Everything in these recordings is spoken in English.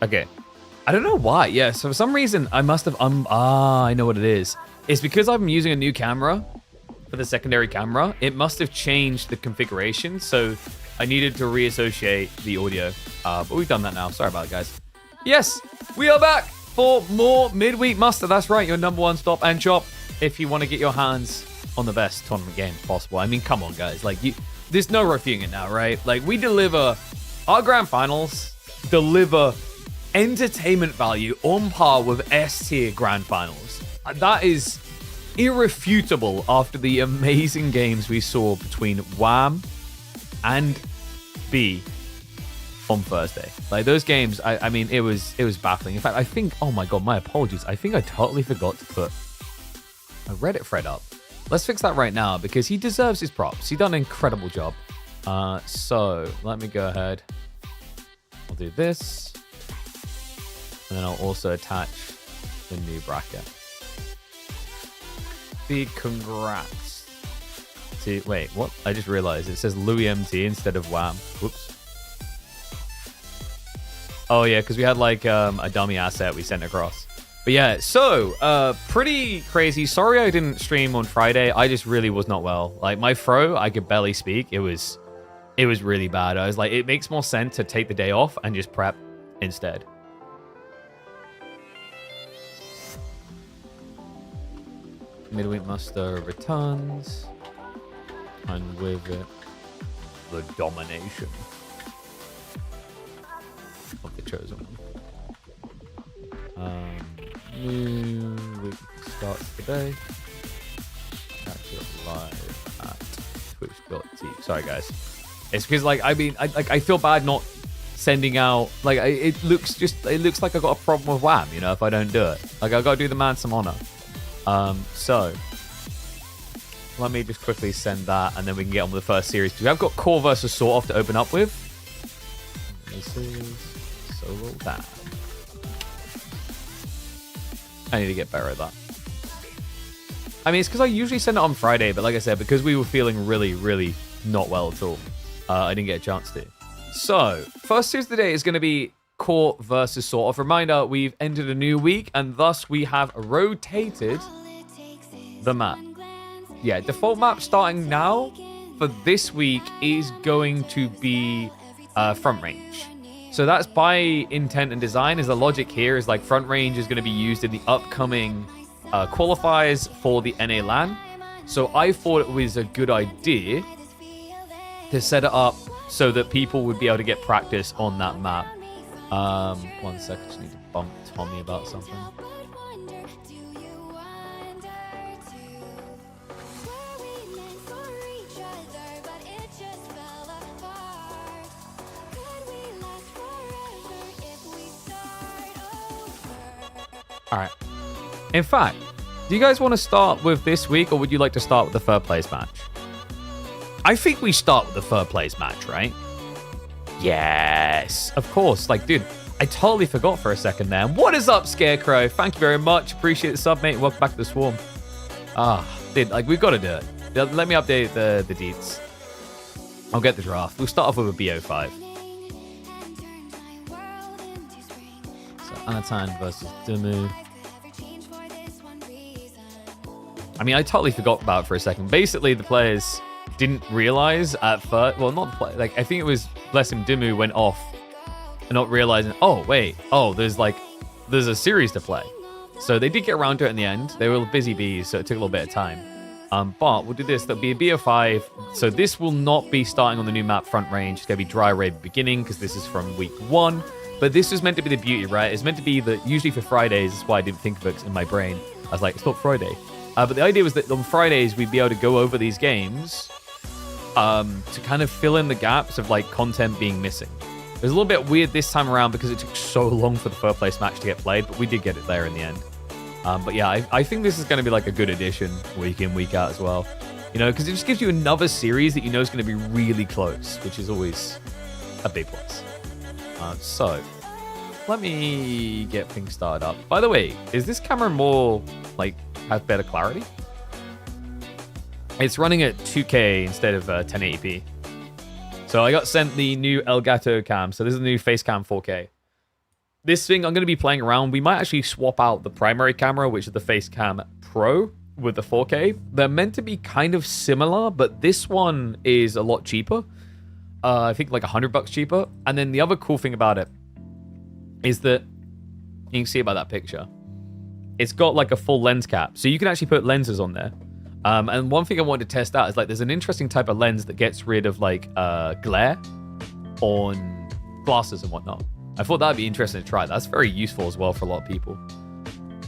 Okay. I don't know why. Yeah, so for some reason, I must have... I know what it is. It's because I'm using a new camera for the secondary camera. It must have changed the configuration, so I needed to reassociate the audio. But we've done that now. Sorry about it, guys. Yes, we are back for more Midweek Muster. That's right, your number one stop and shop if you want to get your hands on the best tournament games possible. I mean, come on, guys. Like, there's no refuting it now, right? Like, we deliver... Our grand finals deliver entertainment value on par with S-tier grand finals. That is irrefutable after the amazing games we saw between WAM and B on Thursday. Like, those games, I mean, it was baffling. In fact, I think, oh my god, my apologies. I think I totally forgot to put a Reddit thread up. Let's fix that right now because he deserves his props. He done an incredible job. So let me go ahead. I'll do this. And then I'll also attach the new bracket. Big congrats to... Wait, what? I just realized it says Louis MT instead of Wham. Whoops. Oh, yeah, because we had like a dummy asset we sent across. But yeah, so pretty crazy. Sorry I didn't stream on Friday. I just really was not well. Like, my throat, I could barely speak. It was really bad. I was like, it makes more sense to take the day off and just prep instead. Midweek Muster returns. And with it, the domination of the chosen one. New week starts today. Catch it live at twitch.tv. Sorry, guys. It's because, like, I mean, I feel bad not sending out, like, it looks like I got a problem with WAM, you know, if I don't do it. Like, I gotta do the man some honor. So let me just quickly send that, and then we can get on with the first series. Because I've got Core versus Sortof to open up with. This is solo bad. I need to get better at that. I mean, it's because I usually send it on Friday, but like I said, because we were feeling really, really not well at all, I didn't get a chance to. So, first series of the day is going to be Core versus Sortof. Reminder, we've entered a new week, and thus we have rotated the map. Yeah, default map starting now for this week is going to be front range. So that's by intent and design. Is the logic here is like front range is going to be used in the upcoming qualifiers for the NA LAN. So I thought it was a good idea to set it up so that people would be able to get practice on that map. 1 second, just need to bump Tommy about something. All right. In fact, do you guys want to start with this week, or would you like to start with the third place match? I think we start with the third place match, right? Yes, of course. Like, dude, I totally forgot for a second there. What is up, Scarecrow? Thank you very much. Appreciate the sub, mate. Welcome back to the Swarm. Dude, like, we've got to do it. Let me update the deets. I'll get the draft. We'll start off with a BO5. So, Anatan versus Dumu. I mean, I totally forgot about it for a second. Basically, the players didn't realize at first. Well, not the play. Like, I think it was, bless him, Dumu went off and not realizing, oh, wait. Oh, there's a series to play. So they did get around to it in the end. They were busy bees, so it took a little bit of time. But we'll do this. There'll be a BO5. So this will not be starting on the new map front range. It's going to be dry raid beginning because this is from week 1. But this is meant to be the beauty, right? It's meant to be the, usually for Fridays, that's why I didn't think of it in my brain. I was like, it's not Friday. But the idea was that on Fridays, we'd be able to go over these games to kind of fill in the gaps of, like, content being missing. It was a little bit weird this time around because it took so long for the third place match to get played, but we did get it there in the end. But yeah, I think this is going to be like a good addition week in, week out as well. You know, because it just gives you another series that you know is going to be really close, which is always a big plus. So, let me get things started up. By the way, is this camera more, like, have better clarity? It's running at 2K instead of 1080p. So I got sent the new Elgato cam. So this is the new face cam 4K. this thing, I'm going to be playing around. We might actually swap out the primary camera, which is the Facecam Pro, with the 4K. They're meant to be kind of similar, but this one is a lot cheaper. I think like $100 cheaper. And then the other cool thing about it is that you can see about that picture. It's got like a full lens cap, so you can actually put lenses on there. And one thing I wanted to test out is like there's an interesting type of lens that gets rid of like glare on glasses and whatnot. I thought that'd be interesting to try. That's very useful as well for a lot of people.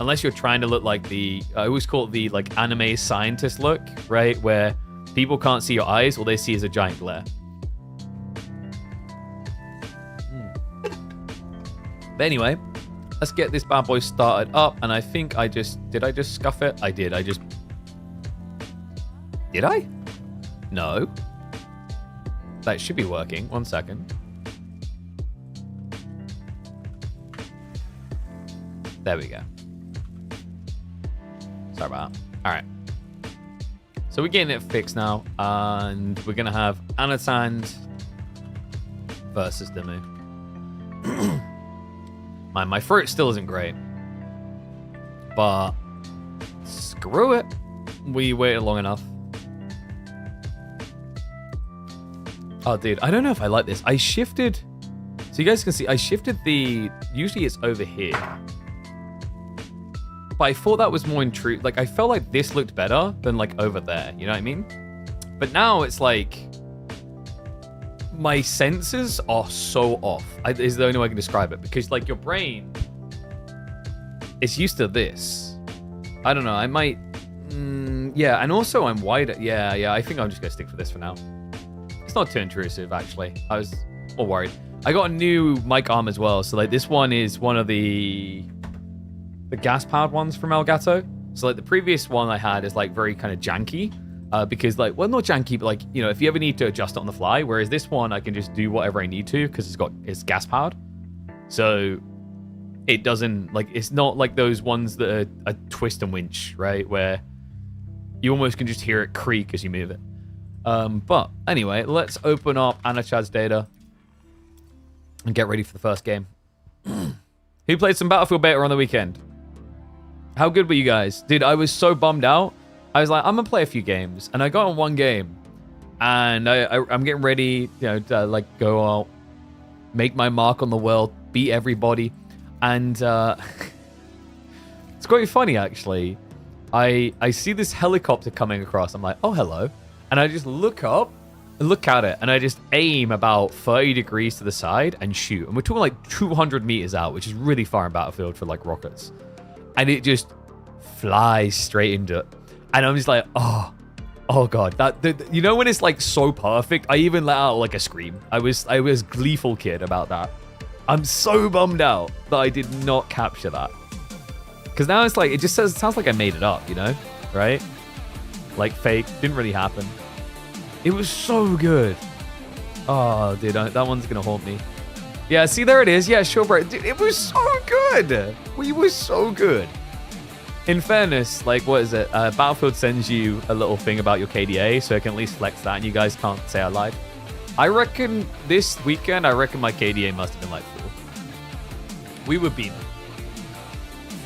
Unless you're trying to look like I always call it the like anime scientist look, right? Where people can't see your eyes, all they see is a giant glare. But anyway, let's get this bad boy started up. And I think did I just scuff it? I did. Did I? No. That should be working. 1 second. There we go. Sorry about that. All right. So we're getting it fixed now. And we're going to have Anatan versus Dumu. My throat still isn't great. But screw it. We waited long enough. Oh, dude, I don't know if I like this. I shifted, so you guys can see, I shifted usually it's over here. But I thought that was more intrusive. Like, I felt like this looked better than, like, over there. You know what I mean? But now it's like, my senses are so off. Is the only way I can describe it. Because, like, your brain is used to this. I don't know. I might, yeah. And also, I'm wider. Yeah. I think I'm just going to stick for this for now. It's not too intrusive, actually. I was more worried. I got a new mic arm as well. So, like, this one is one of the gas-powered ones from Elgato. So, like, the previous one I had is, like, very kind of janky. Because, like, well, not janky, but, like, you know, if you ever need to adjust it on the fly. Whereas this one, I can just do whatever I need to because it's gas-powered. So, it doesn't, like, it's not like those ones that are a twist and winch, right? Where you almost can just hear it creak as you move it. But anyway, let's open up Anachad's data and get ready for the first game. Who played some Battlefield beta on the weekend? How good were you guys? Dude, I was so bummed out. I was like, I'm gonna play a few games, and I got on one game, and I'm getting ready, you know, to like go out, make my mark on the world, beat everybody, and it's quite funny actually. I see this helicopter coming across. I'm like, oh hello. And I just look up, look at it, and I just aim about 30 degrees to the side and shoot. And we're talking like 200 meters out, which is really far in Battlefield for like rockets. And it just flies straight into it. And I'm just like, oh god. You know when it's like so perfect? I even let out like a scream. I was gleeful kid about that. I'm so bummed out that I did not capture that. Because now it's like, it sounds like I made it up, you know? Right? Like fake, didn't really happen. It was so good. Oh, dude, that one's gonna haunt me. Yeah, see, there it is. Yeah, sure, bro. Dude, it was so good. We were so good. In fairness, like, what is it? Battlefield sends you a little thing about your KDA, so I can at least flex that, and you guys can't say I lied. I reckon this weekend, my KDA must have been like 4. We were beaming.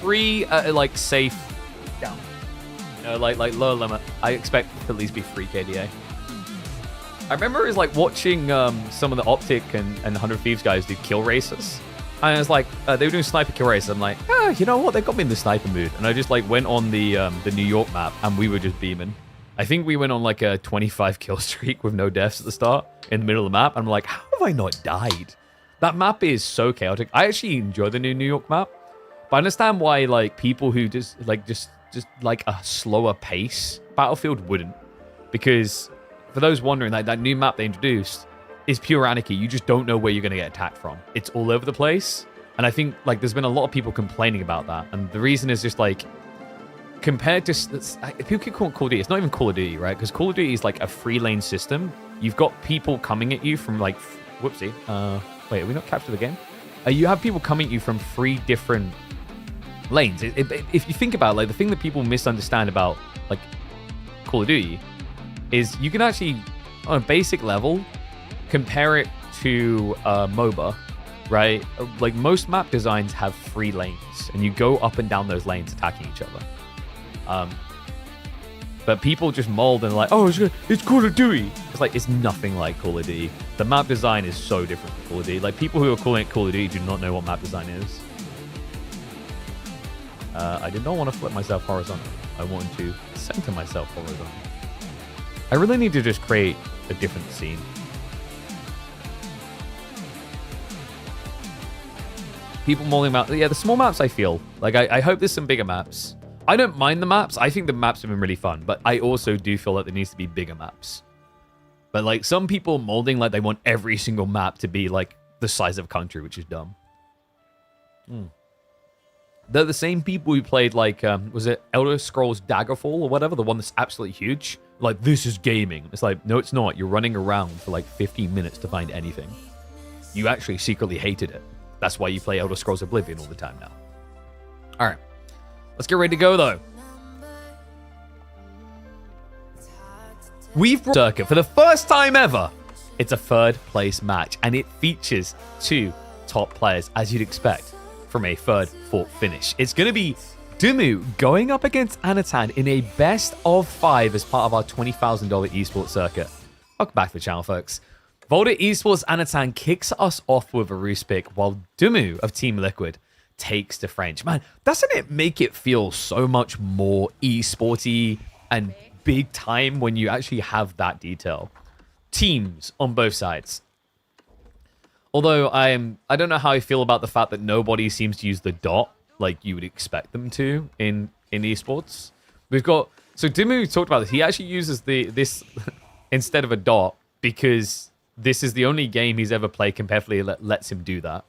3, like, safe down. You know, like lower limit. I expect to at least be 3 KDA. I remember it was like watching some of the Optic and 100 Thieves guys do kill races. And I was like, they were doing sniper kill races. I'm like, you know what? They got me in the sniper mood. And I just like went on the New York map and we were just beaming. I think we went on like a 25 kill streak with no deaths at the start in the middle of the map. I'm like, how have I not died? That map is so chaotic. I actually enjoy the new New York map. But I understand why like people who just like a slower pace Battlefield wouldn't. Because for those wondering, like that new map they introduced is pure anarchy. You just don't know where you're going to get attacked from. It's all over the place. And I think like there's been a lot of people complaining about that. And the reason is just like, compared to, people keep calling Call of Duty, it's not even Call of Duty, right? Because Call of Duty is like a 3-lane system. You've got people coming at you from like, whoopsie. Wait, have we not captured the game? You have people coming at you from 3 different lanes. If you think about it, like the thing that people misunderstand about like Call of Duty is you can actually, on a basic level, compare it to MOBA right? Like most map designs have 3 lanes, and you go up and down those lanes attacking each other. But people just mold and like, oh, it's Call of Duty. It's like, it's nothing like Call of Duty. The map design is so different from Call of Duty. Like, people who are calling it Call of Duty do not know what map design is. I did not want to flip myself horizontal. I wanted to center myself horizontal. I really need to just create a different scene. People molding maps. Yeah, the small maps, I feel. Like, I hope there's some bigger maps. I don't mind the maps. I think the maps have been really fun, but I also do feel like there needs to be bigger maps. But like some people molding like they want every single map to be like the size of a country, which is dumb. They're the same people who played like, was it Elder Scrolls Daggerfall or whatever? The one that's absolutely huge. Like, this is gaming. It's like, no, it's not. You're running around for like 15 minutes to find anything. You actually secretly hated it. That's why you play Elder Scrolls Oblivion all the time now. All right. Let's get ready to go, though. We've brought Circuit for the first time ever. It's a 3rd place match, and it features 2 top players, as you'd expect from a 3rd, 4th finish. It's going to be Dumu going up against Anatan in a best of 5 as part of our $20,000 esports circuit. Welcome back to the channel, folks. Volta Esports Anatan kicks us off with a Roost pick, while Dumu of Team Liquid takes the French. Man, doesn't it make it feel so much more esporty and big time when you actually have that detail? Teams on both sides. Although I don't know how I feel about the fact that nobody seems to use the dot like you would expect them to in esports. We've got, so Dumu talked about this. He actually uses this instead of a dot because this is the only game he's ever played competitively that lets him do that.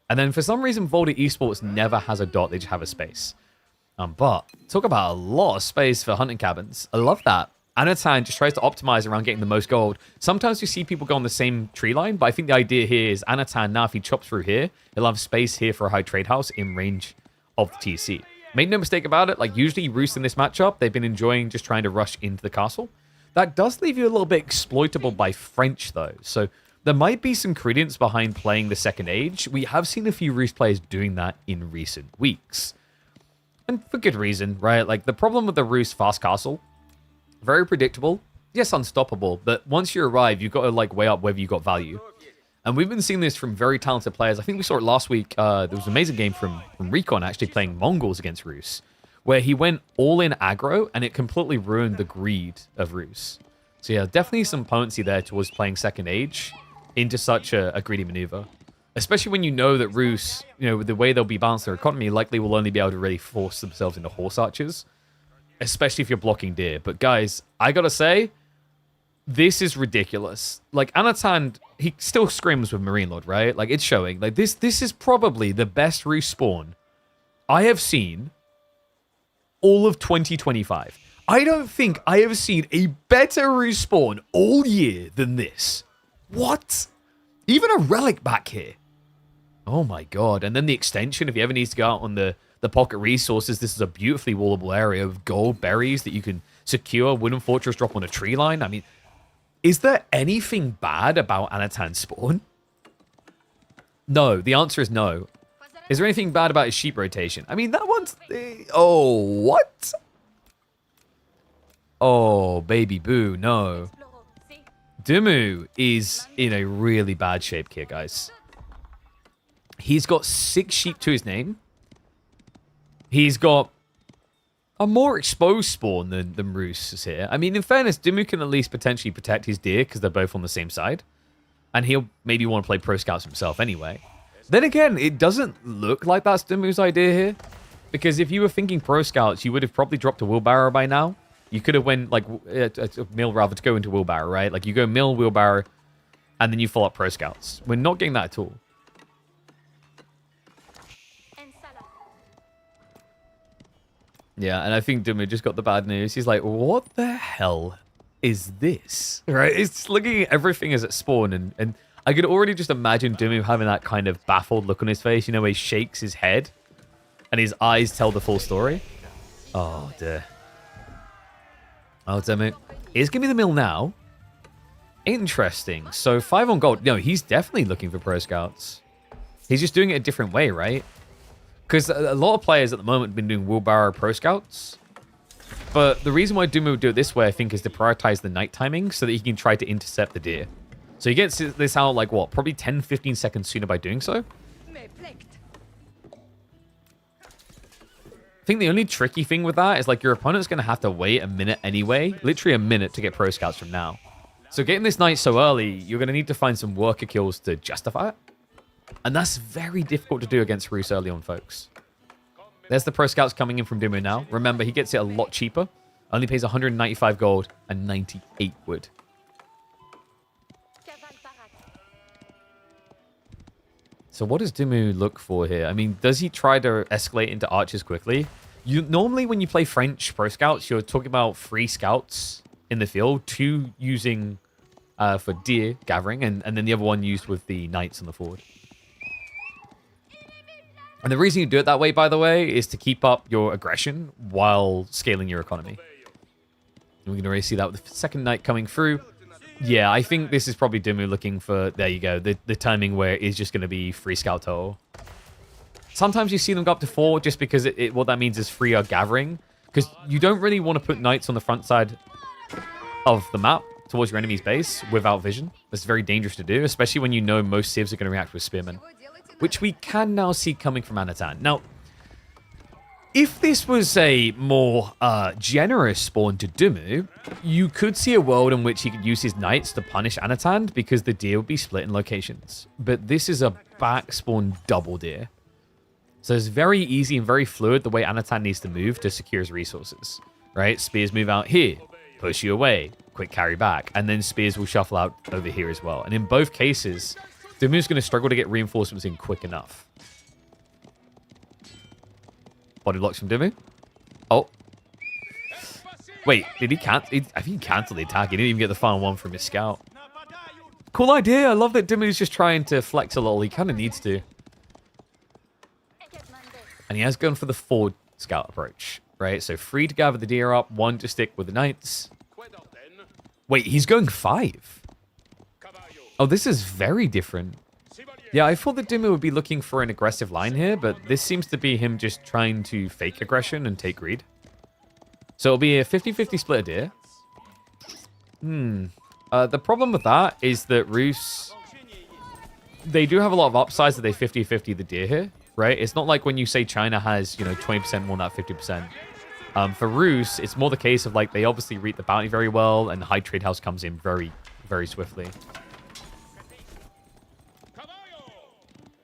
And then for some reason, Volta Esports never has a dot. They just have a space. But talk about a lot of space for hunting cabins. I love that. Anatan just tries to optimize around getting the most gold. Sometimes you see people go on the same tree line, but I think the idea here is Anatan, now if he chops through here, he'll have space here for a high trade house in range of the TC. Make no mistake about it, like usually Roost in this matchup, they've been enjoying just trying to rush into the castle. That does leave you a little bit exploitable by French, though. So there might be some credence behind playing the second age. We have seen a few Roost players doing that in recent weeks. And for good reason, right? Like, the problem with the Roost fast castle, very predictable. Yes, unstoppable. But once you arrive, you've got to, like, weigh up whether you got value. And we've been seeing this from very talented players. I think we saw it last week. There was an amazing game from Recon actually playing Mongols against Roost, where he went all in aggro, and it completely ruined the greed of Roost. So yeah, definitely some potency there towards playing second age into such a greedy maneuver. Especially when you know that Roost, you know, the way they'll be balanced their economy, likely will only be able to really force themselves into horse archers. Especially if you're blocking deer. But guys, I gotta say, this is ridiculous. Like, Anatan, he still scrims with Marine Lord, right? Like, it's showing. Like, this is probably the best Roost spawn I have seen all of 2025. I don't think I have seen a better Roost spawn all year than this. What? Even a relic back here. Oh my god. And then the extension, if you ever need to go out on the pocket resources, this is a beautifully wallable area of gold berries that you can secure. Wooden fortress drop on a tree line. I mean, is there anything bad about Anatan's spawn? No. The answer is no. Is there anything bad about his sheep rotation? I mean, that one's... Oh, what? Oh, baby boo, no. Dumu is in a really bad shape here, guys. He's got 6 sheep to his name. He's got a more exposed spawn than Roos is here. I mean, in fairness, Dumu can at least potentially protect his deer because they're both on the same side. And he'll maybe want to play Pro Scouts himself anyway. Then again, it doesn't look like that's Dumu's idea here. Because if you were thinking Pro Scouts, you would have probably dropped a wheelbarrow by now. You could have went, like, a mill rather to go into wheelbarrow, right? Like, you go mill, wheelbarrow, and then you follow up Pro Scouts. We're not getting that at all. Yeah, and I think Dumu just got the bad news. He's like, what the hell is this? Right? It's looking at everything as it spawned, and I could already just imagine Dumu having that kind of baffled look on his face. You know, where he shakes his head, and his eyes tell the full story. Oh, dear. Oh, damn it. It's going to be the mill now. Interesting. So, 5 on gold. No, he's definitely looking for Pro Scouts. He's just doing it a different way, right? Because a lot of players at the moment have been doing wheelbarrow pro scouts. But the reason why Dumu would do it this way, I think, is to prioritize the night timing so that he can try to intercept the deer. So he gets this out, like, what, probably 10, 15 seconds sooner by doing so? I think the only tricky thing with that is, like, your opponent's going to have to wait a minute anyway. Literally a minute to get pro scouts from now. So getting this night so early, you're going to need to find some worker kills to justify it. And that's very difficult to do against Roos early on, folks. There's the pro scouts coming in from Dumu now. Remember, he gets it a lot cheaper. Only pays 195 gold and 98 wood. So what does Dumu look for here? I mean, does he try to escalate into archers quickly? Normally, when you play French pro scouts, you're talking about 3 scouts in the field, 2 using for deer gathering, and then the other one used with the knights on the forward. And the reason you do it that way, by the way, is to keep up your aggression while scaling your economy. And we can already see that with the second knight coming through. Yeah, I think this is probably Dumu looking for, there you go, the timing where it is just going to be 3 scout total. Sometimes you see them go up to 4 just because what that means is 3 are gathering. Because you don't really want to put knights on the front side of the map towards your enemy's base without vision. That's very dangerous to do, especially when you know most civs are going to react with spearmen. Which we can now see coming from Anatan. Now, if this was a more generous spawn to Dumu, you could see a world in which he could use his knights to punish Anatan because the deer would be split in locations. But this is a back spawn double deer. So it's very easy and very fluid the way Anatan needs to move to secure his resources. Right? Spears move out here, push you away, quick carry back, and then spears will shuffle out over here as well. And in both cases, Dumu's going to struggle to get reinforcements in quick enough. Body blocks from Dumu. Oh. Wait, did he cancel? I think he canceled the attack. He didn't even get the final one from his scout. Cool idea. I love that Dumu's just trying to flex a little. He kind of needs to. And he has gone for the forward scout approach. Right? So 3 to gather the deer up, 1 to stick with the knights. Wait, he's going 5. Oh, this is very different. Yeah, I thought that Dumu would be looking for an aggressive line here, but this seems to be him just trying to fake aggression and take greed. So it'll be a 50-50 split of deer. The problem with that is that Roos, they do have a lot of upsides that they 50-50 the deer here, right? It's not like when you say China has, 20% more than that 50%. For Roos, it's more the case of like they obviously read the bounty very well and the high trade house comes in very, very swiftly.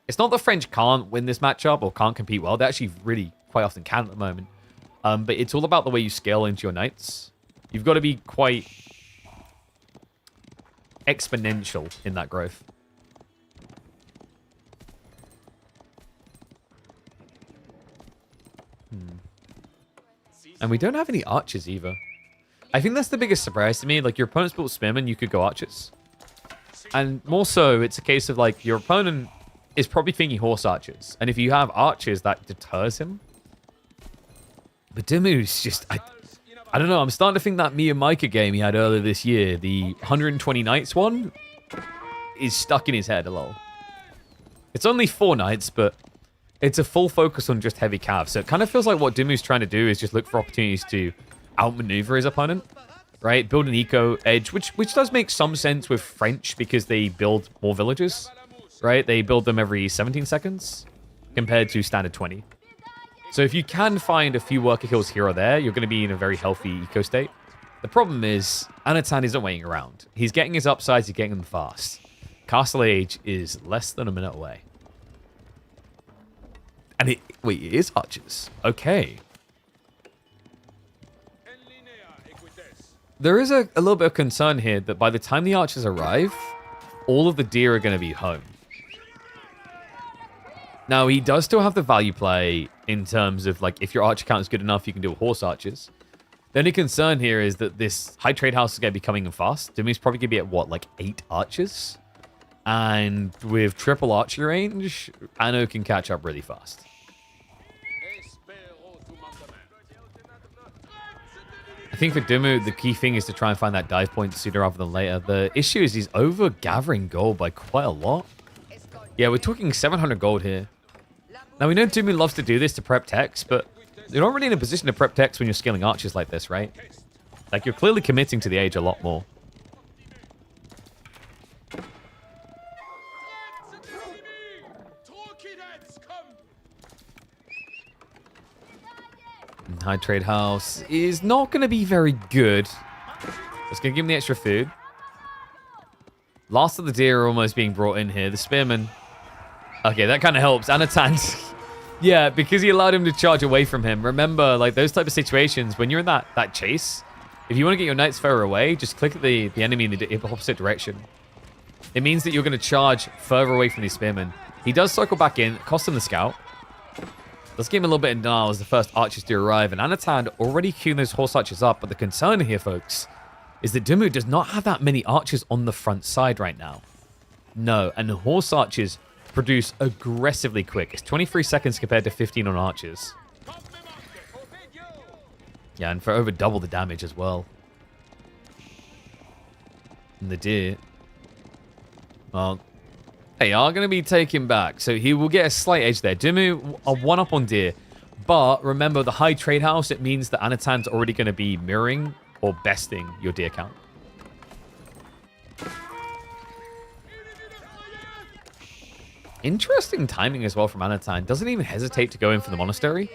It's not the French can't win this matchup or can't compete well. They actually really quite often can at the moment. But it's all about the way you scale into your knights. You've got to be quite exponential in that growth. And we don't have any archers either. I think that's the biggest surprise to me. Like, your opponent's built spearmen, you could go archers. And more so, it's a case of, like, your opponent is probably thinking horse archers. And if you have archers, that deters him. But Dumu's just... I don't know. I'm starting to think that Mia Micah game he had earlier this year, the 120 knights one, is stuck in his head a little. It's only 4 knights, but it's a full focus on just heavy cav. So it kind of feels like what Dumu's trying to do is just look for opportunities to outmaneuver his opponent. Right? Build an eco edge, which does make some sense with French because they build more villages. Right? They build them every 17 seconds compared to standard 20. So if you can find a few worker kills here or there, you're going to be in a very healthy eco state. The problem is, Anatan isn't waiting around. He's getting his upsides, he's getting them fast. Castle Age is less than a minute away. And wait, it is archers. Okay. There is a little bit of concern here that by the time the archers arrive, all of the deer are going to be home. Now, he does still have the value play in terms of, like, if your archer count is good enough, you can do horse archers. The only concern here is that this high trade house is going to be coming in fast. Dumu's probably going to be at, what, like 8 archers? And with triple archer range, Anno can catch up really fast. I think for Dumu, the key thing is to try and find that dive point sooner rather than later. The issue is he's over gathering gold by quite a lot. Yeah, we're talking 700 gold here. Now, we know Dumu loves to do this to prep techs, but you're not really in a position to prep techs when you're scaling archers like this, right? Like, you're clearly committing to the age a lot more. High Trade House is not going to be very good. It's going to give him the extra food. Last of the deer are almost being brought in here. The spearman. Okay, that kind of helps. Anatan. Yeah, because he allowed him to charge away from him. Remember, like those type of situations, when you're in that chase, if you want to get your knights further away, just click at the enemy in the opposite direction. It means that you're going to charge further away from these spearmen. He does cycle back in, cost him the scout. Let's give him a little bit of denial as the first archers do arrive. And Anatan already queuing those horse archers up. But the concern here, folks, is that Dumu does not have that many archers on the front side right now. No, and the horse archers produce aggressively quick. It's 23 seconds compared to 15 on archers. Yeah, and for over double the damage as well. And the deer, well, they are going to be taken back. So he will get a slight edge there. Dumu, a 1-up on deer. But remember, the high trade house, it means that Anatan's already going to be mirroring or besting your deer count. Interesting timing as well from Anatan. Doesn't even hesitate to go in for the monastery.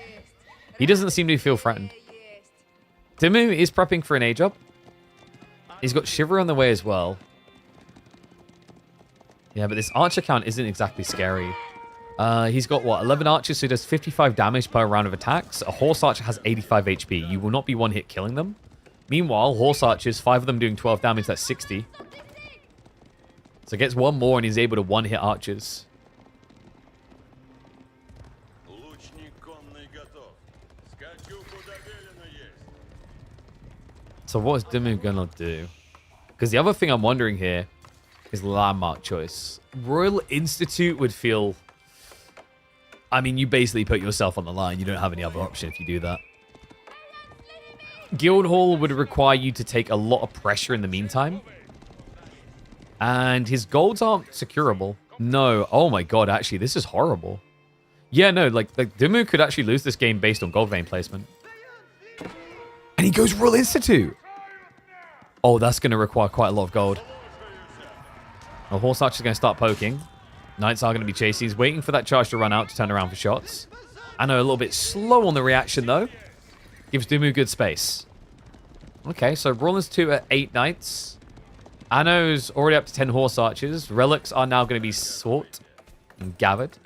He doesn't seem to feel threatened. Dumu is prepping for an age up. He's got Shiver on the way as well. Yeah, but this archer count isn't exactly scary. He's got, what, 11 archers, so he does 55 damage per round of attacks. A horse archer has 85 HP. You will not be one-hit killing them. Meanwhile, horse archers, 5 of them doing 12 damage, that's 60. So he gets one more and he's able to one-hit archers. So what is Dumu gonna do? Because the other thing I'm wondering here is landmark choice. Royal Institute would feel... I mean, you basically put yourself on the line. You don't have any other option if you do that. Guildhall would require you to take a lot of pressure in the meantime. And his golds aren't securable. No. Oh my god, actually, this is horrible. Yeah, no, like Dumu could actually lose this game based on gold vein placement. And he goes Royal Institute. Oh, that's going to require quite a lot of gold. The horse archer is going to start poking. Knights are going to be chasing. He's waiting for that charge to run out to turn around for shots. Anno a little bit slow on the reaction, though. Gives Dumu good space. Okay, so Royal Institute at 8 knights. Anno's already up to 10 horse archers. Relics are now going to be sought and gathered.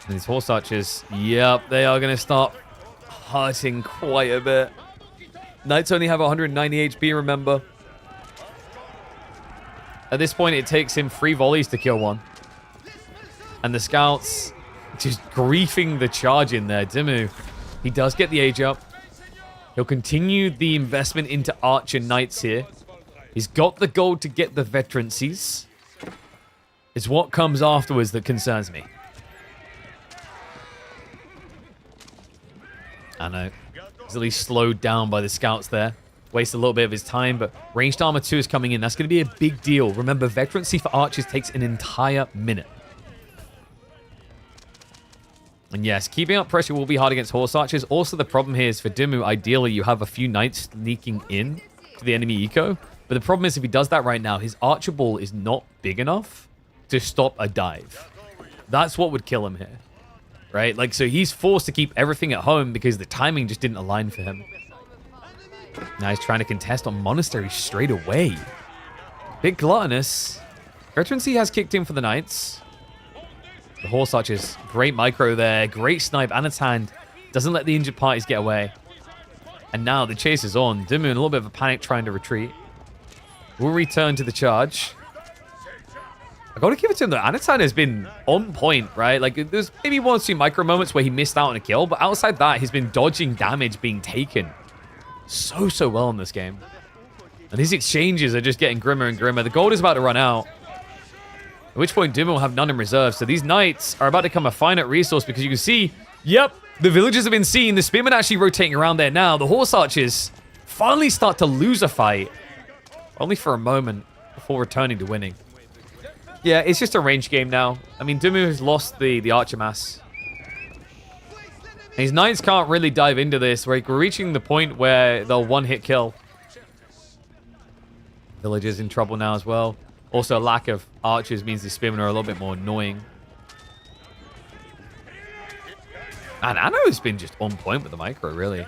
And these horse archers, yep, they are going to start hurting quite a bit. Knights only have 190 HP, remember. At this point, it takes him 3 volleys to kill one. And the scouts just griefing the charge in there. Dumu, he does get the age up. He'll continue the investment into archer knights here. He's got the gold to get the veterancies. It's what comes afterwards that concerns me. I know. He's at least slowed down by the scouts there. Wastes a little bit of his time, but ranged armor 2 is coming in. That's going to be a big deal. Remember, veterancy for archers takes an entire minute. And yes, keeping up pressure will be hard against horse archers. Also, the problem here is for Dumu, ideally, you have a few knights sneaking in to the enemy eco. But the problem is, if he does that right now, his archer ball is not big enough to stop a dive. That's what would kill him here. Right? Like, so he's forced to keep everything at home because the timing just didn't align for him. Now he's trying to contest on Monastery straight away. Bit gluttonous. Veterancy has kicked in for the Knights. The Horse Archers, great micro there. Great snipe. Anatan doesn't let the injured parties get away. And now the chase is on. Dumu in a little bit of a panic trying to retreat. We'll return to the charge. I gotta give it to him though. Anatan has been on point, right? Like, there's maybe 1 or 2 micro moments where he missed out on a kill, but outside that, he's been dodging damage being taken so well in this game. And these exchanges are just getting grimmer and grimmer. The gold is about to run out. At which point, Dumu will have none in reserve. So these knights are about to become a finite resource because you can see, yep, the villagers have been seen. The spearmen actually rotating around there now. The horse archers finally start to lose a fight. Only for a moment before returning to winning. Yeah, it's just a range game now. I mean, Dumu has lost the Archer Mass. His Knights can't really dive into this. We're reaching the point where they'll one-hit kill. Villagers in trouble now as well. Also, a lack of archers means the spearmen are a little bit more annoying. And Anno has been just on point with the micro, really.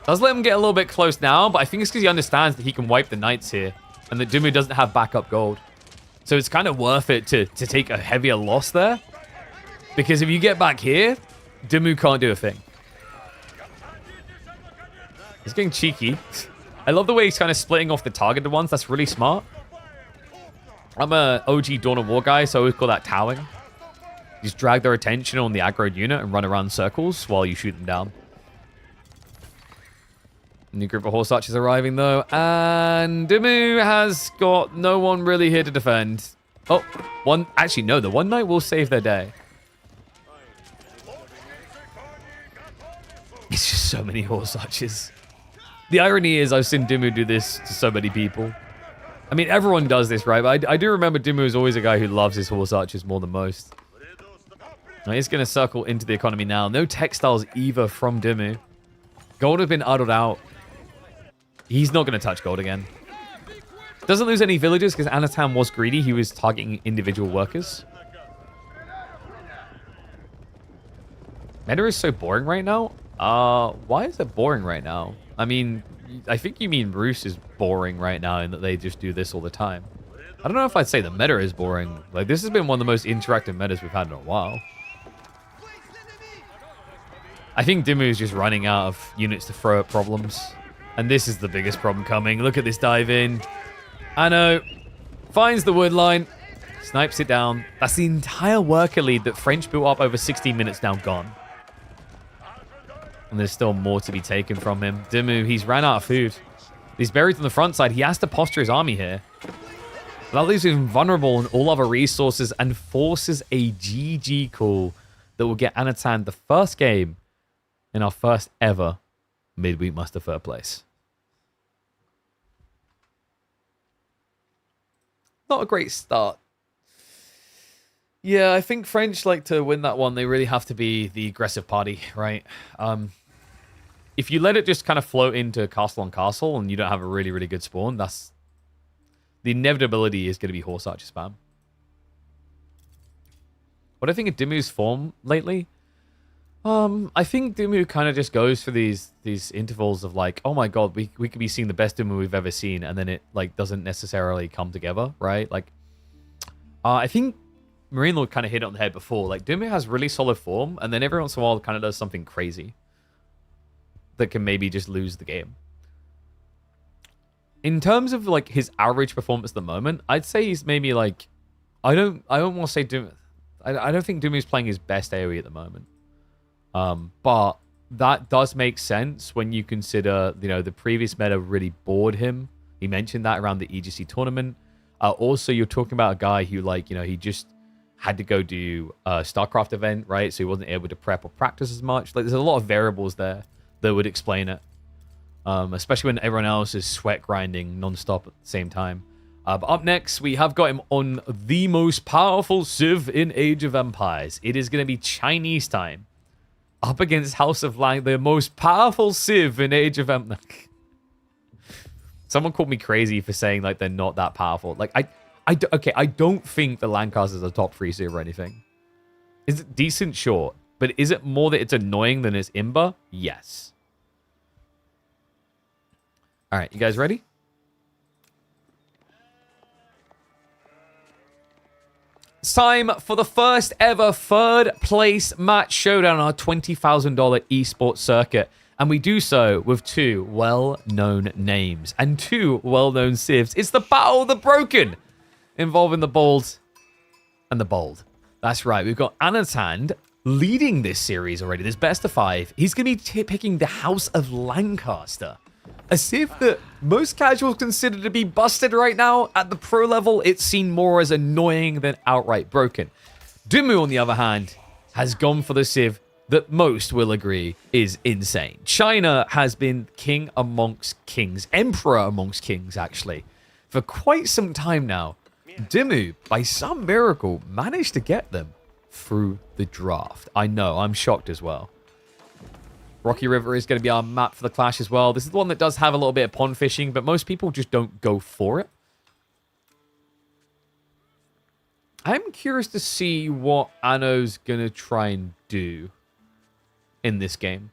Does let him get a little bit close now, but I think it's because he understands that he can wipe the Knights here. And that Dumu doesn't have backup gold. So it's kind of worth it to take a heavier loss there. Because if you get back here, Dumu can't do a thing. He's getting cheeky. I love the way he's kind of splitting off the targeted ones. That's really smart. I'm a OG Dawn of War guy, so I always call that towing. Just drag their attention on the aggroed unit and run around in circles while you shoot them down. New group of horse archers arriving, though. And Dumu has got no one really here to defend. Oh, one. Actually, no. The one knight will save their day. It's just so many horse archers. The irony is I've seen Dumu do this to so many people. I mean, everyone does this, right? But I do remember Dumu is always a guy who loves his horse archers more than most. Now, he's going to circle into the economy now. No textiles either from Dumu. Gold has been idled out. He's not going to touch gold again. Doesn't lose any villagers because Anatan was greedy. He was targeting individual workers. Meta is so boring right now. Why is it boring right now? I mean, I think you mean Bruce is boring right now in that they just do this all the time. I don't know if I'd say the meta is boring. Like, this has been one of the most interactive metas we've had in a while. I think Dumu is just running out of units to throw at problems. And this is the biggest problem coming. Look at this dive in. Anno finds the wood line. Snipes it down. That's the entire worker lead that French built up over 16 minutes now gone. And there's still more to be taken from him. Dumu, he's ran out of food. He's buried on the front side. He has to posture his army here. That leaves him vulnerable on all other resources and forces a GG call that will get Anatan the first game in our first ever midweek muster third place. Not a great start. Yeah, I think French, like, to win that one, they really have to be the aggressive party, right? If you let it just kind of float into castle on castle and you don't have a really, really good spawn, that's... the inevitability is going to be horse archer spam. What I think of Dumu's form lately, I think Dumu kind of just goes for these intervals of like, oh my god, we could be seeing the best Dumu we've ever seen, and then it like doesn't necessarily come together, right? Like, I think Marine Lord kind of hit it on the head before. Like, Dumu has really solid form, and then every once in a while kind of does something crazy that can maybe just lose the game. In terms of like his average performance at the moment, I'd say he's maybe like, I don't want to say Dumu. I don't think Dumu's playing his best AoE at the moment. But that does make sense when you consider, you know, the previous meta really bored him. He mentioned that around the EGC tournament. Also, you're talking about a guy who, like, you know, he just had to go do a StarCraft event, right? So he wasn't able to prep or practice as much. Like, there's a lot of variables there that would explain it. Especially when everyone else is sweat grinding non-stop at the same time. But up next, we have got him on the most powerful Civ in Age of Empires. It is going to be Chinese time. Up against House of Lang, the most powerful Civ in Age of Empires. Someone called me crazy for saying, like, they're not that powerful. Like, I don't think the Lancasters are top 3 Civ or anything. Is it decent? Sure. But is it more that it's annoying than it's Imba? Yes. All right, you guys ready? It's time for the first ever third place match showdown on our $20,000 esports circuit. And we do so with two well-known names and two well-known civs. It's the Battle of the Broken, involving the bold and the bold. That's right, we've got Anatan leading this series already, this best of 5. He's going to be picking the House of Lancaster. A civ that most casuals consider to be busted right now. At the pro level, it's seen more as annoying than outright broken. Dumu, on the other hand, has gone for the civ that most will agree is insane. China has been king amongst kings, emperor amongst kings, actually, for quite some time now. Dumu, by some miracle, managed to get them through the draft. I know, I'm shocked as well. Rocky River is going to be our map for the clash as well. This is the one that does have a little bit of pond fishing, but most people just don't go for it. I'm curious to see what Anno's going to try and do in this game.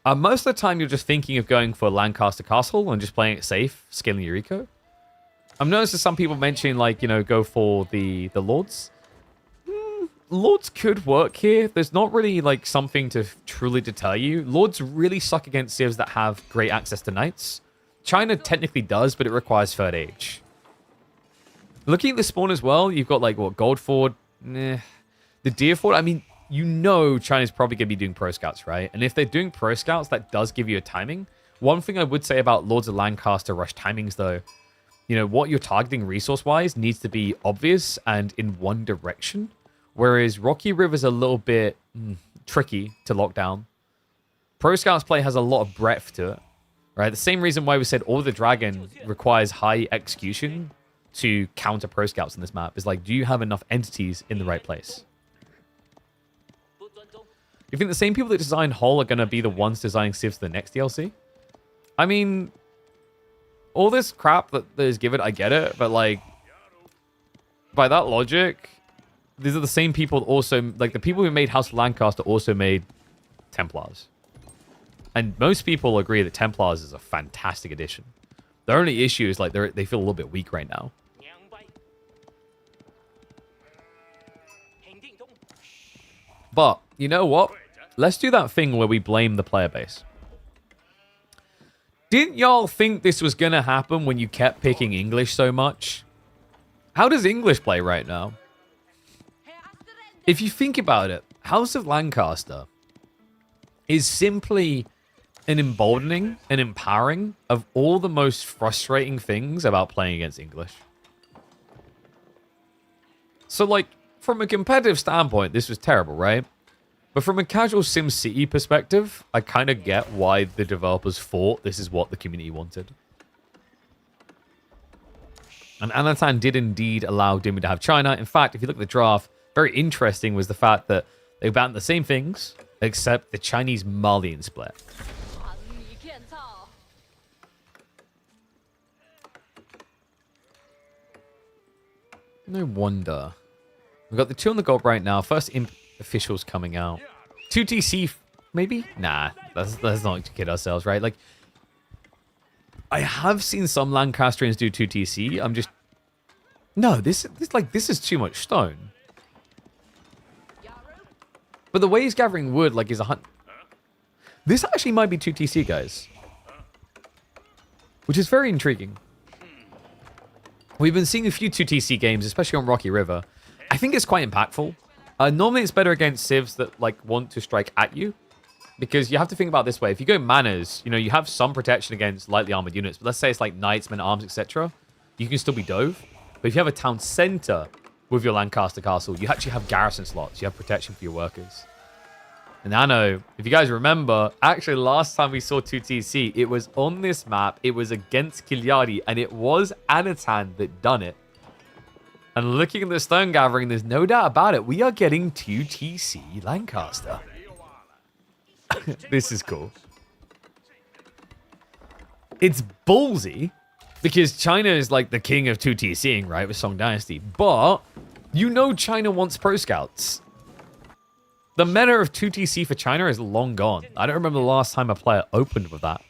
Most of the time, you're just thinking of going for Lancaster Castle and just playing it safe, scaling your eco. I've noticed that some people mention, like, you know, go for the Lords. Lords could work here. There's not really, like, something to truly deter you. Lords really suck against civs that have great access to knights. China technically does, but it requires third age. Looking at the spawn as well, you've got, like, what, Gold Ford? The Deer Ford, I mean, you know China's probably going to be doing Pro Scouts, right? And if they're doing Pro Scouts, that does give you a timing. One thing I would say about Lords of Lancaster rush timings, though, you know, what you're targeting resource-wise needs to be obvious and in one direction, whereas Rocky River's a little bit tricky to lock down. Pro Scouts play has a lot of breadth to it, right? The same reason why we said All the Dragon requires high execution to counter Pro Scouts in this map is like, do you have enough entities in the right place? You think the same people that design Hull are going to be the ones designing civs for the next DLC? I mean, all this crap that is given, I get it, but like, by that logic, these are the same people also, like the people who made House of Lancaster also made Templars. And most people agree that Templars is a fantastic addition. The only issue is like they feel a little bit weak right now. But, you know what? Let's do that thing where we blame the player base. Didn't y'all think this was going to happen when you kept picking English so much? How does English play right now? If you think about it, House of Lancaster is simply an emboldening and empowering of all the most frustrating things about playing against English. So, like, from a competitive standpoint, this was terrible, right? But from a casual SimCity perspective, I kind of get why the developers thought this is what the community wanted. And Anatan did indeed allow Dumu to have China. In fact, if you look at the draft, very interesting was the fact that they banned the same things, except the Chinese-Malian split. No wonder. We've got the 2 on the gold right now. First imp officials coming out. 2TC, maybe? Nah, let's not kid ourselves, right? Like, I have seen some Lancastrians do 2TC. I'm just... No, this is too much stone. But the way he's gathering wood, like, is a hunt. This actually might be 2TC, guys. Which is very intriguing. We've been seeing a few 2TC games, especially on Rocky River. I think it's quite impactful. Normally, it's better against civs that, like, want to strike at you. Because you have to think about it this way. If you go manners, you know, you have some protection against lightly armored units. But let's say it's like knights, men-at-arms, etc. You can still be dove. But if you have a town center with your Lancaster Castle, you actually have garrison slots. You have protection for your workers. And I know, if you guys remember, actually last time we saw 2TC, it was on this map. It was against Kilyari, and it was Anatan that done it. And looking at the stone gathering, there's no doubt about it. We are getting 2TC Lancaster. This is cool. It's ballsy, because China is like the king of 2TCing, right, with Song Dynasty. But you know China wants Pro Scouts. The meta of 2TC for China is long gone. I don't remember the last time a player opened with that.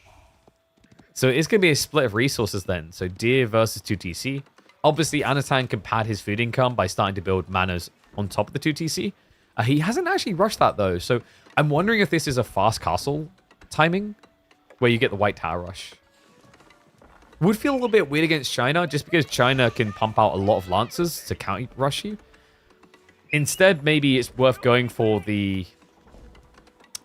So it's going to be a split of resources then. So Deer versus 2TC. Obviously, Anatan can pad his food income by starting to build manors on top of the 2TC. He hasn't actually rushed that, though. So I'm wondering if this is a fast castle timing where you get the White Tower rush. Would feel a little bit weird against China just because China can pump out a lot of lancers to counter rush you. Instead, maybe it's worth going for the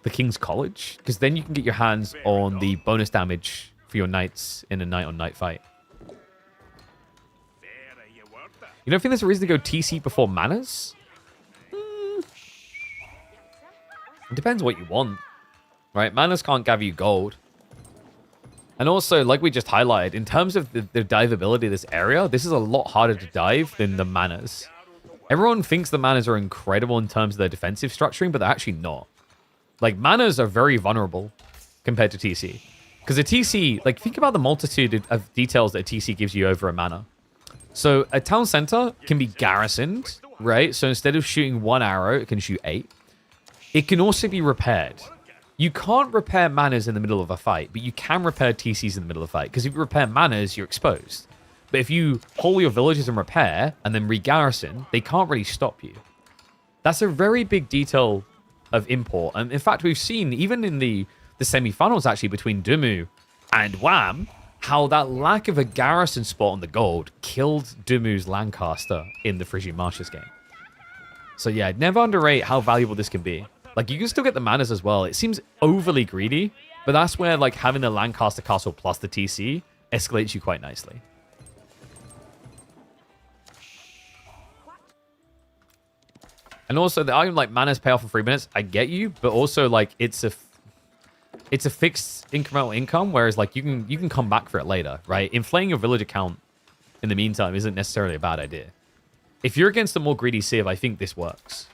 King's College, because then you can get your hands on the bonus damage for your knights in a knight-on-knight fight. You don't think there's a reason to go TC before Manners? It depends what you want, right? Manas can't gather you gold. And also, like we just highlighted, in terms of the diveability of this area, this is a lot harder to dive than the manas. Everyone thinks the manas are incredible in terms of their defensive structuring, but they're actually not. Like, manas are very vulnerable compared to TC. Because a TC, like, think about the multitude of details that a TC gives you over a mana. So, a town center can be garrisoned, right? So, instead of shooting 1 arrow, it can shoot 8. It can also be repaired. You can't repair manas in the middle of a fight, but you can repair TCs in the middle of a fight. Because if you repair manas, you're exposed. But if you hold your villages and repair, and then re-garrison, they can't really stop you. That's a very big detail of import. And in fact, we've seen, even in the semi-finals, actually, between Dumu and Wham, how that lack of a garrison spot on the gold killed Dumu's Lancaster in the Frisian Marshes game. So yeah, never underrate how valuable this can be. Like, you can still get the manas as well. It seems overly greedy, but that's where, like, having the Lancaster Castle plus the TC escalates you quite nicely. And also, the argument, like, manas pay off in 3 minutes, I get you, but also, like, it's a fixed incremental income, whereas, like, you can come back for it later, right? Inflating your village account in the meantime isn't necessarily a bad idea. If you're against a more greedy Civ, I think this works.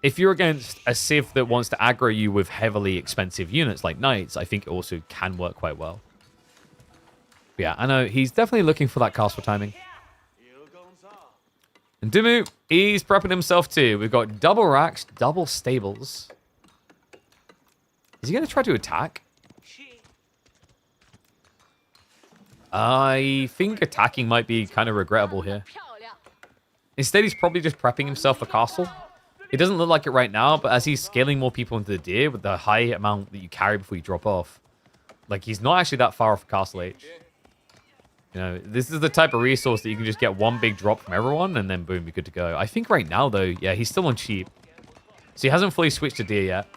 If you're against a Civ that wants to aggro you with heavily expensive units like Knights, I think it also can work quite well. But yeah, I know he's definitely looking for that castle timing. And Dumu, he's prepping himself too. We've got double racks, double stables. Is he going to try to attack? I think attacking might be kind of regrettable here. Instead, he's probably just prepping himself for castle. It doesn't look like it right now, but as he's scaling more people into the deer with the high amount that you carry before you drop off, like, he's not actually that far off Castle H. You know, this is the type of resource that you can just get one big drop from everyone, and then boom, you're good to go. I think right now, though, yeah, he's still on sheep. So he hasn't fully switched to deer yet.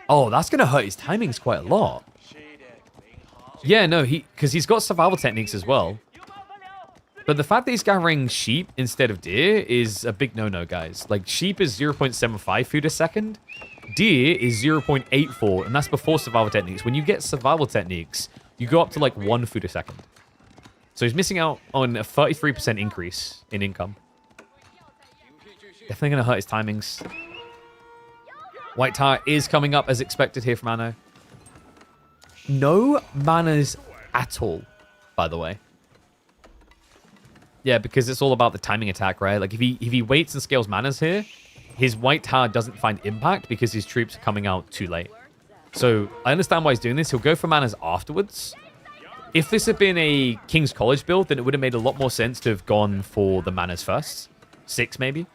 Oh, that's going to hurt his timings quite a lot. Yeah, no, because he's got survival techniques as well. But the fact that he's gathering sheep instead of deer is a big no-no, guys. Like, sheep is 0.75 food a second. Deer is 0.84, and that's before survival techniques. When you get survival techniques, you go up to, like, 1 food a second. So he's missing out on a 33% increase in income. Definitely going to hurt his timings. White Tower is coming up as expected here from Anno. No manas at all, by the way. Yeah, because it's all about the timing attack, right? Like, if he waits and scales manas here, his White Tower doesn't find impact because his troops are coming out too late. So, I understand why he's doing this. He'll go for manas afterwards. If this had been a King's College build, then it would have made a lot more sense to have gone for the manas first. 6, maybe.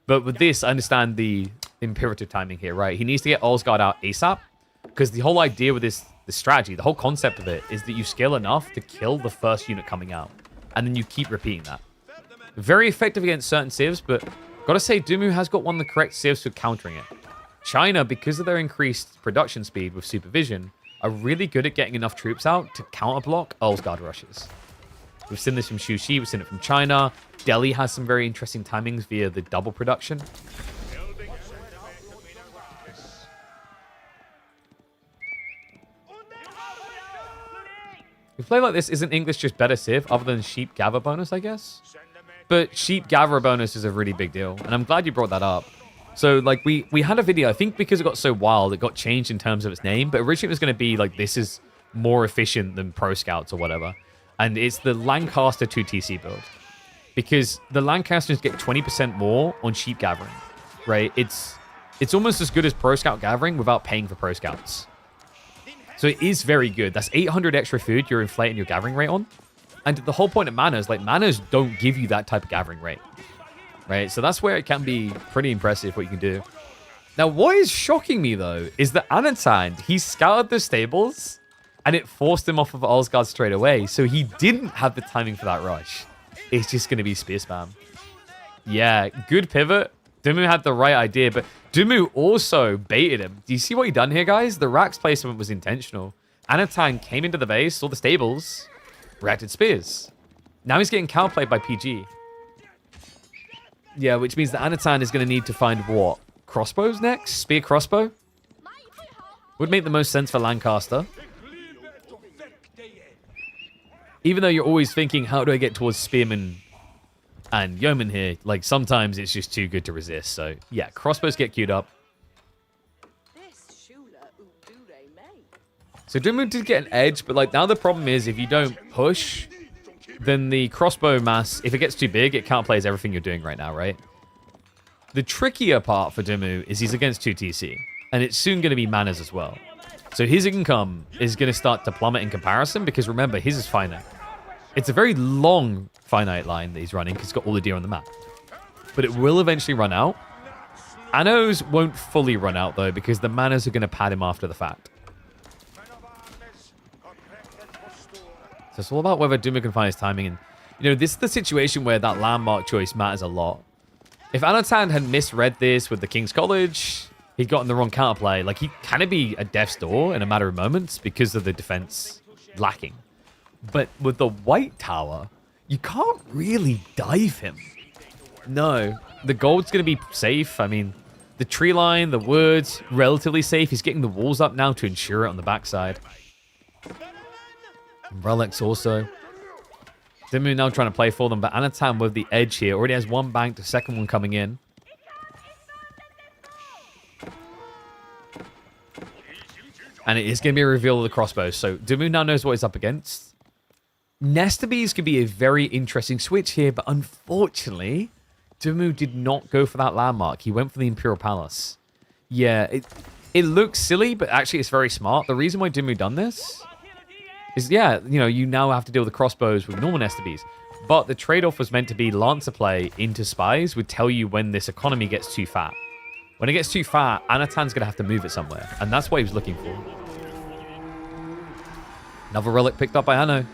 But with this, I understand the imperative timing here, right? He needs to get Olsgaard out ASAP. Because the whole idea with this strategy, the whole concept of it, is that you scale enough to kill the first unit coming out. And then you keep repeating that. Very effective against certain civs, but gotta say, Dumu has got one of the correct civs for countering it. China, because of their increased production speed with supervision, are really good at getting enough troops out to counterblock Olsgaard rushes. We've seen this from Shuxi, we've seen it from China. Delhi has some very interesting timings via the double production. We play like this, isn't English just better Civ, other than sheep gather bonus, I guess? But sheep gather bonus is a really big deal, and I'm glad you brought that up. So, like, we had a video, I think because it got so wild, it got changed in terms of its name, but originally it was going to be, like, this is more efficient than Pro Scouts or whatever. And it's the Lancaster 2TC build. Because the Lancasters get 20% more on sheep gathering, right? It's almost as good as Pro Scout gathering without paying for Pro Scouts. So it is very good. That's 800 extra food you're inflating your gathering rate on. And the whole point of manas, like, manas don't give you that type of gathering rate. Right? So that's where it can be pretty impressive what you can do. Now, what is shocking me, though, is that Anatan, he scouted the stables, and it forced him off of Olsgaard straight away. So he didn't have the timing for that rush. It's just going to be spear spam. Yeah, good pivot. Dumu had the right idea, but Dumu also baited him. Do you see what he done here, guys? The racks placement was intentional. Anatan came into the base, saw the stables, reacted spears. Now he's getting counterplayed by PG. Yeah, which means that Anatan is going to need to find what? crossbows next. Spear crossbow. Would make the most sense for Lancaster. Even though you're always thinking, how do I get towards spearmen and yeomen here? Like, sometimes it's just too good to resist. So, yeah, crossbows get queued up. So Dumu did get an edge, but like now the problem is if you don't push, then the crossbow mass, if it gets too big, it can't play as everything you're doing right now, right? The trickier part for Dumu is he's against 2 TC, and it's soon going to be manners as well. So his income is going to start to plummet in comparison because remember, his is finite. It's a very long finite line that he's running because he's got all the deer on the map. But it will eventually run out. Anno's won't fully run out though because the manners are going to pad him after the fact. So it's all about whether Dumu can find his timing. And, you know, this is the situation where that landmark choice matters a lot. If Anatan had misread this with the King's College, he'd gotten the wrong counterplay. Like, he can be a death's door in a matter of moments because of the defense lacking. But with the White Tower, you can't really dive him. No. The gold's going to be safe. I mean, the tree line, the woods, relatively safe. He's getting the walls up now to ensure it on the backside. Relics also. Dumu now trying to play for them, but Anatan with the edge here. Already has one banked, the second one coming in. And it is going to be a reveal of the crossbows. So Dumu now knows what he's up against. Nestabees could be a very interesting switch here, but unfortunately, Dumu did not go for that landmark. He went for the Imperial Palace. Yeah, it looks silly, but actually it's very smart. The reason why Dumu done this is, yeah, you know, you now have to deal with the crossbows with normal Nestabees. But the trade-off was meant to be Lancer play into Spies would tell you when this economy gets too fat. When it gets too fat, Anatan's going to have to move it somewhere. And that's what he was looking for. Another relic picked up by Anno.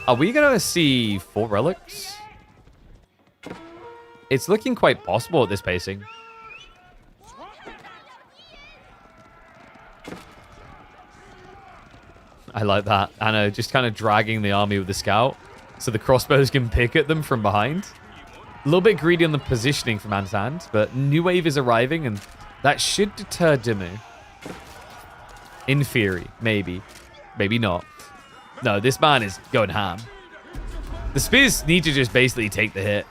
Are we going to see 4 relics? It's looking quite possible at this pacing. I like that. Anno just kind of dragging the army with the scout so the crossbows can pick at them from behind. A little bit greedy on the positioning from Anatan, but new wave is arriving and that should deter Dumu. In theory, maybe. Maybe not. No, this man is going ham. The spears need to just basically take the hit.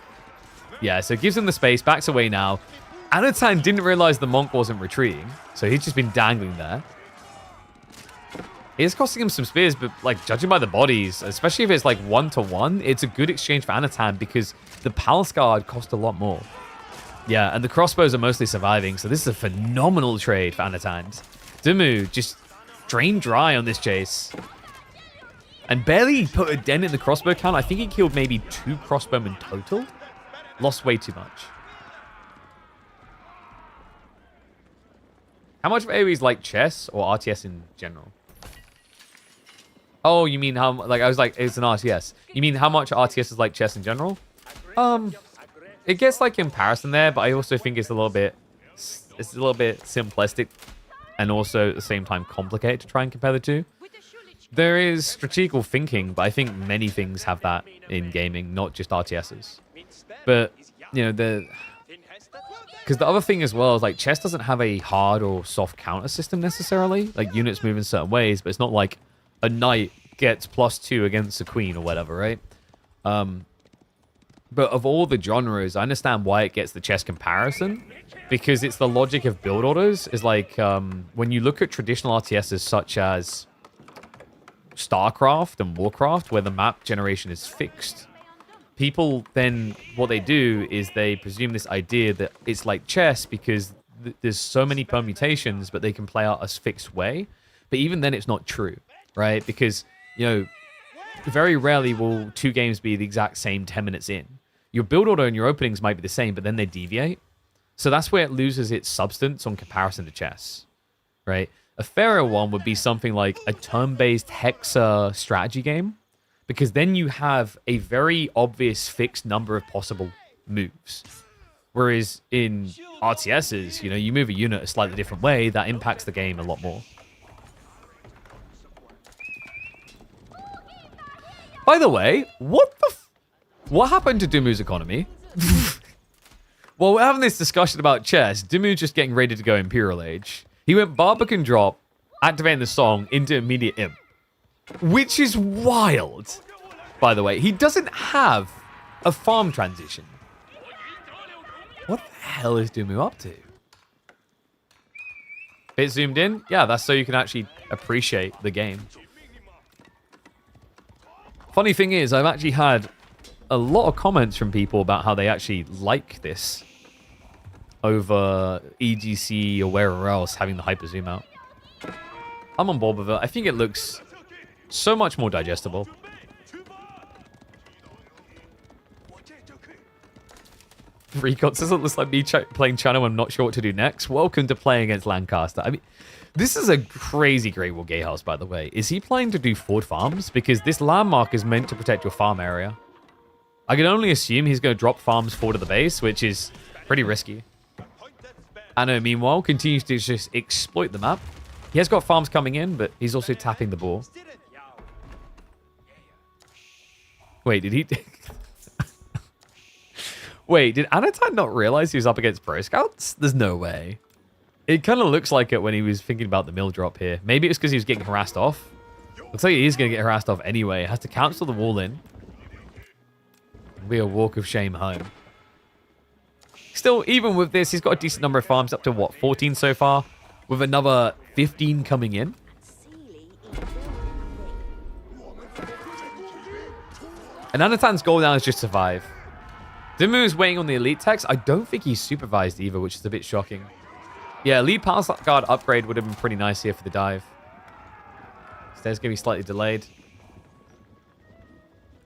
Yeah, so it gives him the space, backs away now. Anatan didn't realize the monk wasn't retreating, so he's just been dangling there. It is costing him some spears, but like judging by the bodies, especially if it's like 1-to-1, it's a good exchange for Anatan because the Palace Guard cost a lot more. Yeah, and the crossbows are mostly surviving, so this is a phenomenal trade for Anatan. Dumu just drained dry on this chase. And barely put a dent in the crossbow count. I think he killed maybe 2 crossbowmen total. Lost way too much. How much of AoE is like chess or RTS in general? Oh, you mean how, like, I was like, it's an RTS. You mean how much RTS is like chess in general? It gets like comparison there, but I also think it's a little bit simplistic and also at the same time complicated to try and compare the two. There is strategical thinking, but I think many things have that in gaming, not just RTSs. But, you know, because the other thing as well is like chess doesn't have a hard or soft counter system necessarily. Like units move in certain ways, but it's not like a knight gets +2 against a queen or whatever, right? But of all the genres, I understand why it gets the chess comparison because it's the logic of build orders. Is like when you look at traditional RTSs such as StarCraft and Warcraft, where the map generation is fixed, people then, what they do is they presume this idea that it's like chess because there's so many permutations, but they can play out a fixed way. But even then, it's not true, right? Because, you know, very rarely will 2 games be the exact same 10 minutes in. Your build order and your openings might be the same, but then they deviate. So that's where it loses its substance on comparison to chess, right? A fairer one would be something like a turn-based Hexa strategy game, because then you have a very obvious fixed number of possible moves. Whereas in RTSs, you know, you move a unit a slightly different way, that impacts the game a lot more. By the way, what happened to Dumu's economy? While we're having this discussion about chess, Dumu just getting ready to go Imperial Age. He went Barbican drop, activating the song into immediate imp. Which is wild, by the way. He doesn't have a farm transition. What the hell is Dumu up to? Bit zoomed in? Yeah, that's so you can actually appreciate the game. Funny thing is, I've actually had a lot of comments from people about how they actually like this over EGC or wherever else having the hyper zoom out. I'm on board with it. I think it looks so much more digestible. Recon says it looks like me playing China when I'm not sure what to do next. Welcome to playing against Lancaster. I mean, this is a crazy Great Wall Gatehouse, by the way. Is he planning to do forward farms? Because this landmark is meant to protect your farm area. I can only assume he's going to drop farms forward to the base, which is pretty risky. Anno, meanwhile, continues to just exploit the map. He has got farms coming in, but he's also tapping the ball. Wait, did he... Wait, did Anatan not realize he was up against Pro Scouts? There's no way. It kind of looks like it when he was thinking about the mill drop here. Maybe it's because he was getting harassed off. Looks like he is going to get harassed off anyway. Has to cancel the wall in. It'll be a walk of shame home. Still, even with this, he's got a decent number of farms, up to, what, 14 so far? With another 15 coming in. And Anatan's goal now is just survive. Dumu is waiting on the elite text. I don't think he's supervised either, which is a bit shocking. Yeah, elite pass guard upgrade would have been pretty nice here for the dive. Stairs going to be slightly delayed.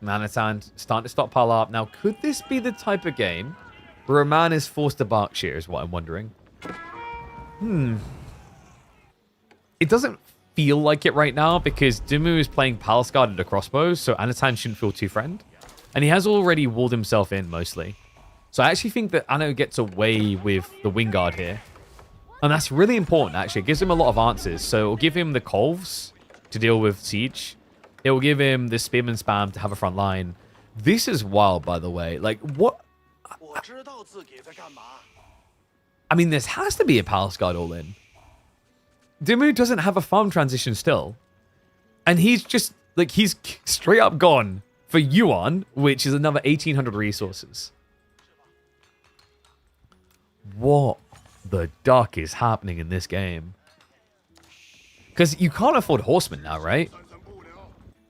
Anatan starting to stockpile up. Now, could this be the type of game where a man is forced to Berkshire, is what I'm wondering. It doesn't feel like it right now because Dumu is playing Palace Guard and a crossbow, so Anatan shouldn't feel too friend. And he has already walled himself in, mostly. So I actually think that Anno gets away with the wing guard here. And that's really important, actually. It gives him a lot of answers. So it'll give him the Colves to deal with siege. It will give him the Spearman spam to have a front line. This is wild, by the way. Like, what? I mean, this has to be a Palace Guard all-in. Dumu doesn't have a farm transition still. And he's just, like, he's straight up gone for Yuan, which is another 1,800 resources. What the duck is happening in this game? Because you can't afford Horsemen now, right?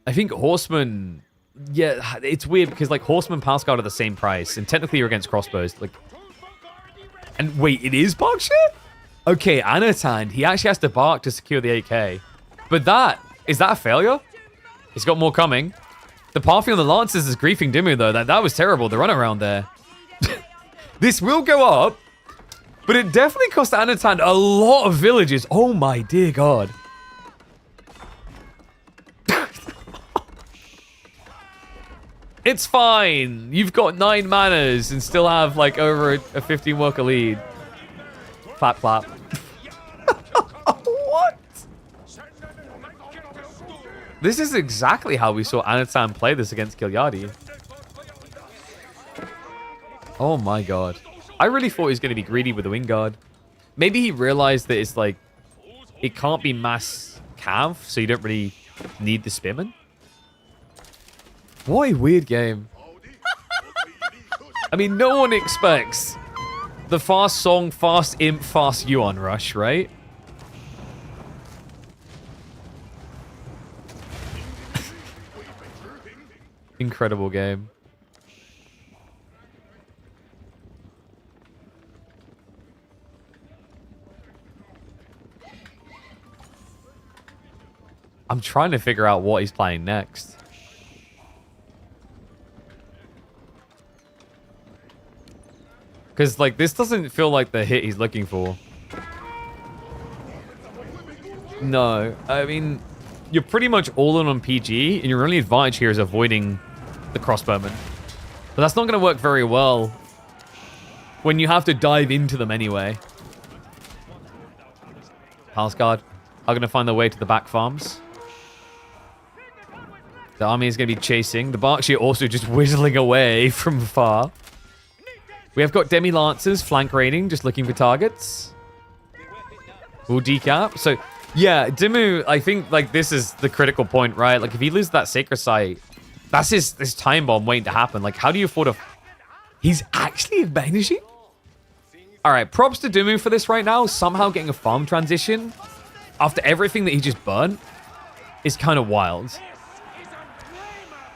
I think Horsemen... Yeah, it's weird because, like, Horsemen Palace Guard are the same price. And technically you're against crossbows. Like, and wait, it is Berkshire? Okay, Anatan, he actually has to bark to secure the 8k. But that... Is that a failure? He's got more coming. The Parthian on the Lancers is griefing Dumu, though. That was terrible, the run around there. This will go up, but it definitely cost Anatan a lot of villages. Oh my dear God. It's fine. You've got 9 manas and still have, like, over a 15 worker lead. Clap, clap. What? This is exactly how we saw Anatan play this against Gilyadi. Oh my God. I really thought he was going to be greedy with the wing guard. Maybe he realized that it's like, it can't be mass cav, so you don't really need the spearman. What a weird game. I mean, no one expects the fast song, fast imp, fast Yuan rush, right? Incredible game. I'm trying to figure out what he's playing next. Because, like, this doesn't feel like the hit he's looking for. No, I mean, you're pretty much all in on PG, and your only advantage here is avoiding the crossbowmen. But that's not going to work very well when you have to dive into them anyway. Palace Guard are going to find their way to the back farms. The army is going to be chasing. The Berkshire also just whistling away from far. We have got Demi-Lancers flank raiding, just looking for targets. We'll decap. So, yeah, Dumu, I think, like, this is the critical point, right? Like, if he loses that Sacred Site, that's his time bomb waiting to happen. Like, how do you afford a... He's actually advantaging? All right, props to Dumu for this right now. Somehow getting a farm transition after everything that he just burnt is kind of wild.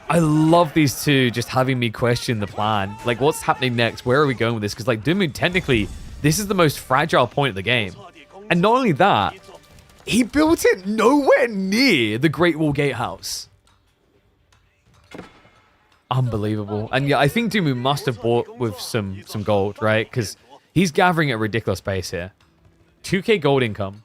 I love these two just having me question the plan. Like, what's happening next? Where are we going with this? Because, like, Dumu, technically, this is the most fragile point of the game. And not only that, he built it nowhere near the Great Wall Gatehouse. Unbelievable. And yeah, I think Dumu must have bought with some gold, right? Because he's gathering at a ridiculous pace here. 2k gold income.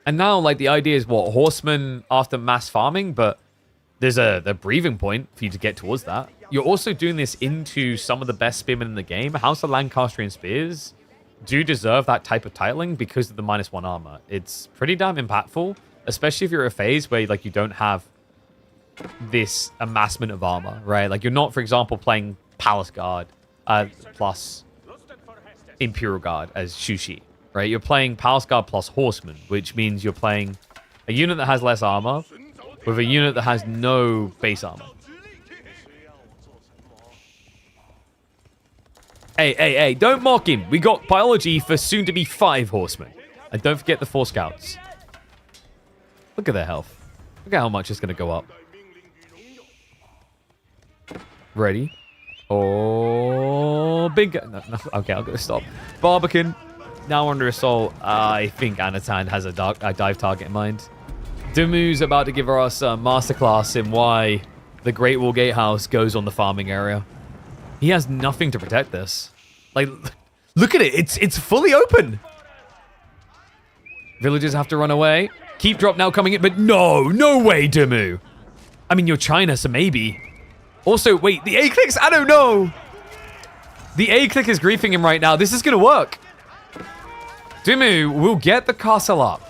And now, like, the idea is, what, horsemen after mass farming, but there's a breathing point for you to get towards that. You're also doing this into some of the best spearmen in the game. House of Lancastrian Spears do deserve that type of titling because of the -1 armor. It's pretty damn impactful, especially if you're a phase where, like, you don't have this amassment of armor, right? Like, you're not, for example, playing Palace Guard plus Imperial Guard as Shushi, right? You're playing Palace Guard plus Horseman, which means you're playing a unit that has less armor with a unit that has no base armor. Hey, don't mock him. We got biology for soon-to-be 5 horsemen. And don't forget the 4 scouts. Look at their health. Look at how much it's going to go up. Ready? Oh, big... No, okay, I'm going to stop. Barbican, now under assault. I think Anatan has a dive target in mind. Dumu's about to give us a masterclass in why the Great Wall Gatehouse goes on the farming area. He has nothing to protect this. Like, look at it. It's fully open. Villagers have to run away. Keep drop now coming in, but no way, Dumu. I mean, you're China, so maybe. Also, wait, the A-clicks? I don't know. The A-click is griefing him right now. This is going to work. Dumu will get the castle up,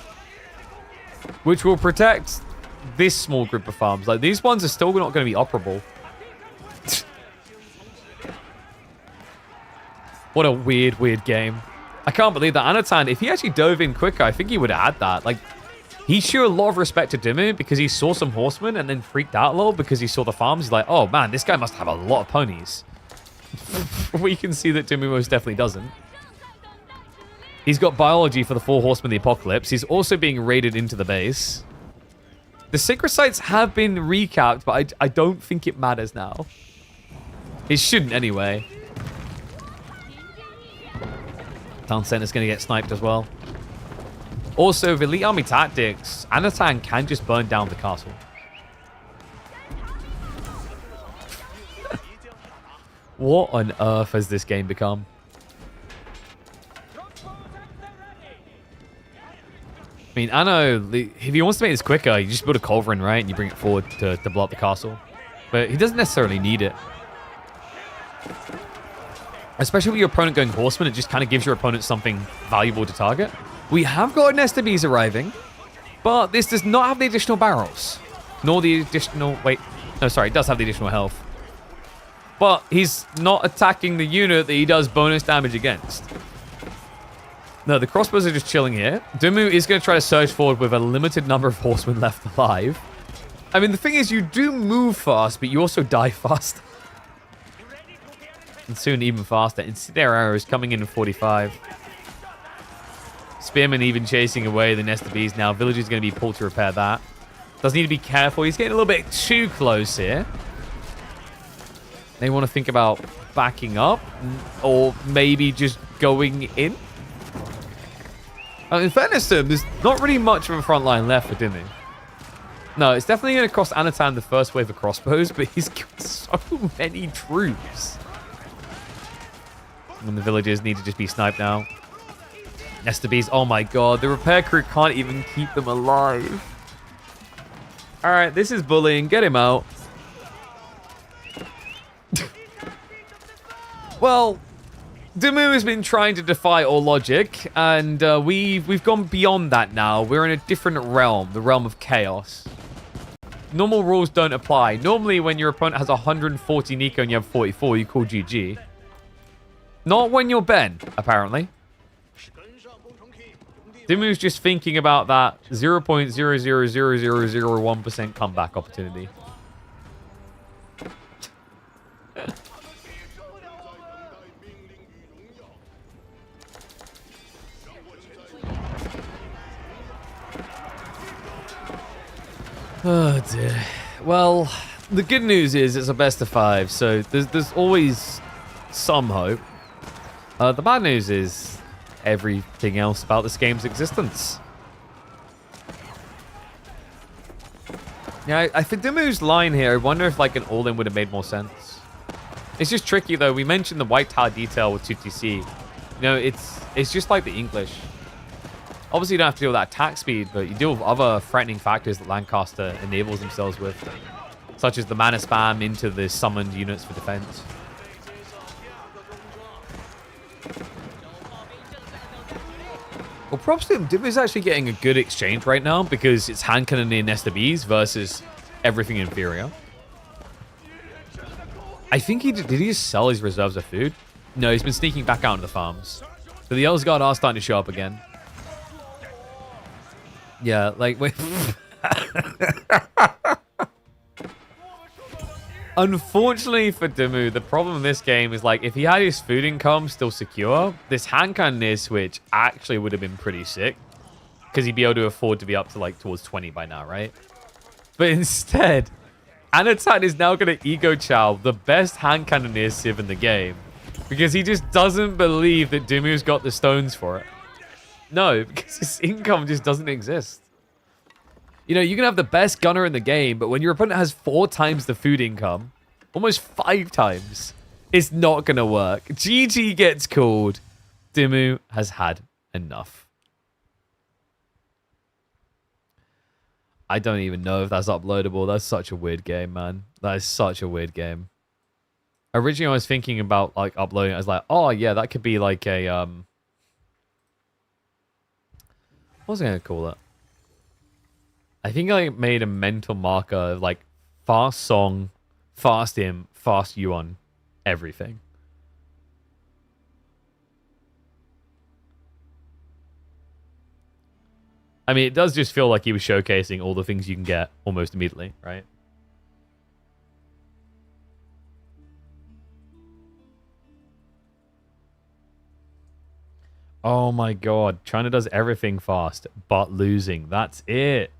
which will protect this small group of farms. Like, these ones are still not going to be operable. What a weird game. I can't believe that Anatan, if he actually dove in quicker, I think he would have had that. Like, he showed a lot of respect to Dumu because he saw some horsemen and then freaked out a little because he saw the farms. He's like, oh man, this guy must have a lot of ponies. We can see that Dumu most definitely doesn't. He's got biology for the 4 horsemen of the apocalypse. He's also being raided into the base. The sacred sites have been recapped, but I don't think it matters now. It shouldn't anyway. Town center's going to get sniped as well. Also, with elite army tactics, Anatan can just burn down the castle. What on earth has this game become? I mean, I know if he wants to make this quicker, you just build a culverin, right? And you bring it forward to blow up the castle. But he doesn't necessarily need it. Especially with your opponent going horseman, it just kind of gives your opponent something valuable to target. We have got Nesta Bees arriving, but this does not have the additional barrels. Nor the additional... Wait. No, sorry. It does have the additional health. But he's not attacking the unit that he does bonus damage against. No, the crossbows are just chilling here. Dumu is going to try to surge forward with a limited number of horsemen left alive. I mean, the thing is, you do move fast, but you also die fast. And soon even faster. Incendiary arrows coming in at 45. Spearman even chasing away the nest of bees now. Villager's going to be pulled to repair that. Does need to be careful. He's getting a little bit too close here. They want to think about backing up or maybe just going in. In fairness to him, there's not really much of a front line left for Dumu. No, it's definitely going to cost Anatan the first wave of crossbows, but he's got so many troops. And the villagers need to just be sniped now. Nesta bees, oh my god, the repair crew can't even keep them alive. Alright, this is bullying, get him out. Well, Dumu has been trying to defy all logic, and we've gone beyond that now. We're in a different realm, the realm of chaos. Normal rules don't apply. Normally, when your opponent has 140 Nico and you have 44, you call GG. Not when you're Ben, apparently. Dumu's just thinking about that 0.0000001% comeback opportunity. Oh dear. Well, the good news is it's a best of 5, so there's always some hope. The bad news is everything else about this game's existence. Yeah, I think Dumu's line here, I wonder if like an all-in would have made more sense. It's just tricky though. We mentioned the white tile detail with 2TC. You know, it's just like the English. Obviously, you don't have to deal with that attack speed, but you deal with other threatening factors that Lancaster enables themselves with, such as the mana spam into the summoned units for defense. Well, props to him. Div is actually getting a good exchange right now because it's hand cannon and Nesta Bees versus everything inferior. I think did he just sell his reserves of food? No, he's been sneaking back out into the farms. So the Elsguard are starting to show up again. Yeah, like, wait. Unfortunately for Dumu, the problem in this game is, like, if he had his food income still secure, this hand cannoneer switch actually would have been pretty sick. Because he'd be able to afford to be up to, like, towards 20 by now, right? But instead, Anatan is now going to ego chow the best hand cannoneer civ in the game. Because he just doesn't believe that Dumu's got the stones for it. No, because his income just doesn't exist. You know, you can have the best gunner in the game, but when your opponent has 4 times the food income, almost 5 times, it's not going to work. GG gets called. Dumu has had enough. I don't even know if that's uploadable. That's such a weird game, man. That is such a weird game. Originally, I was thinking about, like, uploading it. I was like, oh, yeah, that could be like a, what was I going to call it? I think I made a mental marker of like fast song, fast im, fast yuan, everything. I mean, it does just feel like he was showcasing all the things you can get almost immediately, right? Oh my god, China does everything fast, but losing. That's it.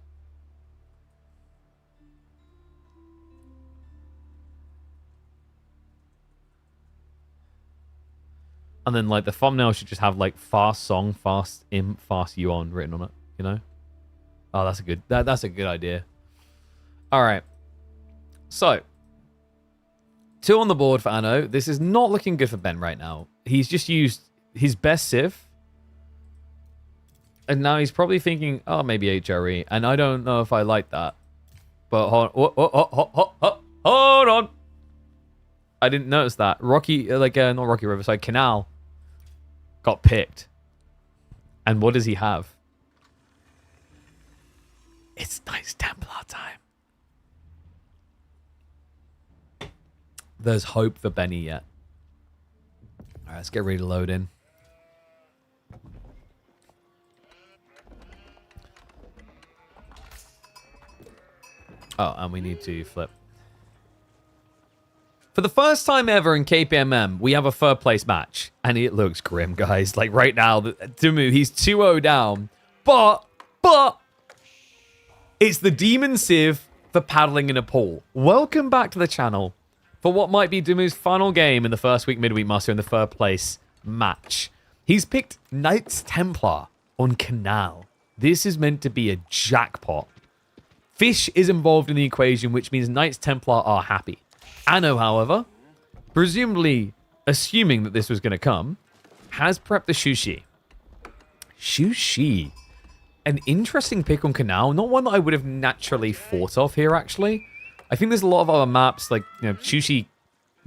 And then, like, the thumbnail should just have, like, fast song, fast im, fast yuan written on it, you know? Oh, that's a good, that's a good idea. All right. So, 2 on the board for Anno. This is not looking good for Ben right now. He's just used his best civ. And now he's probably thinking, oh, maybe HRE. And I don't know if I like that. But hold on. I didn't notice that. Rocky, not Rocky Riverside, Canal got picked. And what does he have? It's Knights Templar time. There's hope for Benny yet. All right, let's get ready to load in. Oh, and we need to flip. For the first time ever in KPMM, we have a third place match. And it looks grim, guys. Like right now, Dumu, he's 2-0 down. But, it's the Demon Civ for paddling in a pool. Welcome back to the channel for what might be Dumu's final game in the first week midweek muster in the third place match. He's picked Knights Templar on Canal. This is meant to be a jackpot. Fish is involved in the equation, which means Knights Templar are happy. Anno, however, presumably assuming that this was going to come, has prepped the Shushi. Shushi. An interesting pick on Canal. Not one that I would have naturally thought of here, actually. I think there's a lot of other maps, like, you know, Shushi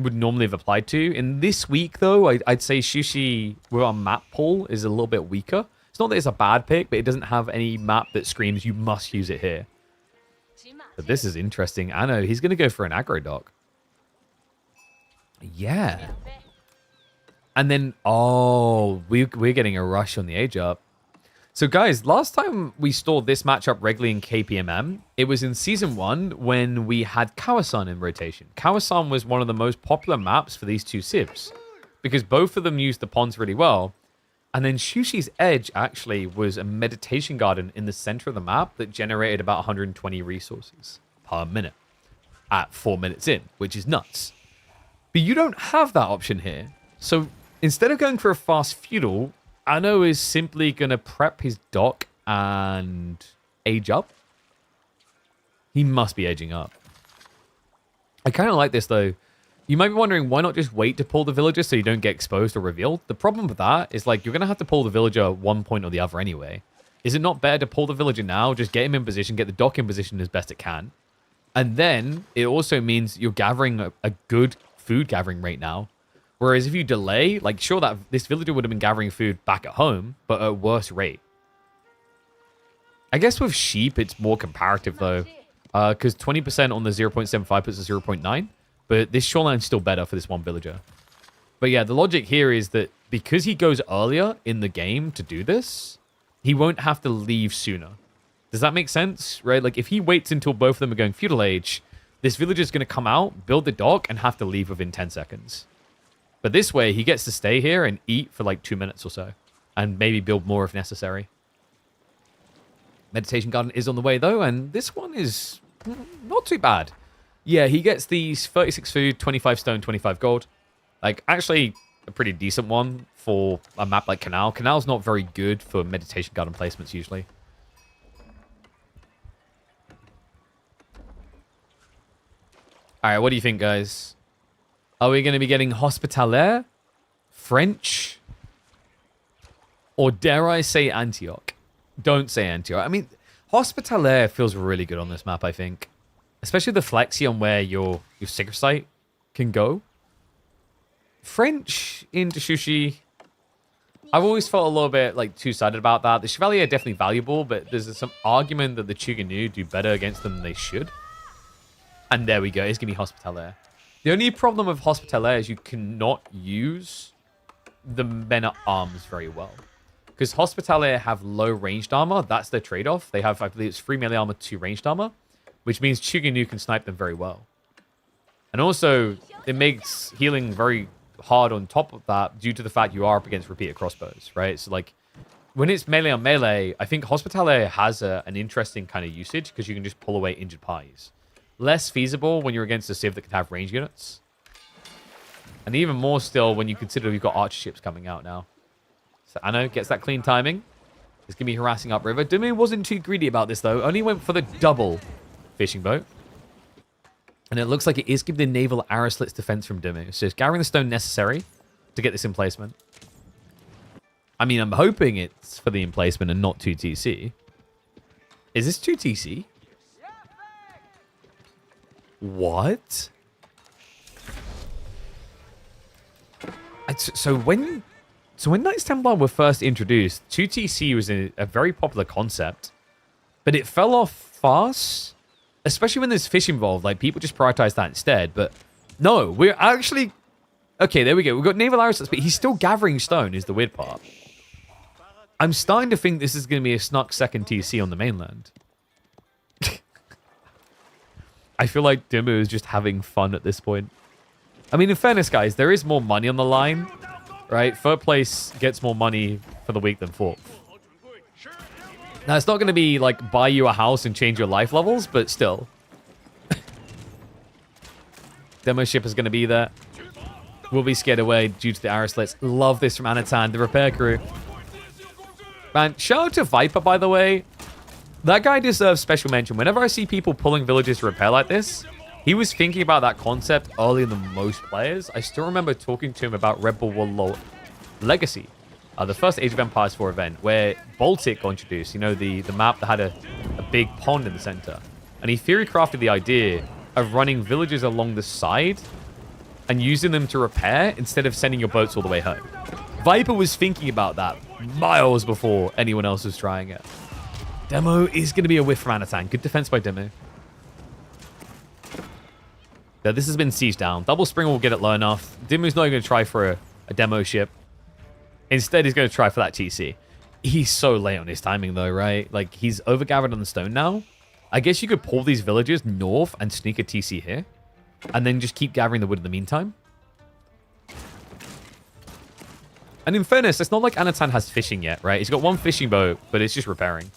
would normally have applied to. In this week, though, I'd say Shushi with our map pool is a little bit weaker. It's not that it's a bad pick, but it doesn't have any map that screams you must use it here. But this is interesting. I know he's going to go for an aggro dock. Yeah. And then, oh, we're getting a rush on the age up. So guys, last time we saw this matchup regularly in KPMM, it was in Season 1 when we had Kawasan in rotation. Kawasan was one of the most popular maps for these two civs, because both of them used the ponds really well. And then Shushi's Edge actually was a meditation garden in the center of the map that generated about 120 resources per minute at 4 minutes in, which is nuts. But you don't have that option here. So instead of going for a fast feudal, Anno is simply going to prep his dock and age up. He must be aging up. I kind of like this, though. You might be wondering, why not just wait to pull the villager so you don't get exposed or revealed? The problem with that is, like, you're going to have to pull the villager at one point or the other anyway. Is it not better to pull the villager now, just get him in position, get the dock in position as best it can? And then it also means you're gathering a good food gathering rate now. Whereas if you delay, like, sure, that this villager would have been gathering food back at home, but at a worse rate. I guess with sheep, it's more comparative, though. Because 20% on the 0.75 puts a 0.9. But this shoreline's still better for this one villager. But yeah, the logic here is that because he goes earlier in the game to do this, he won't have to leave sooner. Does that make sense? Right? Like, if he waits until both of them are going feudal age, this villager's going to come out, build the dock, and have to leave within 10 seconds. But this way, he gets to stay here and eat for like 2 minutes or so. And maybe build more if necessary. Meditation Garden is on the way, though, and this one is not too bad. Yeah, he gets these 36 food, 25 stone, 25 gold. Like, actually, a pretty decent one for a map like Canal. Canal's not very good for Meditation Garden placements, usually. Alright, what do you think, guys? Are we going to be getting Hospitalaire, French, or dare I say Antioch? Don't say Antioch. I mean, Hospitalaire feels really good on this map, I think. Especially the flexi on where your Sacred Site can go. French into Shushi. I've always felt a little bit like two-sided about that. The Chevalier are definitely valuable, but there's some argument that the Chuganu do better against them than they should. And there we go. It's going to be Hospitalaire. The only problem with Hospitalaire is you cannot use the men-at-arms very well. Because Hospitalaire have low ranged armor. That's their trade-off. They have, I believe it's 3 melee armor, 2 ranged armor. Which means Chuganu can snipe them very well. And also, it makes healing very hard on top of that due to the fact you are up against repeated crossbows, right? So, like, when it's melee on melee, I think Hospitalaire has an interesting kind of usage because you can just pull away injured parties. Less feasible when you're against a civ that can have range units. And even more still when you consider we've got archer ships coming out now. So Anno gets that clean timing. It's going to be harassing upriver. Dumu wasn't too greedy about this, though. Only went for the double fishing boat. And it looks like it is giving the naval arrow slits defense from Dumu. So it's gathering the stone necessary to get this in placement. I mean, I'm hoping it's for the emplacement and not 2TC. Is this 2TC? What? So when Knights Templar were first introduced, 2TC was a very popular concept, but it fell off fast, especially when there's fish involved. Like, people just prioritize that instead. But no, we're actually... Okay, there we go. We've got naval arrows, but he's still gathering stone is the weird part. I'm starting to think this is going to be a snuck second TC on the mainland. I feel like Dumu is just having fun at this point. I mean, in fairness, guys, there is more money on the line, right? Third place gets more money for the week than fourth. Now, it's not going to be, like, buy you a house and change your life levels, but still. Demo ship is going to be there. We'll be scared away due to the arrow slits. Love this from Anatan, the repair crew. Man, shout out to Viper, by the way. That guy deserves special mention. Whenever I see people pulling villages to repair like this, he was thinking about that concept earlier than most players. I still remember talking to him about Red Bull World Legacy, the first Age of Empires 4 event, where Baltic got introduced, you know, the map that had a big pond in the center. And he theory crafted the idea of running villages along the side and using them to repair instead of sending your boats all the way home. Viper was thinking about that miles before anyone else was trying it. Demo is going to be a whiff from Anatan. Good defense by Demo. That this has been sieged down. Double Spring will get it low enough. Dimu's not going to try for a demo ship. Instead, he's going to try for that TC. He's so late on his timing, though, right? Like, he's overgathered on the stone now. I guess you could pull these villagers north and sneak a TC here. And then just keep gathering the wood in the meantime. And in fairness, it's not like Anatan has fishing yet, right? He's got one fishing boat, but it's just repairing.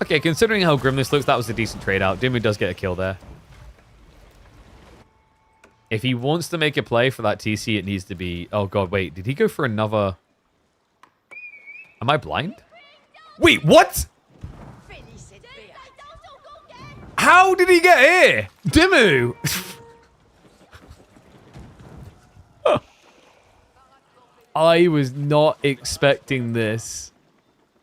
Okay, considering how grim this looks, that was a decent trade out. Dumu does get a kill there. If he wants to make a play for that TC, it needs to be... Oh, God, wait. Did he go for another... Am I blind? Wait, what? How did he get here? Dumu! I was not expecting this.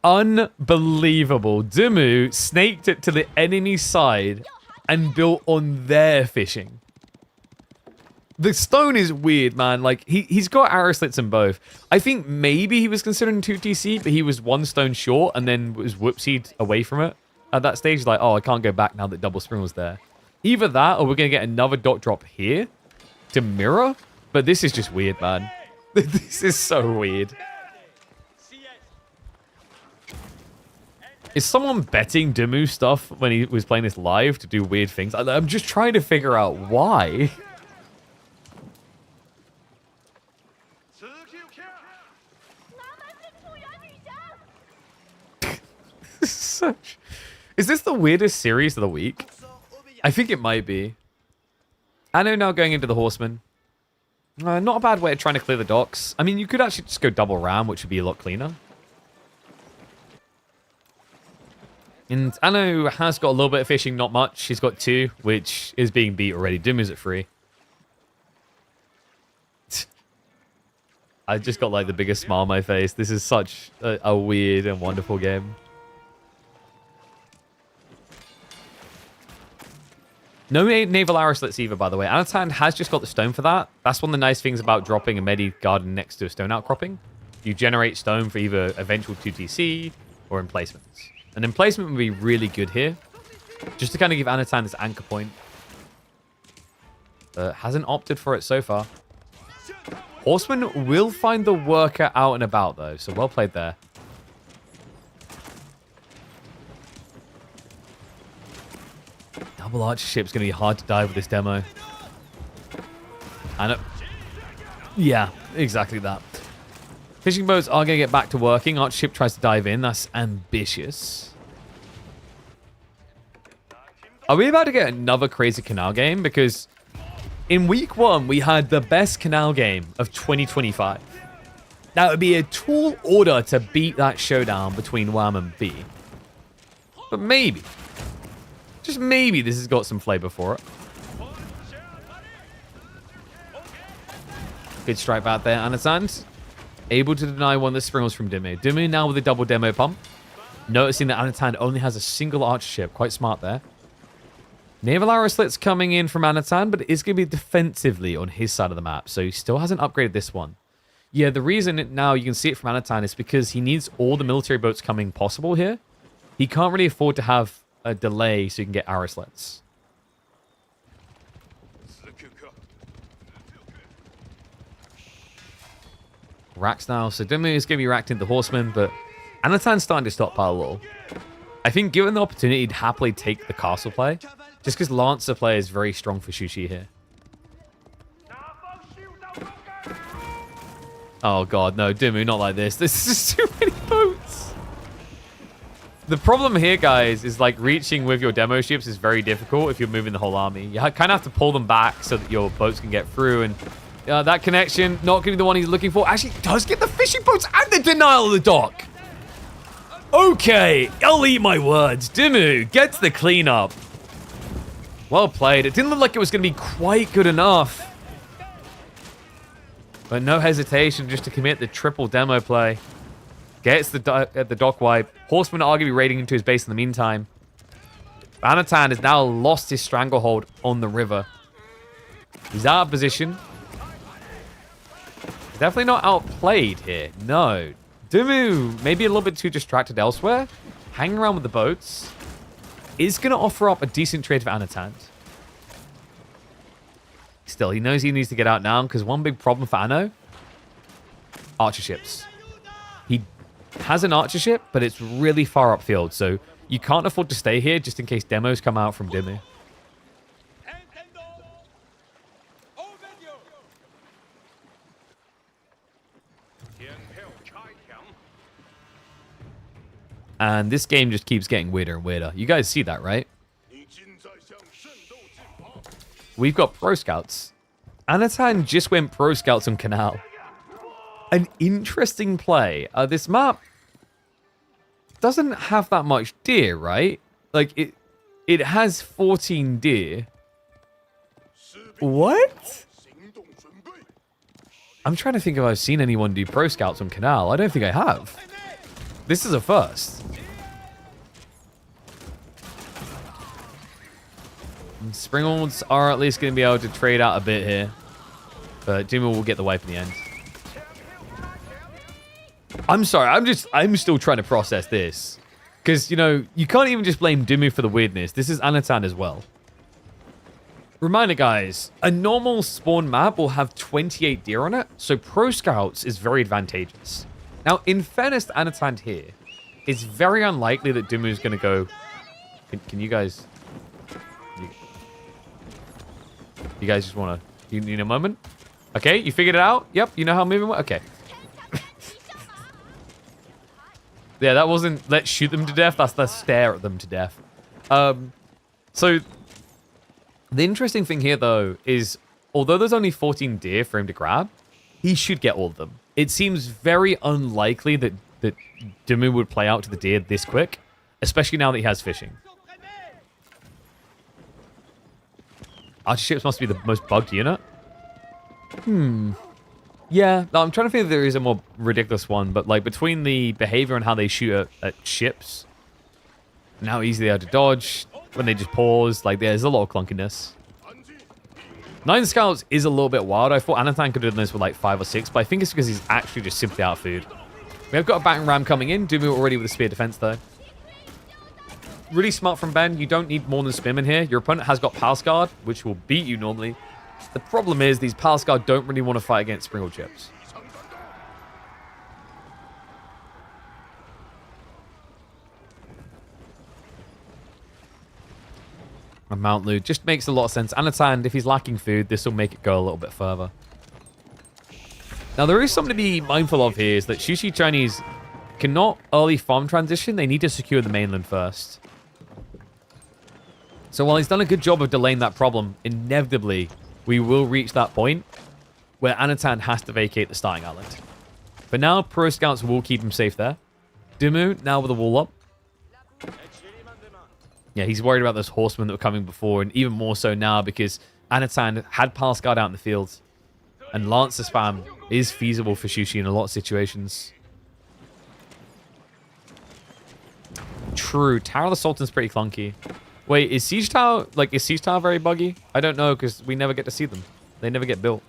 Unbelievable. Dumu snaked it to the enemy side and built on their fishing. The stone is weird, man. Like, he's got arrow slits in both. I think maybe he was considering 2TC, but he was one stone short and then was whoopsied away from it. At that stage, like, oh, I can't go back now that double spring was there. Either that or we're going to get another dot drop here to mirror. But this is just weird, man. This is so weird. Is someone betting Dumu stuff when he was playing this live to do weird things? I'm just trying to figure out why. Is this the weirdest series of the week? I think it might be. Anno now going into the Horseman. Not a bad way of trying to clear the docks. I mean, you could actually just go double ram, which would be a lot cleaner. And Anno has got a little bit of fishing, not much. He's got 2, which is being beat already. Dumu's at 3. I just got like the biggest smile on my face. This is such a weird and wonderful game. No naval arrow slits either, by the way. Anatan has just got the stone for that. That's one of the nice things about dropping a Medi garden next to a stone outcropping. You generate stone for either eventual 2TC or emplacements. An emplacement would be really good here. Just to kind of give Anatan this anchor point. Hasn't opted for it so far. Horseman will find the worker out and about, though. So well played there. Double archer ship's going to be hard to dive with this demo. And yeah, exactly that. Fishing boats are going to get back to working. Archer ship tries to dive in. That's ambitious. Are we about to get another crazy canal game? Because in week 1, we had the best canal game of 2025. That would be a tall order to beat that showdown between WAM and B. But maybe. Just maybe this has got some flavor for it. Good strike back there, Anatan. Able to deny one of the springles from Dumu. Dumu now with a double demo pump. Noticing that Anatan only has a single archer ship. Quite smart there. Naval arrow slits coming in from Anatan, but it is going to be defensively on his side of the map. So he still hasn't upgraded this one. Yeah, the reason now you can see it from Anatan is because he needs all the military boats coming possible here. He can't really afford to have a delay so you can get arrow slits. Racks now. So Dumu is going to be racked into Horseman, but Anatan's starting to stockpile a little. I think given the opportunity, he'd happily take the castle play. Just because Lancer play is very strong for Shushi here. Oh god, no, Dumu, not like this. This is too many boats. The problem here, guys, is like reaching with your demo ships is very difficult if you're moving the whole army. You kind of have to pull them back so that your boats can get through. And that connection, not going to be the one he's looking for. Actually, does get the fishing boats and the denial of the dock. Okay, I'll eat my words. Dumu gets the cleanup. Well played. It didn't look like it was going to be quite good enough. But no hesitation just to commit the triple demo play. Gets the dock wipe. Horseman arguably raiding into his base in the meantime. Anatan has now lost his stranglehold on the river. He's out of position. He's definitely not outplayed here. No. Dumu maybe a little bit too distracted elsewhere. Hanging around with the boats. is going to offer up a decent trade for Anatan. Still, he knows he needs to get out now because one big problem for Anno, archer ships. He has an archer ship, but it's really far upfield, so you can't afford to stay here just in case demos come out from Dumu. And this game just keeps getting weirder and weirder. You guys see that, right? We've got Pro Scouts. Anatan just went Pro Scouts on Canal. An interesting play. This map doesn't have that much deer, right? Like, it has 14 deer. What? I'm trying to think if I've seen anyone do Pro Scouts on Canal. I don't think I have. This is a first. And Springalds are at least going to be able to trade out a bit here. But Dumu will get the wipe in the end. I'm sorry, I'm still trying to process this. Because, you know, you can't even just blame Dumu for the weirdness. This is Anatan as well. Reminder, guys, a normal spawn map will have 28 deer on it. So Pro Scouts is very advantageous. Now, in fairness to Anatan here, it's very unlikely that Dumu is going to go... Can you guys... You guys just want to... You need a moment? Okay, you figured it out? Yep, you know how moving... Okay. Yeah, that wasn't let's shoot them to death. That's let's stare at them to death. So, the interesting thing here, though, is although there's only 14 deer for him to grab, he should get all of them. It seems very unlikely that Dumu would play out to the deer this quick, especially now that he has fishing. Archer ships must be the most bugged unit. Yeah, no, I'm trying to think if there is a more ridiculous one, but like between the behavior and how they shoot at ships, and how easy they are to dodge, when they just pause, like there's a lot of clunkiness. 9 Scouts is a little bit wild. I thought Anatan could have done this with like 5 or 6, but I think it's because he's actually just simply out of food. We have got a battering ram coming in. Dumu already with a spear defense though. Really smart from Ben. You don't need more than Spim in here. Your opponent has got Palace Guard, which will beat you normally. The problem is these Palace Guard don't really want to fight against Springle Chips. And Mount Lu just makes a lot of sense. Anatan, if he's lacking food, this will make it go a little bit further. Now, there is something to be mindful of here, is that Shushi Chinese cannot early farm transition. They need to secure the mainland first. So while he's done a good job of delaying that problem, inevitably, we will reach that point where Anatan has to vacate the starting island. But now, Pro Scouts will keep him safe there. Dumu, now with a wall up. Yeah, he's worried about those horsemen that were coming before, and even more so now because Anatan had Palace Guard out in the field. And Lancer spam is feasible for Shushi in a lot of situations. True, Tower of the Sultan's pretty clunky. Wait, is Siege Tower very buggy? I don't know, because we never get to see them. They never get built.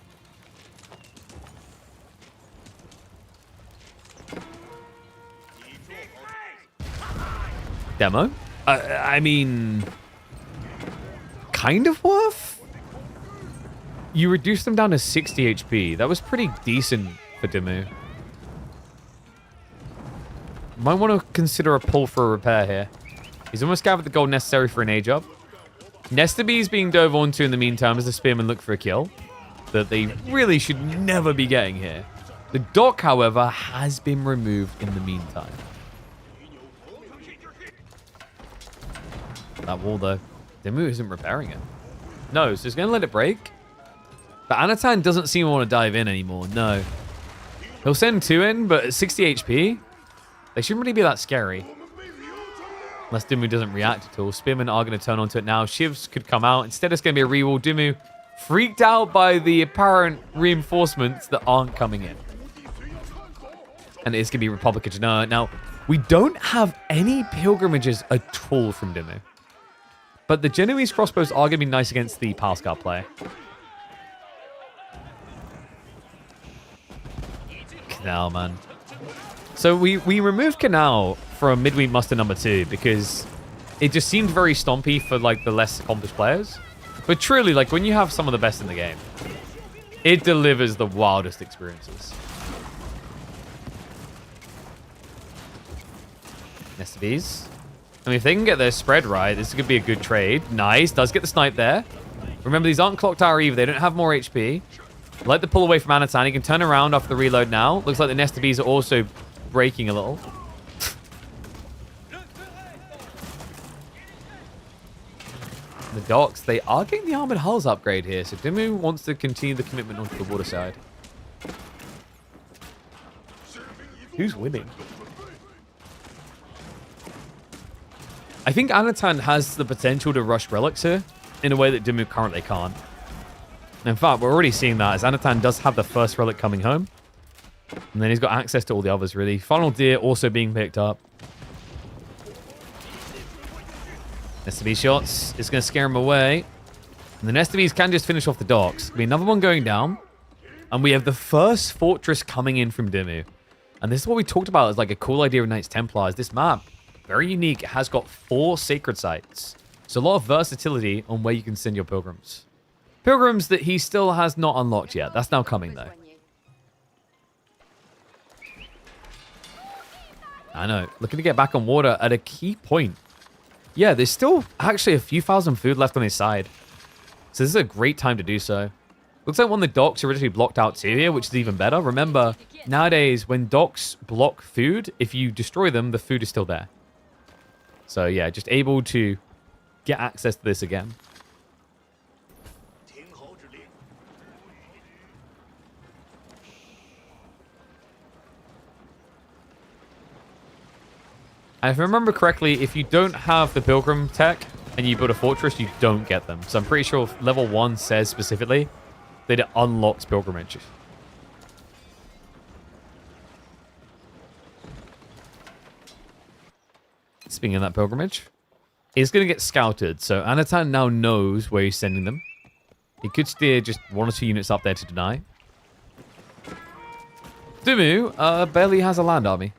Demo? I mean... kind of worth? You reduced them down to 60 HP. That was pretty decent for Dumu. Might want to consider a pull for a repair here. He's almost gathered the gold necessary for an age up. Nesta B is being dove onto in the meantime as the spearmen look for a kill that they really should never be getting here. The dock, however, has been removed in the meantime. That wall, though. Dumu isn't repairing it. No, so he's going to let it break. But Anatan doesn't seem to want to dive in anymore. No. He'll send 2 in, but at 60 HP, they shouldn't really be that scary. Unless Dumu doesn't react at all. Spearmen are going to turn onto it now. Shivs could come out. Instead, it's going to be a reroll. Dumu freaked out by the apparent reinforcements that aren't coming in. And it's going to be Republic of Genoa. Now, we don't have any pilgrimages at all from Dumu. But the Genoese crossbows are going to be nice against the Palace Guard play. Canal, man. So we removed Canal from Midweek Muster number 2 because it just seemed very stompy for like the less accomplished players. But truly, like when you have some of the best in the game, it delivers the wildest experiences. SBs. I mean, if they can get their spread right, this is going to be a good trade. Nice. Does get the snipe there. Remember, these aren't clock tower either. They don't have more HP. Like the pull away from Anatan. He can turn around after the reload now. Looks like the Nesta Bees are also breaking a little. The docks, they are getting the armored hulls upgrade here. So Dumu wants to continue the commitment onto the water side. Who's winning? I think Anatan has the potential to rush relics here in a way that Dumu currently can't. In fact, we're already seeing that as Anatan does have the first relic coming home. And then he's got access to all the others, really. Final Deer also being picked up. Nesta Bee shots. It's going to scare him away. And the Nesta Bees can just finish off the docks. There'll be another one going down. And we have the first fortress coming in from Dumu. And this is what we talked about as like a cool idea of Knights Templars. This map, very unique. It has got 4 sacred sites. So a lot of versatility on where you can send your pilgrims. Pilgrims that he still has not unlocked yet. That's now coming, though. I know. Looking to get back on water at a key point. Yeah, there's still actually a few thousand food left on his side. So this is a great time to do so. Looks like one of the docks originally blocked out too here, which is even better. Remember, nowadays, when docks block food, if you destroy them, the food is still there. So yeah, just able to get access to this again. And if I remember correctly, if you don't have the Pilgrim tech and you build a fortress, you don't get them. So I'm pretty sure level 1 says specifically that it unlocks Pilgrimage. Speaking of that Pilgrimage, it's going to get scouted. So Anatan now knows where he's sending them. He could steer just 1 or 2 units up there to deny. Dumu barely has a land army.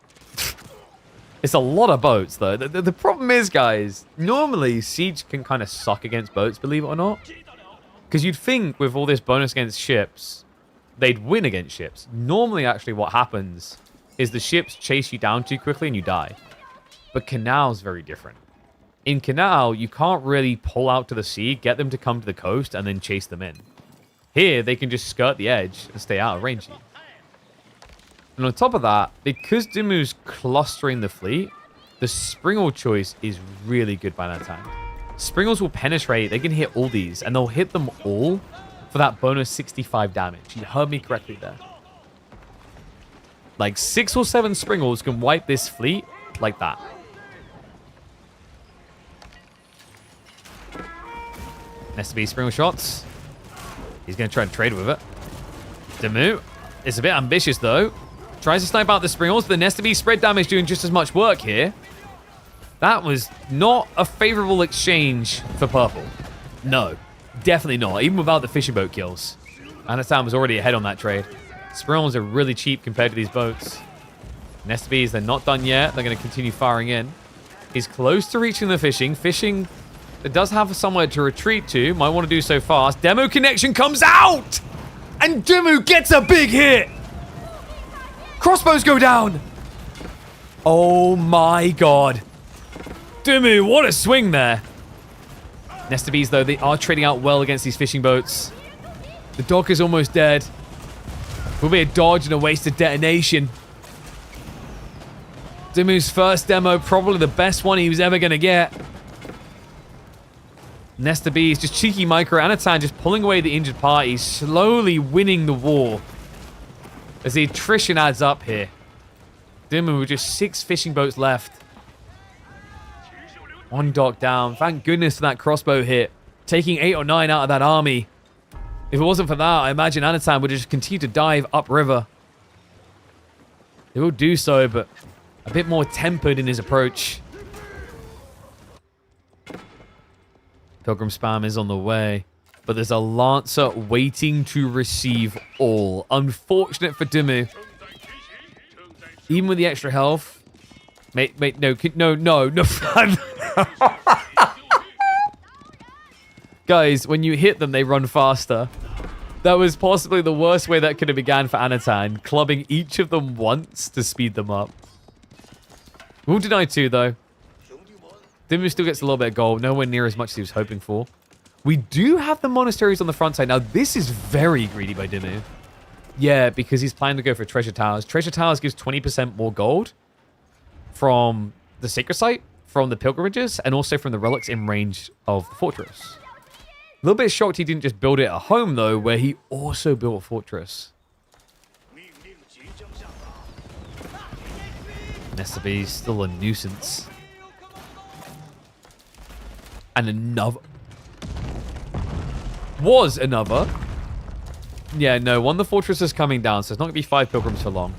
It's a lot of boats, though. The problem is, guys, normally Siege can kind of suck against boats, believe it or not. Because you'd think with all this bonus against ships, they'd win against ships. Normally, actually, what happens is the ships chase you down too quickly and you die. But Canal's very different. In Canal, you can't really pull out to the sea, get them to come to the coast, and then chase them in. Here, they can just skirt the edge and stay out of range. And on top of that, because Dumu's clustering the fleet, the Springle choice is really good by that time. Springles will penetrate. They can hit all these, and they'll hit them all for that bonus 65 damage. You heard me correctly there. Like 6 or 7 Springles can wipe this fleet like that. Nesta Bee Springle shots. He's going to try to trade with it. Dumu is a bit ambitious, though. Tries to snipe out the Springles. The Nesta Bee spread damage doing just as much work here. That was not a favorable exchange for purple. No, definitely not. Even without the fishing boat kills. Anatan was already ahead on that trade. Springles are really cheap compared to these boats. Nesta Bees, they're not done yet. They're going to continue firing in. He's close to reaching the fishing. Fishing that does have somewhere to retreat to. Might want to do so fast. Demo connection comes out! And Dumu gets a big hit! Crossbows go down! Oh my god. Dumu, what a swing there. Nesta Bees, though, they are trading out well against these fishing boats. The dock is almost dead. Will be a dodge and a wasted detonation. Dumu's first demo, probably the best one he was ever going to get. Nesta Bees, just cheeky micro. Anatan just pulling away the injured party, slowly winning the war. As the attrition adds up here. Dumu with just 6 fishing boats left. 1 dock down. Thank goodness for that crossbow hit. Taking 8 or 9 out of that army. If it wasn't for that, I imagine Anatan would just continue to dive upriver. He will do so, but a bit more tempered in his approach. Pilgrim spam is on the way. But there's a Lancer waiting to receive all. Unfortunate for Dumu. Even with the extra health, Mate, no, no. Guys, when you hit them, they run faster. That was possibly the worst way that could have began for Anatan, clubbing each of them once to speed them up. We'll deny 2, though. Dumu still gets a little bit of gold, nowhere near as much as he was hoping for. We do have the monasteries on the front side. Now, this is very greedy by Dumu. Yeah, because he's planning to go for treasure towers. Treasure towers gives 20% more gold from the sacred site, from the pilgrimages, and also from the relics in range of the fortress. A little bit shocked he didn't just build it at home, though, where he also built a fortress. SB still a nuisance. And another... Was another. Yeah, no, one of the fortresses is coming down, so it's not going to be 5 pilgrims for long.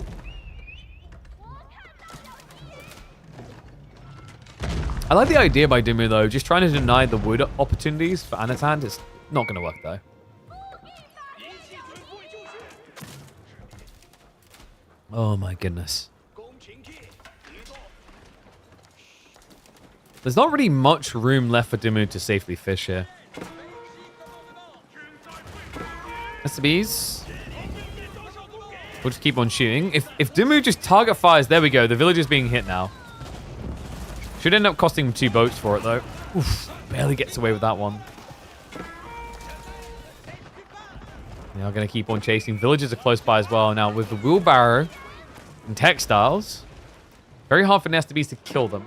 I like the idea by Dumu, though. Just trying to deny the wood opportunities for Anatan is not going to work, though. Oh, my goodness. There's not really much room left for Dumu to safely fish here. SBs. We'll just keep on shooting. If Dumu just target fires, there we go. The village is being hit now. Should end up costing him 2 boats for it, though. Oof, barely gets away with that one. Now going to keep on chasing. Villages are close by as well. Now, with the wheelbarrow and textiles, very hard for Nestabes to kill them.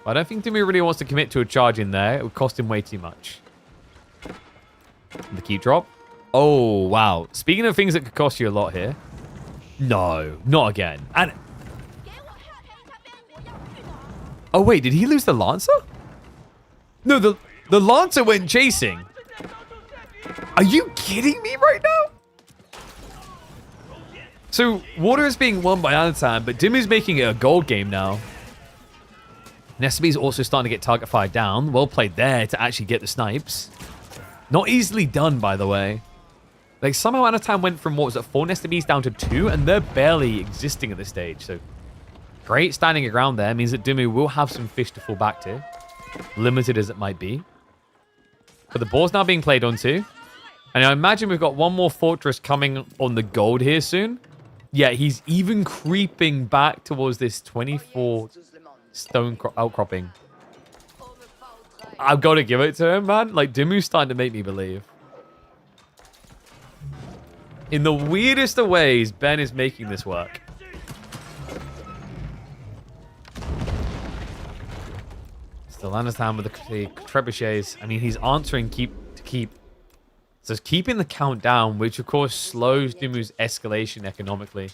But I don't think Dumu really wants to commit to a charge in there. It would cost him way too much. The keep drop. Oh, wow. Speaking of things that could cost you a lot here. No, not again. And... Oh, wait, did he lose the Lancer? No, the Lancer went chasing. Are you kidding me right now? So, water is being won by Anatan, but Dumu's making it a gold game now. Nestabes also starting to get target fired down. Well played there to actually get the snipes. Not easily done, by the way. Like, somehow Anatan went from, what was it, 4 Nestabes down to 2, and they're barely existing at this stage, so... Great standing your ground there. Means that Dumu will have some fish to fall back to. Limited as it might be. But the ball's now being played onto. And I imagine we've got one more fortress coming on the gold here soon. Yeah, he's even creeping back towards this 24 stone outcropping. I've got to give it to him, man. Like, Dumu's starting to make me believe. In the weirdest of ways, Ben is making this work. Still Anatan with the trebuchets. I mean, he's answering keep. So it's keeping the count down, which of course slows Dumu's escalation economically.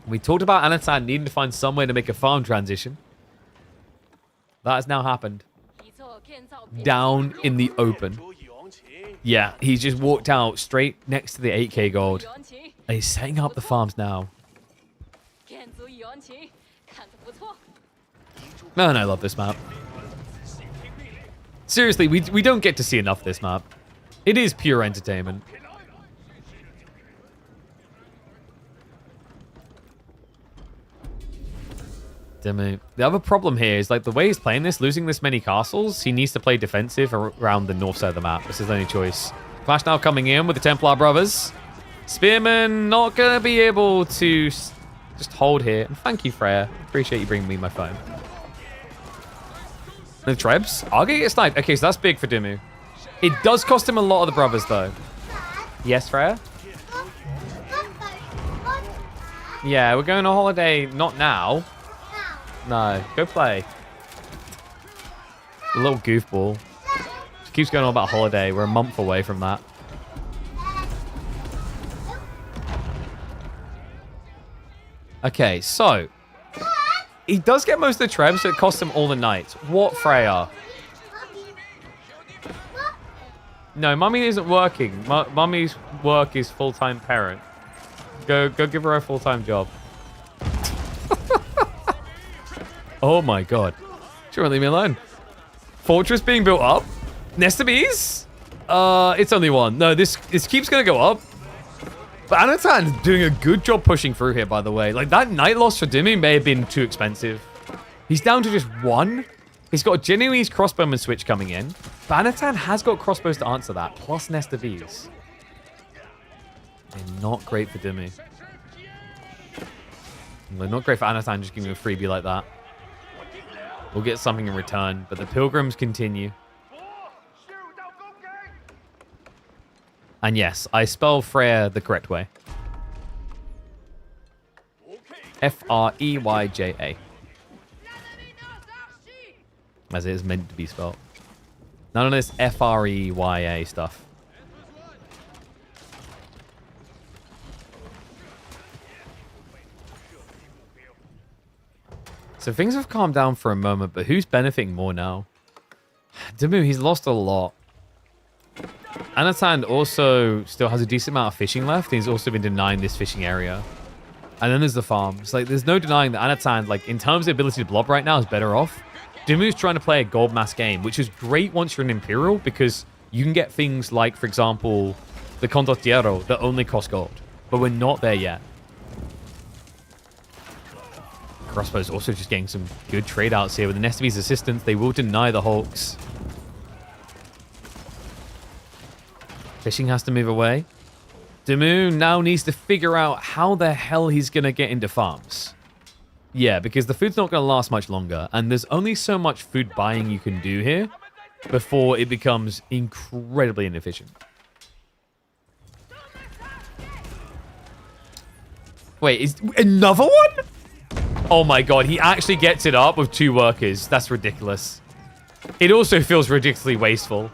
We talked about Anatan needing to find somewhere to make a farm transition. That has now happened. Down in the open. Yeah, he's just walked out straight next to the 8k gold. And he's setting up the farms now. Man, I love this map. Seriously, we don't get to see enough of this map. It is pure entertainment. Dumu. The other problem here is, like, the way he's playing this, losing this many castles, he needs to play defensive around the north side of the map. This is the only choice. Clash now coming in with the Templar brothers. Spearman not going to be able to just hold here. And thank you, Freya. Appreciate you bringing me my phone. The Trebs are going to get sniped. Okay, so that's big for Dumu. It does cost him a lot of the brothers, though. Yes, Freya? Yeah, we're going on holiday. Not now. No, go play. A little goofball. Just keeps going on about holiday. We're a month away from that. Okay, so... He does get most of the trebs, so it costs him all the knights. What, Freya? No, Mummy isn't working. Mummy's work is full-time parent. Go give her a full-time job. Oh my god. She won't leave me alone. Fortress being built up. Nest of bees? It's only one. No, this keeps gonna go up. But Anatan doing a good job pushing through here, by the way. Like, that night loss for Dumu may have been too expensive. He's down to just one. He's got a Genuese crossbowman switch coming in. But Anatan has got crossbows to answer that, plus Nest of Ease. They're not great for Dumu. They're not great for Anatan just giving him a freebie like that. We'll get something in return, but the Pilgrims continue. And yes, I spell Freya the correct way. F-R-E-Y-J-A. As it is meant to be spelled. None of this F-R-E-Y-A stuff. So things have calmed down for a moment, but who's benefiting more now? Dumu, he's lost a lot. Anatan also still has a decent amount of fishing left. He's also been denying this fishing area. And then there's the farm. It's like, there's no denying that Anatan, like, in terms of ability to blob right now, is better off. Dumu's trying to play a gold mass game, which is great once you're an Imperial, because you can get things like, for example, the Condottiero that only cost gold. But we're not there yet. Crossbow's also just getting some good trade outs here. With the Nest of Ease assistance, they will deny the Hulks. Fishing has to move away. Dumu now needs to figure out how the hell he's going to get into farms. Yeah, because the food's not going to last much longer, and there's only so much food buying you can do here before it becomes incredibly inefficient. Wait, is another one? Oh my god, he actually gets it up with 2 workers. That's ridiculous. It also feels ridiculously wasteful.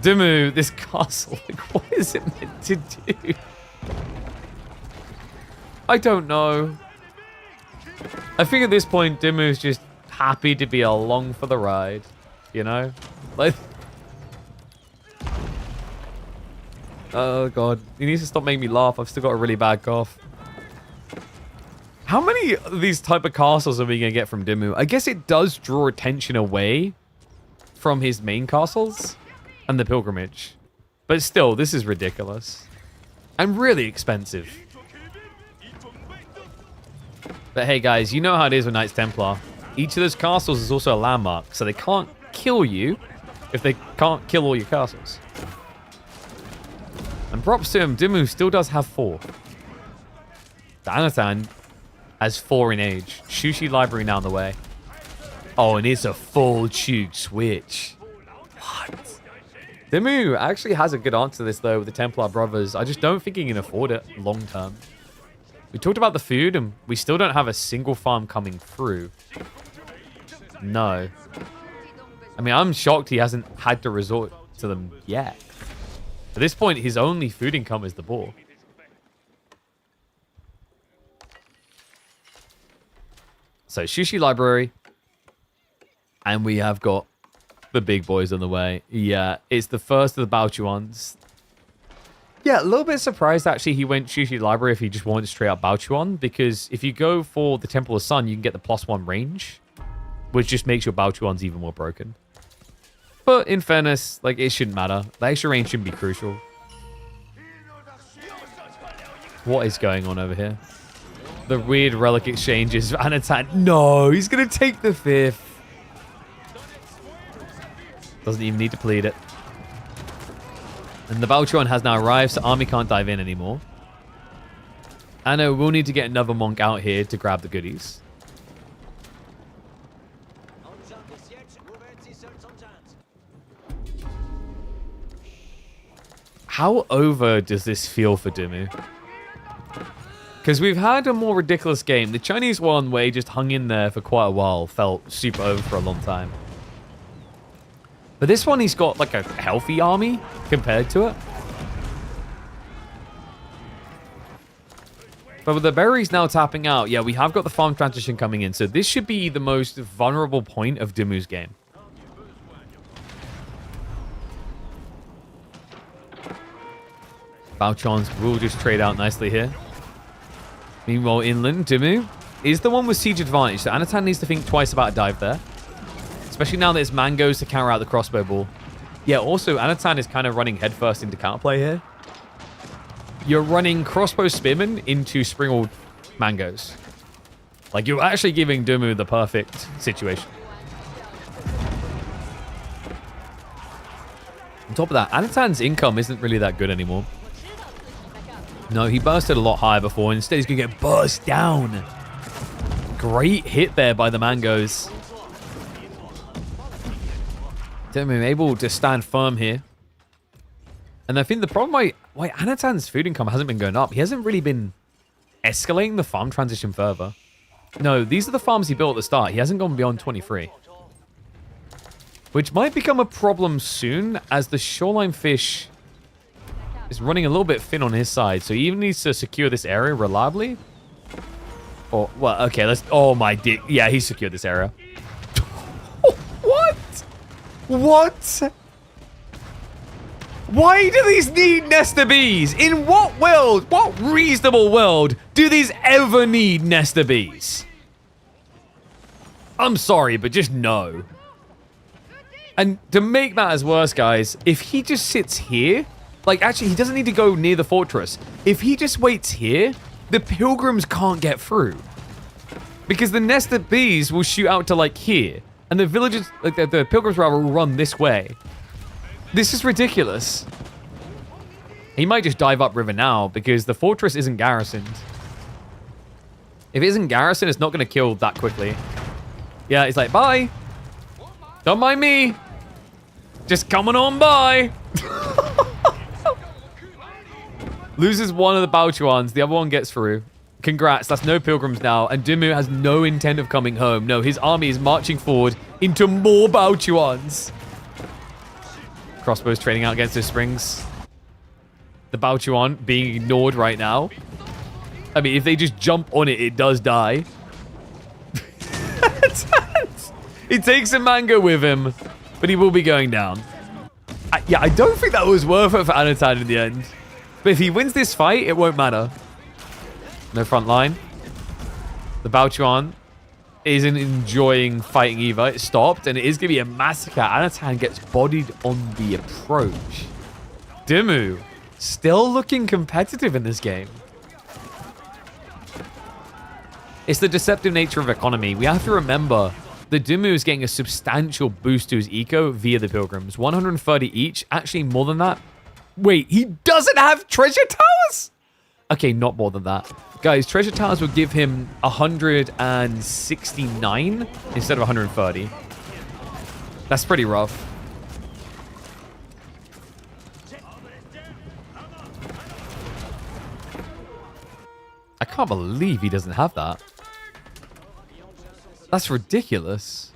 Dumu, this castle, like, what is it meant to do? I don't know. I think at this point, Dumu's just happy to be along for the ride, you know? Like, oh god, he needs to stop making me laugh. I've still got a really bad cough. How many of these type of castles are we going to get from Dumu? I guess it does draw attention away from his main castles and the pilgrimage. But still, this is ridiculous. And really expensive. But hey guys, you know how it is with Knights Templar. Each of those castles is also a landmark, so they can't kill you if they can't kill all your castles. And props to him, Dumu still does have 4. The Anatan has 4 in age. Sushi library now on the way. Oh, and it's a full Chug switch. What? Dumu actually has a good answer to this, though, with the Templar brothers. I just don't think he can afford it long term. We talked about the food, and we still don't have a single farm coming through. No. I mean, I'm shocked he hasn't had to resort to them yet. At this point, his only food income is the boar. So, Sushi Library. And we have got the big boys on the way. Yeah, it's the first of the Baochuans. Yeah, a little bit surprised, actually, he went Sushi Library if he just wanted straight up Baochuan. Because if you go for the Temple of Sun, you can get the +1 range. Which just makes your Baochuans even more broken. But in fairness, like, it shouldn't matter. The extra range shouldn't be crucial. What is going on over here? The weird relic exchanges. Anatan. No, he's going to take the 5th. Doesn't even need to plead it. And the Baochuan has now arrived, so army can't dive in anymore. I know we'll need to get another monk out here to grab the goodies. How over does this feel for Dumu? Because we've had a more ridiculous game. The Chinese one, where he just hung in there for quite a while, felt super over for a long time. But this one, he's got like a healthy army compared to it. But with the berries now tapping out, yeah, we have got the farm transition coming in. So this should be the most vulnerable point of Dumu's game. Baochuans will just trade out nicely here. Meanwhile, inland, Dumu is the one with siege advantage. So Anatan needs to think twice about a dive there. Especially now that it's mangoes to counter out the crossbow ball. Yeah, also, Anatan is kind of running headfirst into counterplay here. you're running crossbow spearmen into springled mangoes. Like, you're actually giving Dumu the perfect situation. On top of that, Anatan's income isn't really that good anymore. No, he bursted a lot higher before. Instead, he's going to get burst down. Great hit there by the mangoes. Dumu able to stand firm here. And I think the problem why Anatan's food income hasn't been going up, he hasn't really been escalating the farm transition further. No, these are the farms he built at the start. He hasn't gone beyond 23. Which might become a problem soon as the shoreline fish is running a little bit thin on his side. So he even needs to secure this area reliably. Or, well, okay, let's... Oh, my dick. Yeah, he secured this area. What? What? Why do these need Nesta bees? In what world, what reasonable world do these ever need Nesta bees? I'm sorry, but just no. And to make matters worse, guys, if he just sits here, like, actually, he doesn't need to go near the fortress. If he just waits here, the pilgrims can't get through. Because the Nesta bees will shoot out to, like, here. And the villagers, like, the pilgrims, rather, will run this way. This is ridiculous. He might just dive upriver now because the fortress isn't garrisoned. If it isn't garrisoned, it's not going to kill that quickly. Yeah, he's like, bye. Don't mind me. Just coming on by. Loses one of the Bauchuans. The other one gets through. Congrats, that's no pilgrims now. And Dumu has no intent of coming home. No, his army is marching forward into more Bauchuans. Crossbows trading out against his springs. The Bauchuan being ignored right now. I mean, if they just jump on it, it does die. He takes a mango with him, but he will be going down. Yeah, I don't think that was worth it for Anatan in the end. But if he wins this fight, it won't matter. No front line. The Bauchuan isn't enjoying fighting either. It stopped, and it is going to be a massacre. Anatan gets bodied on the approach. Dumu still looking competitive in this game. It's the deceptive nature of economy. We have to remember that Dumu is getting a substantial boost to his eco via the pilgrims. 130 each. Actually, more than that. Wait, he doesn't have treasure towers? Okay, not more than that. Guys, treasure towers will give him 169 instead of 130. That's pretty rough. I can't believe he doesn't have that. That's ridiculous.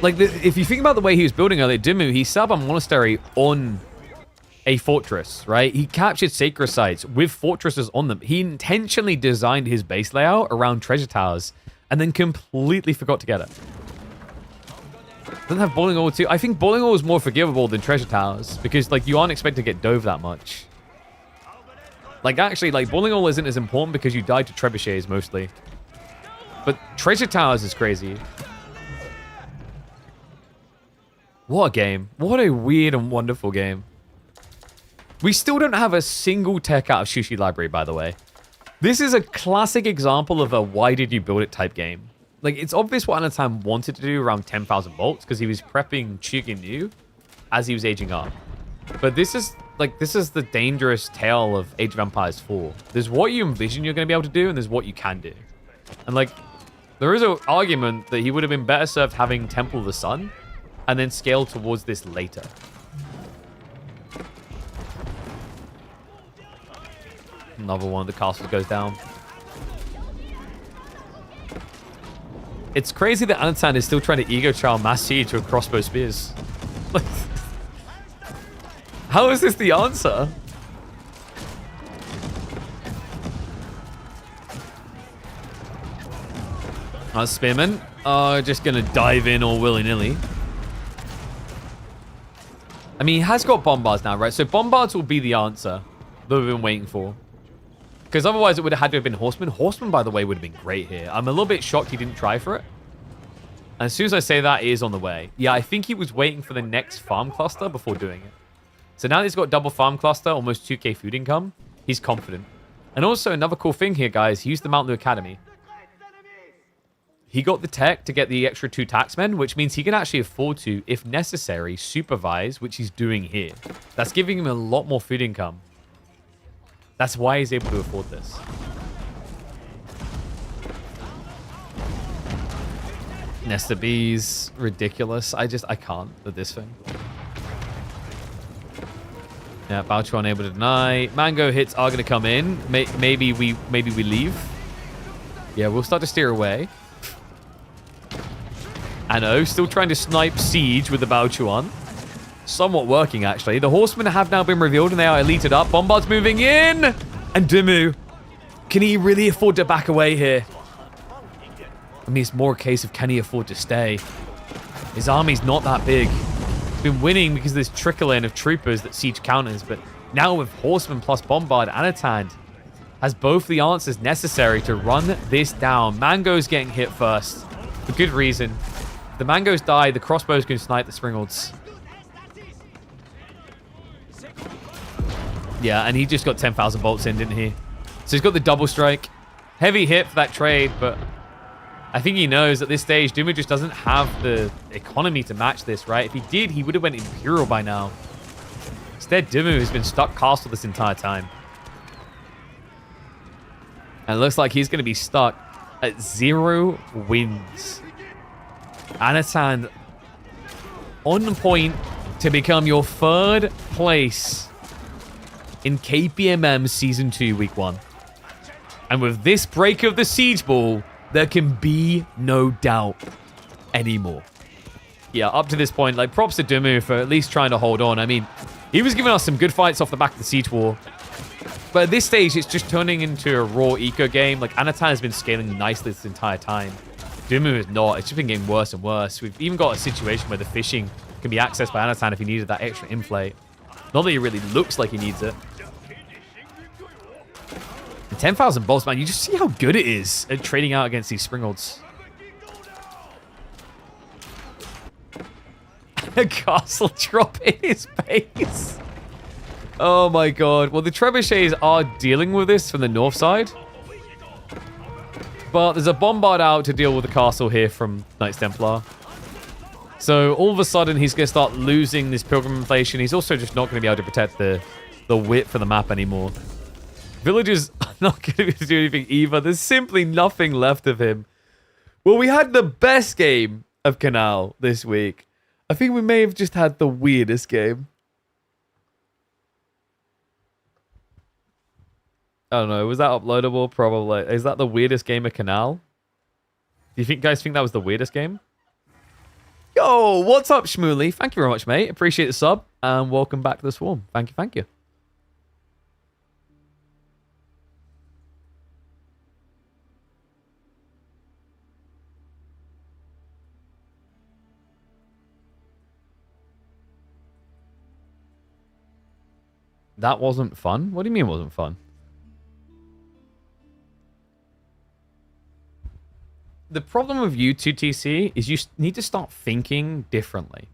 Like, if you think about the way he was building earlier, Dumu, he set up a monastery on a fortress, right? He captured sacred sites with fortresses on them. He intentionally designed his base layout around treasure towers and then completely forgot to get it. Doesn't have boiling oil too. I think boiling oil is more forgivable than treasure towers because, like, you aren't expected to get dove that much. Like, actually, like, boiling oil isn't as important because you died to trebuchets mostly. But treasure towers is crazy. What a game. What a weird and wonderful game. We still don't have a single tech out of Sushi Library, by the way. This is a classic example of a why did you build it type game. Like, it's obvious what Anatan wanted to do around 10,000 volts because he was prepping Chiginu as he was aging up. But this is the dangerous tale of Age of Empires 4. There's what you envision you're going to be able to do, and there's what you can do. And, like, there is an argument that he would have been better served having Temple of the Sun and then scale towards this later. Another one of the castles goes down. It's crazy that Anatan is still trying to ego child mass siege with crossbow spears. Like, how is this the answer? Our spearmen are just going to dive in all willy-nilly. I mean, he has got bombards now, right? So bombards will be the answer that we've been waiting for. Because otherwise it would have had to have been horsemen. Horsemen, by the way, would have been great here. I'm a little bit shocked he didn't try for it. And as soon as I say that, it is on the way. Yeah, I think he was waiting for the next farm cluster before doing it. So now he's got double farm cluster, almost 2k food income. He's confident. And also another cool thing here, guys. He used the Mount Lu Academy. He got the tech to get the extra 2 taxmen, which means he can actually afford to, if necessary, supervise, which he's doing here. That's giving him a lot more food income. That's why he's able to afford this. Nesta B's ridiculous. I can't with this thing. Yeah, Boucher unable to deny. Mango hits are going to come in. Maybe we leave. Yeah, we'll start to steer away. Anno still trying to snipe Siege with the Baochuan. Somewhat working, actually. The Horsemen have now been revealed and they are elited up. Bombard's moving in. And Dumu. Can he really afford to back away here? I mean, it's more a case of can he afford to stay? His army's not that big. He's been winning because of this trickle in of troopers that Siege counters. But now with Horsemen plus Bombard, Anatan has both the answers necessary to run this down. Mango's getting hit first. For good reason. If the Mangoes die, the crossbows can snipe the Springolds. Yeah, and he just got 10,000 bolts in, didn't he? So he's got the double strike. Heavy hit for that trade, but I think he knows at this stage, Dumu just doesn't have the economy to match this, right? If he did, he would have went Imperial by now. Instead, Dumu has been stuck castle this entire time. And it looks like he's going to be stuck at 0 wins. Anatan on point to become your 3rd place in KPMM Season 2, Week 1. And with this break of the Siege Ball, there can be no doubt anymore. Yeah, up to this point, like, props to Dumu for at least trying to hold on. I mean, he was giving us some good fights off the back of the Siege War. But at this stage, it's just turning into a raw eco game. Like, Anatan has been scaling nicely this entire time. Dumu is not. It's just been getting worse and worse. We've even got a situation where the fishing can be accessed by Anatan if he needed that extra inflate. Not that he really looks like he needs it. The 10,000 bolts, man. You just see how good it is at trading out against these Springolds. A castle drop in his face. Oh my god. Well, the trebuchets are dealing with this from the north side. But there's a bombard out to deal with the castle here from Knights Templar. So all of a sudden, he's going to start losing this pilgrim inflation. He's also just not going to be able to protect the width of the map anymore. Villagers are not going to be able to do anything either. There's simply nothing left of him. Well, we had the best game of Canal this week. I think we may have just had the weirdest game. I don't know. Was that uploadable? Probably. Is that the weirdest game of Canal? Do you guys think that was the weirdest game? Yo, what's up, Shmooly? Thank you very much, mate. Appreciate the sub. And welcome back to the Swarm. Thank you, thank you. That wasn't fun? What do you mean it wasn't fun? The problem with you 2TC is you need to start thinking differently.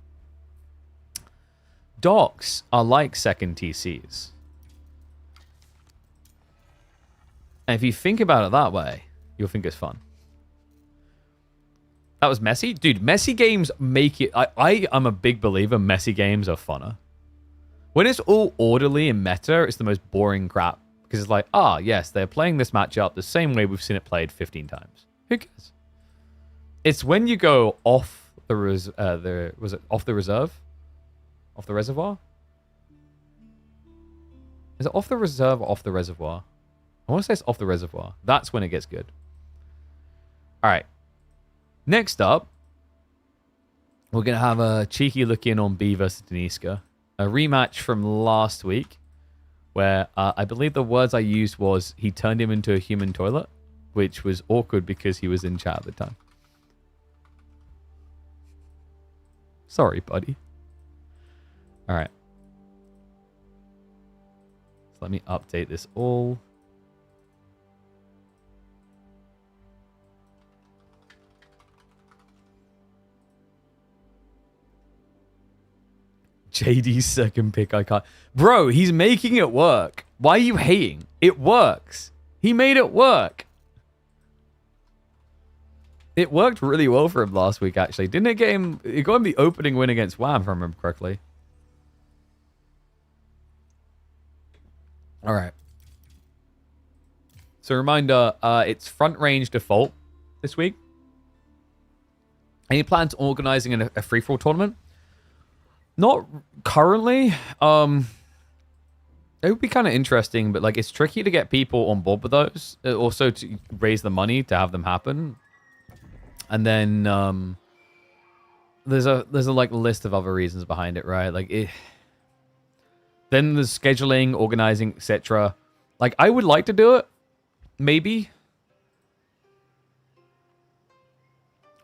Docs are like second TCs. And if you think about it that way, you'll think it's fun. That was messy? Dude, messy games make it... I am a big believer messy games are funner. When it's all orderly and meta, it's the most boring crap. Because it's like, yes, they're playing this matchup the same way we've seen it played 15 times. Who cares? It's when you go off the was it off the reserve? Off the reservoir? Is it off the reserve or off the reservoir? I want to say it's off the reservoir. That's when it gets good. Alright. Next up, we're going to have a cheeky look in on B versus Deniska. A rematch from last week, where I believe the words I used was he turned him into a human toilet, which was awkward because he was in chat at the time. Sorry, buddy. All right. So let me update this all. Shady's second pick, I can't. Bro, he's making it work. Why are you hating? It works. He made it work. It worked really well for him last week, actually. Didn't it get him... It got him the opening win against Wham, if I remember correctly. All right. So reminder, it's front range default this week. Any plans on organizing a free-for-all tournament? Not currently. It would be kind of interesting, but like it's tricky to get people on board with those. Also to raise the money to have them happen. And then there's a like list of other reasons behind it, right? Like then there's scheduling, organizing, etc. Like I would like to do it, maybe.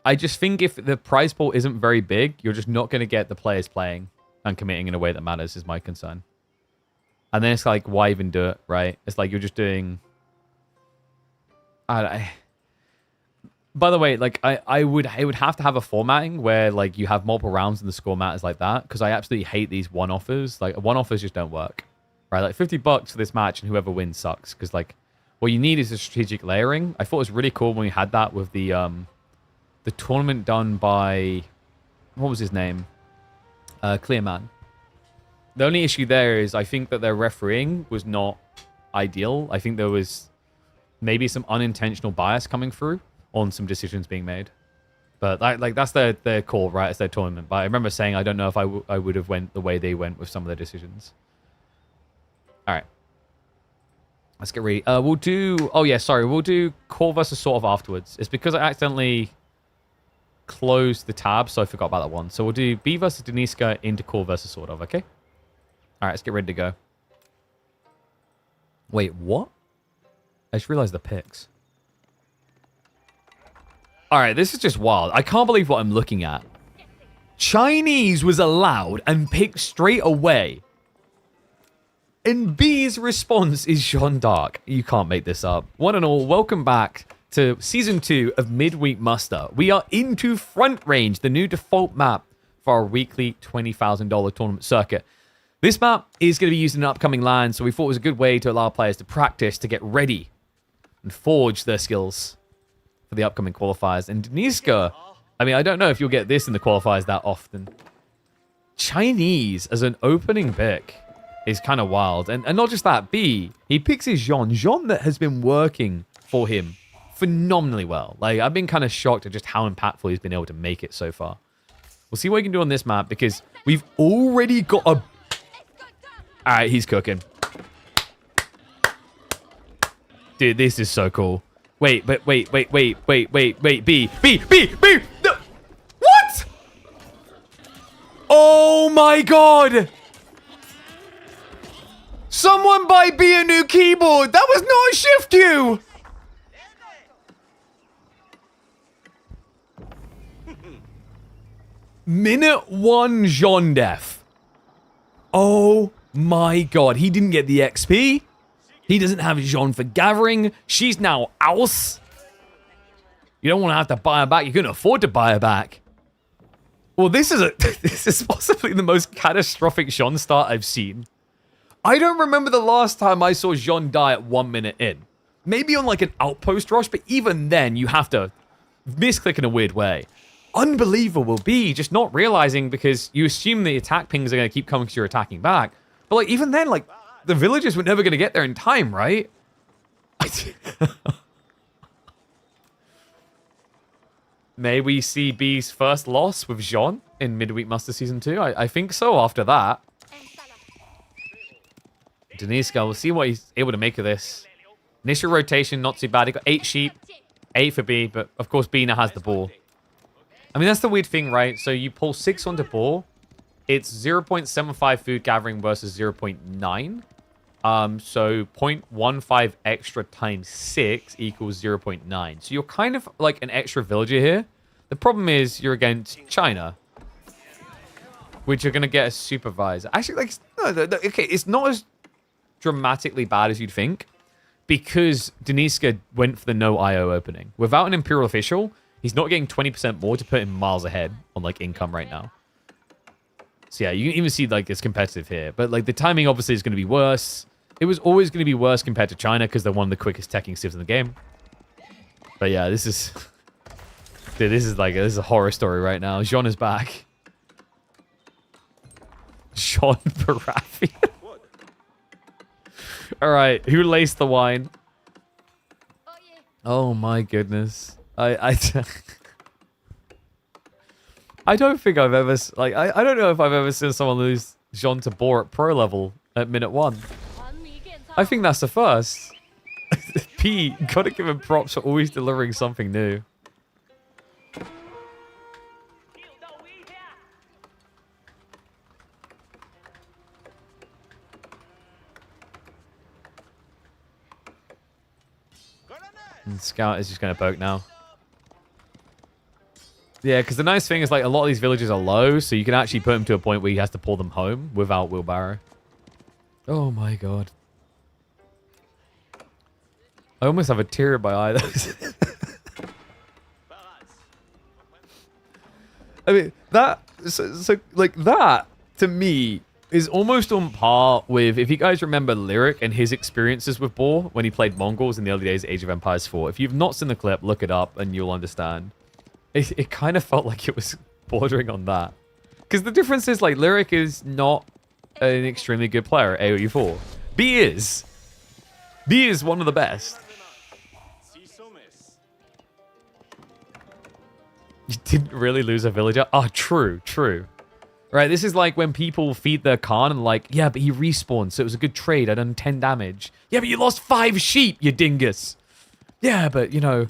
I just think if the prize pool isn't very big, you're just not going to get the players playing and committing in a way that matters, is my concern. And then it's like, why even do it, right? It's like you're just doing... By the way, like I would have to have a formatting where like you have multiple rounds and the score matters like that, because I absolutely hate these one-offers. Like one-offers just don't work, right? Like $50 for this match and whoever wins sucks, because like what you need is a strategic layering. I thought it was really cool when we had that with the tournament done by, what was his name? Clearman. The only issue there is I think that their refereeing was not ideal. I think there was maybe some unintentional bias coming through on some decisions being made. But like that's their call, right? It's their tournament. But I remember saying I don't know if I would have went the way they went with some of their decisions. All right. Let's get ready. We'll do... Oh, yeah, sorry. We'll do Core versus Sortof afterwards. It's because I accidentally closed the tab, so I forgot about that one. So we'll do B versus Deniska into Core versus Sortof, okay? All right, let's get ready to go. Wait, what? I just realized the picks. All right, this is just wild. I can't believe what I'm looking at. Chinese was allowed and picked straight away. And B's response is Jean d'Arc. You can't make this up. One and all, welcome back to Season 2 of Midweek Muster. We are into Front Range, the new default map for our weekly $20,000 tournament circuit. This map is going to be used in an upcoming LAN, so we thought it was a good way to allow players to practice, to get ready, and forge their skills for the upcoming qualifiers. And Deniska, I mean, I don't know if you'll get this in the qualifiers that often. Chinese as an opening pick is kind of wild. And not just that, B, he picks his Jean that has been working for him phenomenally well. Like, I've been kind of shocked at just how impactful he's been able to make it so far. We'll see what he can do on this map, because we've already got a... Alright, he's cooking. Dude, this is so cool. Wait, B. No. What? Oh my god! Someone buy B a new keyboard! That was not a shift U! Minute 1 Jean Def. Oh my god, he didn't get the XP. He doesn't have Jean for gathering. She's now ours. You don't want to have to buy her back. You can afford to buy her back. Well, this is possibly the most catastrophic Jean start I've seen. I don't remember the last time I saw Jean die at 1 minute in. Maybe on like an outpost rush, but even then you have to misclick in a weird way. Unbelievable B, just not realizing, because you assume the attack pings are going to keep coming because you're attacking back. But like even then, like the villagers were never going to get there in time, right? May we see B's first loss with Jean in Midweek Muster Season 2? I think so after that. Deniska, we'll see what he's able to make of this. Initial rotation, not too bad. He got 8 sheep, 8 for B, but of course B now has the ball. I mean, that's the weird thing, right? So you pull 6 onto ball. It's 0.75 food gathering versus 0.9. So 0.15 extra times 6 equals 0.9. So you're kind of like an extra villager here. The problem is you're against China, which you're going to get a supervisor. Actually, like, no, okay, it's not as dramatically bad as you'd think, because Deniska went for the no IO opening. Without an Imperial official, he's not getting 20% more to put him miles ahead on like income right now. So yeah, you can even see like it's competitive here. But like the timing obviously is going to be worse. It was always going to be worse compared to China because they're one of the quickest teching civs in the game. But yeah, this is... Dude, this is a horror story right now. Jean is back. Jean Baratheon. Alright, who laced the wine? Oh my goodness. I don't think I've ever... Like, I don't know if I've ever seen someone lose Jean to Boar at pro level at minute 1. I think that's the first. P, gotta give him props for always delivering something new. And Scout is just going to poke now. Yeah, because the nice thing is, like, a lot of these villages are low, so you can actually put him to a point where he has to pull them home without wheelbarrow. Oh my god. I almost have a tear in my eye. I mean, that... So, like, that, to me, is almost on par with, if you guys remember Lyric and his experiences with Boar when he played Mongols in the early days of Age of Empires 4. If you've not seen the clip, look it up and you'll understand. It kind of felt like it was bordering on that. Because the difference is, like, Lyric is not an extremely good player at AoE 4. B is. B is one of the best. You didn't really lose a villager? Oh, true, true. Right, this is like when people feed their Khan and like, yeah, but he respawned, so it was a good trade. I done 10 damage. Yeah, but you lost 5 sheep, you dingus. Yeah, but, you know,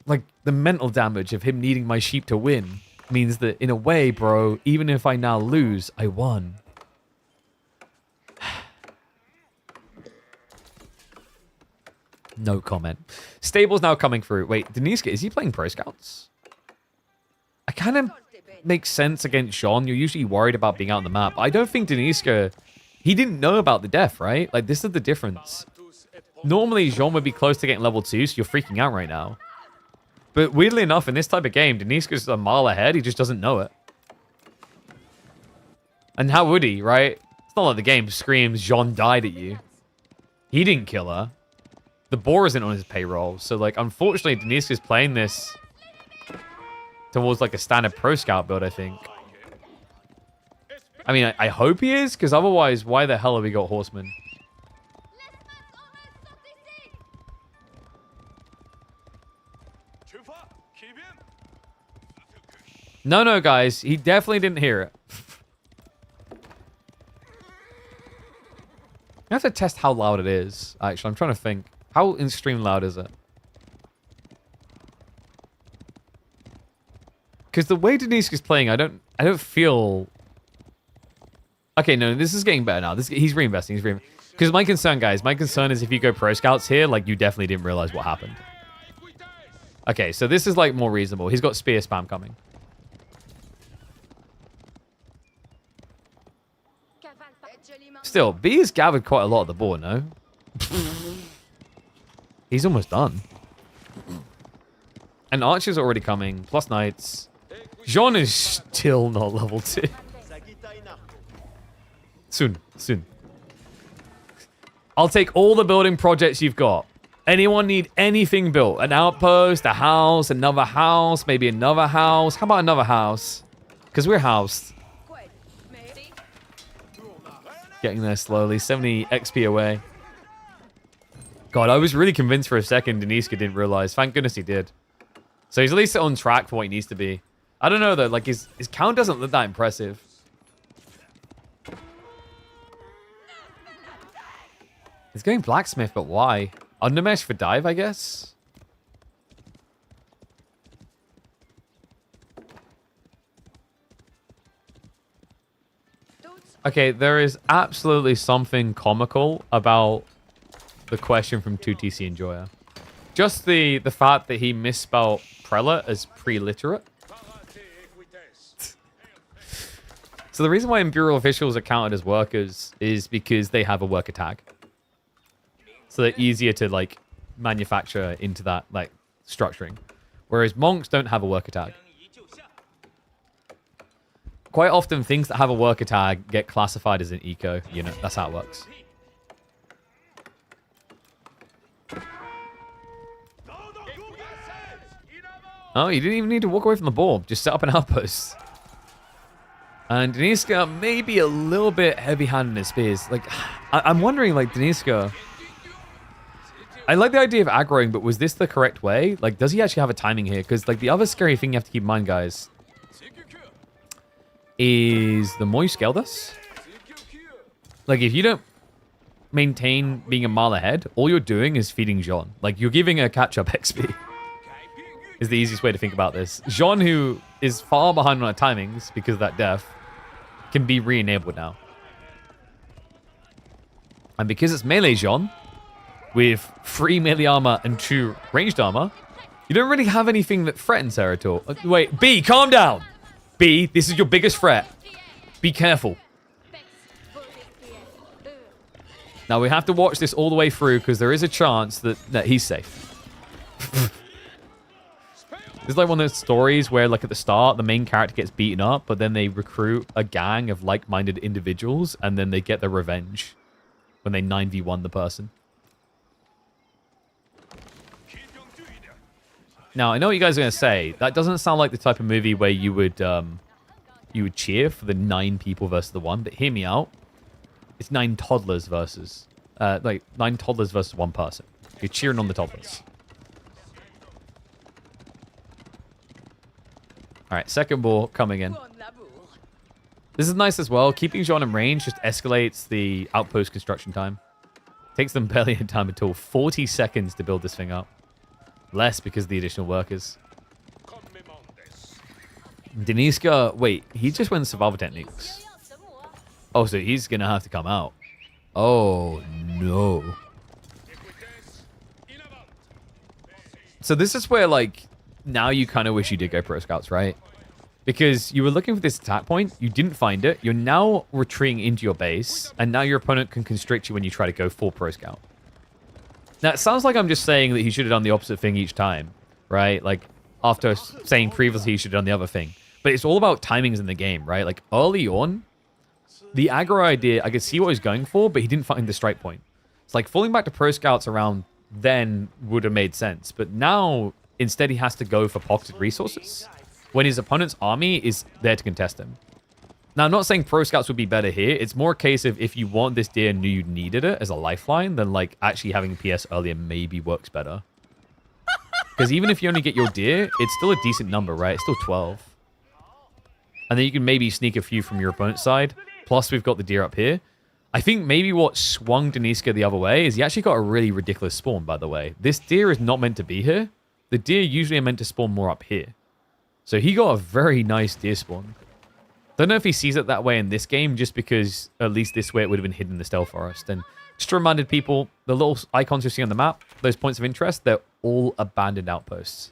like, the mental damage of him needing my sheep to win means that, in a way, bro, even if I now lose, I won. No comment. Stable's now coming through. Wait, Deniska, is he playing Pro Scouts? I kind of... makes sense against Jean. You're usually worried about being out on the map. I don't think Deniska... He didn't know about the death, right? Like, this is the difference. Normally, Jean would be close to getting level 2, so you're freaking out right now. But weirdly enough, in this type of game, Deniska's a mile ahead. He just doesn't know it. And how would he, right? It's not like the game screams, Jean died at you. He didn't kill her. The Boar isn't on his payroll. So, like, unfortunately, Deniska's playing this... towards like a standard pro scout build, I think. I mean, I hope he is, because otherwise, why the hell have we got horsemen? No, guys, he definitely didn't hear it. I have to test how loud it is. Actually, I'm trying to think. How in stream loud is it? Because the way Deniska's playing, I don't feel... Okay, no, this is getting better now. He's reinvesting. Because my concern, guys, is if you go pro scouts here, like, you definitely didn't realize what happened. Okay, so this is, like, more reasonable. He's got spear spam coming. Still, B has gathered quite a lot of the board, no? He's almost done. And archers are already coming, plus knights. Jean is still not level 2. Soon. I'll take all the building projects you've got. Anyone need anything built? An outpost, a house, another house, maybe another house. How about another house? Because we're housed. Getting there slowly. 70 XP away. God, I was really convinced for a second Deniska didn't realize. Thank goodness he did. So he's at least on track for what he needs to be. I don't know, though. Like, his count doesn't look that impressive. He's going blacksmith, but why? Undermesh for dive, I guess? Okay, there is absolutely something comical about the question from 2TC Enjoyer. Just the fact that he misspelled prelate as preliterate. So the reason why Imperial officials are counted as workers is because they have a worker tag. So they're easier to, like, manufacture into that, like, structuring. Whereas monks don't have a worker tag. Quite often, things that have a worker tag get classified as an eco unit. That's how it works. Oh, you didn't even need to walk away from the ball. Just set up an outpost. And Deniska may be a little bit heavy-handed in his spears. Like, I'm wondering, like, Deniska... I like the idea of aggroing, but was this the correct way? Like, does he actually have a timing here? Because, like, the other scary thing you have to keep in mind, guys, is the more you scale this, like, if you don't maintain being a mile ahead, all you're doing is feeding Jean. Like, you're giving a catch-up XP. Is the easiest way to think about this. Jean, who is far behind on our timings because of that death, can be re-enabled now. And because it's melee Jean, with 3 melee armor and 2 ranged armor, you don't really have anything that threatens her at all. Wait, B, calm down. B, this is your biggest threat. Be careful. Now, we have to watch this all the way through because there is a chance that he's safe. This is like one of those stories where, like, at the start, the main character gets beaten up, but then they recruit a gang of like-minded individuals, and then they get their revenge when they 9v1 the person. Now, I know what you guys are going to say. That doesn't sound like the type of movie where you would cheer for the 9 people versus the 1, but hear me out. It's 9 toddlers versus... 9 toddlers versus 1 person. You're cheering on the toddlers. Alright, second ball coming in. This is nice as well. Keeping Jean in range just escalates the outpost construction time. Takes them barely any time at all. 40 seconds to build this thing up. Less because of the additional workers. Deniska, wait, he just went survival techniques. Oh, so he's going to have to come out. Oh, no. So this is where, like, now you kind of wish you did go Pro Scouts, right? Because you were looking for this attack point, you didn't find it, you're now retreating into your base, and now your opponent can constrict you when you try to go full Pro Scout. Now, it sounds like I'm just saying that he should have done the opposite thing each time, right? Like, after saying previously he should have done the other thing. But it's all about timings in the game, right? Like, early on, the aggro idea, I could see what he was going for, but he didn't find the strike point. It's like, falling back to Pro Scouts around then would have made sense. But now, instead, he has to go for pocketed resources when his opponent's army is there to contest him. Now, I'm not saying Pro Scouts would be better here. It's more a case of if you want this deer and knew you needed it as a lifeline, then, like, actually having PS earlier maybe works better. Because even if you only get your deer, it's still a decent number, right? It's still 12. And then you can maybe sneak a few from your opponent's side. Plus, we've got the deer up here. I think maybe what swung Deniska the other way is he actually got a really ridiculous spawn, by the way. This deer is not meant to be here. The deer usually are meant to spawn more up here. So he got a very nice deer spawn. Don't know if he sees it that way in this game, just because at least this way it would have been hidden in the stealth forest. And just to remind people, the little icons you see on the map, those points of interest, they're all abandoned outposts.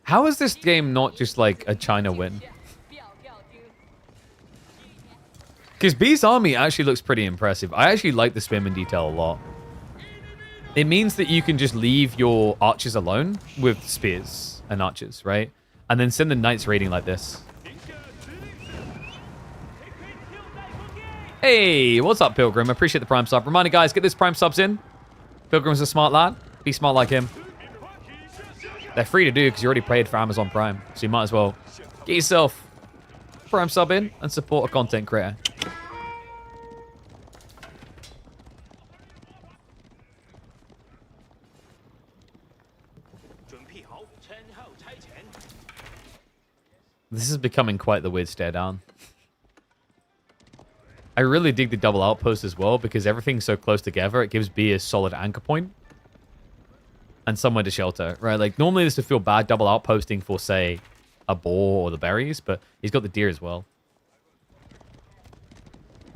How is this game not just like a China win? Because B's army actually looks pretty impressive. I actually like the spearman detail a lot. It means that you can just leave your archers alone with spears and archers, right? And then send the knights raiding like this. Hey, what's up, Pilgrim? Appreciate the Prime sub. Reminder, guys, get this Prime subs in. Pilgrim's a smart lad. Be smart like him. They're free to do because you already paid for Amazon Prime. So you might as well get yourself Prime sub in and support a content creator. This is becoming quite the weird stare down. I really dig the double outpost as well because everything's so close together. It gives B a solid anchor point and somewhere to shelter, right? Like, normally this would feel bad double outposting for, say, a boar or the berries, but he's got the deer as well.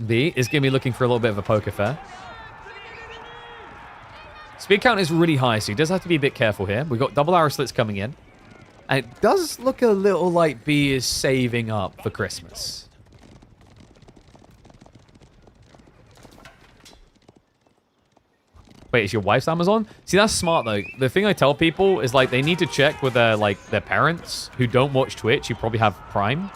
B is going to be looking for a little bit of a poker fair. Speed count is really high, so he does have to be a bit careful here. We've got double arrow slits coming in. And it does look a little like B is saving up for Christmas. Wait, is your wife's Amazon? See, that's smart, though. The thing I tell people is, like, they need to check with their, like, their parents who don't watch Twitch, who probably have Prime,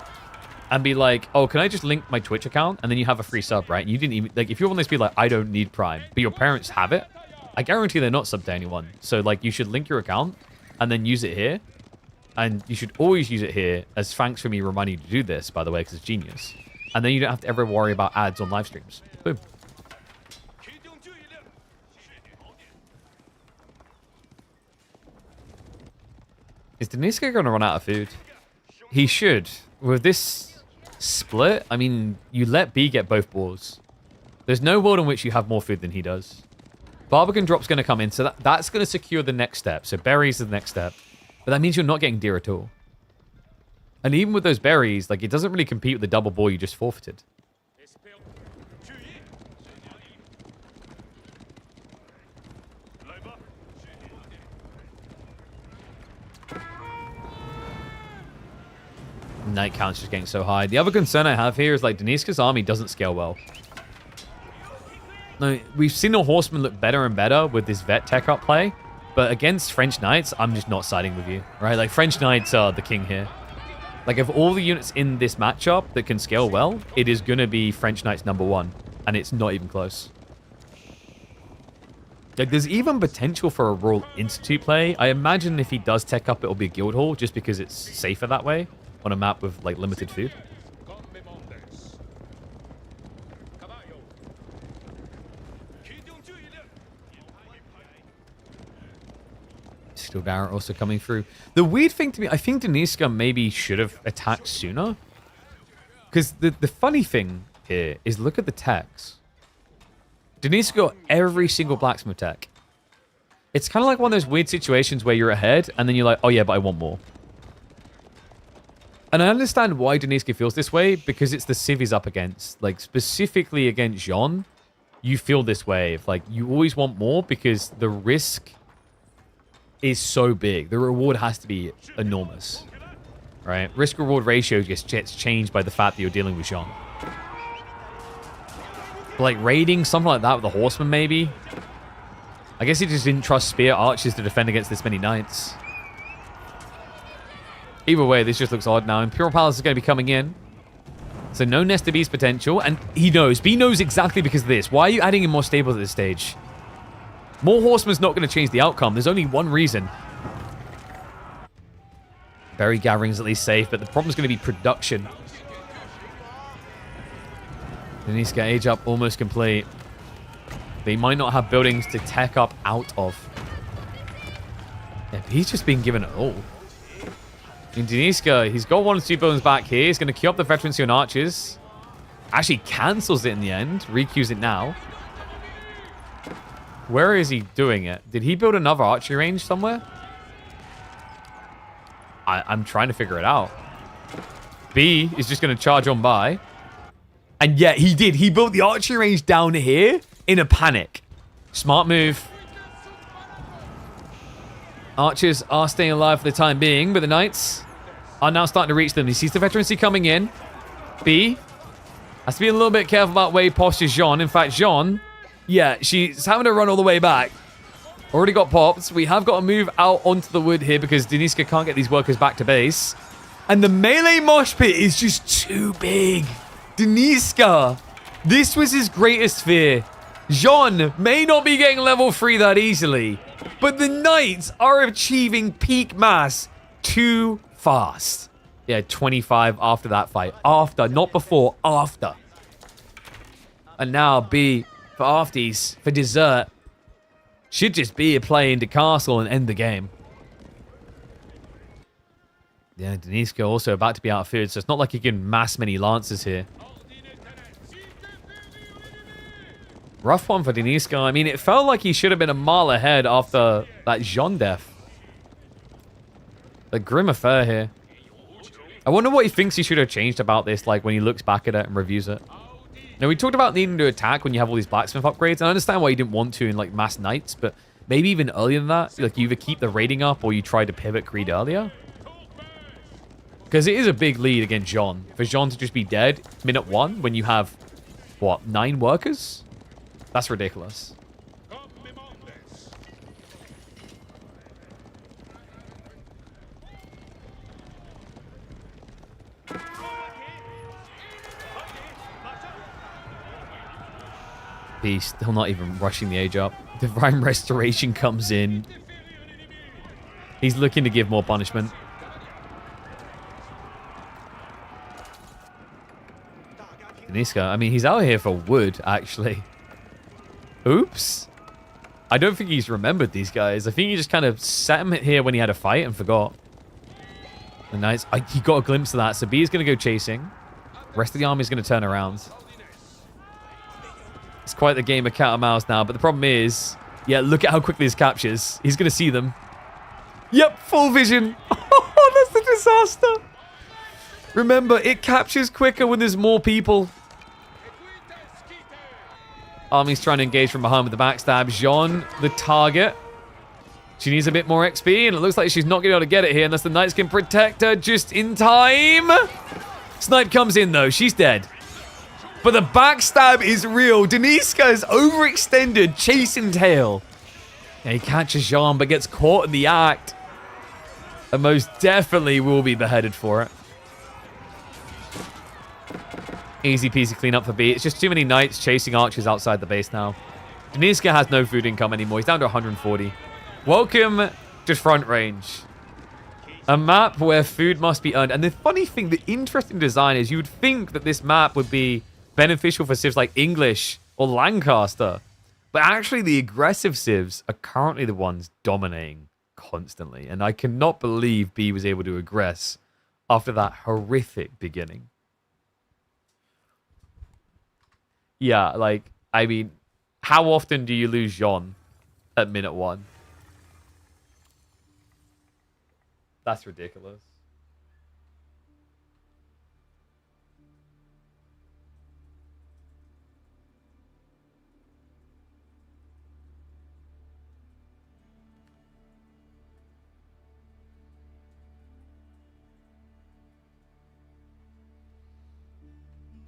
and be like, oh, can I just link my Twitch account? And then you have a free sub, right? And you didn't even, like, if you're one of those people like, I don't need Prime, but your parents have it, I guarantee they're not subbed to anyone. So, like, you should link your account and then use it here. And you should always use it here as thanks for me reminding you to do this, by the way, because it's genius. And then you don't have to ever worry about ads on live streams. Boom. Is Deniska going to run out of food? He should. With this split, I mean, you let B get both balls. There's no world in which you have more food than he does. Barbican drop's going to come in, so that's going to secure the next step. So berries are the next step. But that means you're not getting deer at all. And even with those berries, like, it doesn't really compete with the double ball you just forfeited. Night count's just getting so high. The other concern I have here is, like, Deniska's army doesn't scale well. Now, we've seen the Horsemen look better and better with this Vet Tech up play, but against French Knights, I'm just not siding with you, right? Like, French Knights are the king here. Like, of all the units in this matchup that can scale well, it is going to be French Knights #1, and it's not even close. Like, there's even potential for a Royal Institute play. I imagine if he does tech up, it'll be a Guild Hall, just because it's safer that way on a map with, like, limited food. Steel Barrett also coming through. The weird thing to me, I think Deniska maybe should have attacked sooner. Because the funny thing here is look at the techs. Deniska got every single blacksmith tech. It's kind of like one of those weird situations where you're ahead and then you're like, oh yeah, but I want more. And I understand why Deniska feels this way, because it's the civ he's up against. Like, specifically against Jean, you feel this way. Like, you always want more because the risk is so big. The reward has to be enormous, right? Risk-reward ratio gets changed by the fact that you're dealing with Jean. But like, raiding, something like that with the Horseman, maybe? I guess he just didn't trust Spear Archers to defend against this many Knights. Either way, this just looks odd now. Imperial Palace is going to be coming in. So no Nesta Beast potential. And he knows. B knows exactly because of this. Why are you adding in more stables at this stage? More Horsemen's not going to change the outcome. There's only one reason. Berry gathering's at least safe, but the problem's going to be production. Deniska age up almost complete. They might not have buildings to tech up out of. Yeah, but he's just been given it all. In Deniska, he's got 1 or 2 buildings back here. He's going to queue up the veterancy on archers. Actually cancels it in the end. Requeues it now. Where is he doing it? Did he build another archery range somewhere? I'm trying to figure it out. B is just going to charge on by. And yet he did. He built the archery range down here in a panic. Smart move. Archers are staying alive for the time being, but the Knights are now starting to reach them. He sees the veterancy coming in. B has to be a little bit careful about where he postures Jean. In fact, Jean, yeah, she's having to run all the way back. Already got popped. We have got to move out onto the wood here because Deniska can't get these workers back to base. And the melee mosh pit is just too big. Deniska, this was his greatest fear. Jean may not be getting level 3 that easily, but the Knights are achieving peak mass too fast. Yeah, 25 after that fight. After, not before, after. And now B for afties, for dessert. Should just be a play into castle and end the game. Yeah, Deniska also about to be out of food, so it's not like he can mass many lancers here. Rough one for Deniska. I mean, it felt like he should have been a mile ahead after that Jean death. The grim affair here. I wonder what he thinks he should have changed about this, like when he looks back at it and reviews it. Now, we talked about needing to attack when you have all these blacksmith upgrades, and I understand why you didn't want to in like mass knights, but maybe even earlier than that, like you either keep the raiding up or you try to pivot greed earlier. Because it is a big lead against Jean. For Jean to just be dead minute 1 when you have, what, 9 workers? That's ridiculous. B still not even rushing the age up. Divine Restoration comes in. He's looking to give more punishment. Deniska, I mean, he's out here for wood, actually. Oops. I don't think he's remembered these guys. I think he just kind of set him here when he had a fight and forgot. And nice. He got a glimpse of that. So B is going to go chasing. Rest of the army is going to turn around. It's quite the game of cat and mouse now. But the problem is, yeah, look at how quickly this captures. He's going to see them. Yep, full vision. Oh, that's the disaster. Remember, it captures quicker when there's more people. Army's trying to engage from behind with the backstab. Jean, the target. She needs a bit more XP, and it looks like she's not going to be able to get it here unless the knights can protect her just in time. Snipe comes in, though. She's dead. But the backstab is real. Deniska is overextended, chasing tail. Yeah, he catches Jean, but gets caught in the act. And most definitely will be beheaded for it. Easy peasy clean up for B. It's just too many knights chasing archers outside the base now. Deniska has no food income anymore. He's down to 140. Welcome to Front Range. A map where food must be earned. And the funny thing, the interesting design is you would think that this map would be beneficial for civs like English or Lancaster. But actually the aggressive civs are currently the ones dominating constantly. And I cannot believe B was able to aggress after that horrific beginning. Yeah, like, I mean, how often do you lose Jean at minute 1? That's ridiculous.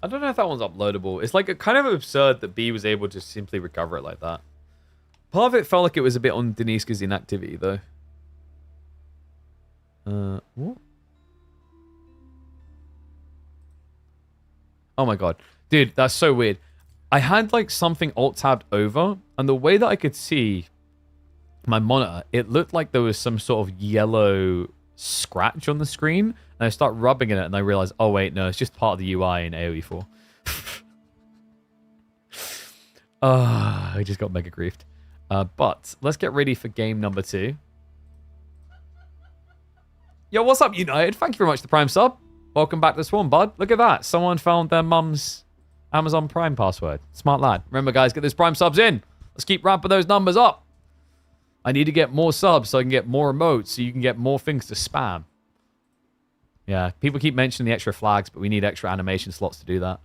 I don't know if that one's uploadable. It's like kind of absurd that B was able to simply recover it like that. Part of it felt like it was a bit on Deniska's inactivity, though. What? Oh my god. Dude, that's so weird. I had like something alt-tabbed over, and the way that I could see my monitor, it looked like there was some sort of yellow scratch on the screen, and I start rubbing in it, and I realize, oh wait, no, it's just part of the UI in AoE 4. I just got mega griefed. But let's get ready for game number 2. Yo, what's up, United? Thank you very much for the Prime sub. Welcome back to the Swarm, bud. Look at that. Someone found their mum's Amazon Prime password. Smart lad. Remember, guys, get those Prime subs in. Let's keep ramping those numbers up. I need to get more subs so I can get more emotes so you can get more things to spam. Yeah, people keep mentioning the extra flags, but we need extra animation slots to do that.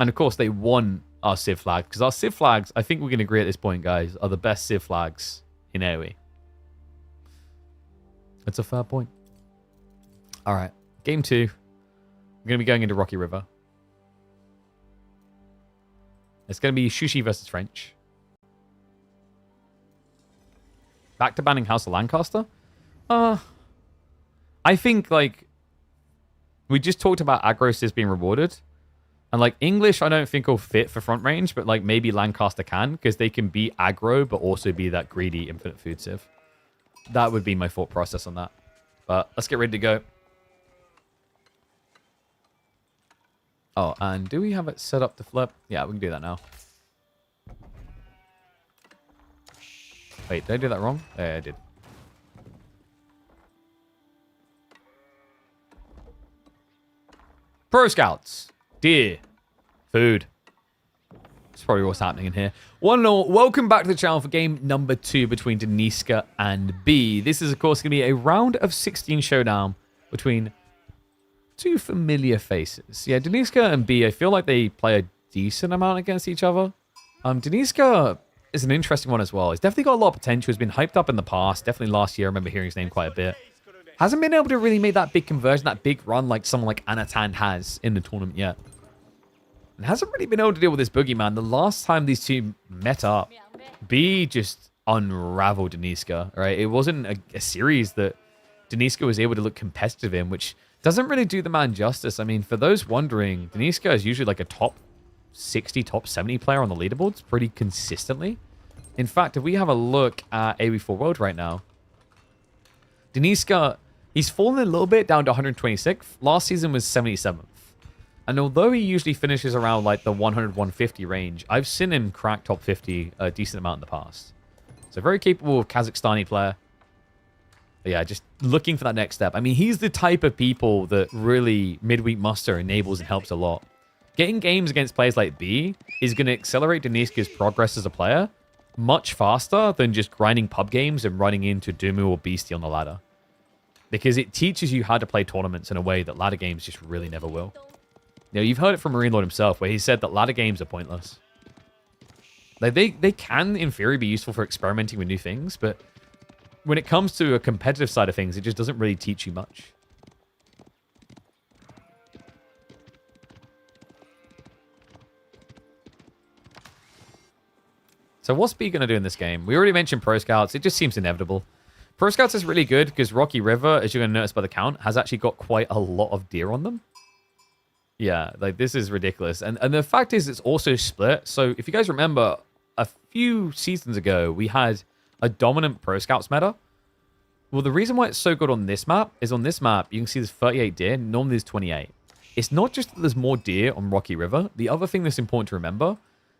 And of course, they want our Civ flags, because our Civ flags, I think we can agree at this point, guys, are the best Civ flags in AoE. That's a fair point. All right, game 2. We're going to be going into Rocky River. It's going to be Shushi versus French. Back to banning House of Lancaster? I think, like, we just talked about aggro civs being rewarded. And, like, English I don't think will fit for front range, but, like, maybe Lancaster can, because they can be aggro, but also be that greedy infinite food civ. That would be my thought process on that. But let's get ready to go. Oh, and do we have it set up to flip? Yeah, we can do that now. Wait, did I do that wrong? Yeah, I did. Pro Scouts. Deer. Food. That's probably what's happening in here. One and all, welcome back to the channel for game number 2 between Deniska and B. This is, of course, going to be a round of 16 showdown between two familiar faces. Yeah, Deniska and B, I feel like they play a decent amount against each other. Deniska is an interesting one as well. He's definitely got a lot of potential. He's been hyped up in the past. Definitely last year, I remember hearing his name quite a bit. Hasn't been able to really make that big conversion, that big run like someone like Anatan has in the tournament yet. And hasn't really been able to deal with this boogeyman. The last time these two met up, B just unraveled Deniska, right? It wasn't a series that Deniska was able to look competitive in, which doesn't really do the man justice. I mean, for those wondering, Deniska is usually like a top 60, top 70 player on the leaderboards pretty consistently. In fact, if we have a look at AV4 World right now, Deniska, he's fallen a little bit down to 126th. Last season was 77th. And although he usually finishes around like the 100, 150 range, I've seen him crack top 50 a decent amount in the past. So very capable Kazakhstani player. But yeah, just looking for that next step. I mean, he's the type of people that really Midweek Muster enables and helps a lot. Getting games against players like B is going to accelerate Deniska's progress as a player much faster than just grinding pub games and running into Dumu or Beastie on the ladder. Because it teaches you how to play tournaments in a way that ladder games just really never will. You know, you've heard it from Marine Lord himself, where he said that ladder games are pointless. Like, they can, in theory, be useful for experimenting with new things, but when it comes to a competitive side of things, it just doesn't really teach you much. So what's B going to do in this game? We already mentioned Pro Scouts. It just seems inevitable. Pro Scouts is really good because Rocky River, as you're going to notice by the count, has actually got quite a lot of deer on them. Yeah, like this is ridiculous. And the fact is it's also split. So if you guys remember, a few seasons ago, we had a dominant Pro Scouts meta. Well, the reason why it's so good on this map is on this map, you can see there's 38 deer. Normally there's 28. It's not just that there's more deer on Rocky River. The other thing that's important to remember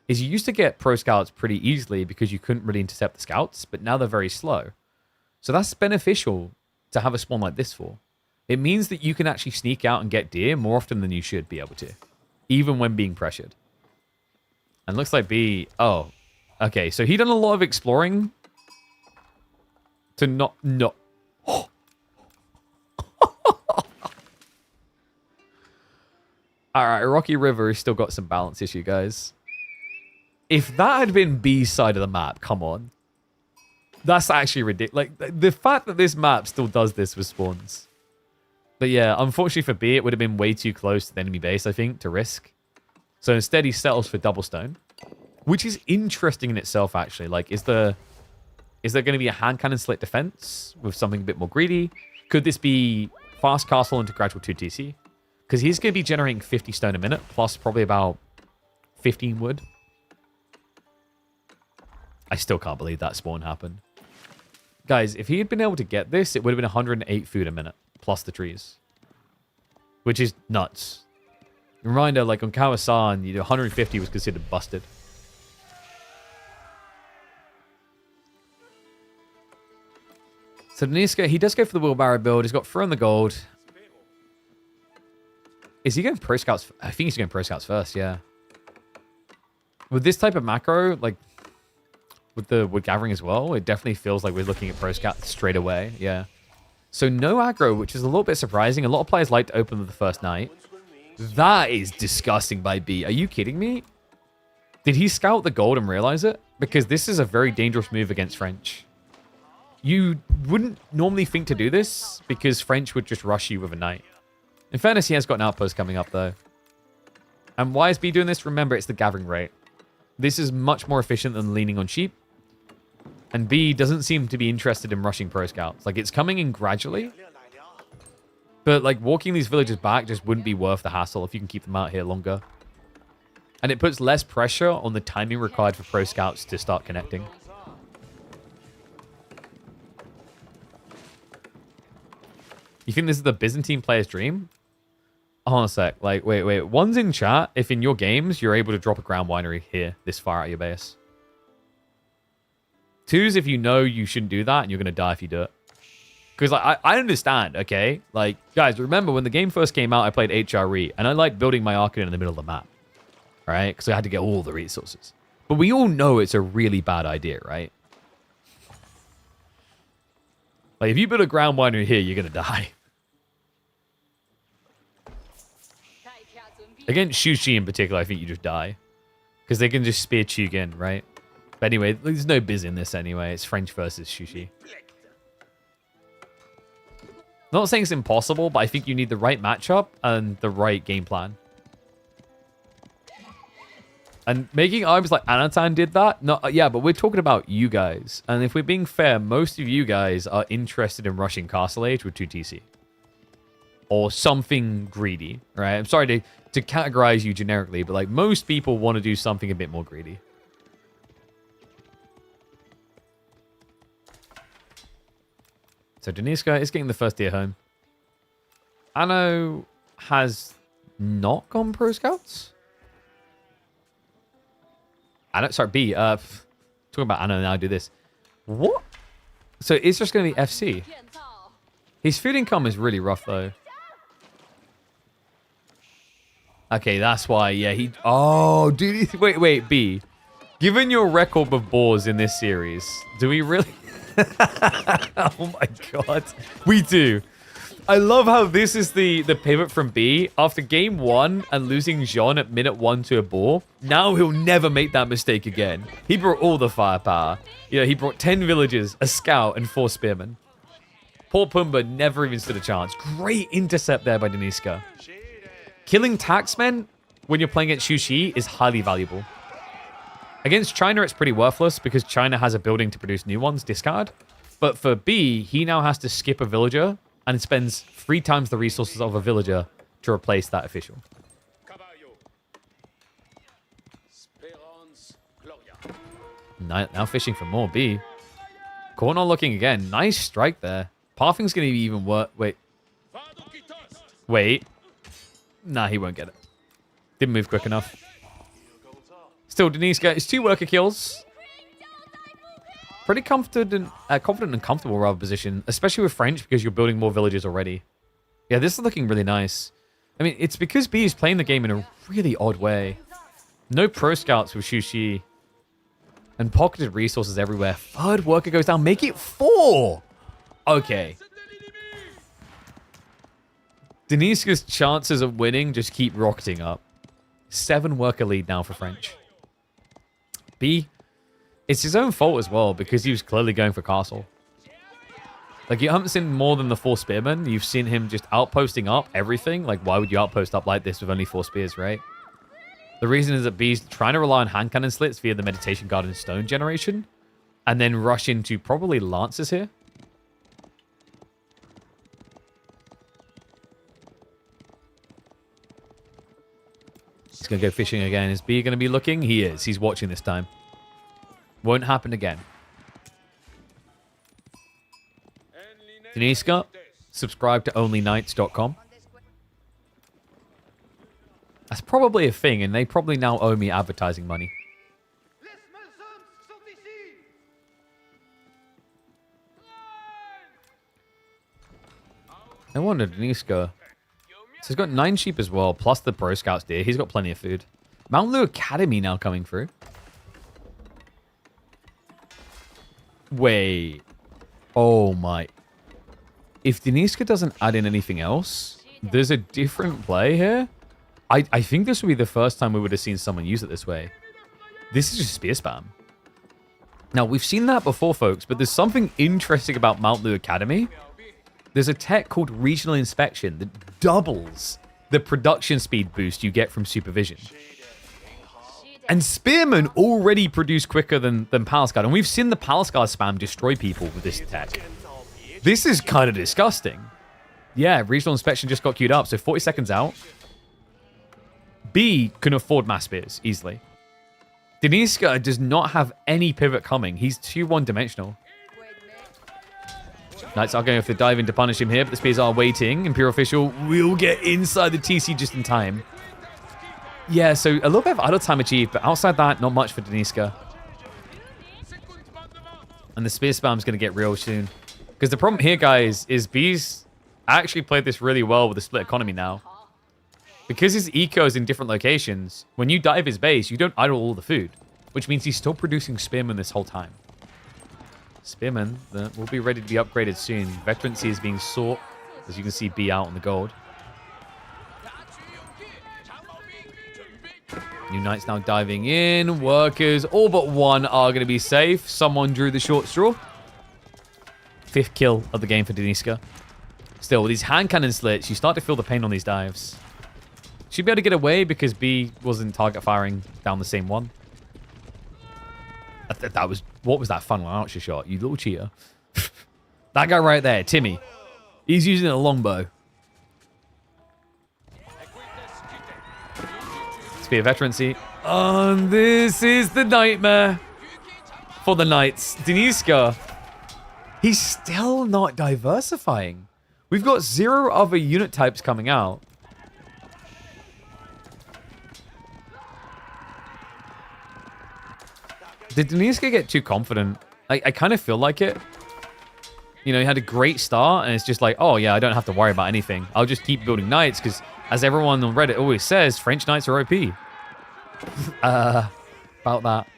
is you used to get Pro Scouts pretty easily because you couldn't really intercept the scouts, but now they're very slow. So that's beneficial to have a spawn like this for. It means that you can actually sneak out and get deer more often than you should be able to, even when being pressured. And looks like B... Oh, okay. So he done a lot of exploring to not... No. All right, Rocky River has still got some balance issue, guys. If that had been B's side of the map, come on. That's actually ridiculous. Like, the fact that this map still does this with spawns. But yeah, unfortunately for B, it would have been way too close to the enemy base, I think, to risk. So instead, he settles for double stone, which is interesting in itself, actually. Like, is there going to be a hand cannon slit defense with something a bit more greedy? Could this be fast castle into gradual 2 TC? Because he's going to be generating 50 stone a minute, plus probably about 15 wood. I still can't believe that spawn happened. Guys, if he had been able to get this, it would have been 108 food a minute, plus the trees. Which is nuts. Reminder, like on Kawasan, 150 was considered busted. So Deniska, he does go for the wheelbarrow build. He's got throw in the gold. Is he going Pro Scouts? I think he's going Pro Scouts first, yeah. With this type of macro, like with the wood gathering as well, it definitely feels like we're looking at Pro Scouts straight away, yeah. So no aggro, which is a little bit surprising. A lot of players like to open with the first night. That is disgusting by B. Are you kidding me? Did he scout the gold and realize it? Because this is a very dangerous move against French. You wouldn't normally think to do this because French would just rush you with a knight. In fairness, he has got an outpost coming up though. And why is B doing this? Remember, it's the gathering rate. This is much more efficient than leaning on sheep. And B doesn't seem to be interested in rushing Pro Scouts. Like, it's coming in gradually. But, like, walking these villages back just wouldn't be worth the hassle if you can keep them out here longer. And it puts less pressure on the timing required for Pro Scouts to start connecting. You think this is the Byzantine player's dream? Hold on a sec. Like, wait. One's in chat if in your games you're able to drop a ground winery here, this far out your base. Two's if you know you shouldn't do that and you're going to die if you do it. Because like, I understand, okay? Like, guys, remember when the game first came out, I played HRE, and I liked building my Arcanine in the middle of the map. Right? Because I had to get all the resources. But we all know it's a really bad idea, right? Like, if you build a ground winery here, you're going to die. Against Shushi in particular, I think you just die. Because they can just spear Chug in, right? But anyway, there's no biz in this anyway. It's French versus Shushi. Not saying it's impossible, but I think you need the right matchup and the right game plan. And making arms like Anatan did that? No, yeah, but we're talking about you guys. And if we're being fair, most of you guys are interested in rushing Castle Age with 2 TC. or something greedy, right? I'm sorry to categorize you generically, but like most people want to do something a bit more greedy. So Deniska is getting the first tier home. Anno has not gone pro scouts. Anno, sorry, B. Talking about Anno now. Do this. What? So it's just going to be FC. His food income is really rough though. Okay, that's why. Yeah, he. Oh, dude. Wait, B. Given your record of boars in this series, do we really? Oh my god, we do. I love how this is the pivot from B. After game 1 and losing Jean at minute 1 to a boar, now he'll never make that mistake again. He brought all the firepower. You know, he brought 10 villagers, a scout, and 4 spearmen. Poor Pumbaa never even stood a chance. Great intercept there by Deniska. Killing taxmen when you're playing against Shushi is highly valuable. Against China, it's pretty worthless because China has a building to produce new ones, discard. But for B, he now has to skip a villager and spends 3 times the resources of a villager to replace that official. Now fishing for more B. Corner looking again. Nice strike there. Pathing's going to be even worse. Wait. Nah, he won't get it. Didn't move quick enough. Still, Deniska, it's 2 worker kills. Pretty confident and comfortable rather position, especially with French because you're building more villages already. Yeah, this is looking really nice. I mean, it's because B is playing the game in a really odd way. No pro scouts with Shushi. And pocketed resources everywhere. 3rd worker goes down. Make it 4! Okay. Deniska's chances of winning just keep rocketing up. 7 worker lead now for French. B, it's his own fault as well because he was clearly going for castle. Like, you haven't seen more than the 4 spearmen. You've seen him just outposting up everything. Like, why would you outpost up like this with only 4 spears, right? The reason is that B's trying to rely on hand cannon slits via the meditation garden stone generation and then rush into probably lances here. He's going to go fishing again. Is B going to be looking? He is. He's watching this time. Won't happen again. Deniska, subscribe to onlyknights.com. That's probably a thing, and they probably now owe me advertising money. No wonder Deniska. So he's got 9 sheep as well, plus the pro scouts deer. He's got plenty of food. Mount Lu Academy now coming through. Wait. Oh my. If Deniska doesn't add in anything else, there's a different play here. I think this would be the first time we would have seen someone use it this way. This is just spear spam. Now, we've seen that before, folks, but there's something interesting about Mount Lu Academy. There's a tech called Regional Inspection that doubles the production speed boost you get from supervision. And Spearmen already produce quicker than Palace Guard, and we've seen the Palace Guard spam destroy people with this tech. This is kind of disgusting. Yeah, Regional Inspection just got queued up, so 40 seconds out. B can afford mass spears easily. Deniska does not have any pivot coming. He's too one-dimensional. Knights are going for the dive in to punish him here, but the spears are waiting. Imperial Official will get inside the TC just in time. Yeah, so a little bit of idle time achieved, but outside that, not much for Deniska. And the spear spam's going to get real soon. Because the problem here, guys, is B's actually played this really well with the split economy now. Because his eco is in different locations, when you dive his base, you don't idle all the food. Which means he's still producing spearmen this whole time. Spearmen will be ready to be upgraded soon. Veterancy is being sought, as you can see B out on the gold. New Knights now diving in. Workers, all but one, are going to be safe. Someone drew the short straw. 5th kill of the game for Deniska. Still, with these hand cannon slits, you start to feel the pain on these dives. Should be able to get away because B wasn't target firing down the same one. That was... What was that funnel archer shot? You little cheater. That guy right there, Timmy. He's using a longbow. spear veterancy. This is the nightmare for the knights. Deniska, he's still not diversifying. We've got 0 other unit types coming out. Did Deniska get too confident? I kind of feel like it. You know, he had a great start, and it's just like, oh yeah, I don't have to worry about anything. I'll just keep building knights, because as everyone on Reddit always says, French knights are OP. About that.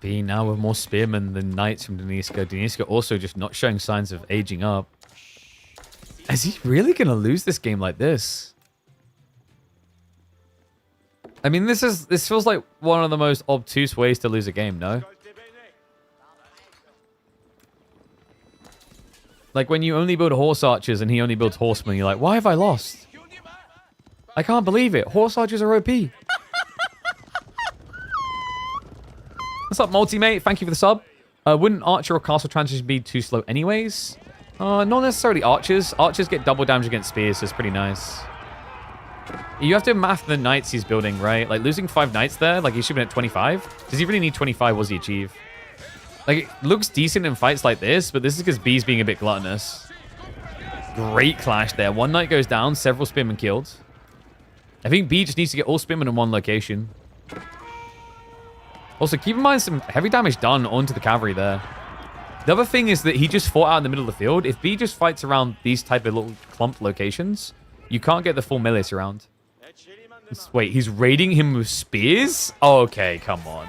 B now with more spearmen than knights from Deniska. Deniska also just not showing signs of aging up. Is he really going to lose this game like this? I mean, this feels like one of the most obtuse ways to lose a game, no? Like when you only build horse archers and he only builds horsemen, you're like, why have I lost? I can't believe it. Horse archers are OP. What's up, Multimate? Thank you for the sub. Wouldn't archer or castle transition be too slow anyways? Not necessarily archers. Archers get double damage against spears, so it's pretty nice. You have to math the knights he's building, right? Like, losing 5 knights there, like, he should have been at 25. Does he really need 25? What does he achieve? Like, it looks decent in fights like this, but this is because B's being a bit gluttonous. Great clash there. 1 knight goes down, several spearmen killed. I think B just needs to get all spearmen in one location. Also, keep in mind some heavy damage done onto the cavalry there. The other thing is that he just fought out in the middle of the field. If B just fights around these type of little clumped locations, you can't get the full melee surround. Wait, he's raiding him with spears? Oh, okay, come on.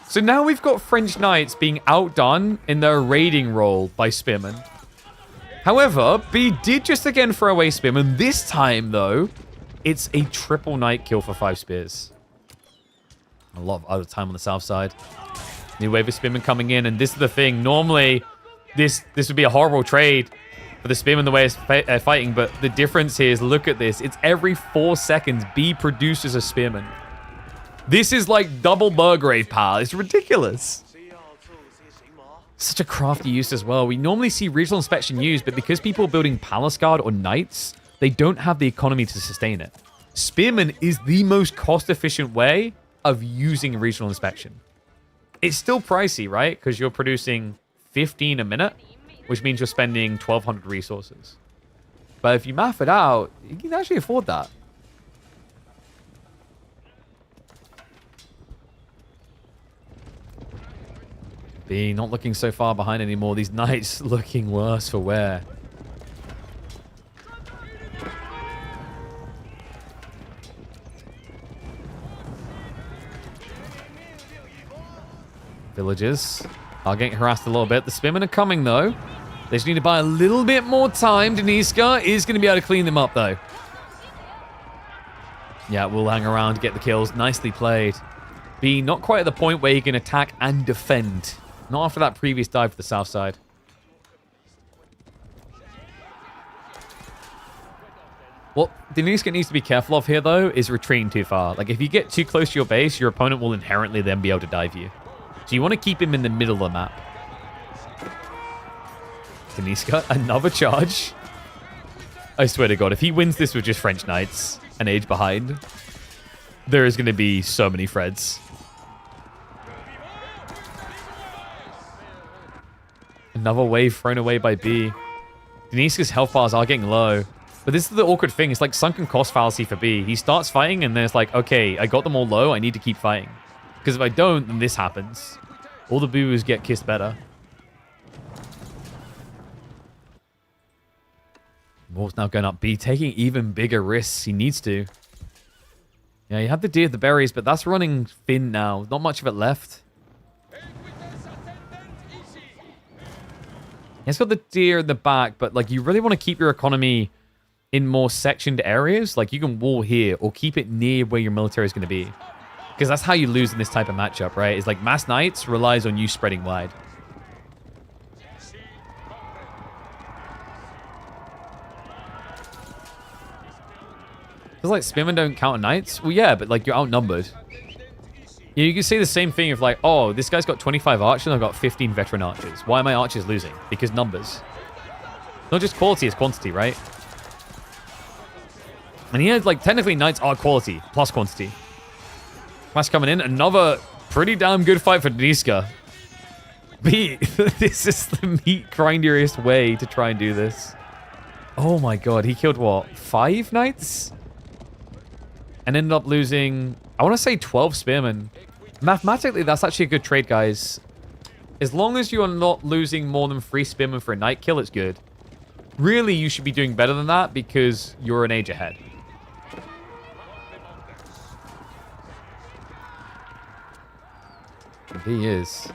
So now we've got French knights being outdone in their raiding role by spearmen. However, B did just again throw away spearmen. This time, though, it's a triple knight kill for 5 spears. A lot of other time on the south side. New wave of spearmen coming in, and this is the thing. Normally, this would be a horrible trade for the spearmen the way it's fighting, but the difference here is, look at this. It's every 4 seconds, B produces a spearman. This is like double Burgrave power. It's ridiculous. Such a crafty use as well. We normally see regional inspection used, but because people are building Palace Guard or Knights, they don't have the economy to sustain it. Spearman is the most cost-efficient way of using regional inspection. It's still pricey, right? Because you're producing 15 a minute, which means you're spending 1,200 resources. But if you math it out, you can actually afford that. B not looking so far behind anymore. These knights looking worse for wear. Villagers are getting harassed a little bit. The spearmen are coming, though. They just need to buy a little bit more time. Deniska is going to be able to clean them up, though. Yeah, we'll hang around to get the kills. Nicely played. B not quite at the point where you can attack and defend. Not after that previous dive to the south side. What Deniska needs to be careful of here, though, is retreating too far. Like, if you get too close to your base, your opponent will inherently then be able to dive you. So you want to keep him in the middle of the map. Deniska, another charge. I swear to God, if he wins this with just French Knights and age behind, there is going to be so many Freds. Another wave thrown away by B. Deniska's health bars are getting low. But this is the awkward thing. It's like sunken cost fallacy for B. He starts fighting and then it's like, okay, I got them all low. I need to keep fighting. Because if I don't, then this happens. All the boo-boos get kissed better. War's now going up B, taking even bigger risks. He needs to. Yeah, you have the deer of the berries, but that's running thin now. Not much of it left. He's got the deer in the back, but like you really want to keep your economy in more sectioned areas. Like you can wall here or keep it near where your military is going to be. Because that's how you lose in this type of matchup, right? It's like Mass Knights relies on you spreading wide. Because, like, spearmen don't counter knights? Well, yeah, but, like, you're outnumbered. You can say the same thing of, like, oh, this guy's got 25 archers and I've got 15 veteran archers. Why are my archers losing? Because numbers. Not just quality, it's quantity, right? And he had, like, technically knights are quality plus quantity. Clash coming in. Another pretty damn good fight for Deniska. B, this is the meat grindiest way to try and do this. Oh my god, he killed what? 5 knights? And ended up losing, I want to say 12 spearmen. Mathematically, that's actually a good trade, guys. As long as you are not losing more than 3 spearmen for a night kill, it's good. Really, you should be doing better than that because you're an age ahead. B is.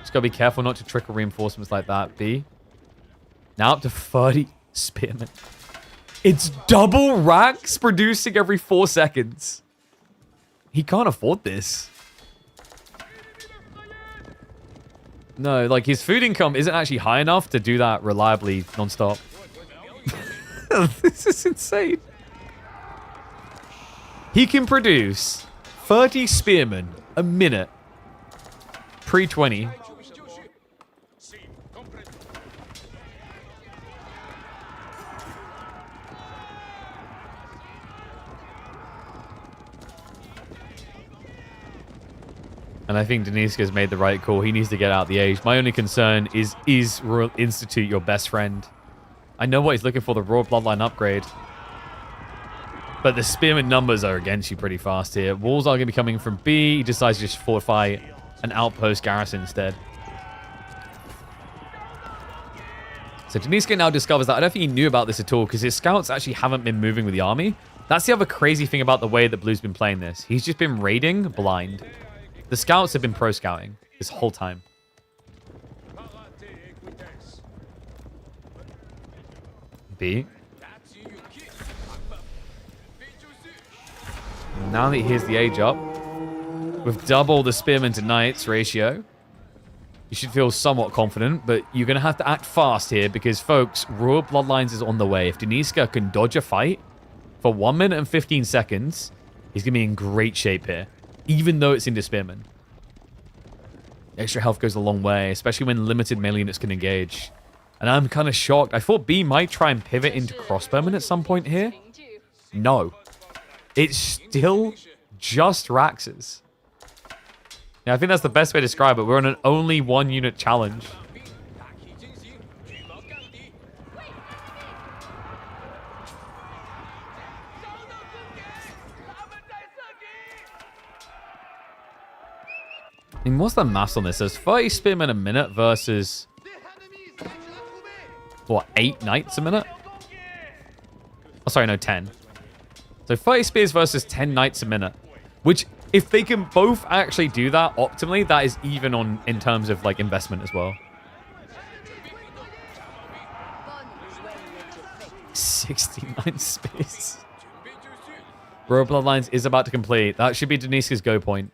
Just gotta be careful not to trickle reinforcements like that. B. Now up to 30 spearmen. It's double racks producing every 4 seconds. He can't afford this. No, like his food income isn't actually high enough to do that reliably non-stop. This is insane. He can produce 30 spearmen a minute. Pre-20. And I think Deniska's made the right call. He needs to get out the age. My only concern is Royal Institute your best friend? I know what he's looking for, the Royal Bloodline upgrade. But the spearman numbers are against you pretty fast here. Walls are going to be coming from B. He decides to just fortify an outpost garrison instead. So Deniska now discovers that. I don't think he knew about this at all because his scouts actually haven't been moving with the army. That's the other crazy thing about the way that Blue's been playing this. He's just been raiding blind. The scouts have been pro-scouting this whole time. B. Now that he hears the age up, with double the spearmen to knights ratio, you should feel somewhat confident, but you're going to have to act fast here because, folks, Royal Bloodlines is on the way. If Deniska can dodge a fight for 1 minute and 15 seconds, he's going to be in great shape here, even though it's into spearmen. Extra health goes a long way, especially when limited melee units can engage. And I'm kind of shocked. I thought B might try and pivot into crossbowmen at some point here. No. It's still just Raxes. Yeah, I think that's the best way to describe it. We're on an only 1 unit challenge. I mean, what's the maths on this? There's 30 spearmen a minute versus, what, 8 knights a minute? Oh, sorry, no, 10. So 30 spears versus 10 knights a minute. Which, if they can both actually do that optimally, that is even on in terms of, like, investment as well. 69 spears. Royal Bloodlines is about to complete. That should be Deniska's go point.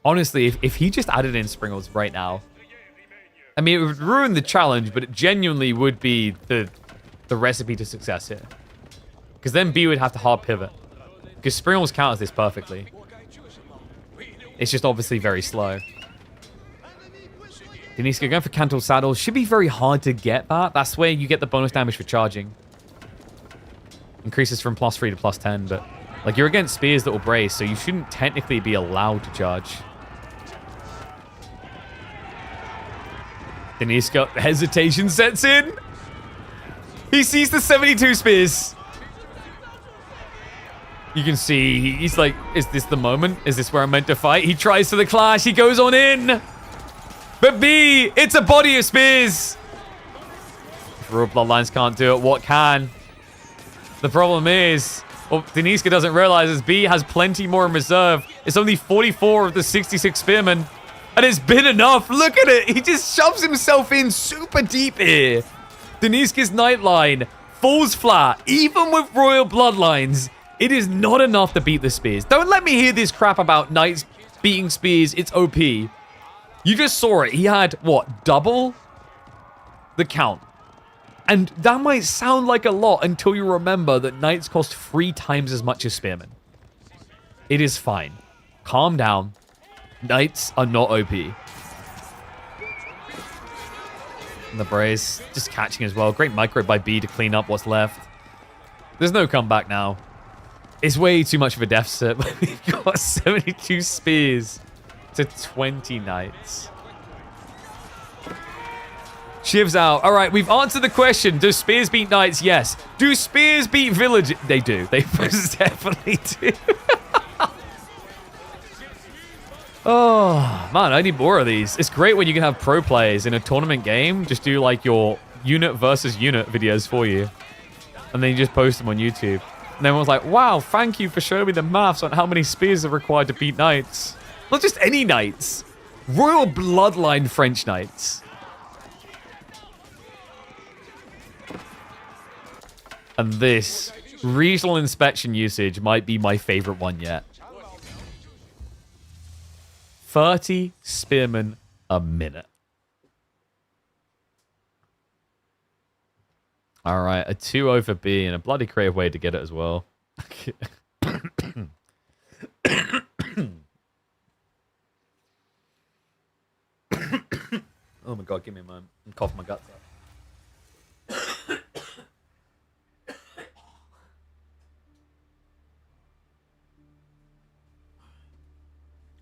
Honestly, if he just added in Springles right now, I mean, it would ruin the challenge, but it genuinely would be the recipe to success here. Because then B would have to hard pivot. Because Springles counters this perfectly. It's just obviously very slow. Deniska going for Cantle Saddle. Should be very hard to get that. That's where you get the bonus damage for charging. Increases from +3 to +10, but like you're against spears that will brace, so you shouldn't technically be allowed to charge. Deniska, hesitation sets in. He sees the 72 spears. You can see he's like, is this the moment? Is this where I'm meant to fight? He tries for the clash. He goes on in. But B, it's a body of spears. If Royal Bloodlines can't do it, what can? The problem is, what Deniska doesn't realize is B has plenty more in reserve. It's only 44 of the 66 spearmen. And it's been enough. Look at it. He just shoves himself in super deep here. Deniska's Knight line falls flat. Even with Royal Bloodlines, it is not enough to beat the spears. Don't let me hear this crap about knights beating spears. It's OP. You just saw it. He had, what, double the count. And that might sound like a lot until you remember that knights cost 3 times as much as spearmen. It is fine. Calm down. Knights are not OP. And the Brace just catching as well. Great micro by B to clean up what's left. There's no comeback now. It's way too much of a deficit. We've got 72 spears to 20 knights. Shiv's out. All right, we've answered the question. Do spears beat knights? Yes. Do spears beat village? They do. They most definitely do. Oh, man, I need more of these. It's great when you can have pro players in a tournament game just do like your unit versus unit videos for you. And then you just post them on YouTube. And everyone's like, wow, thank you for showing me the maths on how many spears are required to beat knights. Not just any knights. Royal bloodline French knights. And this regional inspection usage might be my favorite one yet. 30 spearmen a minute. All right, a 2 over B and a bloody creative way to get it as well. Oh my god, give me a moment. I'm coughing my guts out.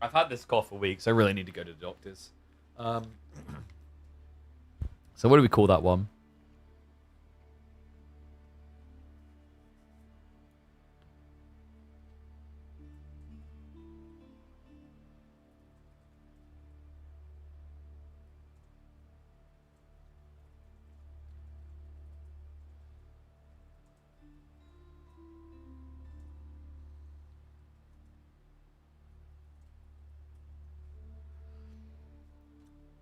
I've had this cough for weeks. I really need to go to the doctors. So what do we call that one?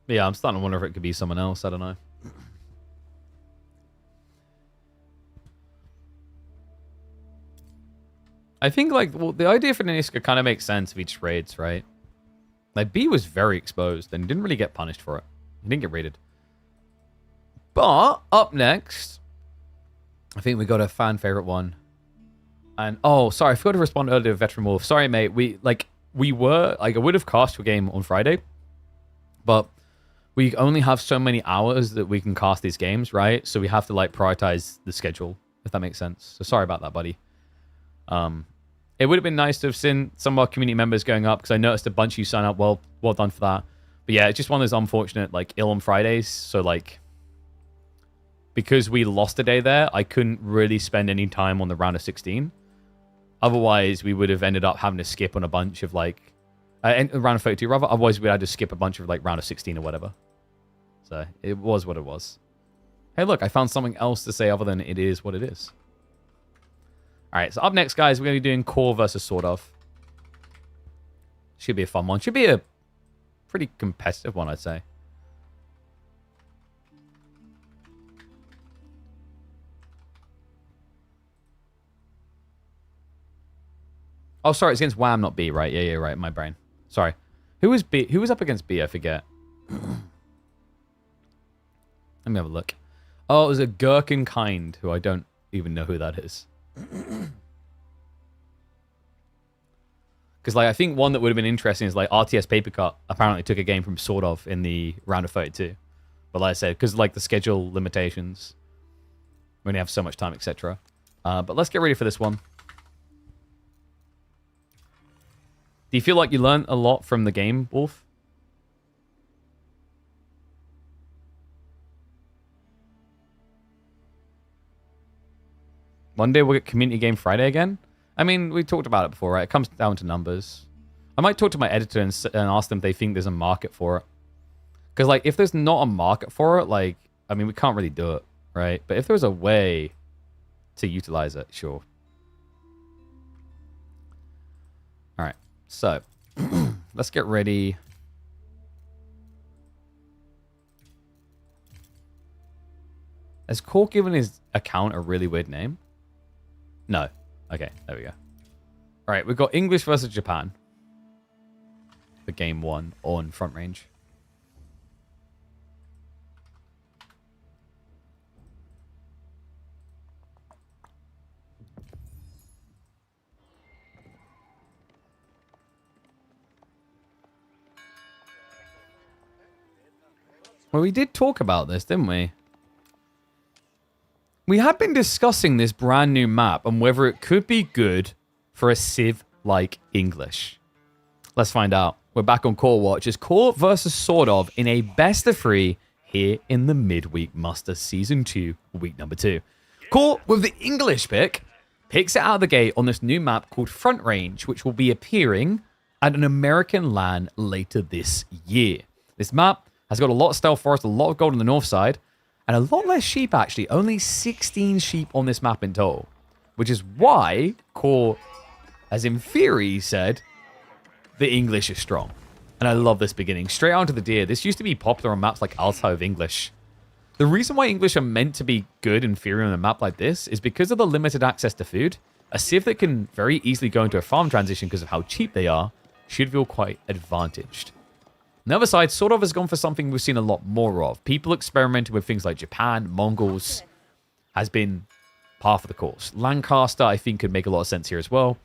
Yeah, I'm starting to wonder if it could be someone else. I don't know. I think, like, well, the idea for Naniska kind of makes sense if he trades, right? Like, B was very exposed and didn't really get punished for it. He didn't get raided. But, up next, I think we got a fan favorite one. And, oh, sorry, I forgot to respond earlier to Veteran Wolf. Sorry, mate. I would have cast your game on Friday, but we only have so many hours that we can cast these games, right? So we have to, like, prioritize the schedule, if that makes sense. So sorry about that, buddy. It would have been nice to have seen some of our community members going up, because I noticed a bunch of you sign up. Well done for that. But yeah, it's just one of those unfortunate, like, ill on Fridays. So, like, because we lost a day there, I couldn't really spend any time on the round of 16. Otherwise, we would have ended up having to skip on a bunch of, like, round of 32, rather. Otherwise, we had to skip a bunch of, like, round of 16 or whatever. So, it was what it was. Hey, look, I found something else to say other than it is what it is. All right, so up next, guys, we're going to be doing Core versus Sortof. Should be a fun one. Should be a pretty competitive one, I'd say. Oh, sorry, it's against Wham, not B, right? Yeah, right, my brain. Sorry. Who was B? Who was up against B? I forget. Let me have a look. Oh, it was a Gherkin Kind, who I don't even know who that is. Because, like, I think one that would have been interesting is, like, RTS Papercut apparently took a game from Sortof in the round of 32. But like I said, because, like, the schedule limitations, we only have so much time, etc. But let's get ready for this one. Do you feel like you learned a lot from the game, Wolf? One day we'll get Community Game Friday again? I mean, we talked about it before, right? It comes down to numbers. I might talk to my editor and ask them if they think there's a market for it. Because, like, if there's not a market for it, like, I mean, we can't really do it, right? But if there's a way to utilize it, sure. All right, so let's get ready. Has Cork given his account a really weird name? No. Okay, there we go. All right, we've got English versus Japan for game 1 on Front Range. Well, we did talk about this, didn't we? We had been discussing this brand new map and whether it could be good for a Civ like English. Let's find out. We're back on Core Watch. It's Core versus Sortof in a best of 3 here in the Midweek Muster Season 2, week number 2. Core, with the English pick, picks it out of the gate on this new map called Front Range, which will be appearing at an American LAN later this year. This map has got a lot of stealth forest, a lot of gold on the north side, and a lot less sheep, actually. Only 16 sheep on this map in total. Which is why Core, as in theory, said the English is strong. And I love this beginning. Straight onto the deer. This used to be popular on maps like Altai of English. The reason why English are meant to be good in theory on a map like this is because of the limited access to food. A Civ that can very easily go into a farm transition because of how cheap they are should feel quite advantaged. On the other side, Sortof has gone for something we've seen a lot more of. People experimenting with things like Japan, Mongols, has been par for the course. Lancaster, I think, could make a lot of sense here as well.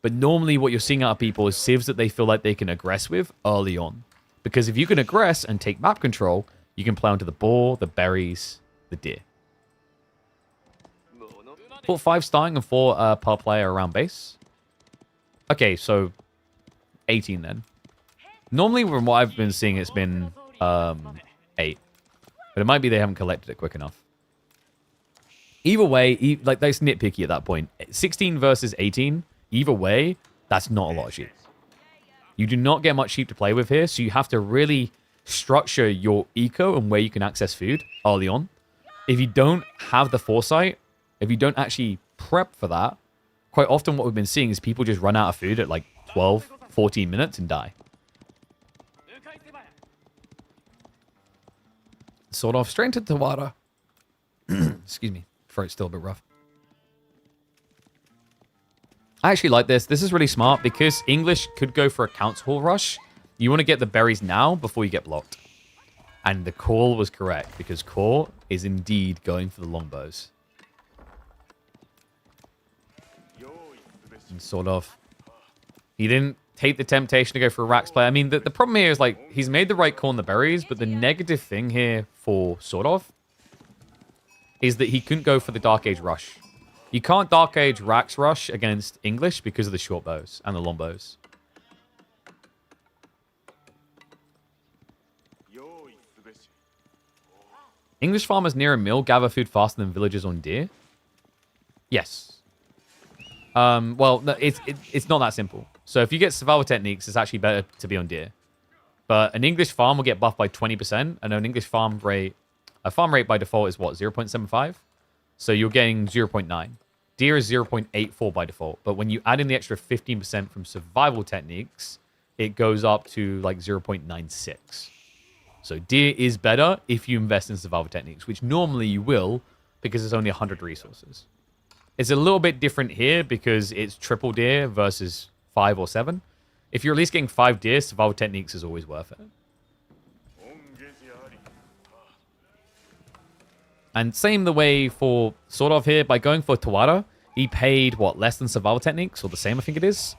But normally what you're seeing out of people is civs that they feel like they can aggress with early on. Because if you can aggress and take map control, you can play onto the boar, the berries, the deer. Put 5 starting and 4 per player around base. Okay, so 18 then. Normally, from what I've been seeing, it's been 8. But it might be they haven't collected it quick enough. Either way, like that's nitpicky at that point. 16 versus 18, either way, that's not a lot of sheep. You do not get much sheep to play with here, so you have to really structure your eco and where you can access food early on. If you don't have the foresight, if you don't actually prep for that, quite often what we've been seeing is people just run out of food at like 12, 14 minutes and die. Sort of straight into the water. Excuse me. Throat's still a bit rough. I actually like this. This is really smart because English could go for a council hall rush. You want to get the berries now before you get blocked. And the call was correct because Core is indeed going for the longbows. And Sortof. He didn't take the temptation to go for a Rax play. I mean, the problem here is, like, he's made the right call on the berries, but the negative thing here for Sortof is that he couldn't go for the Dark Age rush. You can't Dark Age Rax rush against English because of the short bows and the long bows. English farmers near a mill gather food faster than villagers on deer? Yes. Well, no, it's not that simple. So if you get survival techniques, it's actually better to be on deer. But an English farm will get buffed by 20%, and an English farm rate by default is what, 0.75? So you're getting 0.9. Deer is 0.84 by default, but when you add in the extra 15% from survival techniques, it goes up to like 0.96. So deer is better if you invest in survival techniques, which normally you will because it's only 100 resources. It's a little bit different here because it's triple deer versus 5 or 7. If you're at least getting 5 deer, survival techniques is always worth it. And same the way for Sortof here. By going for Tawara, he paid, what, less than survival techniques? Or the same, I think it is.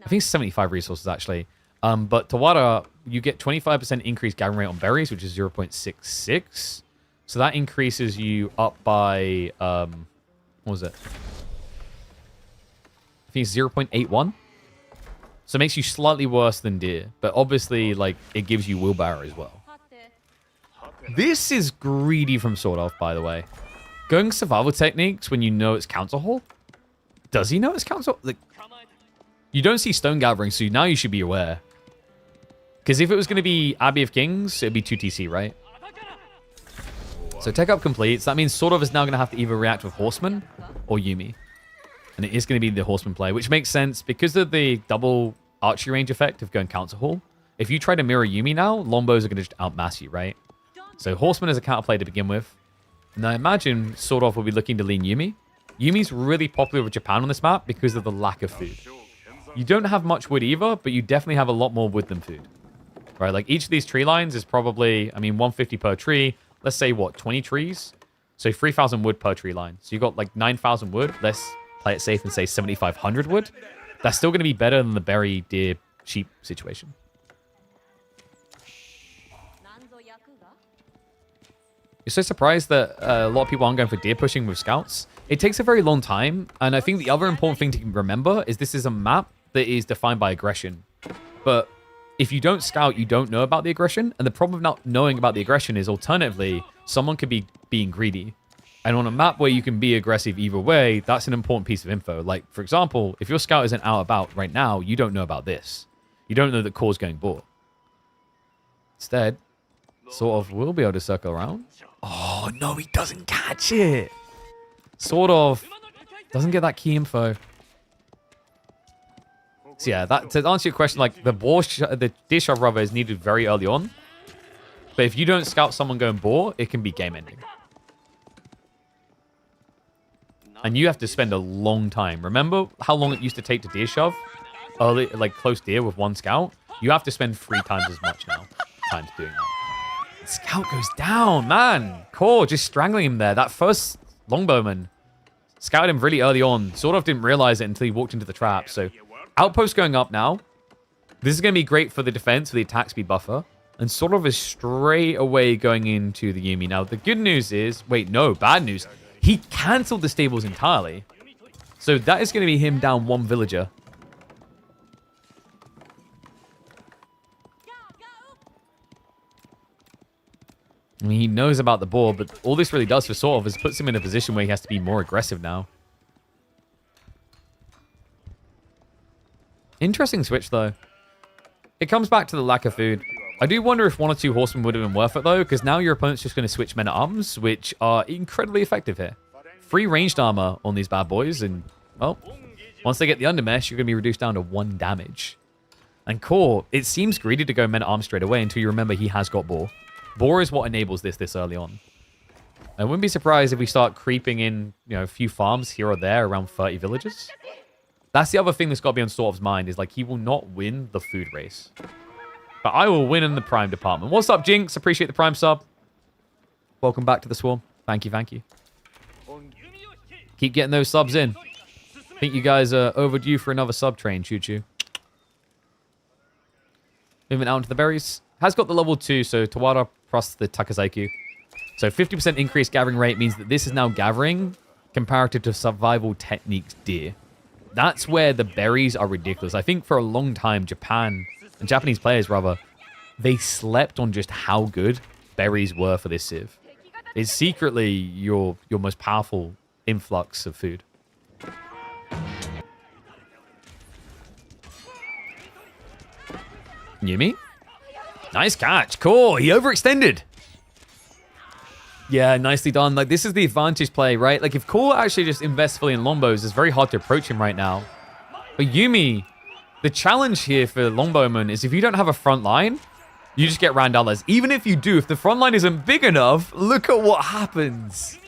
I think it's 75 resources, actually. But Tawara, you get 25% increased gathering rate on berries, which is 0.66. So that increases you up by, what was it? I think it's 0.81. So it makes you slightly worse than deer. But obviously, like, it gives you wheelbarrow as well. This is greedy from Sortof, by the way. Going survival techniques when you know it's council hall? Does he know it's council? Like, you don't see stone gathering, so now you should be aware. Because if it was going to be Abbey of Kings, it'd be 2TC, right? So tech up completes. That means Sortof is now going to have to either react with Horseman or Yuumi. And it is going to be the Horseman play, which makes sense because of the double archery range effect of going council hall. If you try to mirror Yuumi now, Lombos are going to just outmass you, right? So Horseman is a counterplay to begin with. And I imagine Sortof will be looking to lean Yuumi. Yuumi's really popular with Japan on this map because of the lack of food. You don't have much wood either, but you definitely have a lot more wood than food. Right, like each of these tree lines is probably, I mean, 150 per tree. Let's say, what, 20 trees? So 3,000 wood per tree line. So you've got like 9,000 wood. Let's play it safe and say 7,500 wood. That's still going to be better than the berry, deer, sheep situation. You're so surprised that a lot of people aren't going for deer pushing with scouts. It takes a very long time, and I think the other important thing to remember is this is a map that is defined by aggression. But if you don't scout, you don't know about the aggression, and the problem of not knowing about the aggression is alternatively, someone could be being greedy. And on a map where you can be aggressive either way, that's an important piece of info. Like, for example, if your scout isn't out about right now, you don't know about this. You don't know that Core's going boar. Instead, Sortof will be able to circle around. Oh, no, he doesn't catch it. Sortof doesn't get that key info. So yeah, that, to answer your question, like the deer shove rather is needed very early on. But if you don't scout someone going boar, it can be game ending. And you have to spend a long time. Remember how long it used to take to deer shove? Early, like close deer with one scout? You have to spend 3 times as much now. Times doing that. Scout goes down, man. Core just strangling him there. That first longbowman scouted him really early on. Sort of didn't realize it until he walked into the trap. So outpost going up now. This is going to be great for the defense, for the attack speed buffer. And sort of is straight away going into the Yuumi. Now, the good news is... Wait, no, bad news. He cancelled the stables entirely. So that is going to be him down 1 villager. I mean, he knows about the boar, but all this really does for Sortof is puts him in a position where he has to be more aggressive now. Interesting switch, though. It comes back to the lack of food. I do wonder if 1 or 2 horsemen would have been worth it, though, because now your opponent's just going to switch men-at-arms, which are incredibly effective here. Free ranged armor on these bad boys, and, well, once they get the undermesh, you're going to be reduced down to 1 damage. And Core, it seems greedy to go men-at-arms straight away until you remember he has got boar. Boar is what enables this early on. I wouldn't be surprised if we start creeping in, you know, a few farms here or there around 30 villages. That's the other thing that's got to be on Sortof's mind, is like he will not win the food race. But I will win in the Prime department. What's up, Jinx? Appreciate the Prime sub. Welcome back to the Swarm. Thank you, thank you. Keep getting those subs in. I think you guys are overdue for another sub train, choo-choo. Moving out into the berries. Has got the level 2, so Tawara plus the Takazaiku. So 50% increased gathering rate means that this is now gathering comparative to survival techniques deer. That's where the berries are ridiculous. I think for a long time, Japan... and Japanese players, rather, they slept on just how good berries were for this civ. It's secretly your most powerful influx of food. Yuumi? Nice catch. Cool. He overextended. Yeah, nicely done. Like, this is the advantage play, right? Like, if Core actually just invests fully in longbos, it's very hard to approach him right now. But Yuumi... the challenge here for Longbowman is if you don't have a front line, you just get Randallas. Even if you do, if the front line isn't big enough, look at what happens.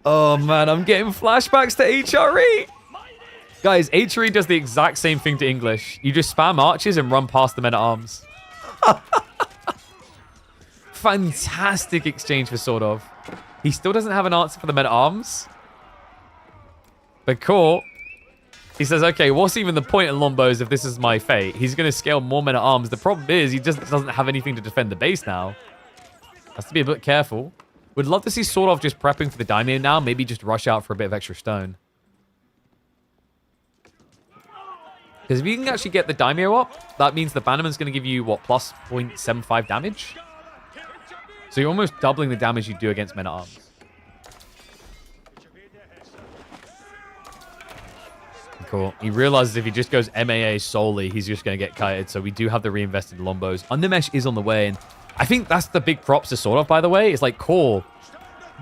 Oh, man, I'm getting flashbacks to HRE. Guys, HRE does the exact same thing to English. You just spam archers and run past the men-at-arms. Fantastic exchange for Sortof. He still doesn't have an answer for the men-at-arms. But Core... he says, okay, what's even the point in Lombos if this is my fate? He's going to scale more men-at-arms. The problem is he just doesn't have anything to defend the base now. Has to be a bit careful. Would love to see Sortof just prepping for the daimyo now. Maybe just rush out for a bit of extra stone. Because if you can actually get the daimyo up, that means the bannerman's going to give you, what, plus 0.75 damage? So you're almost doubling the damage you do against men-at-arms. Cool. He realizes if he just goes MAA solely, he's just going to get kited. So we do have the reinvested Lombos. Undermesh is on the way. And I think that's the big props to Sortof, by the way. It's like, Core,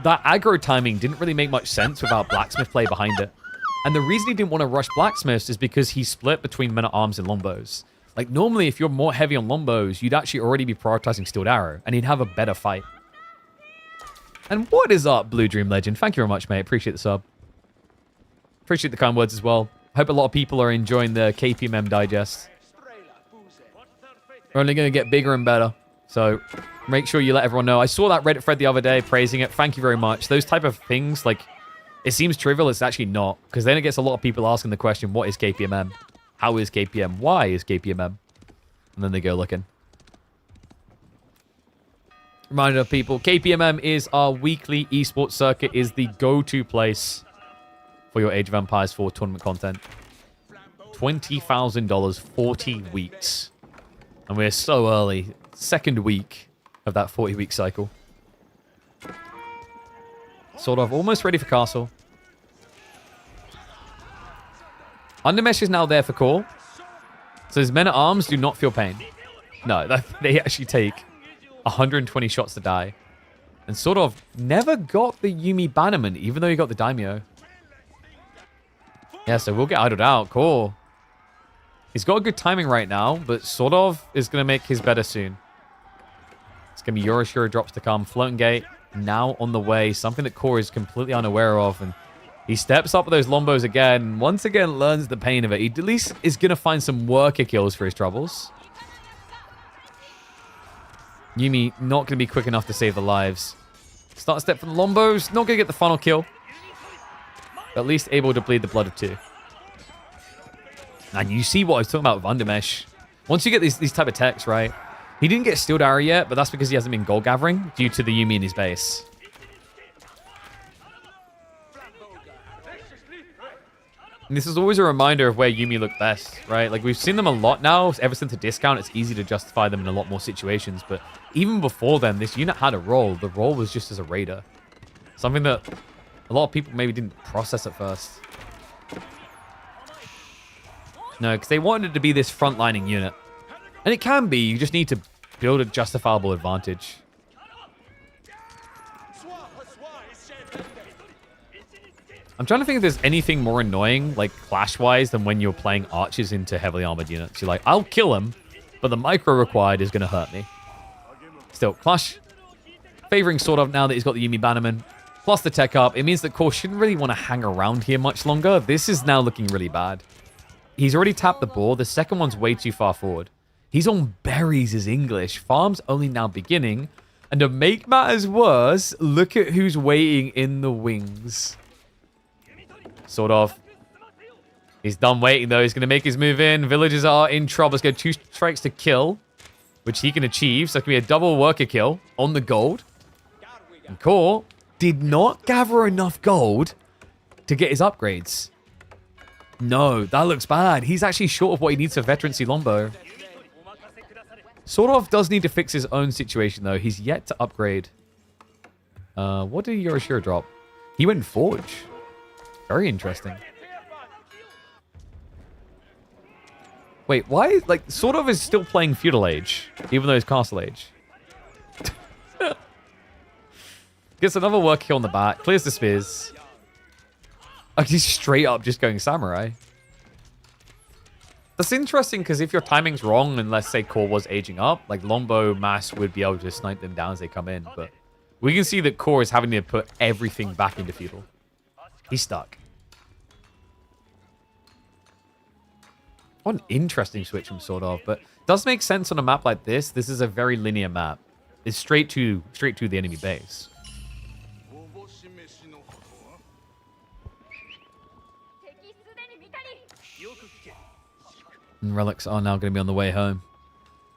that aggro timing didn't really make much sense without Blacksmith play behind it. And the reason he didn't want to rush Blacksmiths is because he split between men-at-arms and Lombos. Like, normally, if you're more heavy on Lombos, you'd actually already be prioritizing Steeled Arrow. And he'd have a better fight. And what is up, Blue Dream Legend? Thank you very much, mate. Appreciate the sub. Appreciate the kind words as well. Hope a lot of people are enjoying the KPMM digest. We're only going to get bigger and better. So make sure you let everyone know. I saw that Reddit thread the other day praising it. Thank you very much. Those type of things, like, it seems trivial. It's actually not. Because then it gets a lot of people asking the question, what is KPMM? How is KPM? Why is KPMM? And then they go looking. Reminder of people, KPMM is our weekly esports circuit, is the go-to place for your Age of Empires 4 tournament content. $20,000, 40 weeks. And we're so early. Second week of that 40-week cycle. Sort of almost ready for castle. Undermesh is now there for core. So his men-at-arms do not feel pain. No, they actually take 120 shots to die. And sort of never got the Yuumi bannerman, even though he got the daimyo. Yeah, so we'll get idled out. Cool. He's got a good timing right now, but sort of is going to make his better soon. It's going to be Yorishiro drops to come. Floating gate now on the way. Something that Core is completely unaware of. And he steps up with those lombos again. Once again, learns the pain of it. He at least is going to find some worker kills for his troubles. Yuumi not going to be quick enough to save the lives. Start step for the lombos. Not going to get the final kill. At least able to bleed the blood of 2. And you see what I was talking about with Undermesh. Once you get these type of techs, right? He didn't get Steel Arrow yet, but that's because he hasn't been gold gathering due to the Yuumi in his base. And this is always a reminder of where Yuumi look best, right? Like, we've seen them a lot now. Ever since the discount, it's easy to justify them in a lot more situations. But even before then, this unit had a role. The role was just as a raider. Something that a lot of people maybe didn't process at first. No, because they wanted it to be this frontlining unit. And it can be. You just need to build a justifiable advantage. I'm trying to think if there's anything more annoying, like clash-wise, than when you're playing archers into heavily armored units. You're like, I'll kill him, but the micro required is going to hurt me. Still, Clash favoring Sortof now that he's got the Yuumi bannerman. Plus the tech up. It means that Core shouldn't really want to hang around here much longer. This is now looking really bad. He's already tapped the ball. The second one's way too far forward. He's on berries as English. Farm's only now beginning. And to make matters worse, look at who's waiting in the wings. Sortof. He's done waiting, though. He's going to make his move in. Villagers are in trouble. Let's go 2 strikes to kill, which he can achieve. So it can be a double worker kill on the gold. And Core did not gather enough gold to get his upgrades. No, that looks bad. He's actually short of what he needs for veterancy Lombo. Sortof does need to fix his own situation, though. He's yet to upgrade. What did Yorishiro drop? He went Forge. Very interesting. Wait, why? Like, Sortof is still playing Feudal Age, even though he's Castle Age. Gets another work kill on the back. Clears the spears. Oh, he's straight up just going Samurai. That's interesting, because if your timing's wrong, and let's say Core was aging up, like Lombo Mass would be able to snipe them down as they come in. But we can see that Core is having to put everything back into Feudal. He's stuck. What an interesting switch from Sortof, but does make sense on a map like this. This is a very linear map. It's straight to the enemy base. And relics are now going to be on the way home.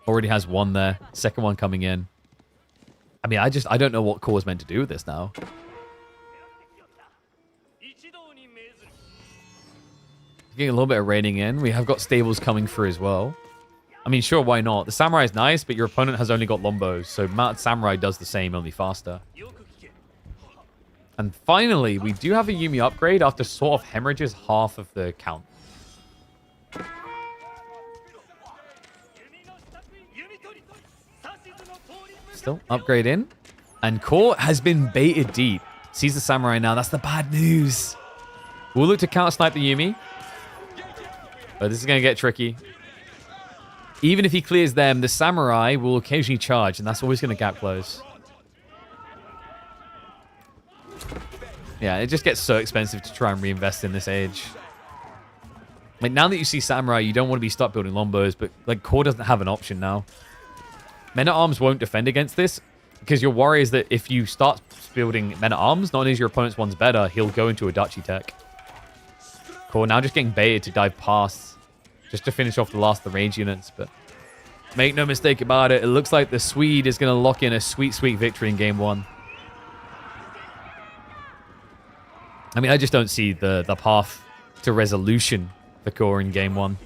Already has one there. Second one coming in. I mean, I don't know what Core's meant to do with this now. Getting a little bit of raiding in. We have got stables coming through as well. I mean, sure, why not? The Samurai is nice, but your opponent has only got Lombos. So Matt Samurai does the same, only faster. And finally, we do have a Yuumi upgrade after sort of hemorrhages half of the count. Still, upgrade in. And Core has been baited deep. Sees the Samurai now. That's the bad news. We'll look to counter-snipe the Yuumi. But this is going to get tricky. Even if he clears them, the Samurai will occasionally charge, and that's always going to gap close. Yeah, it just gets so expensive to try and reinvest in this age. Like, now that you see Samurai, you don't want to be stuck building Lombos, but, like, Core doesn't have an option now. Men-at-Arms won't defend against this, because your worry is that if you start building Men-at-Arms, not only is your opponent's one's better, he'll go into a Duchy tech. Core now just getting baited to dive past, just to finish off the last of the range units, but Make no mistake about it. It looks like the Swede is going to lock in a sweet, sweet victory in game one. I mean, I just don't see the path to resolution for Core in game one.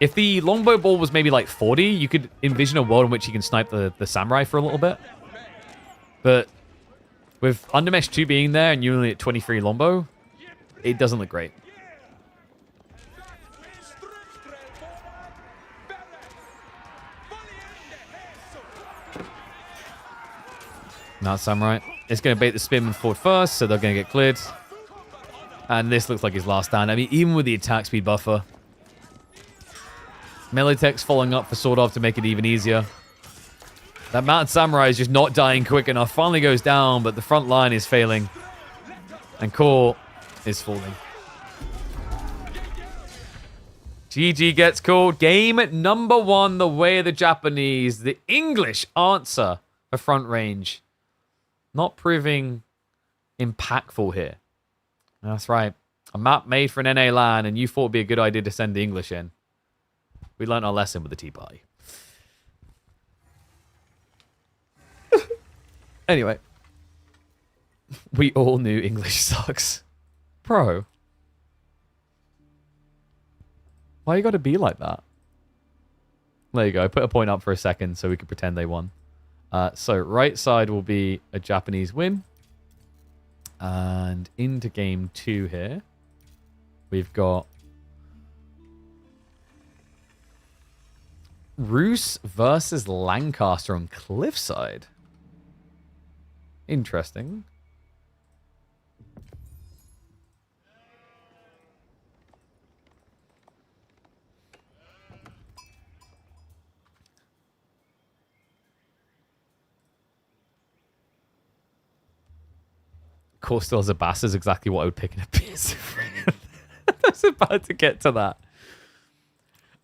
If the longbow ball was maybe like 40, you could envision a world in which he can snipe the samurai for a little bit. But with Undermesh 2 being there and you only at 23 longbow, it doesn't look great. Now samurai is going to bait the spearman forward first, so they're going to get cleared. And this looks like his last stand. I mean, even with the attack speed buffer. Melee tech's following up for Sortof to make it even easier. That mounted samurai is just not dying quick enough. Finally goes down, but the front line is failing. And Core is falling. GG gets called. Game number 1, the way of the Japanese. The English answer for front range. Not proving impactful here. That's right. A map made for an NA LAN, and you thought it'd be a good idea to send the English in. We learned our lesson with the Tea Party. Anyway. We all knew English sucks. Bro. Why you gotta be like that? There you go. I put a point up for a second so we could pretend they won. So right side will be a Japanese win. And into game 2 here. We've got Roos versus Lancaster on Cliffside. Interesting. Core still has a bass is exactly what I would pick in a PS. I was about to get to that.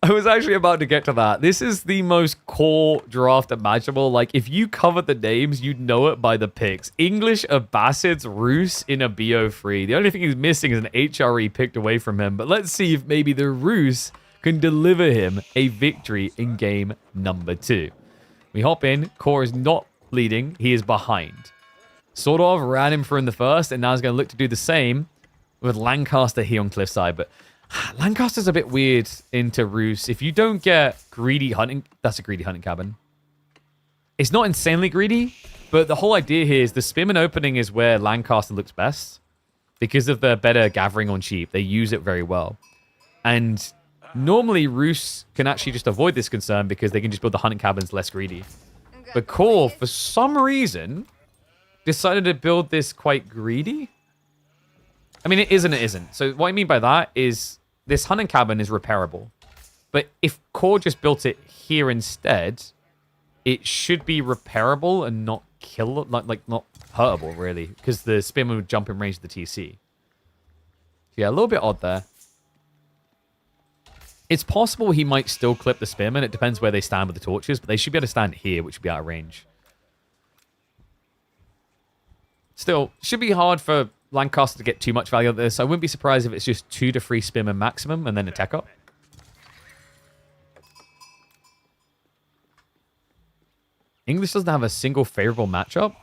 I was actually about to get to that. This is the most core draft imaginable. Like, if you covered the names, you'd know it by the picks. English, Abbasids, Roos in a BO3. The only thing he's missing is an HRE picked away from him. But let's see if maybe the Roos can deliver him a victory in game number 2. We hop in. Core is not leading. He is behind. Sortof ran him through in the first, and now he's going to look to do the same with Lancaster here on Cliffside. But Lancaster's a bit weird into Roos. If you don't get greedy hunting... That's a greedy hunting cabin. It's not insanely greedy, but the whole idea here is the spearman opening is where Lancaster looks best. Because of the better gathering on sheep. They use it very well. And normally Roos can actually just avoid this concern because they can just build the hunting cabins less greedy. But Core, for some reason, decided to build this quite greedy. I mean, it is and it isn't. So what I mean by that is this hunting cabin is repairable. But if Core just built it here instead, it should be repairable and not kill, like not hurtable, really. Because the spearman would jump in range of the TC. Yeah, a little bit odd there. It's possible he might still clip the spearman. It depends where they stand with the torches. But they should be able to stand here, which would be out of range. Still, should be hard for Lancaster to get too much value out of this. I wouldn't be surprised if it's just 2 to 3 spearmen maximum and then a tech up. English doesn't have a single favorable matchup.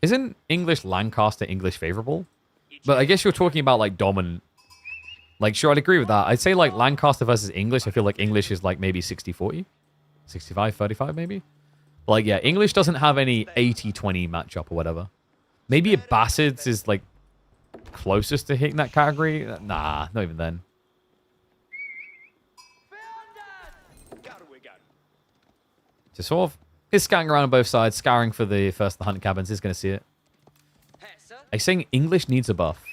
Isn't English Lancaster English favorable? But I guess you're talking about like dominant. Like, sure, I'd agree with that. I'd say like Lancaster versus English. I feel like English is like maybe 60-40. 65-35 maybe. Like, yeah, English doesn't have any 80-20 matchup or whatever. Maybe Abbasids is like closest to hitting that category. Nah, not even then. Just sort of is scouting around on both sides, scouring for the hunting cabins. He's going to see it. I'm saying English needs a buff.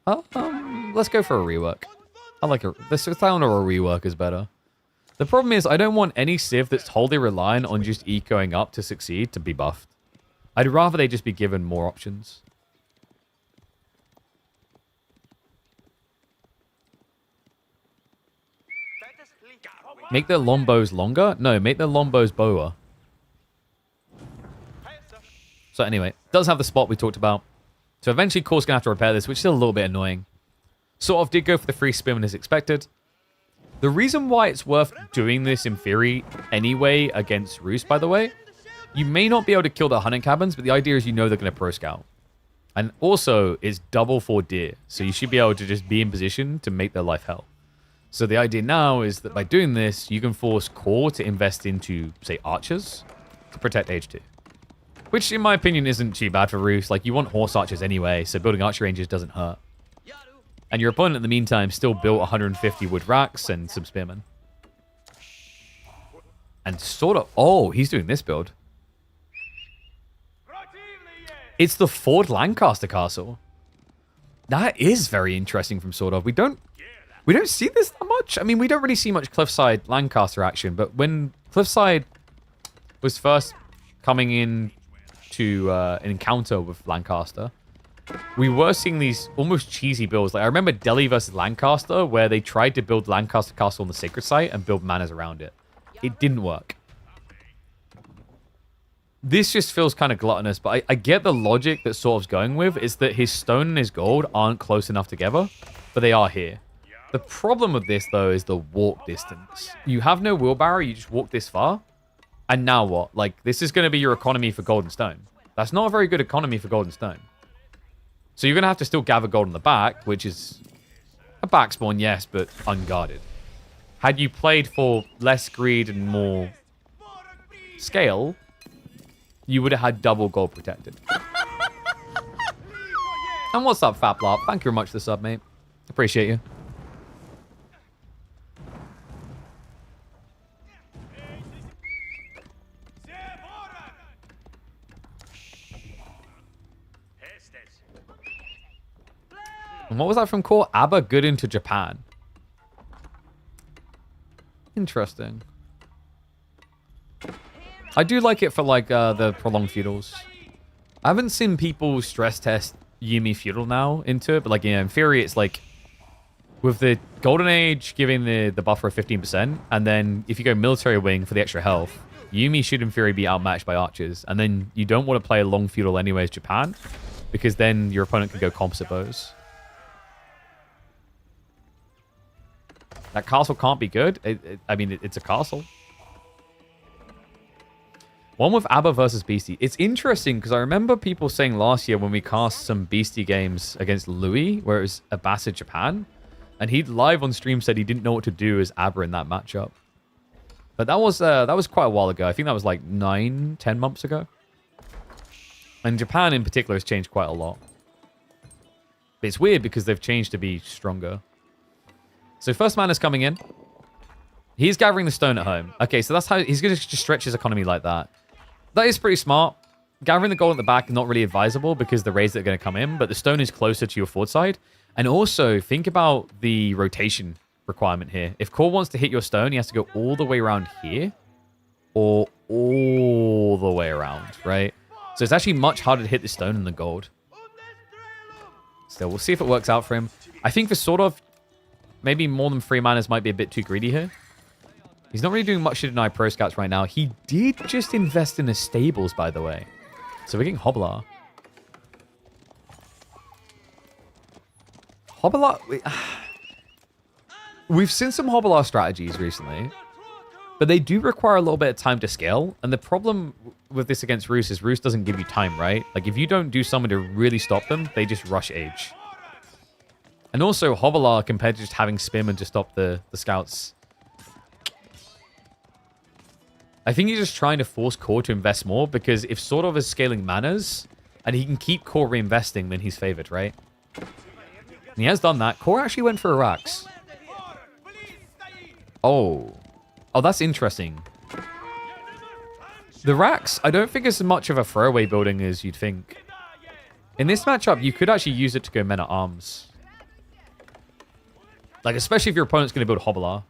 Let's go for a rework. I like a... The sound or a rework is better. The problem is I don't want any Civ that's wholly reliant on just ecoing up to succeed to be buffed. I'd rather they just be given more options. Make their longbows longer? No, make their longbows bower. So anyway, does have the spot we talked about. So eventually Core's going to have to repair this, which is still a little bit annoying. Sortof did go for the free spearman as expected. The reason why it's worth doing this in theory anyway against Roost, by the way, you may not be able to kill the hunting cabins, but the idea is you know they're going to pro scout. And also, it's double for deer, so you should be able to just be in position to make their life hell. So the idea now is that by doing this, you can force Core to invest into, say, archers to protect H2. Which, in my opinion, isn't too bad for Roost. Like, you want horse archers anyway, so building archer ranges doesn't hurt. And your opponent, in the meantime, still built 150 wood racks and some spearmen. And sort of... Oh, he's doing this build. It's the Ford Lancaster Castle. That is very interesting from Sortof. We don't see this that much. I mean, we don't really see much Cliffside Lancaster action, but when Cliffside was first coming in to an encounter with Lancaster, we were seeing these almost cheesy builds. Like I remember Delhi versus Lancaster, where they tried to build Lancaster Castle on the sacred site and build manors around it. It didn't work. This just feels kind of gluttonous, but I get the logic that Sortof's going with is that his stone and his gold aren't close enough together, but they are here. The problem with this, though, is the walk distance. You have no wheelbarrow, you just walk this far, and now what? Like, this is going to be your economy for gold and stone. That's not a very good economy for gold and stone. So you're going to have to still gather gold on the back, which is a back spawn, yes, but unguarded. Had you played for less greed and more scale, you would have had double gold protected. And what's up, Faplop? Thank you very much for the sub, mate. Appreciate you. And what was that from Core? ABBA good into Japan. Interesting. I do like it for, like, the prolonged feudals. I haven't seen people stress test Yuumi feudal now into it, but, like, yeah, in theory, it's like, with the Golden Age giving the buffer of 15%, and then if you go military wing for the extra health, Yuumi should, in theory, be outmatched by archers. And then you don't want to play a long feudal anyways, Japan, because then your opponent can go composite bows. That castle can't be good. I mean, it's a castle. One with ABBA versus Beastie. It's interesting because I remember people saying last year when we cast some Beastie games against Louis, where it was Abbasid Japan, and he live on stream said he didn't know what to do as ABBA in that matchup. But that was quite a while ago. I think that was like 9-10 months ago. And Japan in particular has changed quite a lot. But it's weird because they've changed to be stronger. So first man is coming in. He's gathering the stone at home. Okay, so that's how he's going to just stretch his economy like that. That is pretty smart. Gathering the gold at the back not really advisable because the raids that are going to come in, but the stone is closer to your forward side. And also, think about the rotation requirement here. If Core wants to hit your stone, he has to go all the way around here or all the way around, right? So it's actually much harder to hit the stone than the gold. Still, we'll see if it works out for him. I think for Sortof, maybe more than 3 manas might be a bit too greedy here. He's not really doing much to deny pro scouts right now. He did just invest in the stables, by the way. So we're getting Hobbler. Hobbler... We've seen some Hobbler strategies recently. But they do require a little bit of time to scale. And the problem with this against Roost is Roost doesn't give you time, right? Like, if you don't do something to really stop them, they just rush age. And also, Hobbler, compared to just having Spearman to stop the scouts... I think he's just trying to force Core to invest more, because if Sortof is scaling manas, and he can keep Core reinvesting, then he's favored, right? And he has done that. Core actually went for Iraqs. Oh. Oh, that's interesting. The racks, I don't think it's as much of a throwaway building as you'd think. In this matchup, you could actually use it to go men-at-arms. Like, especially if your opponent's going to build Hobbler.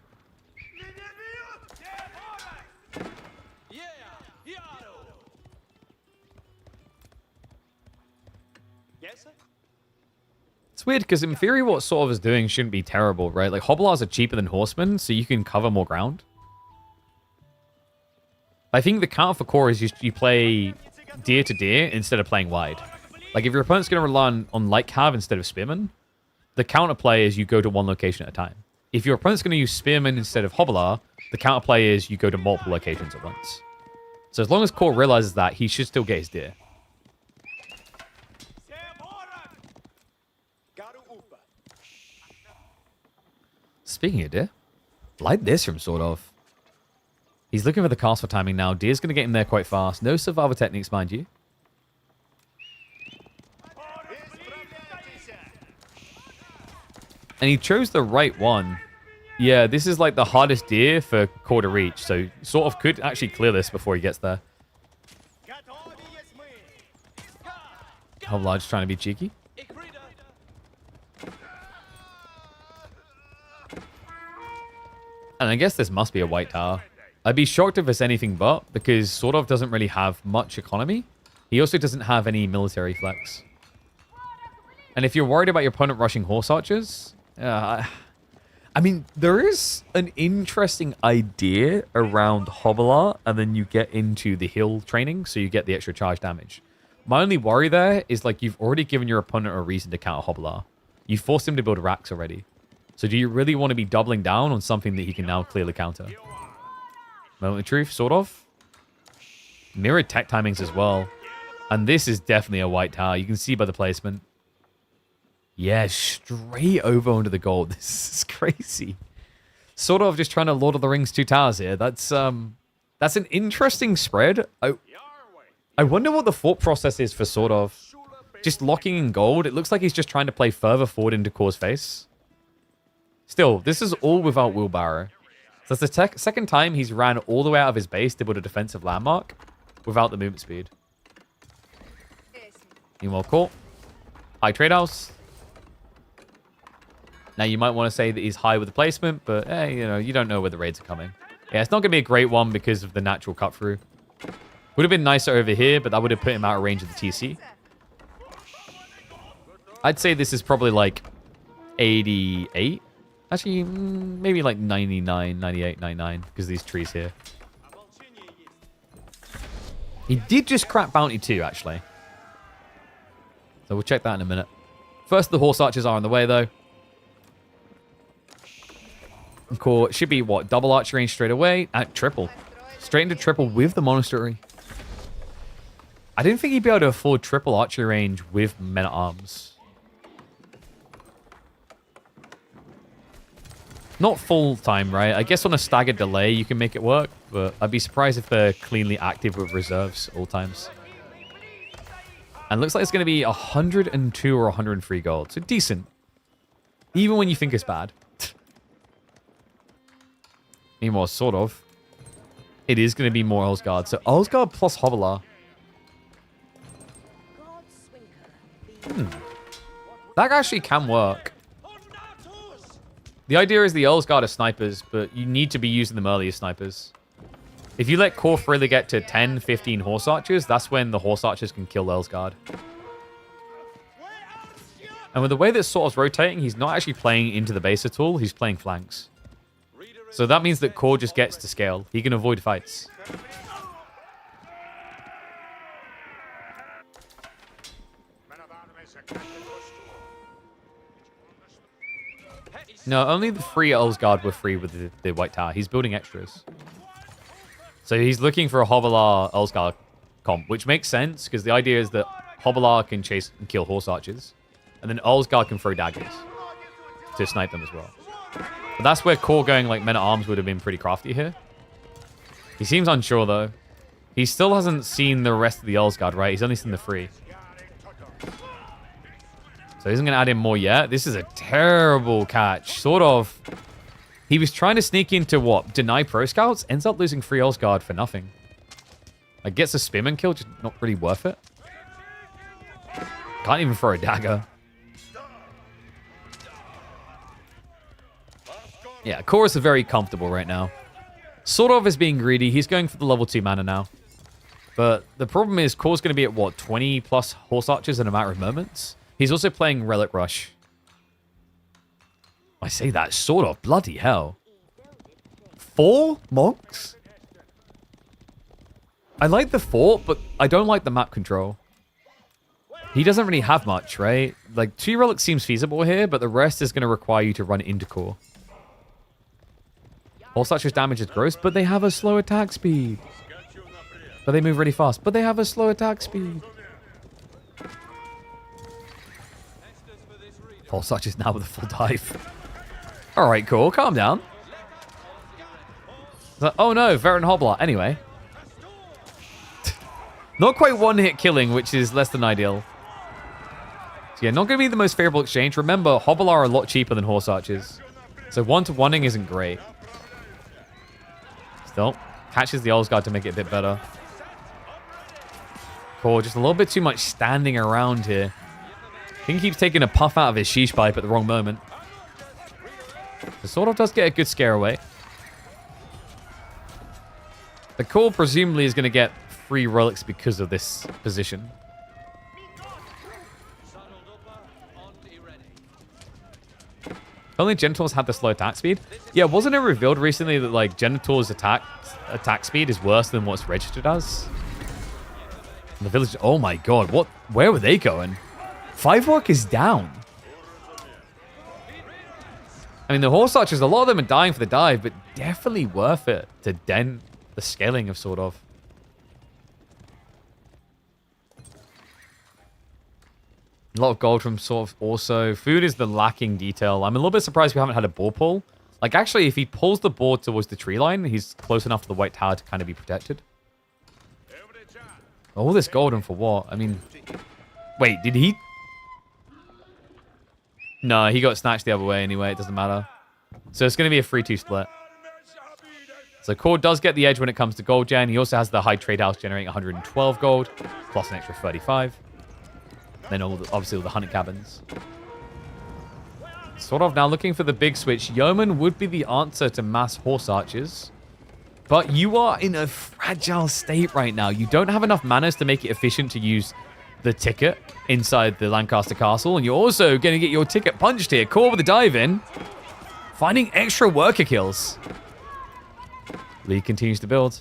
It's weird, because in theory, what Sortof is doing shouldn't be terrible, right? Like, Hobblars are cheaper than Horsemen, so you can cover more ground. I think the counter for Core is you play deer to deer instead of playing wide. Like, if your opponent's going to rely on light cav instead of Spearman, the counter play is you go to one location at a time. If your opponent's going to use Spearman instead of Hobbler, the counterplay is you go to multiple locations at once. So as long as Core realizes that, he should still get his deer. Speaking of deer, like this from Sortof. He's looking for the castle timing now. Deer's going to get in there quite fast. No survival techniques, mind you. And he chose the right one. Yeah, this is like the hardest deer for Core to reach. So Sortof could actually clear this before he gets there. How large trying to be cheeky. And I guess this must be a white tower. I'd be shocked if it's anything but, because Sortof doesn't really have much economy. He also doesn't have any military flex. And if you're worried about your opponent rushing horse archers, I mean, there is an interesting idea around Hobbler, and then you get into the hill training, so you get the extra charge damage. My only worry there is, like, you've already given your opponent a reason to counter Hobbler. You forced him to build racks already. So do you really want to be doubling down on something that he can now clearly counter? Moment of truth, sort of. Mirrored tech timings as well. And this is definitely a white tower. You can see by the placement. Yeah, straight over onto the gold. This is crazy. Sort of just trying to Lord of the Rings 2 towers here. That's an interesting spread. I wonder what the thought process is for sort of just locking in gold. It looks like he's just trying to play further forward into Core's face. Still, this is all without wheelbarrow. So that's the second time he's ran all the way out of his base to build a defensive landmark without the movement speed. Meanwhile, Core. High trade house. Now, you might want to say that he's high with the placement, but, hey, you know, you don't know where the raids are coming. Yeah, it's not going to be a great one because of the natural cut through. Would have been nicer over here, but that would have put him out of range of the TC. I'd say this is probably like 88. Actually, maybe like 99, 98, 99, because of these trees here. He did just crack bounty too, actually. So we'll check that in a minute. First, the horse archers are on the way, though. Core should be, what, double archer range straight away? At triple. Straight into triple with the monastery. I didn't think he'd be able to afford triple archery range with men-at-arms. Not full time, right? I guess on a staggered delay, you can make it work, but I'd be surprised if they're cleanly active with reserves all times. And looks like it's going to be 102 or 103 gold. So decent. Even when you think it's bad. Meanwhile, sort of. It is going to be more Elsgard. So Elsgard plus Hobbler. That actually can work. The idea is the Elsgard are snipers, but you need to be using them early as snipers. If you let Core freely get to 10, 15 horse archers, that's when the horse archers can kill Elsgard. And with the way that Sortof's rotating, he's not actually playing into the base at all. He's playing flanks. So that means that Core just gets to scale. He can avoid fights. No, only the free Elsgard were free with the White Tower. He's building extras. So he's looking for a Hobbler Elsgard comp, which makes sense, because the idea is that Hobbler can chase and kill horse archers, and then Elsgard can throw daggers to snipe them as well. But that's where Core going like men-at-arms would have been pretty crafty here. He seems unsure, though. He still hasn't seen the rest of the Elsgard, right? He's only seen the free. So he isn't going to add in more yet. This is a terrible catch. Sort of. He was trying to sneak into what? Deny pro scouts? Ends up losing 3 Elsgard for nothing. Like, gets a spearman kill, just not really worth it. Can't even throw a dagger. Yeah, Chorus are very comfortable right now. Sortof is being greedy. He's going for the level 2 mana now. But the problem is, Core's going to be at, what, 20 plus horse archers in a matter of moments? He's also playing Relic Rush. I say that, sort of. Bloody hell. 4 monks? I like the fort, but I don't like the map control. He doesn't really have much, right? Like, 2 relics seems feasible here, but the rest is going to require you to run into Core. Horse Archer's damage is gross, but they have a slow attack speed. But they move really fast, but they have a slow attack speed. Horse Archer's now with a full dive. Alright, cool. Calm down. Oh no, Veteran Hobbler. Anyway. Not quite one-hit killing, which is less than ideal. So yeah, not going to be the most favorable exchange. Remember, Hobbler are a lot cheaper than Horse Archers. So one-to-oneing isn't great. Still, catches the Olsguard to make it a bit better. Cool, just a little bit too much standing around here. I think he keeps taking a puff out of his sheesh pipe at the wrong moment. So Sortof does get a good scare away. The core presumably is going to get free relics because of this position. Only Genitals have the slow attack speed. Yeah, wasn't it revealed recently that like Genitals attack speed is worse than what's registered as? And the village. Oh my god, what? Where were they going? 5 work is down. I mean, the Horse Archers, a lot of them are dying for the dive, but definitely worth it to dent the scaling of Sortof. A lot of gold from Sortof also. Food is the lacking detail. I'm a little bit surprised we haven't had a boar pull. Like, actually, if he pulls the boar towards the tree line, he's close enough to the White Tower to kind of be protected. All this gold and for what? I mean, wait, did he? No, he got snatched the other way anyway. It doesn't matter. So it's going to be a 3-2 split. So Core does get the edge when it comes to gold gen. He also has the high trade house generating 112 gold, plus an extra 35. Then obviously all the hunting cabins. Sort of now looking for the big switch. Yeoman would be the answer to mass Horse Archers. But you are in a fragile state right now. You don't have enough manners to make it efficient to use the ticket inside the Lancaster Castle. And you're also going to get your ticket punched here. Core with the dive in. Finding extra worker kills. Lee continues to build.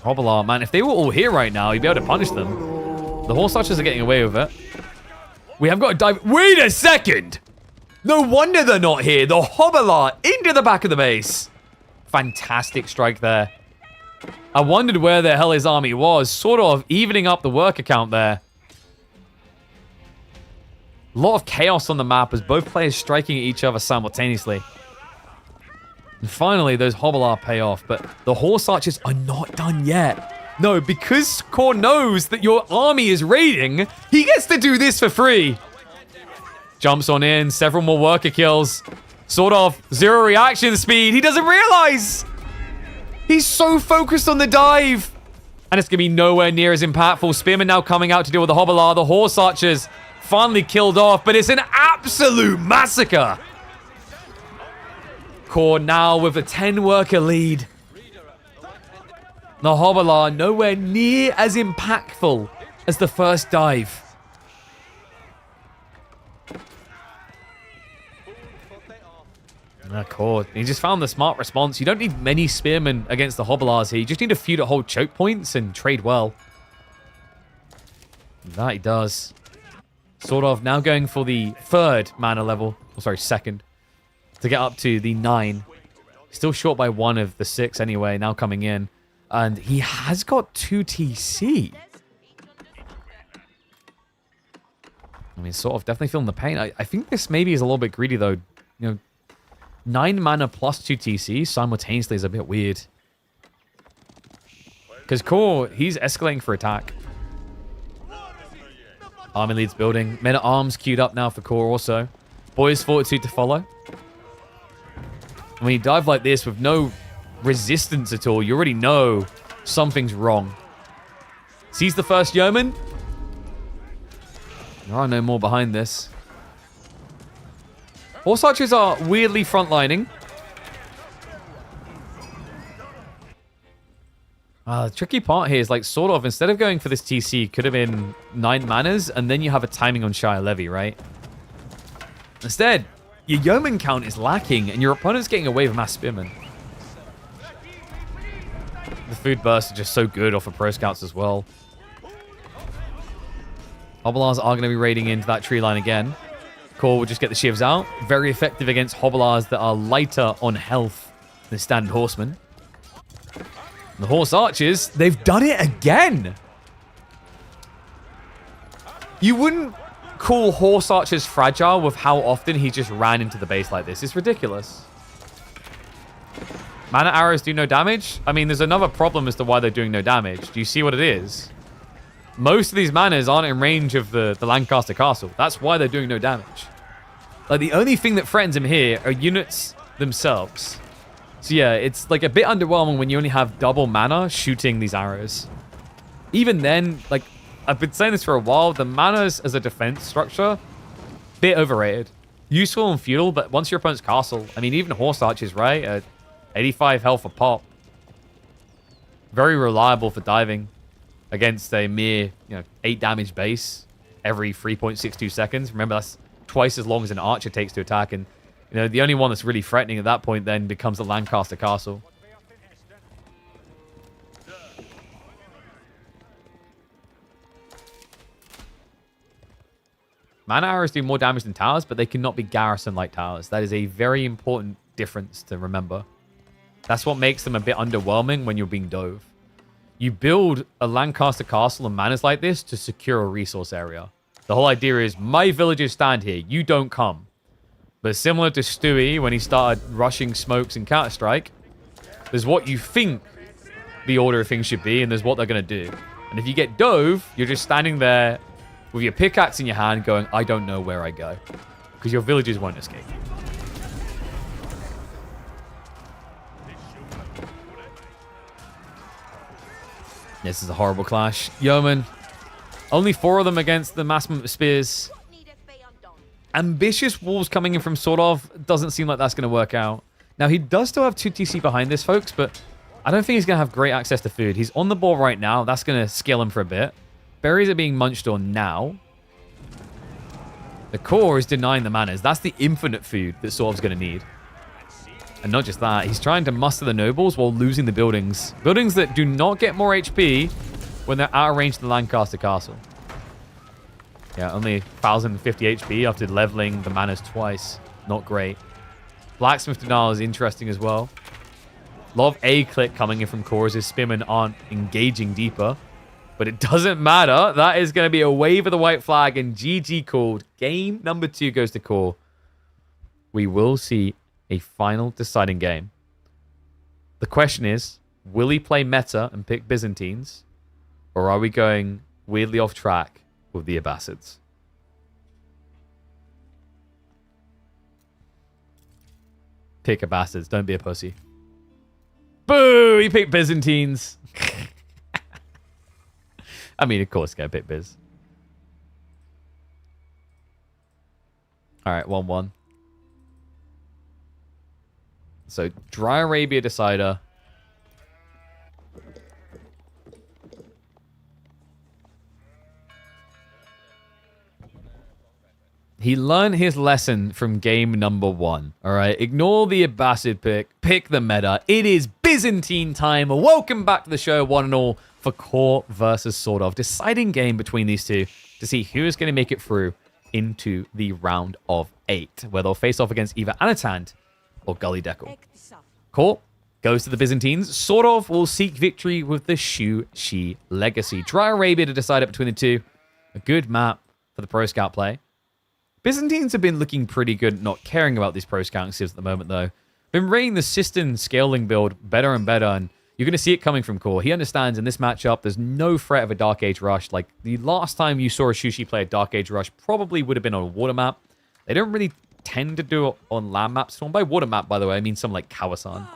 Hobbler, man, if they were all here right now, you'd be able to punish them. The Horse Archers are getting away with it. We have got to dive. Wait a second! No wonder they're not here. The Hobbler into the back of the base. Fantastic strike there. I wondered where the hell his army was. Sort of evening up the worker count there. A lot of chaos on the map as both players striking at each other simultaneously. And finally, those Hobbler pay off, but the Horse Archers are not done yet. No, because Core knows that your army is raiding, he gets to do this for free. Jumps on in, several more worker kills. Sort of zero reaction speed. He doesn't realize. He's so focused on the dive. And it's going to be nowhere near as impactful. Spearman now coming out to deal with the Hobbler. The Horse Archers finally killed off, but it's an absolute massacre. Core now with a 10 worker lead. The Hobbler nowhere near as impactful as the first dive. Core, he just found the smart response. You don't need many spearmen against the Hobblers here. You just need a few to hold choke points and trade well. That he does. Sort of now going for the third mana level. Oh, sorry, second. To get up to the 9. Still short by 1 of the 6 anyway, now coming in. And he has got 2 TC. I mean, Sort of definitely feeling the pain. I think this maybe is a little bit greedy, though. You know, 9 mana plus 2 TC simultaneously is a bit weird. Because Core, he's escalating for attack. Army leads building. Men at Arms queued up now for Core also. Boys Fortitude to follow. When you dive like this with no resistance at all, you already know something's wrong. Sees the first yeoman. There are no more behind this. Horse Archers are weirdly frontlining. The tricky part here is like sort of instead of going for this TC, could have been 9 manas, and then you have a timing on Shire Levy, right? Instead, your yeoman count is lacking, and your opponent's getting away with mass spearmen. The food bursts are just so good off of Pro Scouts as well. Hobblers are going to be raiding into that tree line again. Core will just get the shivs out. Very effective against Hobblars that are lighter on health than standard horsemen. The horse archers, they've done it again. You wouldn't call horse archers fragile with how often he just ran into the base like this. It's ridiculous. Mana arrows do no damage? I mean, there's another problem as to why they're doing no damage. Do you see what it is? Most of these manas aren't in range of the Lancaster Castle. That's why they're doing no damage. Like, the only thing that threatens him here are units themselves. So yeah, it's like a bit underwhelming when you only have double mana shooting these arrows. Even then, like, I've been saying this for a while, the manas as a defense structure, bit overrated. Useful and feudal, but once your opponent's castle, I mean, even horse archers, right? 85 health a pop. Very reliable for diving against a mere, 8 damage base every 3.62 seconds. Remember, that's twice as long as an archer takes to attack, and the only one that's really threatening at that point then becomes the Lancaster Castle. Mana arrows do more damage than towers, but they cannot be garrison-like towers. That is a very important difference to remember. That's what makes them a bit underwhelming when you're being dove. You build a Lancaster Castle and manas like this to secure a resource area. The whole idea is, my villagers stand here, you don't come. But similar to Stewie, when he started rushing smokes in Counter-Strike, there's what you think the order of things should be, and there's what they're going to do. And if you get dove, you're just standing there with your pickaxe in your hand going, I don't know where I go. Because your villagers won't escape. This is a horrible clash. Yeoman. Only 4 of them against the mass movement of spears. Ambitious wolves coming in from Sortof. Doesn't seem like that's going to work out. Now, he does still have 2 TC behind this, folks, but I don't think he's going to have great access to food. He's on the ball right now. That's going to scale him for a bit. Berries are being munched on now. The core is denying the manas. That's the infinite food that Sortov's going to need. And not just that, he's trying to muster the nobles while losing the buildings. Buildings that do not get more HP when they're out of range of the Lancaster Castle. Yeah, only 1,050 HP after leveling the manas twice. Not great. Blacksmith denial is interesting as well. A lot of A-click coming in from core as his spearmen aren't engaging deeper. But it doesn't matter. That is going to be a wave of the white flag and GG called. Game number 2 goes to core. We will see a final deciding game. The question is, will he play meta and pick Byzantines? Or are we going weirdly off track with the Abbasids? Pick Abbasids. Don't be a pussy. Boo! He picked Byzantines. I mean, of course, go pick Biz. All right, 1-1. So, Dry Arabia decider. He learned his lesson from game number 1. All right, ignore the Abbasid pick. Pick the meta. It is Byzantine time. Welcome back to the show, one and all, for Core versus Sortof. Deciding game between these two to see who is going to make it through into the round of 8, where they'll face off against either Anatan or Gully Deckle. Core goes to the Byzantines. Sortof will seek victory with the Shu Shi legacy. Dry Arabia to decide it between the two. A good map for the Pro Scout play. Byzantines have been looking pretty good at not caring about these Pro Scout at the moment, though. Been rating the System scaling build better and better, and you're going to see it coming from Core. He understands in this matchup, there's no threat of a Dark Age Rush. Like, the last time you saw a Shushi play a Dark Age Rush probably would have been on a water map. They don't really tend to do it on land maps. And by water map, by the way, I mean something like Kawasan.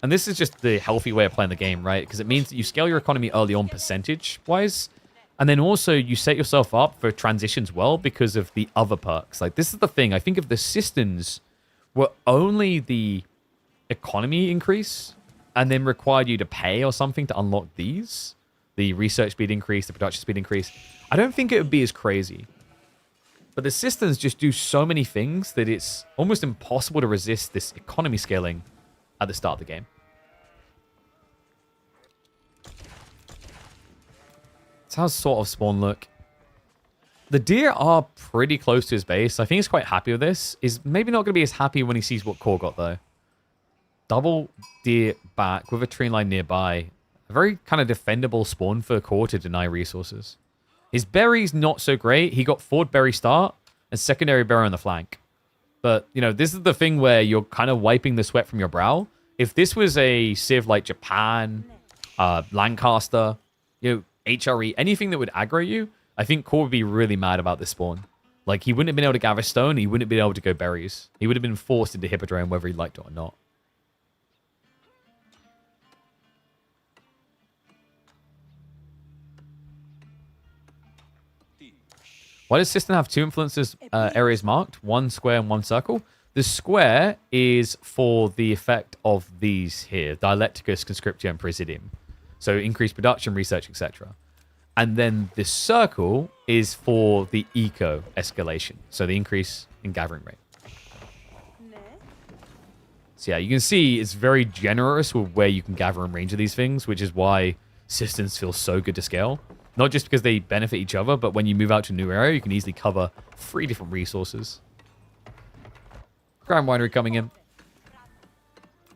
And this is just the healthy way of playing the game, right? Because it means that you scale your economy early on percentage-wise, and then also you set yourself up for transitions well because of the other perks. Like, this is the thing. I think if the systems were only the economy increase and then required you to pay or something to unlock these, the research speed increase, the production speed increase, I don't think it would be as crazy. But the systems just do so many things that it's almost impossible to resist this economy scaling at the start of the game. That's how sort of spawn look. The deer are pretty close to his base. I think he's quite happy with this. He's maybe not going to be as happy when he sees what Core got, though. Double deer back with a tree line nearby. A very kind of defendable spawn for Core to deny resources. His berry's not so great. He got forward berry start and secondary berry on the flank. But, you know, this is the thing where you're kind of wiping the sweat from your brow. If this was a civ like Japan, Lancaster, you know, HRE, anything that would aggro you, I think Core would be really mad about this spawn. Like, he wouldn't have been able to gather stone. He wouldn't have been able to go berries. He would have been forced into Hippodrome whether he liked it or not. Why does System have two influences areas marked? One square and one circle. The square is for the effect of these here. Dialecticus, Conscriptio, and Presidium. So increased production, research, etc. And then the circle is for the eco escalation. So the increase in gathering rate. So yeah, you can see it's very generous with where you can gather in range of these things, which is why systems feel so good to scale. Not just because they benefit each other, but when you move out to a new area, you can easily cover 3 different resources. Grand Winery coming in.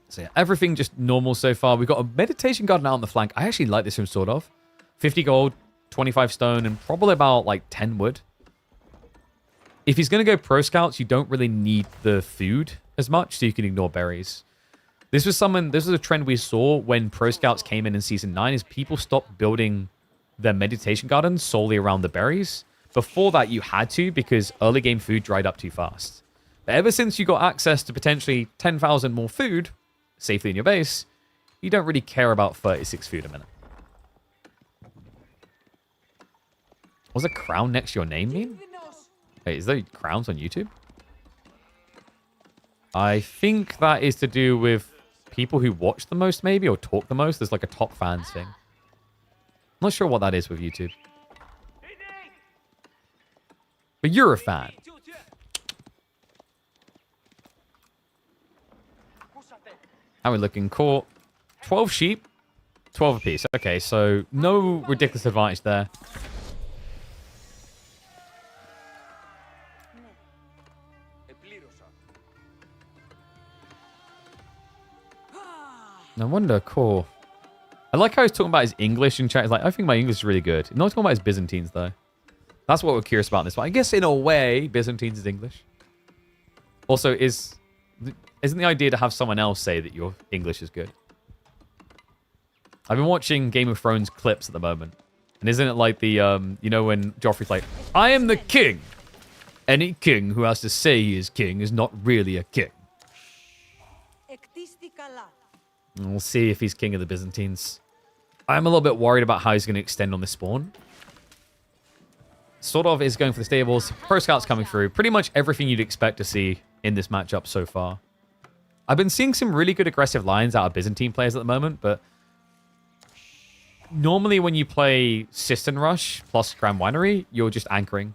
So yeah, everything just normal so far. We've got a meditation garden out on the flank. I actually like this from Sortof. 50 gold, 25 stone, and probably about like 10 wood. If he's going to go pro scouts, you don't really need the food as much, so you can ignore berries. This was a trend we saw when pro scouts came in Season 9, is people stopped building their meditation garden solely around the berries. Before that, you had to, because early game food dried up too fast. But ever since you got access to potentially 10,000 more food safely in your base, you don't really care about 36 food a minute. What does a crown next to your name mean? Wait, is there crowns on YouTube? I think that is to do with people who watch the most, maybe, or talk the most. There's like a top fans thing. I'm not sure what that is with YouTube. But you're a fan. How are we looking? Core. 12 sheep. 12 apiece. Okay, so no ridiculous advantage there. No wonder, Core. I like how he's talking about his English in chat. He's like, I think my English is really good. Not talking about his Byzantines, though. That's what we're curious about in this one. I guess, in a way, Byzantines is English. Also, isn't the idea to have someone else say that your English is good? I've been watching Game of Thrones clips at the moment. And isn't it like the, you know, when Joffrey's like, I am the king. Any king who has to say he is king is not really a king. And we'll see if he's king of the Byzantines. I'm a little bit worried about how he's going to extend on this spawn. Sortof is going for the stables. Pro Scouts coming through. Pretty much everything you'd expect to see in this matchup so far. I've been seeing some really good aggressive lines out of Byzantine players at the moment, but normally when you play Cistern Rush plus Grand Winery, you're just anchoring.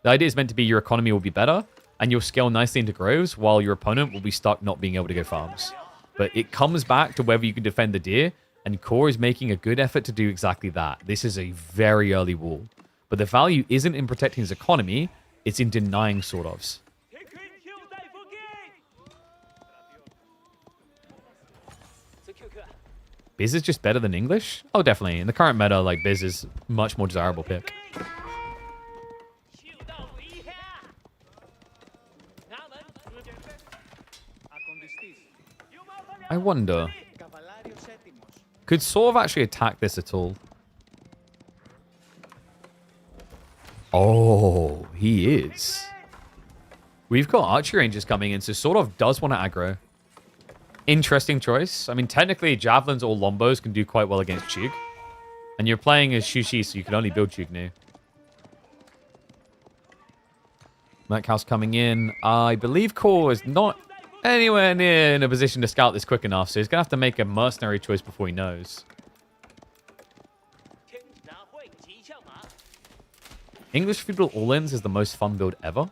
The idea is meant to be your economy will be better, and you'll scale nicely into groves, while your opponent will be stuck not being able to go farms. But it comes back to whether you can defend the deer, and Core is making a good effort to do exactly that. This is a very early wall. But the value isn't in protecting his economy, it's in denying Sortovs. Biz is just better than English? Oh, definitely. In the current meta, like, Biz is much more desirable pick. I wonder, could Sortof actually attack this at all? Oh, he is. We've got archery ranges coming in, so Sortof does want to aggro. Interesting choice. I mean, technically, javelins or lombos can do quite well against Chug. And you're playing as Shushi, so you can only build Chug new. Merkhouse coming in. I believe Core is not anywhere near in a position to scout this quick enough, so he's going to have to make a mercenary choice before he knows. English Feudal All-Ins is the most fun build ever.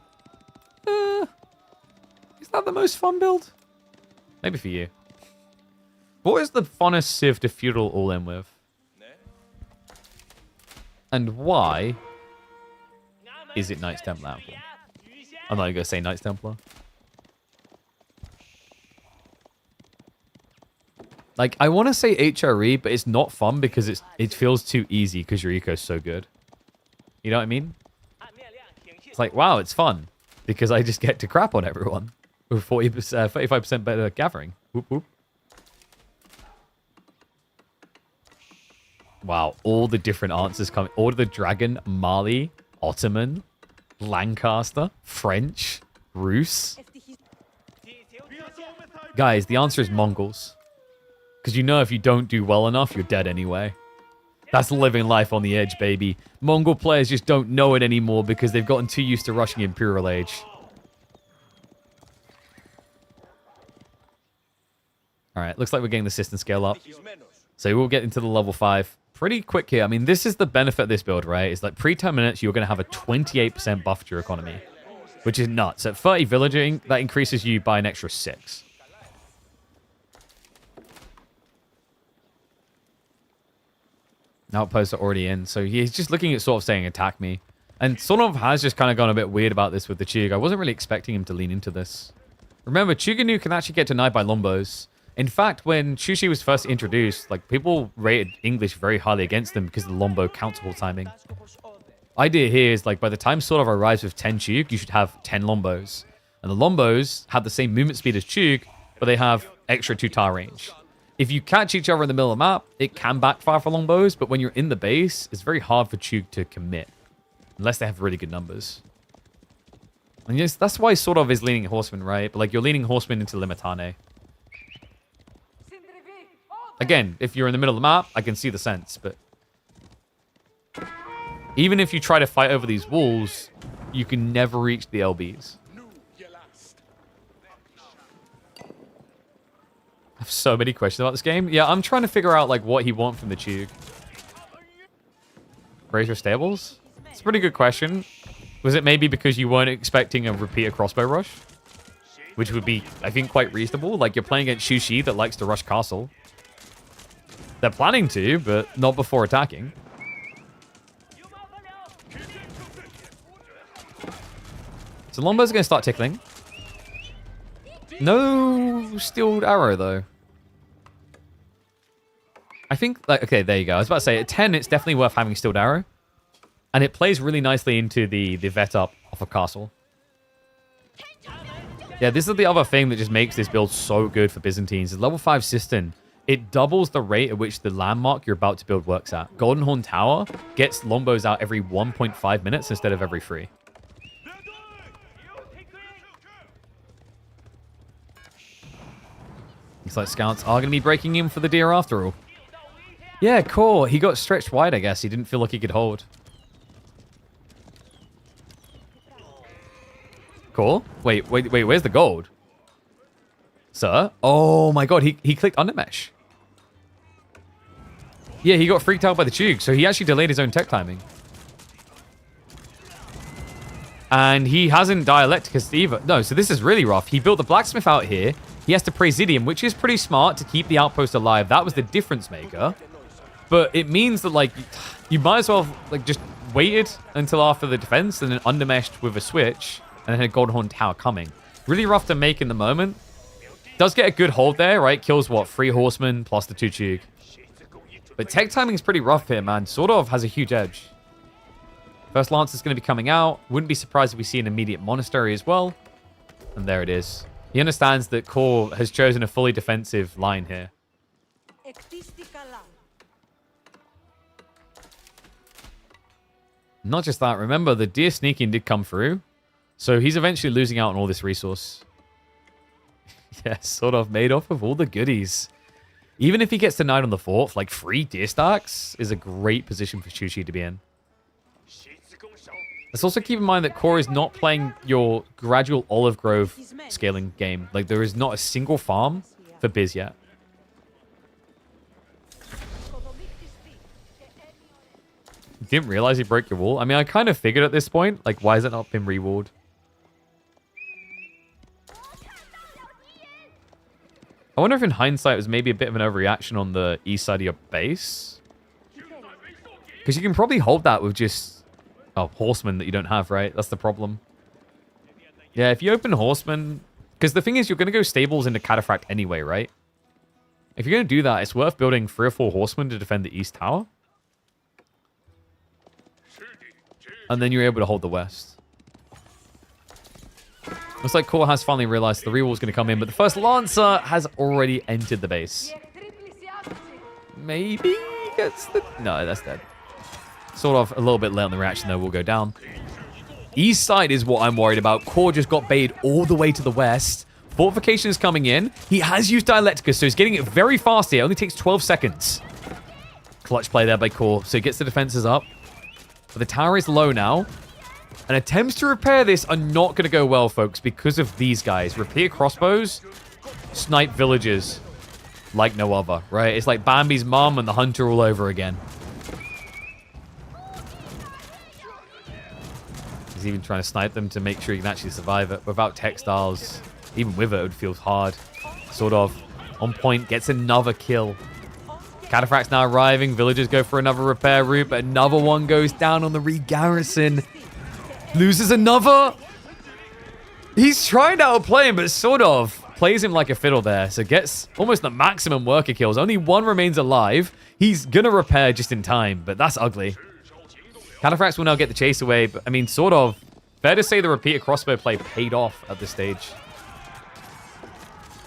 Is that the most fun build? Maybe for you. What is the funnest Civ to Feudal All-In with? And why is it Knights Templar Apple? I'm not even going to say Knights Templar. Like, I want to say HRE, but it's not fun because it feels too easy because your eco's so good. You know what I mean? It's like, wow, it's fun because I just get to crap on everyone with 35% better gathering. Whoop, whoop. Wow, all the different answers coming. Order the Dragon, Mali, Ottoman, Lancaster, French, Rus. Guys, the answer is Mongols. Because you know if you don't do well enough, you're dead anyway. That's living life on the edge, baby. Mongol players just don't know it anymore because they've gotten too used to rushing Imperial Age. Alright, looks like we're getting the system scale up. So we'll get into the level 5 pretty quick here. I mean, this is the benefit of this build, right? It's like pre-10 minutes, you're going to have a 28% buff to your economy, which is nuts. At 30 villaging, that increases you by an extra 6. Outposts are already in, so he's just looking at Sortof saying, attack me. And Sortof has just kind of gone a bit weird about this with the Chug. I wasn't really expecting him to lean into this. Remember, Chuganu can actually get denied by Lombos. In fact, when Chushi was first introduced, like, people rated English very highly against them because of the Lombo countable timing. Idea here is, like, by the time Sortof arrives with 10 Chug, you should have 10 Lombos. And the Lombos have the same movement speed as Chug, but they have extra 2-tar range. If you catch each other in the middle of the map, it can backfire for Longbows, but when you're in the base, it's very hard for Chug to commit. Unless they have really good numbers. And yes, that's why Sortof is leaning Horseman, right? But like, you're leaning Horseman into Limitane. Again, if you're in the middle of the map, I can see the sense, but... even if you try to fight over these walls, you can never reach the LBs. I have so many questions about this game. Yeah, I'm trying to figure out like what he wants from the Chug. Brazier Stables? It's a pretty good question. Was it maybe because you weren't expecting a repeater crossbow rush? Which would be, I think, quite reasonable. Like, you're playing against Shushi that likes to rush castle. They're planning to, but not before attacking. So Lombo's going to start tickling. No steeled arrow, though. I think, like, okay, there you go. I was about to say, at 10, it's definitely worth having steeled arrow. And it plays really nicely into the vet up off a castle. Yeah, this is the other thing that just makes this build so good for Byzantines. Is level 5 Cistern. It doubles the rate at which the landmark you're about to build works at. Golden Horn Tower gets Lombos out every 1.5 minutes instead of every 3. Looks like scouts are going to be breaking in for the deer after all. Yeah, cool. He got stretched wide, I guess. He didn't feel like he could hold. Cool. Wait, where's the gold? Sir? Oh my god, he clicked undermesh. Yeah, he got freaked out by the Chug, so he actually delayed his own tech timing. And he hasn't Dialecticus either. No, so this is really rough. He built the blacksmith out here. He has to Presidium, which is pretty smart to keep the outpost alive. That was the difference maker. But it means that, like, you might as well have, like, just waited until after the defense and then undermeshed with a switch and then had Golden Horn Tower coming. Really rough to make in the moment. Does get a good hold there, right? Kills, what, 3 horsemen plus the 2 Chug. But tech timing is pretty rough here, man. Sortof has a huge edge. First Lance is going to be coming out. Wouldn't be surprised if we see an immediate monastery as well. And there it is. He understands that Core has chosen a fully defensive line here. Not just that, remember, the deer sneaking did come through. So he's eventually losing out on all this resource. Yeah, sort of made off of all the goodies. Even if he gets denied on the 4th, like 3 deer stacks is a great position for Chushi to be in. Let's also keep in mind that Core is not playing your gradual olive grove scaling game. Like, there is not a single farm for Biz yet. Didn't realize he broke your wall. I mean, I kind of figured at this point, like, why has it not been rewalled? I wonder if in hindsight it was maybe a bit of an overreaction on the east side of your base. Because you can probably hold that with just Oh, horsemen that you don't have, right? That's the problem. Yeah, if you open horsemen... Because the thing is, you're going to go stables into Cataphract anyway, right? If you're going to do that, it's worth building 3 or 4 horsemen to defend the east tower. And then you're able to hold the west. Looks like Core has finally realized the rewall is going to come in, but the first Lancer has already entered the base. Maybe gets the... No, that's dead. Sort of a little bit late on the reaction, though. Will go down. East side is what I'm worried about. Core just got baited all the way to the west. Fortification is coming in. He has used Dialecticus, so he's getting it very fast here. It only takes 12 seconds. Clutch play there by Core, so he gets the defenses up. But the tower is low now. And attempts to repair this are not going to go well, folks, because of these guys. Repair crossbows, snipe villages like no other, right? It's like Bambi's mom and the hunter all over again. He's even trying to snipe them to make sure he can actually survive it. Without textiles, even with it would feel hard. Sort of. On point, gets another kill. Cataphract's now arriving. Villagers go for another repair route, but another one goes down on the re-garrison. Loses another. He's trying to outplay him, but sort of plays him like a fiddle there. So gets almost the maximum worker kills. Only one remains alive. He's going to repair just in time, but that's ugly. Cataphracts will now get the chase away, but I mean, sort of. Fair to say the repeated crossbow play paid off at this stage.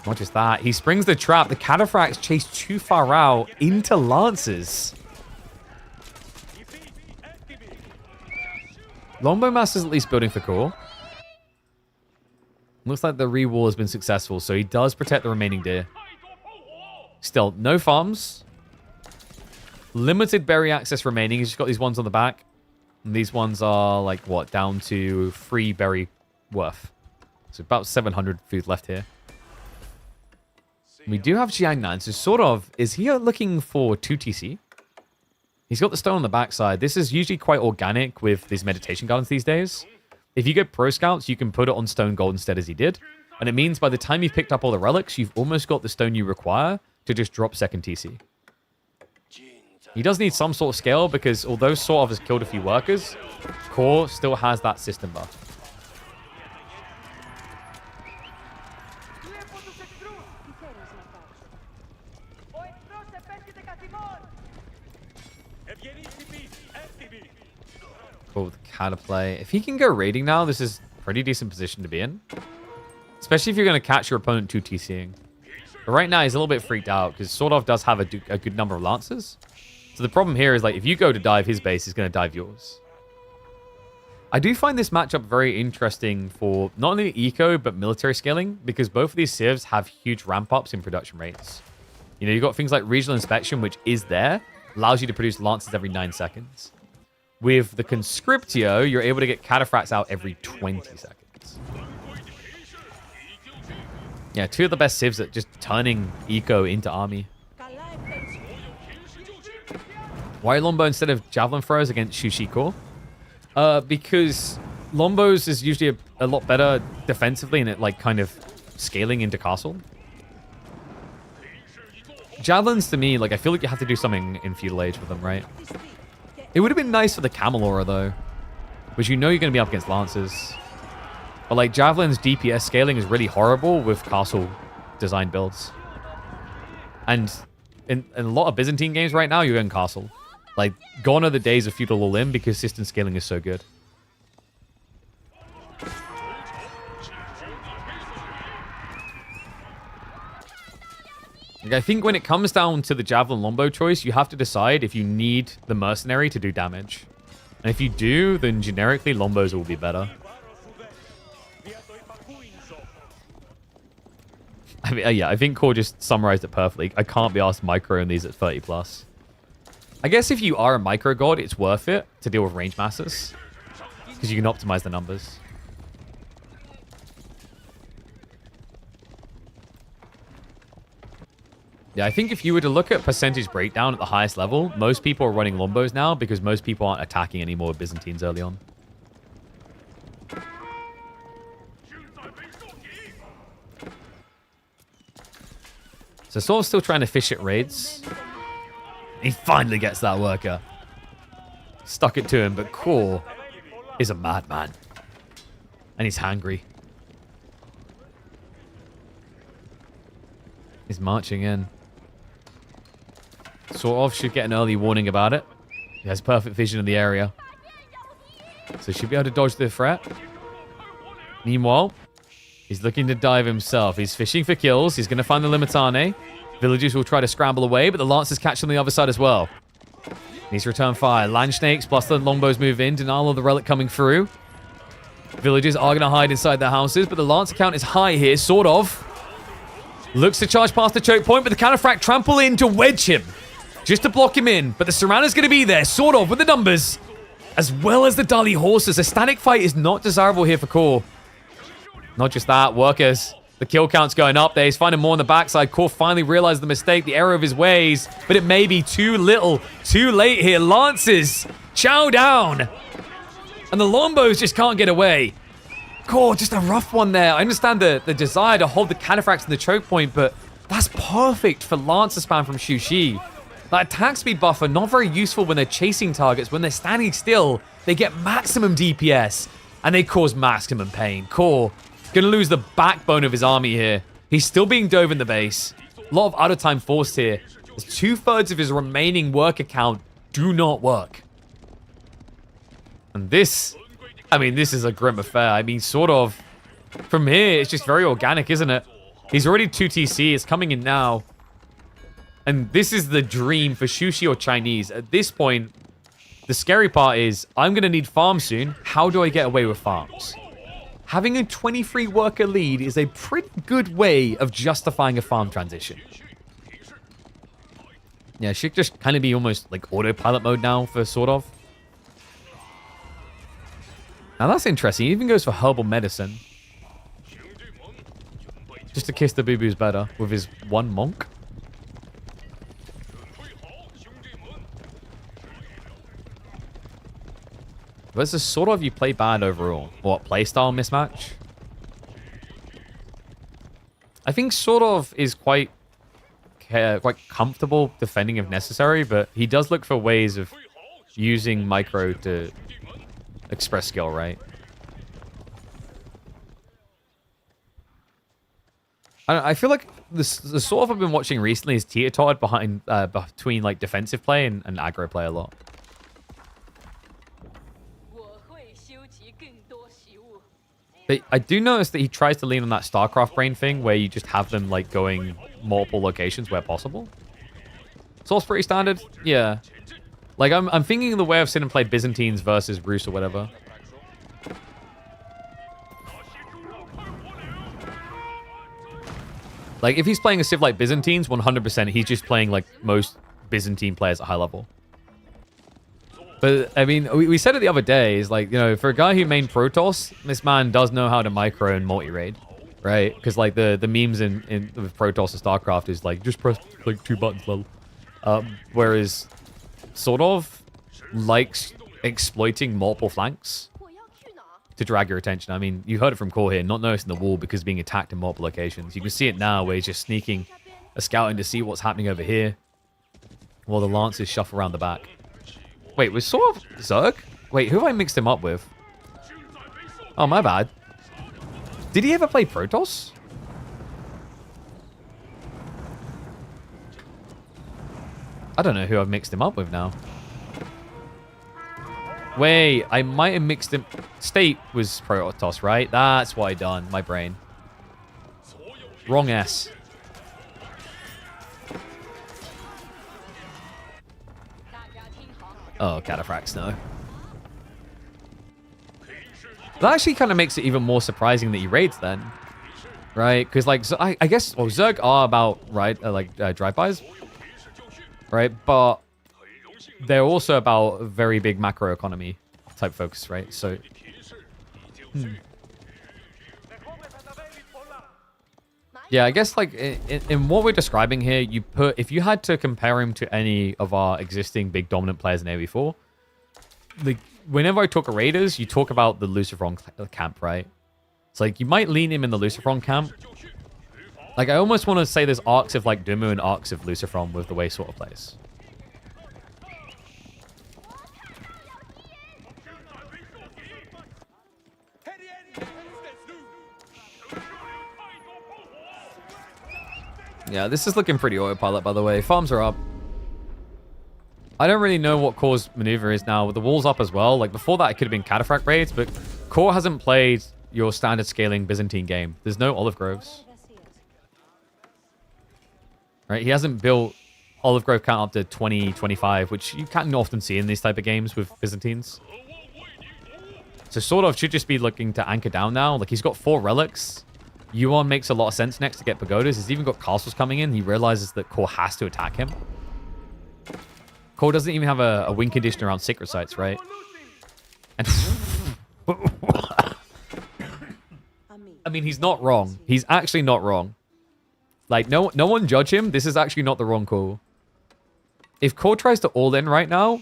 Not just that. He springs the trap. The Cataphracts chase too far out into Lancers. Longbow Master's at least building for Core. Looks like the re-wall has been successful, so he does protect the remaining deer. Still, no farms. Limited berry access remaining. He's just got these ones on the back. And these ones are, like, what? Down to 3 berry worth. So about 700 food left here. We do have Jiangnan, so sort of... Is he looking for 2 TC? He's got the stone on the backside. This is usually quite organic with these meditation gardens these days. If you get pro scouts, you can put it on stone gold instead as he did. And it means by the time you've picked up all the relics, you've almost got the stone you require to just drop second TC. He does need some sort of scale because although Sortof has killed a few workers, Core still has that system buff. Cool with Cataplay. If he can go raiding now, this is a pretty decent position to be in. Especially if you're going to catch your opponent 2 TCing. But right now, he's a little bit freaked out because Sortof does have a good number of Lancers. So the problem here is, like, if you go to dive his base, he's going to dive yours. I do find this matchup very interesting for not only eco, but military scaling, because both of these civs have huge ramp-ups in production rates. You know, you've got things like regional inspection, which is there, allows you to produce Lancers every 9 seconds. With the Conscriptio, you're able to get Cataphracts out every 20 seconds. Yeah, 2 of the best civs at just turning eco into army. Why Lombo instead of Javelin Throwers against Shushiko? Because Lombos is usually a lot better defensively and it like kind of scaling into castle. Javelins to me, like I feel like you have to do something in Feudal Age with them, right? It would have been nice for the Camel Aura though, which you know you're going to be up against Lancers. But like Javelin's DPS scaling is really horrible with castle design builds. And in a lot of Byzantine games right now, you're in castle. Like, gone are the days of feudal all-in because system scaling is so good. Like, I think when it comes down to the Javelin Lombo choice, you have to decide if you need the Mercenary to do damage. And if you do, then generically Lombos will be better. I mean, yeah, I think Core just summarized it perfectly. I can't be asked micro in these at 30 plus. I guess if you are a micro god, it's worth it to deal with range masses because you can optimize the numbers. Yeah, I think if you were to look at percentage breakdown at the highest level, most people are running Lombos now because most people aren't attacking anymore with Byzantines early on. So Sortof's still trying to fish at raids. He finally gets that worker. Stuck it to him, but Core is a madman. And he's hangry. He's marching in. Sortof should get an early warning about it. He has perfect vision of the area. So he should be able to dodge the threat. Meanwhile, he's looking to dive himself. He's fishing for kills. He's going to find the Limitane. Villagers will try to scramble away, but the Lancers catch on the other side as well. Needs to return fire. Land Snakes plus the Longbows move in. Denial of the Relic coming through. Villagers are going to hide inside their houses, but the Lancer count is high here. Sortof looks to charge past the choke point, but the Cataphracts trample in to wedge him. Just to block him in, but the Surrounder's going to be there. Sortof with the numbers, as well as the Dali horses. A static fight is not desirable here for Core. Not just that, Workers. The kill count's going up there. He's finding more on the backside. Core finally realized the mistake, the error of his ways, but it may be too little, too late here. Lancers chow down, and the Longbows just can't get away. Core, just a rough one there. I understand the desire to hold the Cataphracts in the choke point, but that's perfect for Lancer spam from Xu Shi. That attack speed buffer, not very useful when they're chasing targets. When they're standing still, they get maximum DPS, and they cause maximum pain. Core gonna lose the backbone of his army here. He's still being dove in the base. A lot of out-of-time forced here. As 2/3 of his remaining worker count do not work. And this, I mean, this is a grim affair. I mean, sort of, from here, it's just very organic, isn't it? He's already 2 TC. It's coming in now. And this is the dream for Xu Shi or Chinese. At this point, the scary part is, I'm going to need farms soon. How do I get away with farms? Having a 23 worker lead is a pretty good way of justifying a farm transition. Yeah, it should just kind of be almost like autopilot mode now for Sortof. Now that's interesting. He even goes for herbal medicine. Just to kiss the boo-boos better with his one monk. Versus Sortof, you play bad overall. What, playstyle mismatch? I think Sortof is quite comfortable defending if necessary, but he does look for ways of using micro to express skill, right? I feel like the Sortof I've been watching recently is teeter-tottered between like defensive play and aggro play a lot. But I do notice that he tries to lean on that StarCraft brain thing where you just have them like going multiple locations where possible. So it's pretty standard. Yeah. Like I'm thinking of the way I've seen him play Byzantines versus Rus or whatever. Like if he's playing a Civ like Byzantines, 100% he's just playing like most Byzantine players at high level. But, I mean, we said it the other day, is like, you know, for a guy who main Protoss, this man does know how to micro and multi-raid, right? Because, like, the memes with Protoss and StarCraft is, like, just press, like, 2 buttons, lol. Whereas, Sortof likes exploiting multiple flanks to drag your attention. I mean, you heard it from Core here, not noticing the wall because being attacked in multiple locations. You can see it now where he's just sneaking a scout in to see what's happening over here while the Lancers shuffle around the back. Wait, was Sortof Zerg? Wait, who have I mixed him up with? Oh, my bad. Did he ever play Protoss? I don't know who I've mixed him up with now. Wait, I might have mixed him... State was Protoss, right? That's what I done. My brain. Wrong S. Oh, Cataphracts, no. That actually kind of makes it even more surprising that he raids then. Right? Because, like, so I guess, well, Zerg are about, right, drive-bys. Right? But they're also about a very big macroeconomy type focus, right? So... Yeah, I guess, like, in what we're describing here, you put... If you had to compare him to any of our existing big dominant players in AoE4, like, whenever I talk Raiders, you talk about the Luciferon camp, right? It's like, you might lean him in the Luciferon camp. Like, I almost want to say there's arcs of, like, Dumu and arcs of Luciferon with the way Sortof plays. Yeah, this is looking pretty autopilot, by the way. Farms are up. I don't really know what Core's maneuver is now. With the walls up as well. Like, before that, it could have been cataphract raids, but Core hasn't played your standard scaling Byzantine game. There's no olive groves. Right? He hasn't built olive grove count up to 20, 25, which you can't often see in these type of games with Byzantines. So Sortof should just be looking to anchor down now. Like, he's got 4 relics. Yuan makes a lot of sense next to get pagodas. He's even got castles coming in. He realizes that Core has to attack him. Core doesn't even have a win condition around sacred sites, right? And I mean, he's not wrong. He's actually not wrong. Like, no one judge him. This is actually not the wrong call. If Core tries to all in right now,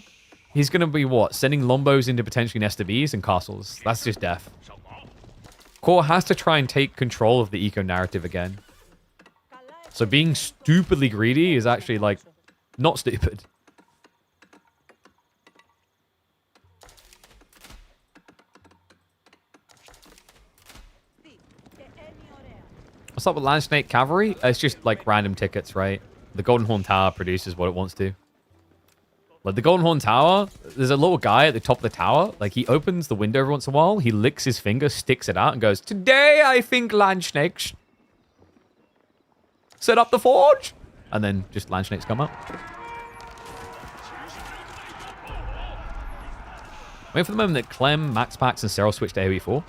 he's going to be what? Sending Lombos into potentially Nesta Bs and castles. That's just death. Core has to try and take control of the eco narrative again. So being stupidly greedy is actually, like, not stupid. What's up with Land Snake Cavalry? It's just, like, random tickets, right? The Golden Horn Tower produces what it wants to. Like, the Golden Horn Tower, there's a little guy at the top of the tower. Like, he opens the window every once in a while. He licks his finger, sticks it out, and goes, "Today, I think land snakes set up the forge." And then just land snakes come up. Wait for the moment that Clem, Max Pax, and Cyril switch to AoE4.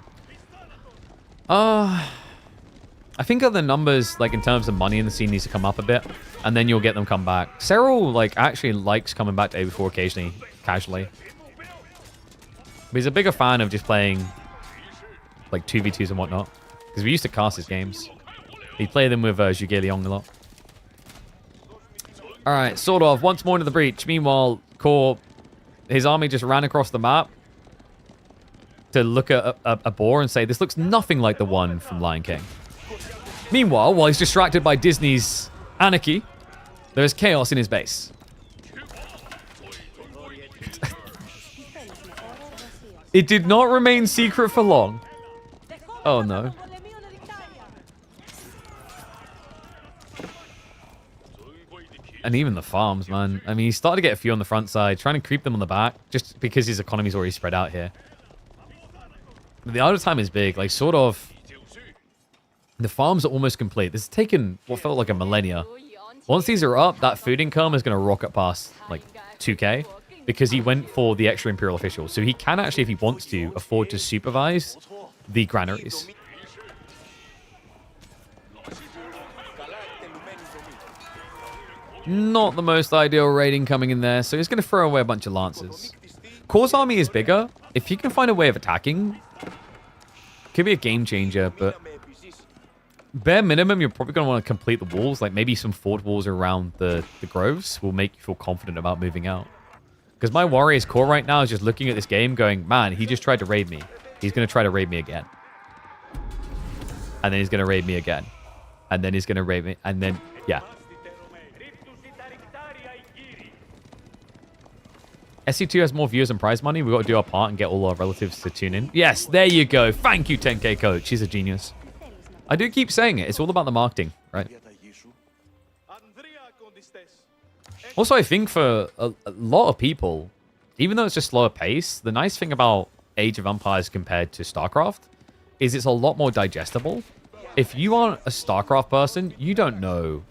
I think other numbers, like, in terms of money in the scene, needs to come up a bit, and then you'll get them come back. Cyril, like, actually likes coming back to AoE4 occasionally, casually. But he's a bigger fan of just playing, like, 2v2s and whatnot. Because we used to cast his games. He'd play them with Zhuge Liang a lot. Alright, sort of. Once more into the breach. Meanwhile, Core, his army just ran across the map to look at a boar and say, "This looks nothing like the one from Lion King." Meanwhile, while he's distracted by Disney's anarchy, there is chaos in his base. It did not remain secret for long. Oh, no. And even the farms, man. I mean, he started to get a few on the front side, trying to creep them on the back, just because his economy's already spread out here. But the other time is big, like, sort of. The farms are almost complete. This has taken what felt like a millennia. Once these are up, that food income is going to rocket past, like, 2k. Because he went for the extra Imperial official. So he can actually, if he wants to, afford to supervise the granaries. Not the most ideal raiding coming in there. So he's going to throw away a bunch of lancers. Core's army is bigger. If he can find a way of attacking, could be a game changer, but bare minimum, you're probably going to want to complete the walls. Like, maybe some fort walls around the groves will make you feel confident about moving out. Because my worry is Core right now is just looking at this game going, man, he just tried to raid me. He's going to try to raid me again. And then he's going to raid me again. And then he's going to raid me. And then, yeah. SC2 has more viewers and prize money. We've got to do our part and get all our relatives to tune in. Yes, there you go. Thank you, 10K coach. He's a genius. I do keep saying it. It's all about the marketing, right? Also, I think for a lot of people, even though it's just slower pace, the nice thing about Age of Empires compared to StarCraft is it's a lot more digestible. If you aren't a StarCraft person, you don't know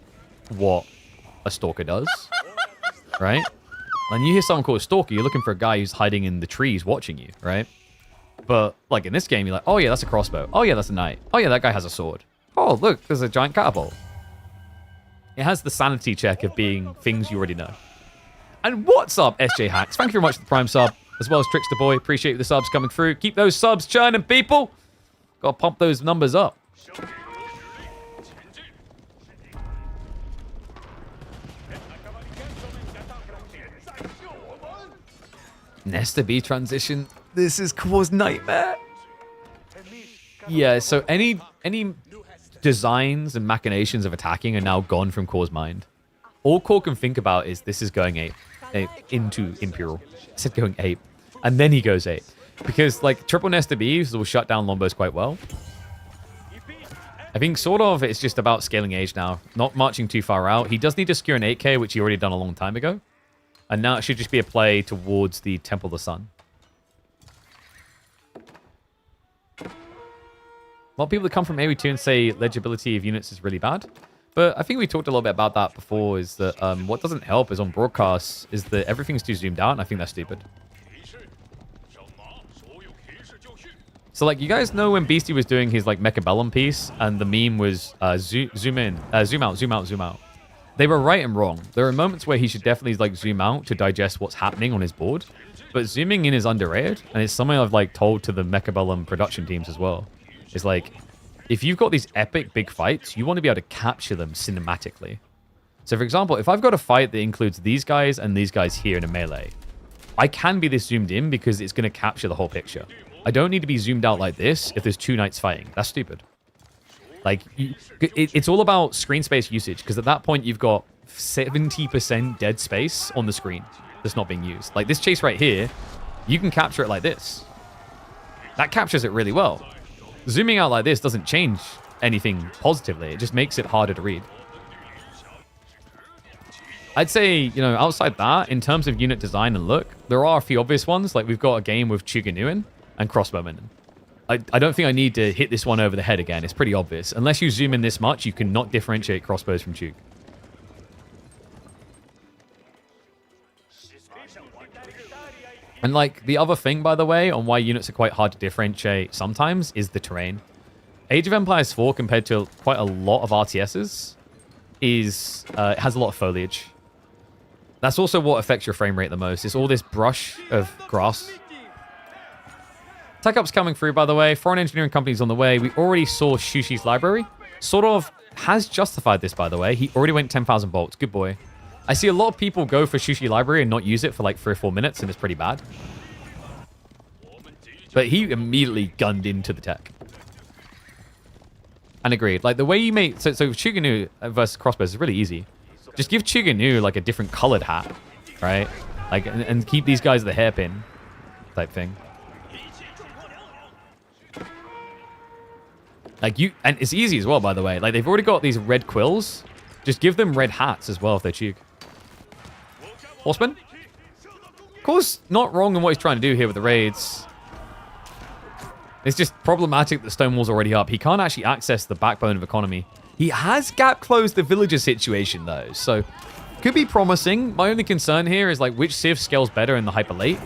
what a Stalker does, right? When you hear someone called a Stalker, you're looking for a guy who's hiding in the trees watching you, right? But, like, in this game, you're like, oh, yeah, that's a crossbow. Oh, yeah, that's a knight. Oh, yeah, that guy has a sword. Oh, look, there's a giant catapult. It has the sanity check of being things you already know. And what's up, SJ Hacks? Thank you very much for the Prime sub, as well as Trickster Boy. Appreciate the subs coming through. Keep those subs churning, people. Gotta pump those numbers up. Nesta B transition. This is Core's nightmare. Yeah, so any designs and machinations of attacking are now gone from Core's mind. All Core can think about is this is going ape into Imperial. I said going ape. And then he goes ape. Because, like, triple Nesta Bs will shut down Lombos quite well. I think sort of it's just about scaling age now, not marching too far out. He does need to secure an 8K, which he already done a long time ago. And now it should just be a play towards the Temple of the Sun. A lot of people that come from AoE2 and say legibility of units is really bad. But I think we talked a little bit about that before, is that what doesn't help is on broadcasts is that everything's too zoomed out, and I think that's stupid. So, like, you guys know when Beastie was doing his, like, Mechabellum piece, and the meme was zoom in, zoom out, zoom out, zoom out. They were right and wrong. There are moments where he should definitely, like, zoom out to digest what's happening on his board. But zooming in is underrated, and it's something I've, like, told to the Mechabellum production teams as well. It's like, if you've got these epic big fights, you want to be able to capture them cinematically. So, for example, if I've got a fight that includes these guys and these guys here in a melee, I can be this zoomed in because it's going to capture the whole picture. I don't need to be zoomed out like this if there's two knights fighting. That's stupid. Like, it's all about screen space usage, because at that point, you've got 70% dead space on the screen that's not being used. Like, this chase right here, you can capture it like this. That captures it really well. Zooming out like this doesn't change anything positively. It just makes it harder to read. I'd say, you know, outside that, in terms of unit design and look, there are a few obvious ones. Like, we've got a game with Chuganuin and Crossbowmen. I don't think I need to hit this one over the head again. It's pretty obvious. Unless you zoom in this much, you cannot differentiate crossbows from Chug. And, like, the other thing, by the way, on why units are quite hard to differentiate sometimes is the terrain. Age of Empires 4, compared to quite a lot of RTSs, is it has a lot of foliage. That's also what affects your frame rate the most. It's all this brush of grass. Tech Up's coming through, by the way. Foreign engineering companies on the way. We already saw Shushi's library. Sortof has justified this, by the way. He already went 10,000 bolts. Good boy. I see a lot of people go for Shushi library and not use it for like 3 or 4 minutes, and it's pretty bad. But he immediately gunned into the tech. And agreed. Like, the way you make... So Chuganu versus crossbows is really easy. Just give Chuganu, like, a different colored hat, right? Like, and keep these guys at the hairpin type thing. Like, and it's easy as well, by the way. Like, they've already got these red quills. Just give them red hats as well if they're Chug. Horseman? Of course, not wrong in what he's trying to do here with the raids. It's just problematic that Stonewall's already up. He can't actually access the backbone of economy. He has gap closed the villager situation, though. So, could be promising. My only concern here is, like, which civ scales better in the hyper late.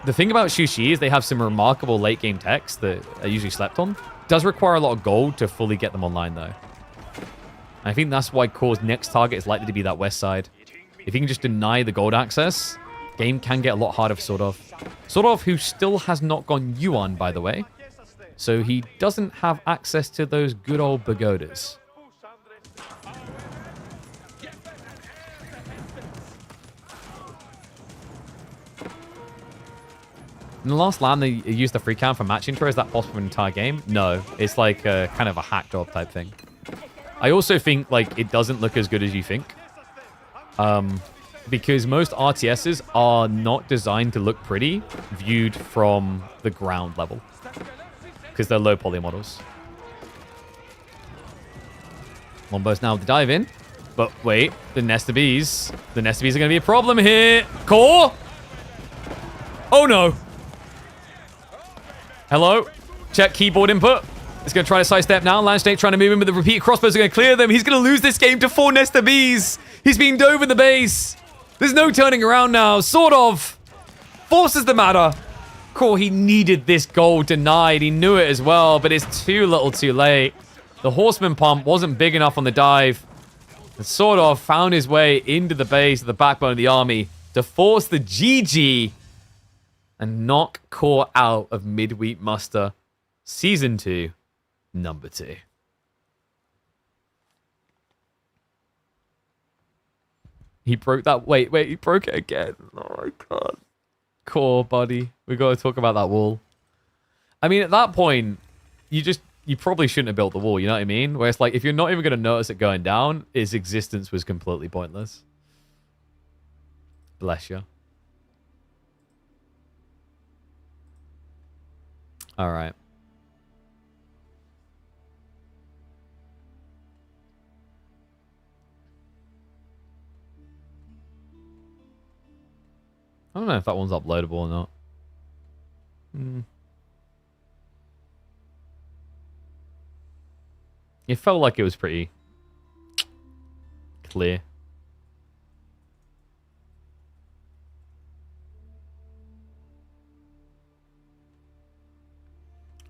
The thing about Shushi is they have some remarkable late game techs that are usually slept on. Does require a lot of gold to fully get them online, though. I think that's why Core's next target is likely to be that west side. If he can just deny the gold access, game can get a lot harder for Sortof. Sortof, who still has not gone Yuan, by the way. So he doesn't have access to those good old pagodas. In the last land, they used the free count for match intro. Is that possible in the entire game? No. It's like a kind of a hack job type thing. I also think, like, it doesn't look as good as you think. Because most RTSs are not designed to look pretty viewed from the ground level. Because they're low poly models. Lombo's now to dive in. But wait, the Nest of Bees. The Nest of Bees are going to be a problem here. Core? Oh no. Hello? Check keyboard input. He's going to try to sidestep now. Landsnake trying to move in, but the repeat crossbows are going to clear them. He's going to lose this game to 4 Nest of Bees. He's being dove in the base. There's no turning around now. Sortof forces the matter. Core, he needed this goal denied. He knew it as well, but it's too little too late. The horseman pump wasn't big enough on the dive. And Sortof found his way into the base of the backbone of the army to force the GG and knock Core out of Midweek Muster Season 2, Number 2. He broke that. Wait, he broke it again. Oh my god. Core, buddy. We got to talk about that wall. I mean, at that point, you probably shouldn't have built the wall, you know what I mean? Where it's like, if you're not even going to notice it going down, its existence was completely pointless. Bless you. All right. don't know if that one's uploadable or not. It felt like it was pretty clear.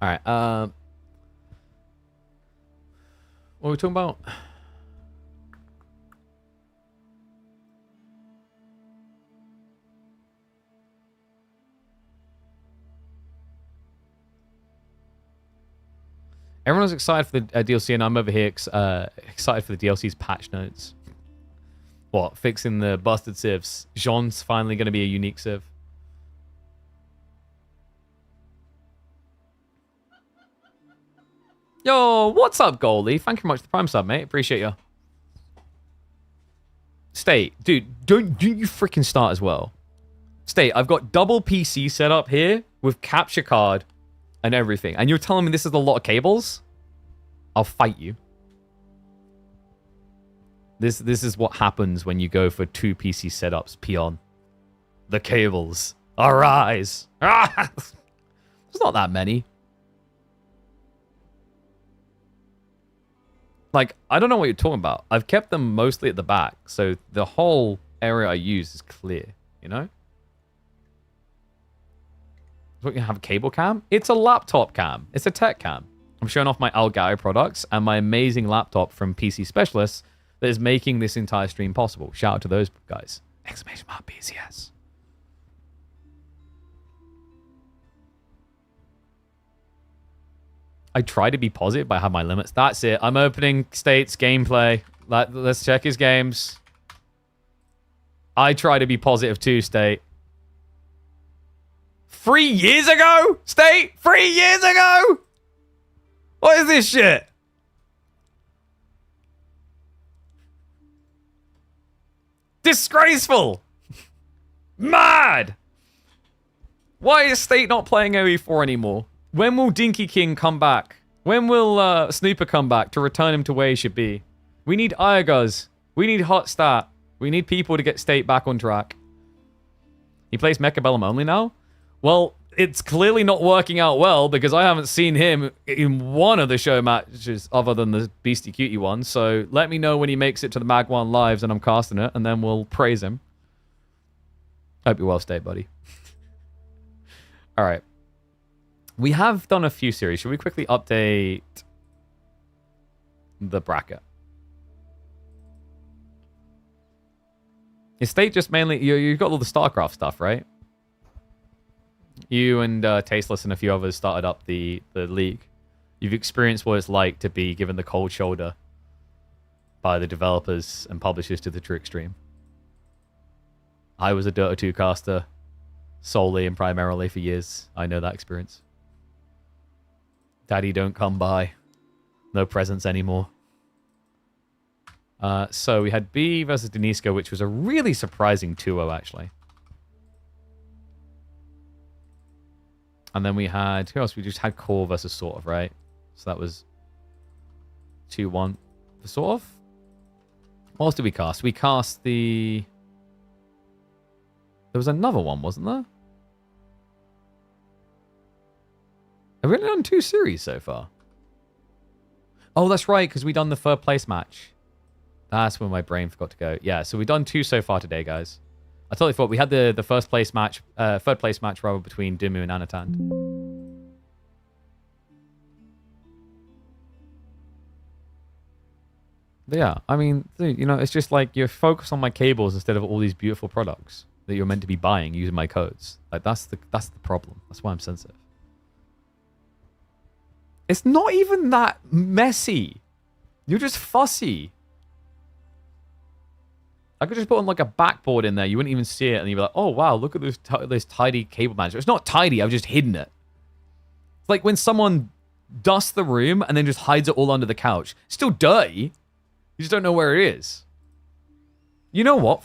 All right. What are we talking about? Everyone's excited for the DLC, and I'm over here excited for the DLC's patch notes. What? Fixing the busted civs. Jean's finally going to be a unique civ. Yo, what's up, goalie? Thank you very much for the prime sub, mate. Appreciate you. State, dude, don't you freaking start as well. State, I've got double PC set up here with capture card and everything, and you're telling me this is a lot of cables? I'll fight you. This is what happens when you go for 2 PC setups, peon. The cables. Arise. Ah! There's not that many. Like, I don't know what you're talking about. I've kept them mostly at the back, so the whole area I use is clear, you know? What, you have a cable cam? It's a laptop cam. It's a tech cam. I'm showing off my Elgato products and my amazing laptop from PC Specialists that is making this entire stream possible. Shout out to those guys. Exclamation mark PCS. I try to be positive, but I have my limits. That's it. I'm opening State's gameplay. Let's check his games. I try to be positive too, State. 3 years ago? State? 3 years ago? What is this shit? Disgraceful. Mad. Why is State not playing OE4 anymore? When will Dinky King come back? When will Snooper come back to return him to where he should be? We need Iaguz. We need Hot Stat. We need people to get State back on track. He plays Mechabellum only now? Well, it's clearly not working out well because I haven't seen him in one of the show matches other than the Beastie Cutie one. So let me know when he makes it to the Mag 1 Lives and I'm casting it, and then we'll praise him. Hope you're well, State, buddy. All right. We have done a few series. Should we quickly update the bracket? Is State just mainly... You've got all the StarCraft stuff, right? You and Tasteless and a few others started up the league. You've experienced what it's like to be given the cold shoulder by the developers and publishers to the true extreme. I was a Dota 2 caster solely and primarily for years. I know that experience. Daddy don't come by. No presents anymore. So we had B versus Deniska, which was a really surprising 2-0, actually. And then we had... Who else? We just had Core versus Sortof, right? So that was 2-1 for Sortof. What else did we cast? We cast the... There was another one, wasn't there? Have we only done 2 series so far? Oh, that's right, because we done the third place match. That's when my brain forgot to go. Yeah, so we've done 2 so far today, guys. I totally thought we had the first place match, third place match rather between Dumu and Anatan. But yeah, I mean, dude, you know, it's just like you're focused on my cables instead of all these beautiful products that you're meant to be buying using my codes. Like that's the problem. That's why I'm sensitive. It's not even that messy. You're just fussy. I could just put on like a backboard in there. You wouldn't even see it, and you'd be like, "Oh wow, look at this tidy cable management." It's not tidy. I've just hidden it. It's like when someone dusts the room and then just hides it all under the couch. It's still dirty. You just don't know where it is. You know what?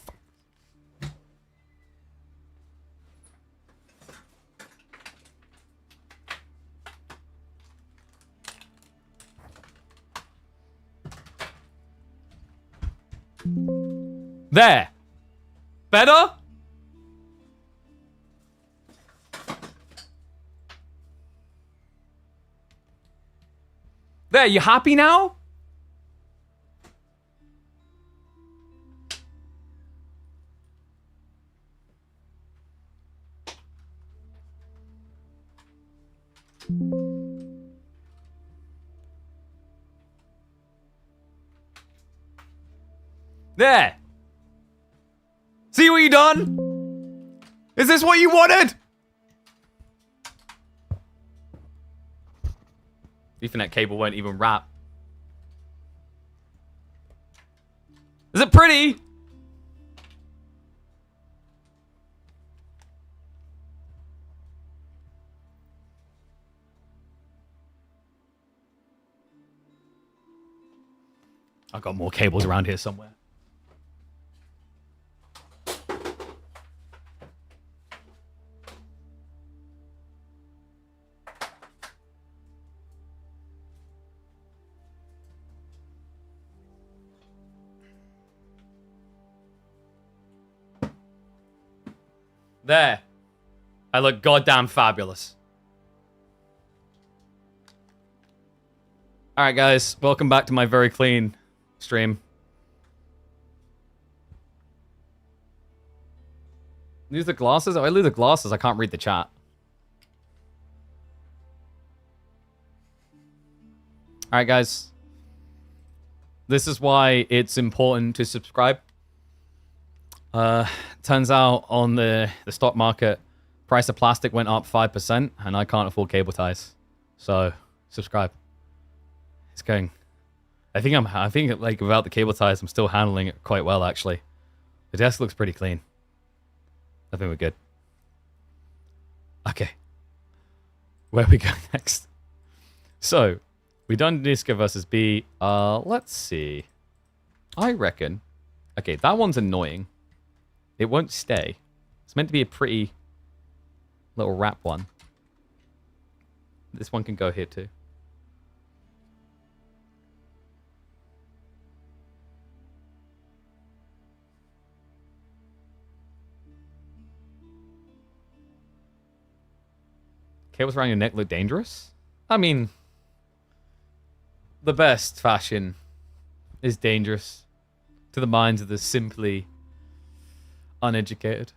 There. Better? There, you happy now? There. See what you done? Is this what you wanted? Ethernet cable won't even wrap. Is it pretty? I've got more cables around here somewhere. There. I look goddamn fabulous. Alright guys, welcome back to my very clean stream. Lose the glasses? Oh, I lose the glasses. I can't read the chat. Alright guys. This is why it's important to subscribe. Turns out on the stock market, price of plastic went up 5%, and I can't afford cable ties. So, subscribe. It's going. I think like without the cable ties, I'm still handling it quite well actually. The desk looks pretty clean. I think we're good. Okay. Where are we going next? So, we done Disco versus B. Let's see. I reckon. Okay, that one's annoying. It won't stay. It's meant to be a pretty little wrap one. This one can go here too. Cables around your neck look dangerous? I mean, the best fashion is dangerous to the minds of the simply uneducated.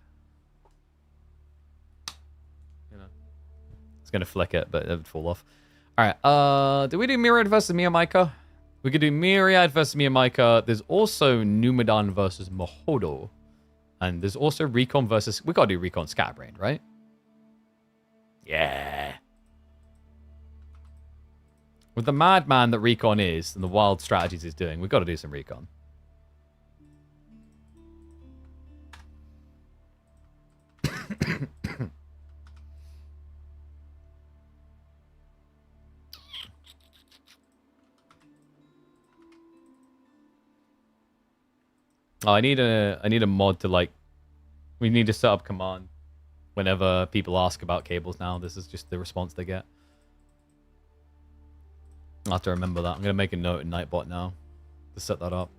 You know, it's gonna flick it, but it would fall off. All right. Did we do Myriad versus Miyamaika? We could do Myriad versus Miyamaika. There's also Numedan versus Mahodo, and there's also Recon versus. We gotta do Recon Scabrain, right? Yeah. With the madman that Recon is and the wild strategies he's doing, we've got to do some Recon. Oh, I need a mod to like. We need to set up command whenever people ask about cables now. This is just the response they get. I'll have to remember that. I'm going to make a note in Nightbot now to set that up.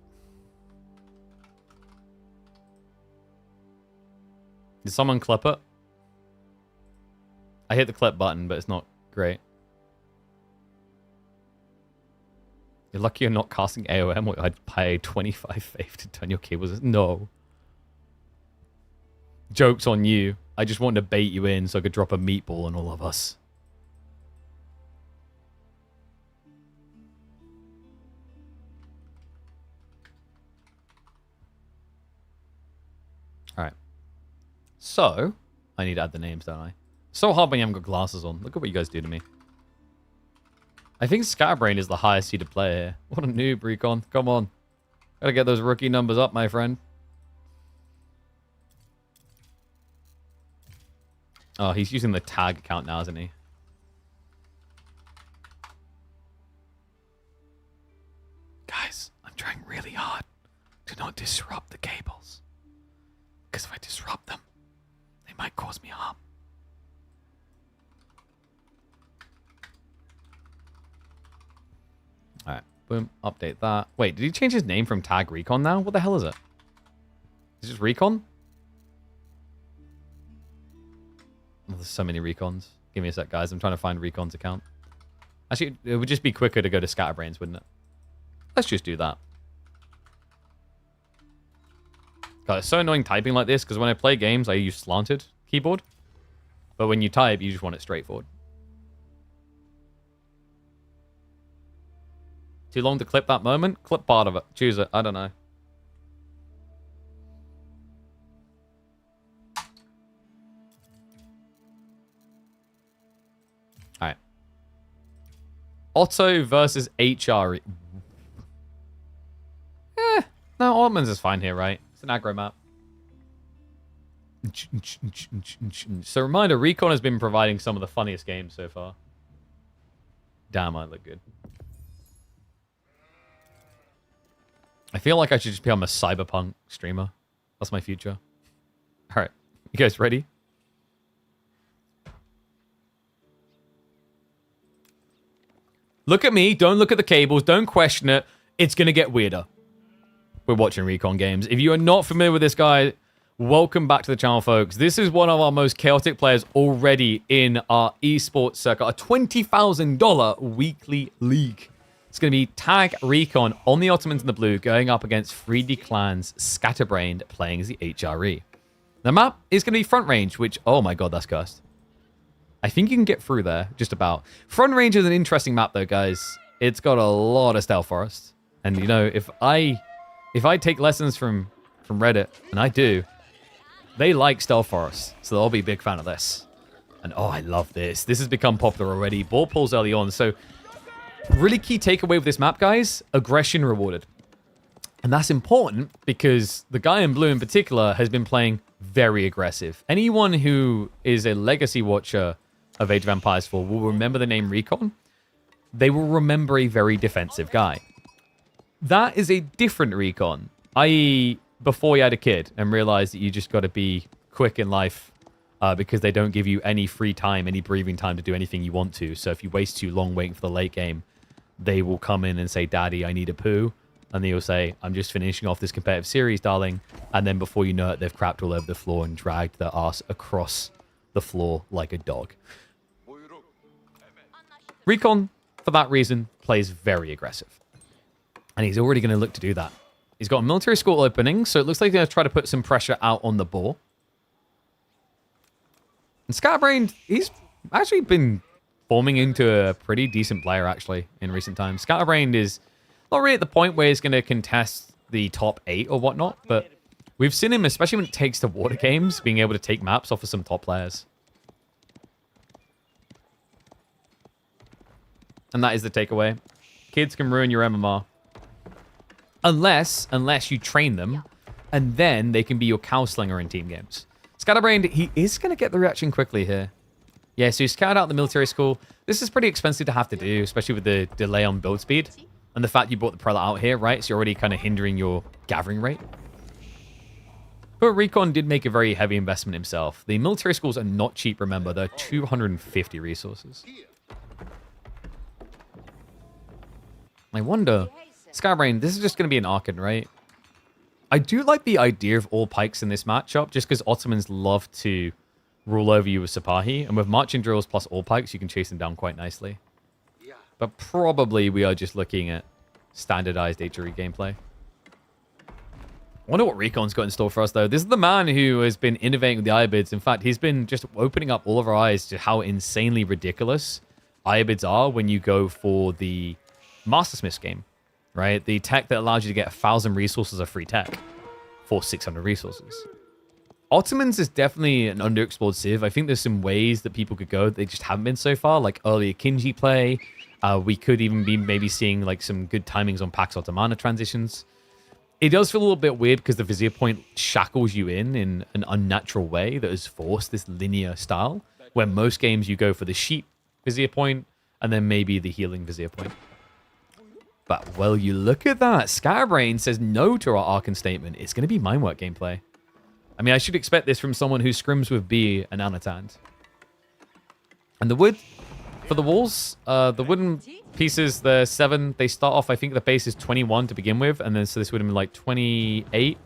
Did someone clip it? I hit the clip button, but it's not great. You're lucky you're not casting AOM, or I'd pay 25 faith to turn your cables. No. Joke's on you. I just wanted to bait you in so I could drop a meatball on all of us. Alright. So, I need to add the names, don't I? So hard when you haven't got glasses on. Look at what you guys do to me. I think Scabrain is the highest seeded player here. What a noob, Recon. Come on. Gotta get those rookie numbers up, my friend. Oh, he's using the tag account now, isn't he? Guys, I'm trying really hard to not disrupt the cables. Because if I disrupt them, they might cause me harm. Alright, boom, update that. Wait, did he change his name from Tag Recon now? What the hell is it? Is it just Recon? Oh, there's so many Recons. Give me a sec, guys. I'm trying to find Recon's account. Actually, it would just be quicker to go to Scatterbrains, wouldn't it? Let's just do that. God, it's so annoying typing like this, because when I play games, I use slanted keyboard. But when you type, you just want it straightforward. Too long to clip that moment? Clip part of it. Choose it. I don't know. Alright. Otto versus HRE. No, Altman's is fine here, right? It's an aggro map. So, reminder, Recon has been providing some of the funniest games so far. Damn, I look good. I feel like I should just become a cyberpunk streamer. That's my future. Alright, you guys ready? Look at me, don't look at the cables, don't question it. It's gonna get weirder. We're watching Recon games. If you are not familiar with this guy, welcome back to the channel, folks. This is one of our most chaotic players already in our esports circuit. A $20,000 weekly league. It's going to be Tag Recon on the Ottomans in the blue going up against 3D Clan's Scatterbrain playing as the HRE. The map is going to be Front Range, which, oh my god, that's cursed. I think you can get through there, just about. Front Range is an interesting map, though, guys. It's got a lot of stealth forest. And, you know, if I take lessons from Reddit, and I do, they like stealth forests, so they'll be a big fan of this. And, oh, I love this. This has become popular already. Ball pulls early on, so really key takeaway with this map, guys, aggression rewarded. And that's important because the guy in blue in particular has been playing very aggressive. Anyone who is a legacy watcher of Age of Empires 4 will remember the name Recon. They will remember a very defensive guy. That is a different Recon, i.e. before you had a kid and realized that you just got to be quick in life because they don't give you any free time, any breathing time to do anything you want to. So if you waste too long waiting for the late game, they will come in and say, Daddy, I need a poo. And they'll say, I'm just finishing off this competitive series, darling. And then before you know it, they've crapped all over the floor and dragged their ass across the floor like a dog. Recon, for that reason, plays very aggressive. And he's already going to look to do that. He's got a military school opening, so it looks like he's going to try to put some pressure out on the ball. And Scabrain, he's actually been forming into a pretty decent player, actually, in recent times. Scabrain is not really at the point where he's going to contest the top 8 or whatnot, but we've seen him, especially when it takes to water games, being able to take maps off of some top players. And that is the takeaway. Kids can ruin your MMR. Unless you train them, and then they can be your cow slinger in team games. Scatterbrain, he is going to get the reaction quickly here. Yeah, so you scout out the military school. This is pretty expensive to have to do, especially with the delay on build speed. And the fact you brought the prelate out here, right? So you're already kind of hindering your gathering rate. But Recon did make a very heavy investment himself. The military schools are not cheap, remember. They're 250 resources. I wonder... Scabrain, this is just going to be an Archon, right? I do like the idea of all pikes in this matchup, just because Ottomans love to rule over you with Sipahi, and with marching drills plus all pikes, you can chase them down quite nicely. But probably we are just looking at standardized HRE gameplay. I wonder what Recon's got in store for us, though. This is the man who has been innovating with the Iobids. In fact, he's been just opening up all of our eyes to how insanely ridiculous Iobids are when you go for the Mastersmiths game. Right? The tech that allows you to get 1,000 resources of free tech for 600 resources. Ottomans is definitely an underexplored civ. I think there's some ways that people could go that they just haven't been so far, like earlier Kinji play. We could even be maybe seeing like some good timings on Pax Ottomana transitions. It does feel a little bit weird because the Vizier Point shackles you in an unnatural way that has forced this linear style, where most games you go for the sheep Vizier Point and then maybe the healing Vizier Point. But, well, you look at that. Scabrain says no to our Archon statement. It's going to be Minework gameplay. I mean, I should expect this from someone who scrims with B and Anatan. And the wood for the walls, the wooden pieces, the 7, they start off, I think the base is 21 to begin with. And then, so this would have been like 28.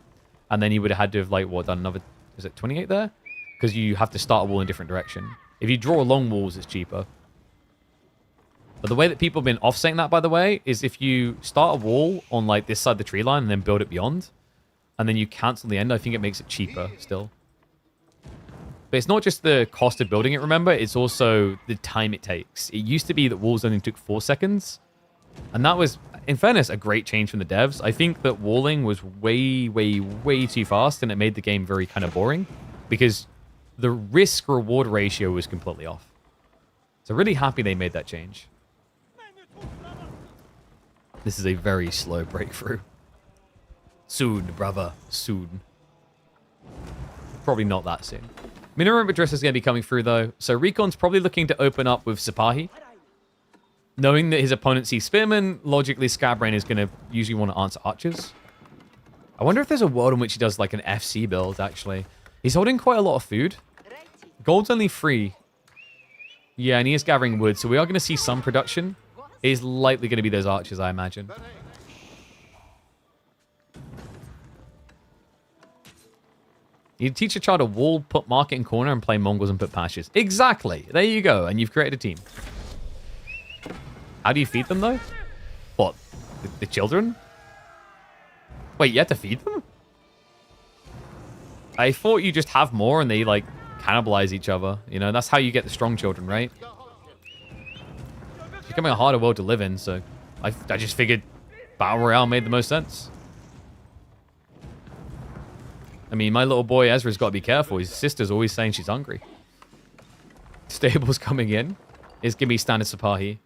And then you would have had to have, like, what, done another, is it 28 there? Because you have to start a wall in a different direction. If you draw long walls, it's cheaper. But the way that people have been offsetting that, by the way, is if you start a wall on like this side of the tree line and then build it beyond, and then you cancel the end, I think it makes it cheaper still. But it's not just the cost of building it, remember? It's also the time it takes. It used to be that walls only took 4 seconds. And that was, in fairness, a great change from the devs. I think that walling was way, way, way too fast, and it made the game very kind of boring because the risk-reward ratio was completely off. So really happy they made that change. This is a very slow breakthrough. Soon, brother. Soon. Probably not that soon. Minimum address is going to be coming through, though. So Recon's probably looking to open up with Sipahi. Knowing that his opponent sees Spearman, logically Scabrain is going to usually want to answer archers. I wonder if there's a world in which he does like an FC build, actually. He's holding quite a lot of food. Gold's only 3. Yeah, and he is gathering wood, so we are going to see some production. It is likely going to be those archers, I imagine. You teach a child a wall, put market in corner, and play Mongols and put pastures. Exactly. There you go. And you've created a team. How do you feed them, though? What? The children? Wait, you have to feed them? I thought you just have more and they, like, cannibalize each other. You know, that's how you get the strong children, right? It's becoming a harder world to live in, so I just figured Battle Royale made the most sense. I mean, my little boy Ezra's got to be careful. His sister's always saying she's hungry. Stable's coming in. It's going to be standard Sipahi.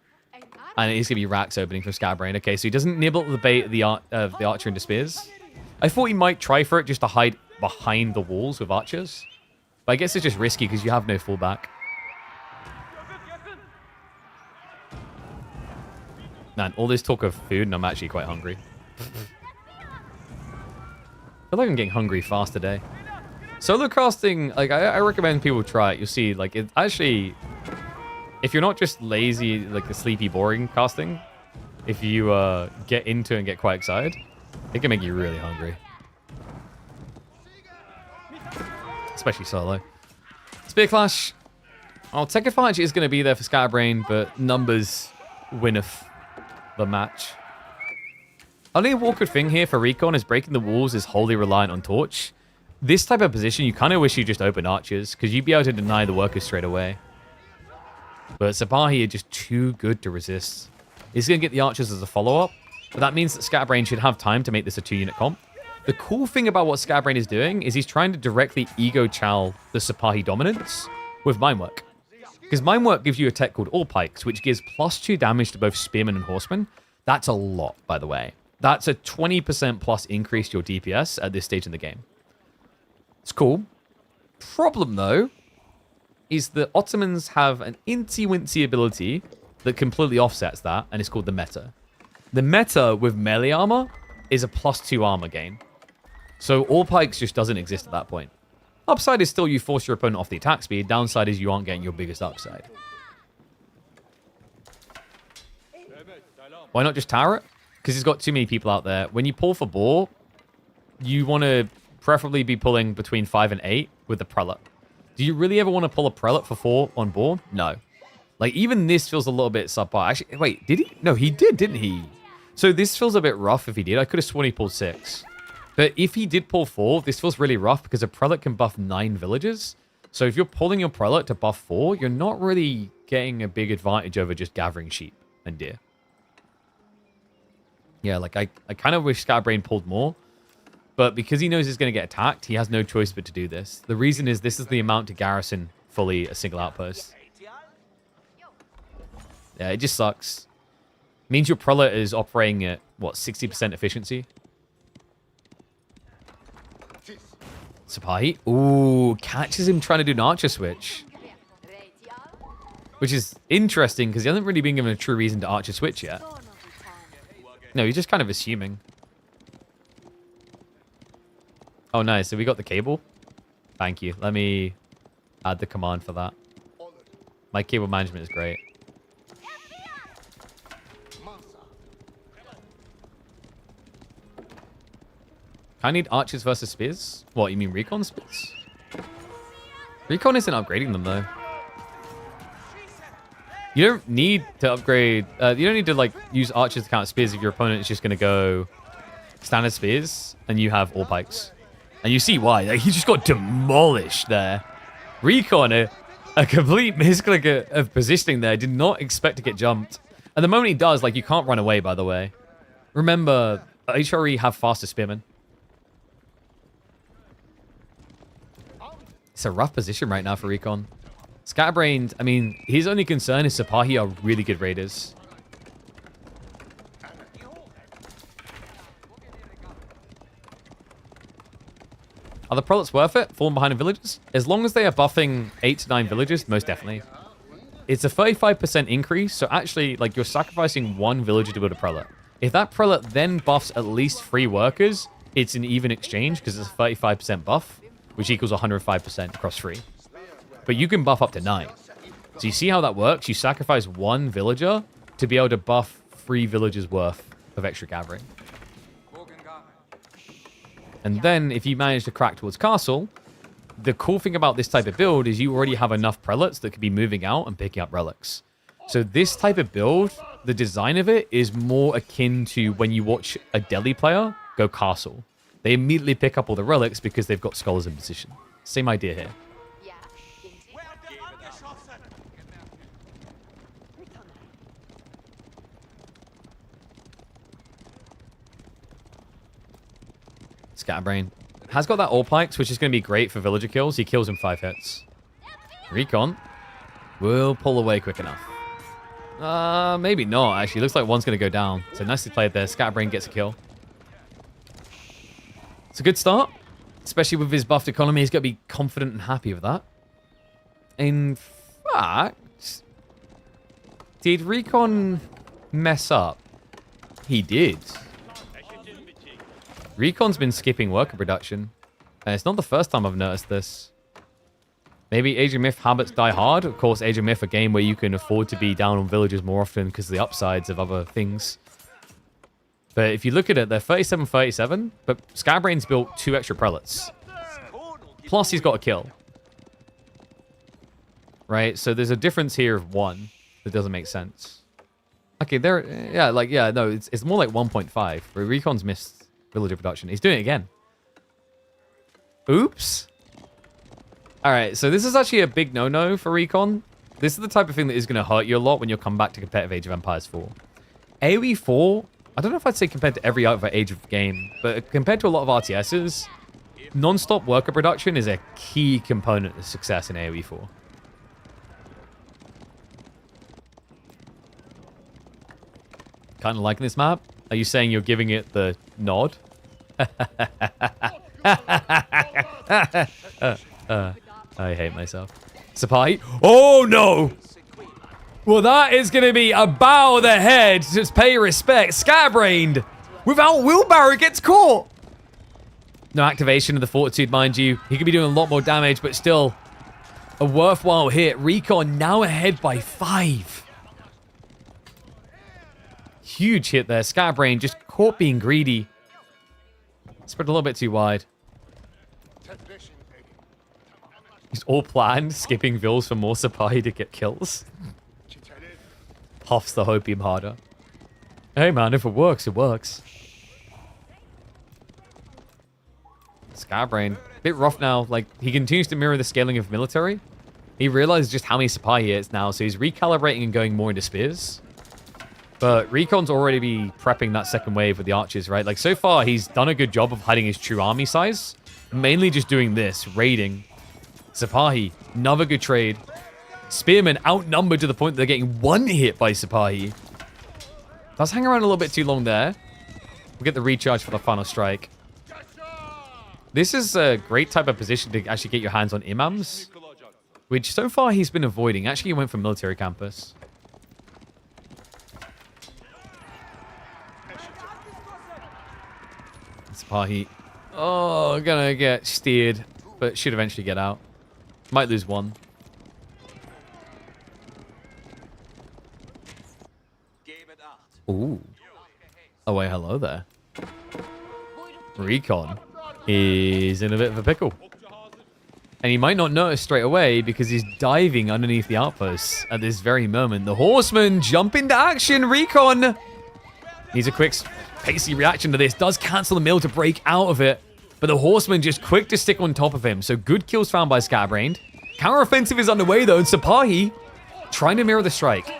And it is going to be racks opening for Scabrain. Okay, so he doesn't nibble at the bait of the archer into spears. I thought he might try for it just to hide behind the walls with archers. But I guess it's just risky because you have no fallback. Man, all this talk of food and I'm actually quite hungry. I feel like I'm getting hungry fast today. Solo casting, like, I recommend people try it. You'll see, like, it actually... If you're not just lazy, like the sleepy, boring casting, if you get into it and get quite excited, it can make you really hungry. Especially solo. Spear Clash. Well, Tech Advantage is going to be there for Scabrain, but numbers winneth the match. Only awkward thing here for Recon is breaking the walls is wholly reliant on Torch. This type of position, you kind of wish you just opened archers, because you'd be able to deny the workers straight away. But Sipahi are just too good to resist. He's going to get the archers as a follow-up, but that means that Scabrain should have time to make this a 2-unit comp. The cool thing about what Scabrain is doing is he's trying to directly ego-chow the Sipahi dominance with Minework. Because Minework gives you a tech called All Pikes, which gives +2 damage to both Spearmen and Horsemen. That's a lot, by the way. That's a 20% plus increase to your DPS at this stage in the game. It's cool. Problem, though, is that Ottomans have an incy-wincy ability that completely offsets that, and it's called the meta. The meta with melee armor is a +2 armor gain. So All Pikes just doesn't exist at that point. Upside is still you force your opponent off the attack speed. Downside is you aren't getting your biggest upside. Why not just tower it? Because he's got too many people out there. When you pull for boar, you want to preferably be pulling between 5 and 8 with the prelate. Do you really ever want to pull a prelate for 4 on board? No. Like, even this feels a little bit subpar. Actually, wait, did he? No, he did, didn't he? So this feels a bit rough if he did. I could have sworn he pulled 6. But if he did pull 4, this feels really rough because a prelate can buff 9 villages. So if you're pulling your prelate to buff 4, you're not really getting a big advantage over just gathering sheep and deer. Yeah, like, I kind of wish Scabrain pulled more. But because he knows he's going to get attacked, he has no choice but to do this. The reason is this is the amount to garrison fully a single outpost. Yeah, it just sucks. Means your prelate is operating at, what, 60% efficiency? Sipahi. Ooh, catches him trying to do an archer switch. Which is interesting because he hasn't really been given a true reason to archer switch yet. No, he's just kind of assuming. Oh, nice. So we got the cable. Thank you. Let me add the command for that. My cable management is great. I need archers versus spears? What, you mean Recon spears? Recon isn't upgrading them, though. You don't need to upgrade. You don't need to like use archers to counter spears if your opponent is just going to go standard spears and you have all pikes. And you see why. Like, he just got demolished there. Recon, a complete misclick of positioning there. Did not expect to get jumped. And the moment he does, like, you can't run away, by the way. Remember, HRE have faster spearmen. It's a rough position right now for Recon. Scabrain, I mean, his only concern is Sipahi are really good raiders. Are the prelates worth it? Falling behind in villages? As long as they are buffing 8 to 9 villages, most definitely. It's a 35% increase, so actually, like, you're sacrificing 1 villager to build a prelate. If that prelate then buffs at least 3 workers, it's an even exchange because it's a 35% buff, which equals 105% across 3. But you can buff up to 9. So you see how that works? You sacrifice 1 villager to be able to buff 3 villagers worth of extra gathering. And then, if you manage to crack towards castle, the cool thing about this type of build is you already have enough prelates that could be moving out and picking up relics. So this type of build, the design of it is more akin to when you watch a Delhi player go castle. They immediately pick up all the relics because they've got scholars in position. Same idea here. Scabrain has got that all pikes, which is going to be great for villager kills. He kills in 5 hits. Recon will pull away quick enough. Maybe not, actually. Looks like one's going to go down. So nicely played there. Scabrain gets a kill. It's a good start, especially with his buffed economy. He's got to be confident and happy with that. In fact, did Recon mess up? He did. Recon's been skipping worker production. And it's not the first time I've noticed this. Maybe Age of Myth habits die hard. Of course, Age of Myth, a game where you can afford to be down on villagers more often because of the upsides of other things. But if you look at it, they're 37-37, but Scabrain's built 2 extra prelates. Plus, he's got a kill. Right? So there's a difference here of 1 that doesn't make sense. Okay, there... Yeah, no, it's more like 1.5. Where Recon's missed villager production. He's doing it again. Oops. Alright, so this is actually a big no-no for Recon. This is the type of thing that is going to hurt you a lot when you come back to competitive Age of Empires 4. AoE 4, I don't know if I'd say compared to every other Age of game, but compared to a lot of RTSs, non-stop worker production is a key component of success in AoE 4. Kind of liking this map? Are you saying you're giving it the nod? I hate myself. Sipahi. Oh, no! Well, that is going to be a bow of the head. Just pay respect. Scabrained. Without wheelbarrow, gets caught. No activation of the fortitude, mind you. He could be doing a lot more damage, but still a worthwhile hit. Recon now ahead by 5. Huge hit there. Scabrain just caught being greedy. Spread a little bit too wide. He's all planned, skipping vills for more Sipahi to get kills. Puffs the hopium harder. Hey man, if it works, it works. Scabrain, bit rough now. Like, he continues to mirror the scaling of military. He realizes just how many Sipahi he is now, so he's recalibrating and going more into spears. But Recon's already be prepping that second wave with the archers, right? Like, so far, he's done a good job of hiding his true army size. Mainly just doing this, raiding. Sipahi, another good trade. Spearmen outnumbered to the point that they're getting 1 hit by Sipahi. Let's hang around a little bit too long there. We'll get the recharge for the final strike. This is a great type of position to actually get your hands on imams, which so far he's been avoiding. Actually, he went for military campus. Sipahi, oh, gonna get steered, but should eventually get out. Might lose 1. Ooh. Oh, wait, hello there. Recon is in a bit of a pickle. And he might not notice straight away because he's diving underneath the outposts at this very moment. The horseman jump into action. Recon needs a quick, pacey reaction to this. Does cancel the mill to break out of it. But the horseman just quick to stick on top of him. So good kills found by Scabrain. Counteroffensive is underway though. And Sapahi trying to mirror the strike.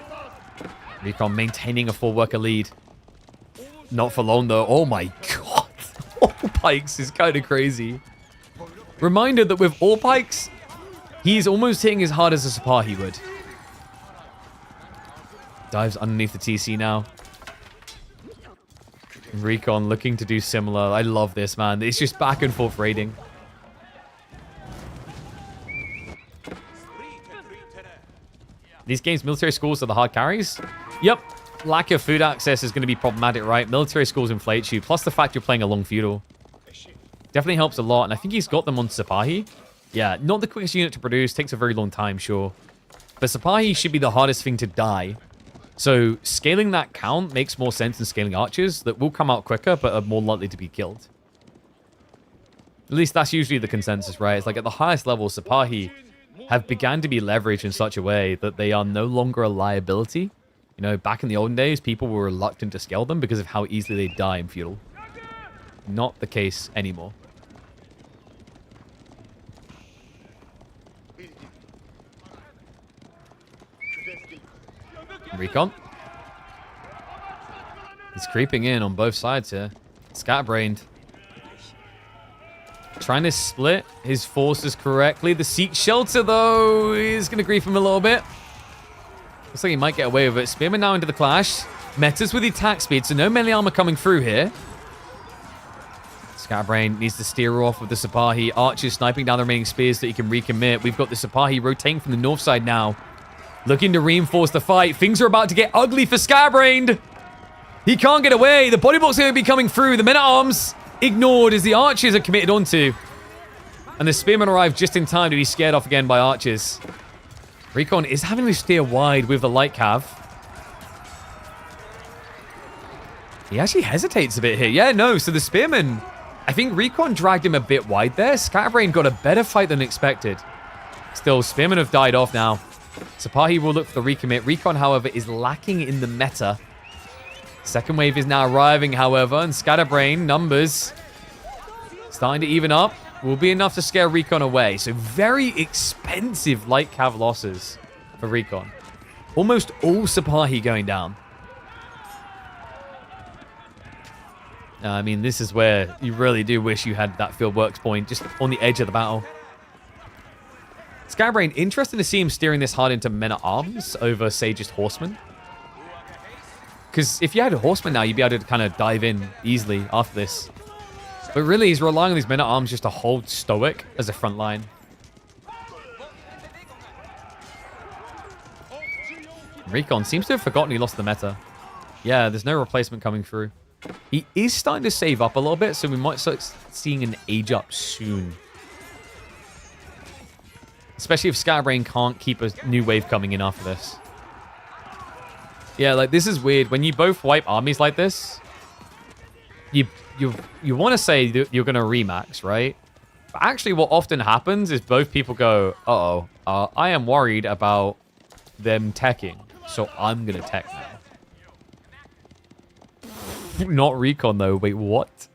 Recon maintaining a full worker lead. Not for long though. Oh my god. All pikes is kind of crazy. Reminder that with all pikes, he's almost hitting as hard as a Sapahi would. Dives underneath the TC now. Recon looking to do similar. I love this, man. It's just back and forth raiding. These games, military schools are the hard carries. Yep. Lack of food access is going to be problematic, right? Military schools inflate you. Plus the fact you're playing a long feudal. Definitely helps a lot. And I think he's got them on Sapahi. Yeah, not the quickest unit to produce. Takes a very long time, sure. But Sapahi should be the hardest thing to die. So scaling that count makes more sense than scaling archers that will come out quicker but are more likely to be killed. At least that's usually the consensus, right? It's like at the highest level, Sapahi have begun to be leveraged in such a way that they are no longer a liability. You know, back in the olden days, people were reluctant to scale them because of how easily they die in feudal. Not the case anymore. Recon. He's creeping in on both sides here. Scatbrained. Trying to split his forces correctly. The Seek Shelter, though, is going to grief him a little bit. Looks like he might get away with it. Spearman now into the clash. Metas with the attack speed, so no melee armor coming through here. Scabrain needs to steer off with the Sapahi. Archers sniping down the remaining spears so he can recommit. We've got the Sapahi rotating from the north side now. Looking to reinforce the fight. Things are about to get ugly for Scabrain. He can't get away. The body block's going to be coming through. The men-at-arms ignored as the archers are committed onto. And the spearmen arrive just in time to be scared off again by archers. Recon is having to steer wide with the light cav. He actually hesitates a bit here. Yeah, no. So the spearmen, I think Recon dragged him a bit wide there. Scabrain got a better fight than expected. Still, spearmen have died off now. Sapahi will look for the recommit. Recon, however, is lacking in the meta. Second wave is now arriving, however, and Scatterbrain numbers starting to even up. Will be enough to scare Recon away. So very expensive light cav losses for Recon. Almost all Sapahi going down. I mean, this is where you really do wish you had that field works point just on the edge of the battle. Scabrain, interesting to see him steering this hard into men-at-arms over, say, just horsemen. Because if you had a horseman now, you'd be able to kind of dive in easily after this. But really, he's relying on these men-at-arms just to hold stoic as a front line. Recon seems to have forgotten he lost the meta. Yeah, there's no replacement coming through. He is starting to save up a little bit, so we might start seeing an age up soon. Especially if Scabrain can't keep a new wave coming in after this. Yeah, like, this is weird. When you both wipe armies like this, you want to say that you're going to remax, right? But actually, what often happens is both people go, uh-oh, I am worried about them teching, so I'm going to tech now. Not Recon, though. Wait, what?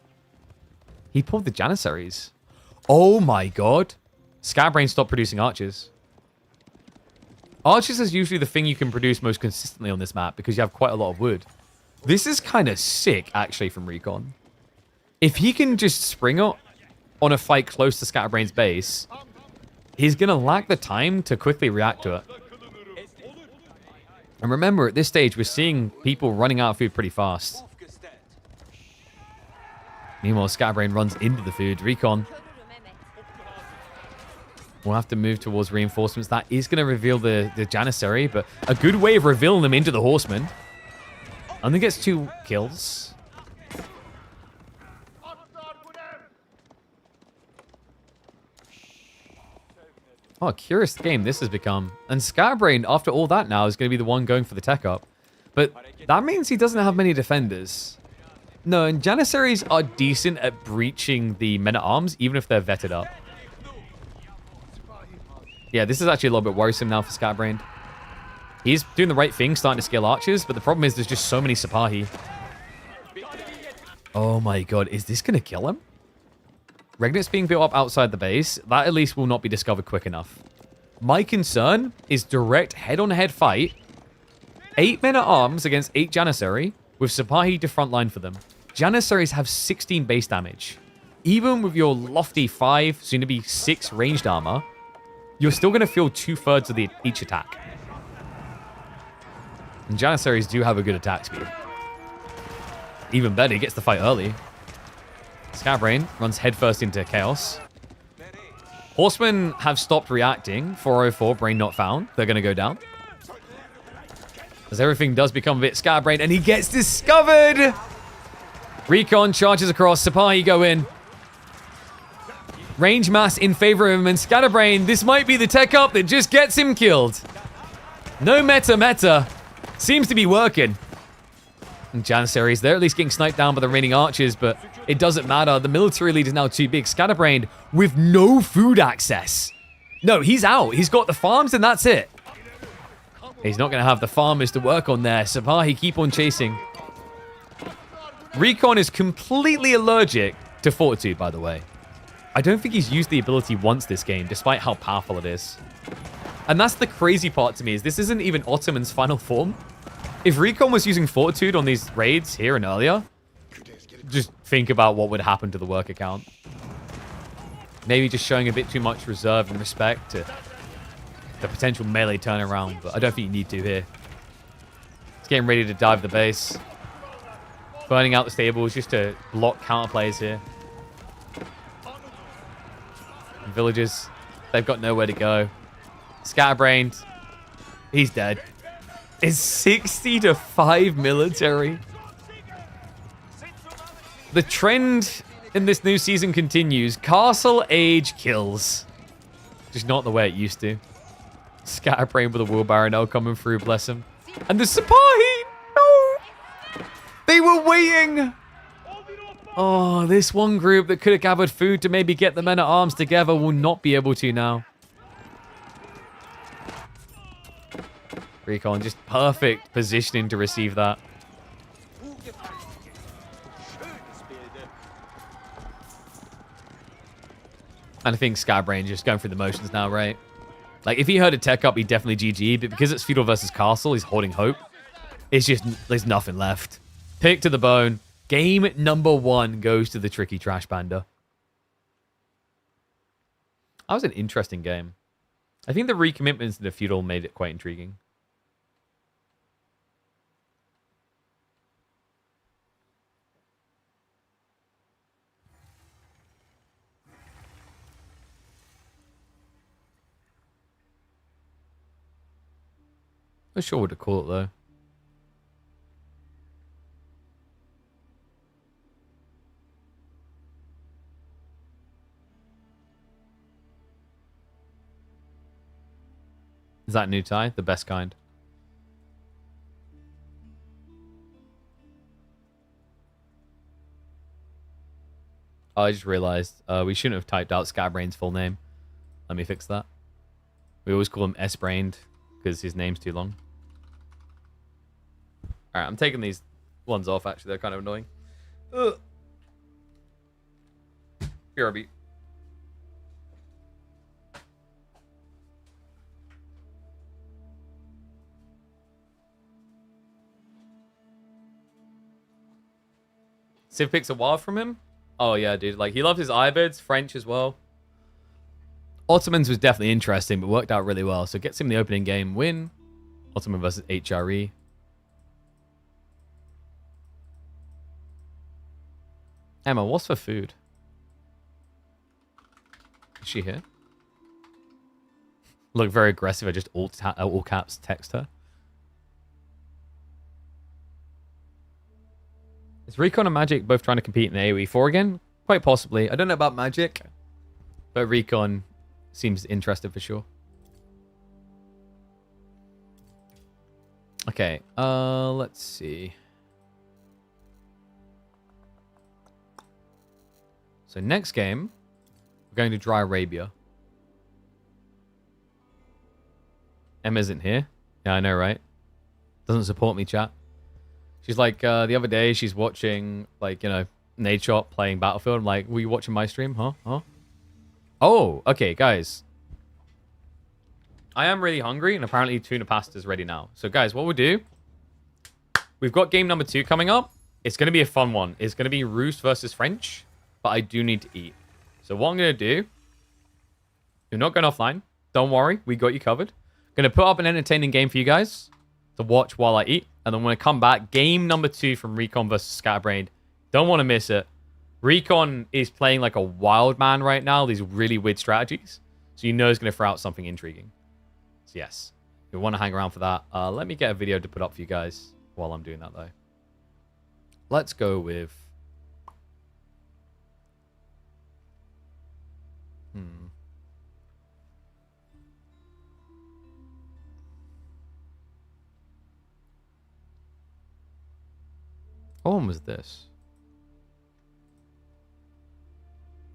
He pulled the Janissaries. Oh, my God. Scabrain stopped producing archers. Archers is usually the thing you can produce most consistently on this map because you have quite a lot of wood. This is kind of sick, actually, from Recon. If he can just spring up on a fight close to Scatterbrain's base, he's going to lack the time to quickly react to it. And remember, at this stage, we're seeing people running out of food pretty fast. Meanwhile, Scabrain runs into the food. Recon will have to move towards reinforcements. That is going to reveal the Janissary, but a good way of revealing them into the horsemen. Only gets 2 kills. Oh, a curious game this has become. And Scabrain, after all that now, is going to be the one going for the tech up. But that means he doesn't have many defenders. No, and Janissaries are decent at breaching the men-at-arms, even if they're vetted up. Yeah, this is actually a little bit worrisome now for Scabrain. He's doing the right thing, starting to scale archers, but the problem is there's just so many Sipahi. Oh my god, is this going to kill him? Regnit's being built up outside the base. That at least will not be discovered quick enough. My concern is direct head-on-head fight. 8 men at arms against 8 Janissary with Sipahi to frontline for them. Janissaries have 16 base damage. Even with your lofty 5, soon to be 6 ranged armor, you're still going to feel 2/3 of each attack. And Janissaries do have a good attack speed. Even better, he gets the fight early. Scabrain runs headfirst into chaos. Horsemen have stopped reacting. 404, brain not found. They're going to go down. As everything does become a bit Scabrain, and he gets discovered! Recon charges across. Sipahi go in. Range mass in favor of him, and Scatterbrain, this might be the tech up that just gets him killed. No meta. Seems to be working. And Janissaries, they're at least getting sniped down by the remaining archers, but it doesn't matter. The military lead is now too big. Scatterbrain with no food access. No, he's out. He's got the farms, and that's it. He's not going to have the farmers to work on there. Sipahi keep on chasing. Recon is completely allergic to Fortitude, by the way. I don't think he's used the ability once this game, despite how powerful it is. And that's the crazy part to me, is this isn't even Ottoman's final form. If Recon was using Fortitude on these raids here and earlier, just think about what would happen to the work account. Maybe just showing a bit too much reserve and respect to the potential melee turnaround, but I don't think you need to here. It's getting ready to dive the base. Burning out the stables just to block counterplays here. Villagers, they've got nowhere to go. Scatterbrained, he's dead. It's 60-5 military. The trend in this new season continues. Castle Age kills. Just not the way it used to. Scatterbrain with a wheelbarrow now coming through, bless him. And the Sipahi! No! They were waiting! Oh, this one group that could have gathered food to maybe get the men at arms together will not be able to now. Recon, just perfect positioning to receive that. And I think Scabrain just going through the motions now, right? Like, if he heard a tech up, he'd definitely GG, but because it's feudal versus castle, he's holding hope. It's just, there's nothing left. Pick to the bone. Game number 1 goes to the tricky trash panda. That was an interesting game. I think the recommitments to the feudal made it quite intriguing. Not sure what to call it, though. Is that new tie? The best kind. Oh, I just realized we shouldn't have typed out Scabrain's full name. Let me fix that. We always call him S-Brained because his name's too long. Alright, I'm taking these ones off, actually. They're kind of annoying. Ugh. BRB. Civ picks a while from him? Oh, yeah, dude. Like, he loved his Ibids, French as well. Ottomans was definitely interesting, but worked out really well. So gets him the opening game win. Ottoman versus HRE. Emma, what's for food? Is she here? Look very aggressive. I just all caps text her. Is Recon and Magic both trying to compete in the AoE 4 again? Quite possibly. I don't know about Magic, but Recon seems interested for sure. Okay, let's see. So next game, we're going to Dry Arabia. Emma isn't here. Yeah, I know, right? Doesn't support me, chat. She's like, the other day, she's watching, like, you know, Nadeshot playing Battlefield. I'm like, were you watching my stream? Huh? Huh? Oh, okay, guys. I am really hungry, and apparently tuna pasta is ready now. So, guys, what we'll do, we've got game number 2 coming up. It's going to be a fun one. It's going to be Roost versus French, but I do need to eat. So what I'm going to do, you're not going offline. Don't worry, we got you covered. Going to put up an entertaining game for you guys to watch while I eat. And then when I come back, game number 2 from Recon versus Scabrain. Don't want to miss it. Recon is playing like a wild man right now. These really weird strategies. So you know he's going to throw out something intriguing. So yes, you want to hang around for that. Let me get a video to put up for you guys while I'm doing that though. Let's go with... What one was this?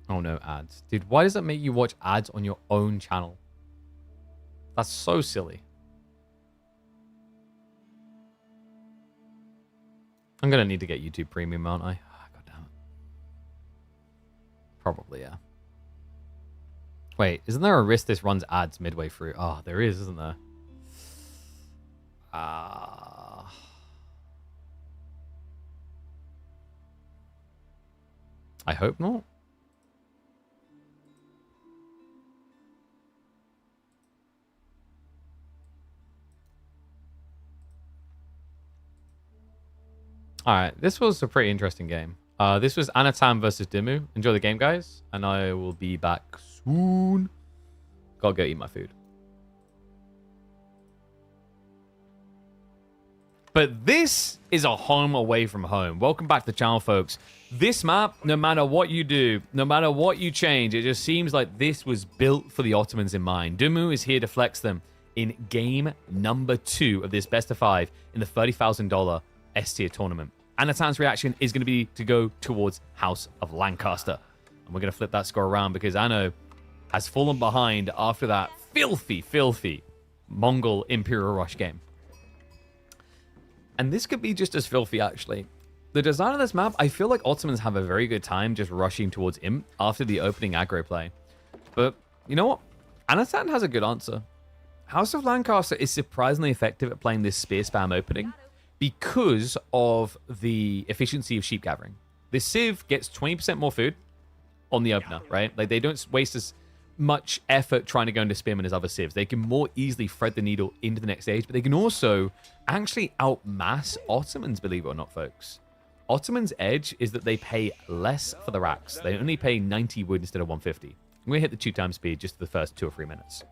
Oh no, ads. Dude, why does it make you watch ads on your own channel? That's so silly. I'm gonna need to get YouTube Premium, aren't I? Oh, God damn it. Probably, yeah. Wait, isn't there a risk this runs ads midway through? Oh, there is, isn't there? I hope not. Alright, this was a pretty interesting game. This was Anatan versus Dumu. Enjoy the game, guys. And I will be back soon. Gotta go eat my food. But this is a home away from home. Welcome back to the channel, folks. This map, no matter what you do, no matter what you change, it just seems like this was built for the Ottomans in mind. Dumu is here to flex them in game number 2 of this best of 5 in the $30,000 S-tier tournament. Anatan's reaction is going to be to go towards House of Lancaster. And we're going to flip that score around because Anno has fallen behind after that filthy Mongol Imperial Rush game. And this could be just as filthy, actually. The design of this map, I feel like Ottomans have a very good time just rushing towards Imp after the opening aggro play. But you know what? Anatan has a good answer. House of Lancaster is surprisingly effective at playing this spear spam opening because of the efficiency of sheep gathering. This Civ gets 20% more food on the opener, right? Like, they don't waste as much effort trying to go into Spearman as other Civs. They can more easily thread the needle into the next stage, but they can also actually outmass Ottomans, believe it or not, folks. Ottomans' edge is that they pay less for the racks. They only pay 90 wood instead of 150. I'm going to hit the 2 times speed just for the first 2 or 3 minutes.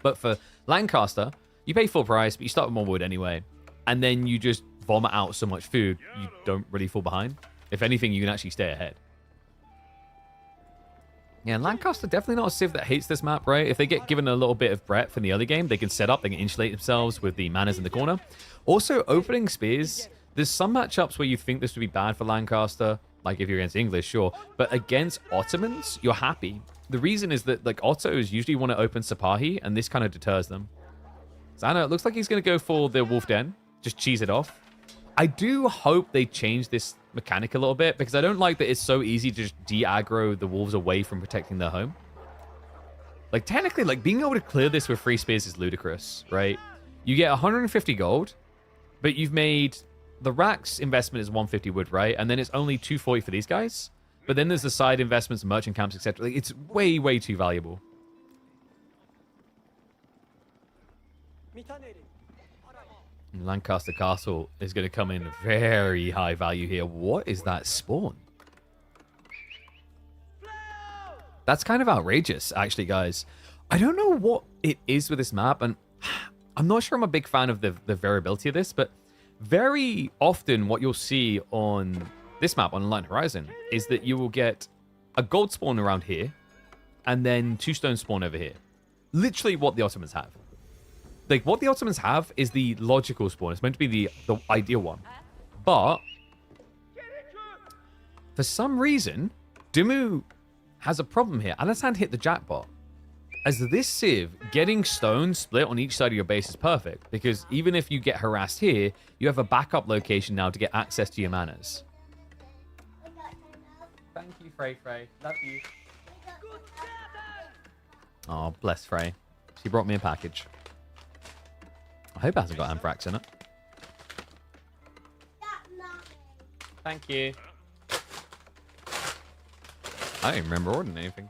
But for Lancaster, you pay full price, but you start with more wood anyway. And then you just vomit out so much food, you don't really fall behind. If anything, you can actually stay ahead. Yeah, Lancaster definitely not a Civ that hates this map, right? If they get given a little bit of breadth in the other game, they can set up, they can insulate themselves with the manners in the corner. Also, opening spears, there's some matchups where you think this would be bad for Lancaster, like if you're against English, sure. But against Ottomans, you're happy. The reason is that, like, Ottos usually want to open Sipahi, and this kind of deters them. So I know, it looks like he's going to go for the Wolf Den. Just cheese it off. I do hope they change this mechanic a little bit, because I don't like that it's so easy to just de-aggro the wolves away from protecting their home. Like, technically, like, being able to clear this with 3 spears is ludicrous, right? You get 150 gold, but you've made... The racks investment is 150 wood, right? And then it's only 240 for these guys. But then there's the side investments, merchant camps, etc. Like, it's way too valuable. Lancaster Castle is going to come in very high value here. What is that spawn? That's kind of outrageous, actually, guys. I don't know what it is with this map, and I'm not sure I'm a big fan of the variability of this, but very often what you'll see on this map, on Enlightened Horizon, is that you will get a gold spawn around here, and then 2 stone spawn over here. Literally what the Ottomans have. Like, what the Ottomans have is the logical spawn. It's meant to be the ideal one. But for some reason, Dumu has a problem here. Anatan hit the jackpot. As this Civ, getting stones split on each side of your base is perfect, because even if you get harassed here, you have a backup location now to get access to your manors. Thank you, Frey. Love you. Oh, bless Frey. She brought me a package. I hope it hasn't got anthrax in it. Thank you. I don't even remember ordering anything.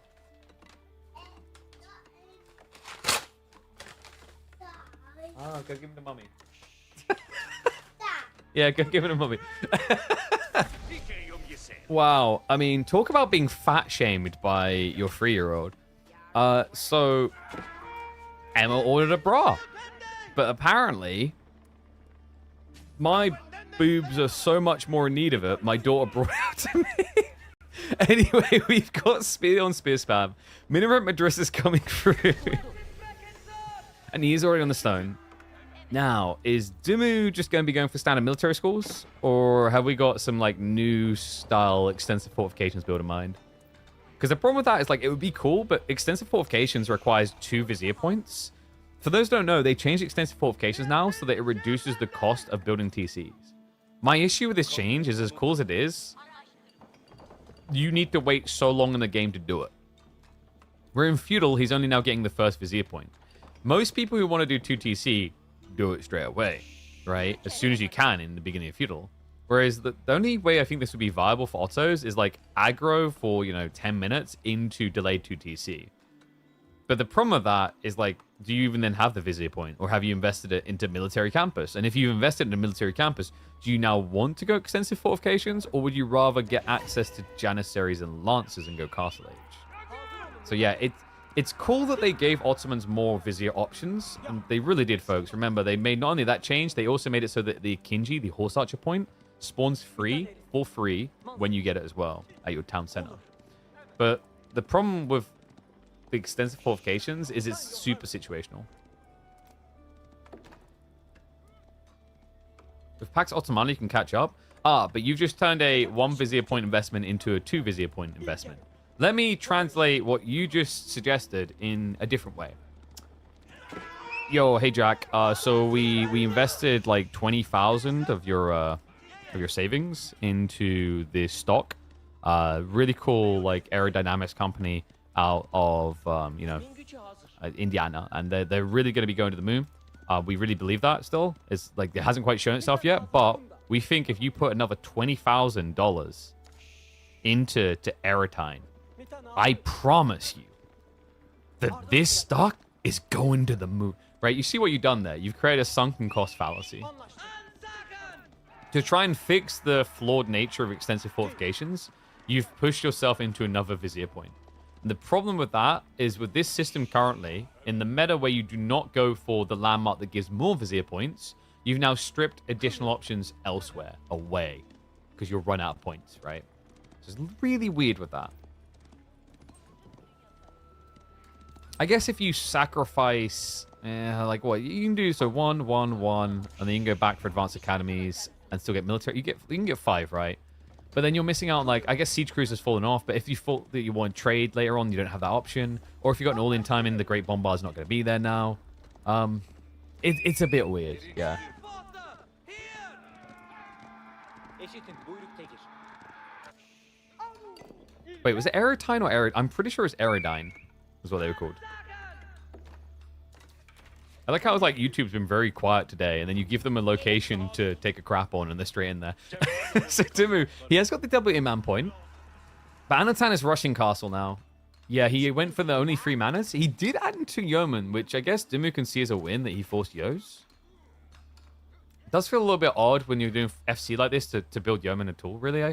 Oh, go give him to mummy. Yeah, go give it to mummy. Wow. I mean, talk about being fat shamed by your 3-year-old. So Emma ordered a bra. But apparently, my boobs are so much more in need of it, my daughter brought it out to me. Anyway, we've got spear on spear spam. Minaret Madras is coming through. And he is already on the stone. Now, is Dumu just going to be going for standard military schools? Or have we got some, like, new style extensive fortifications built in mind? Because the problem with that is, like, it would be cool, but extensive fortifications requires 2 vizier points. For those who don't know, they changed extensive fortifications now so that it reduces the cost of building TCs. My issue with this change is, as cool as it is, you need to wait so long in the game to do it. Where in Feudal, he's only now getting the first vizier point. Most people who want to do 2 TC do it straight away, right? As soon as you can in the beginning of Feudal. Whereas the only way I think this would be viable for Ottos is like aggro for, 10 minutes into delayed 2 TC. But the problem with that is, like, do you even then have the vizier point? Or have you invested it into military campus? And if you've invested in a military campus, do you now want to go extensive fortifications? Or would you rather get access to Janissaries and Lancers and go Castle Age? So yeah, it's cool that they gave Ottomans more vizier options. And they really did, folks. Remember, they made not only that change, they also made it so that the Kinji, the horse archer point, spawns free, for free, when you get it as well at your town center. But the problem with the extensive fortifications is it's super situational. With Pax Ottomani, you can catch up. But you've just turned a 1 vizier point investment into a 2 vizier point investment. Let me translate what you just suggested in a different way. Yo, hey Jack. So we invested like 20,000 of your savings into this stock. Really cool, like, aerodynamics company out of Indiana, and they're really going to be going to the moon. We really believe that still. It's like it hasn't quite shown itself yet, but we think if you put another $20,000 into Anatan, I promise you that this stock is going to the moon. Right? You see what you've done there? You've created a sunken cost fallacy. To try and fix the flawed nature of extensive fortifications, you've pushed yourself into another vizier point. And the problem with that is with this system currently, in the meta where you do not go for the landmark that gives more vizier points, you've now stripped additional options elsewhere, away, because you'll run out of points, right? So it's really weird with that. I guess if you sacrifice, like what, you can do so 1, 1, 1, and then you can go back for advanced academies and still get military. You can get 5, right? But then you're missing out on, like, I guess Siege Cruise has fallen off, but if you thought that you want to trade later on, you don't have that option. Or if you got an all-in time in, the Great Bombard's not going to be there now. It's a bit weird, yeah. Wait, was it Aerodine or Aerodine? I'm pretty sure it's Aerodine is what they were called. I like how it's like YouTube's been very quiet today, and then you give them a location to take a crap on, and they're straight in there. So Dumu, he has got the double man point. But Anatan is rushing castle now. Yeah, he went for the only 3 manas. He did add into Yeoman, which I guess Dumu can see as a win that he forced Yos. It does feel a little bit odd when you're doing FC like this to build Yeoman at all, really.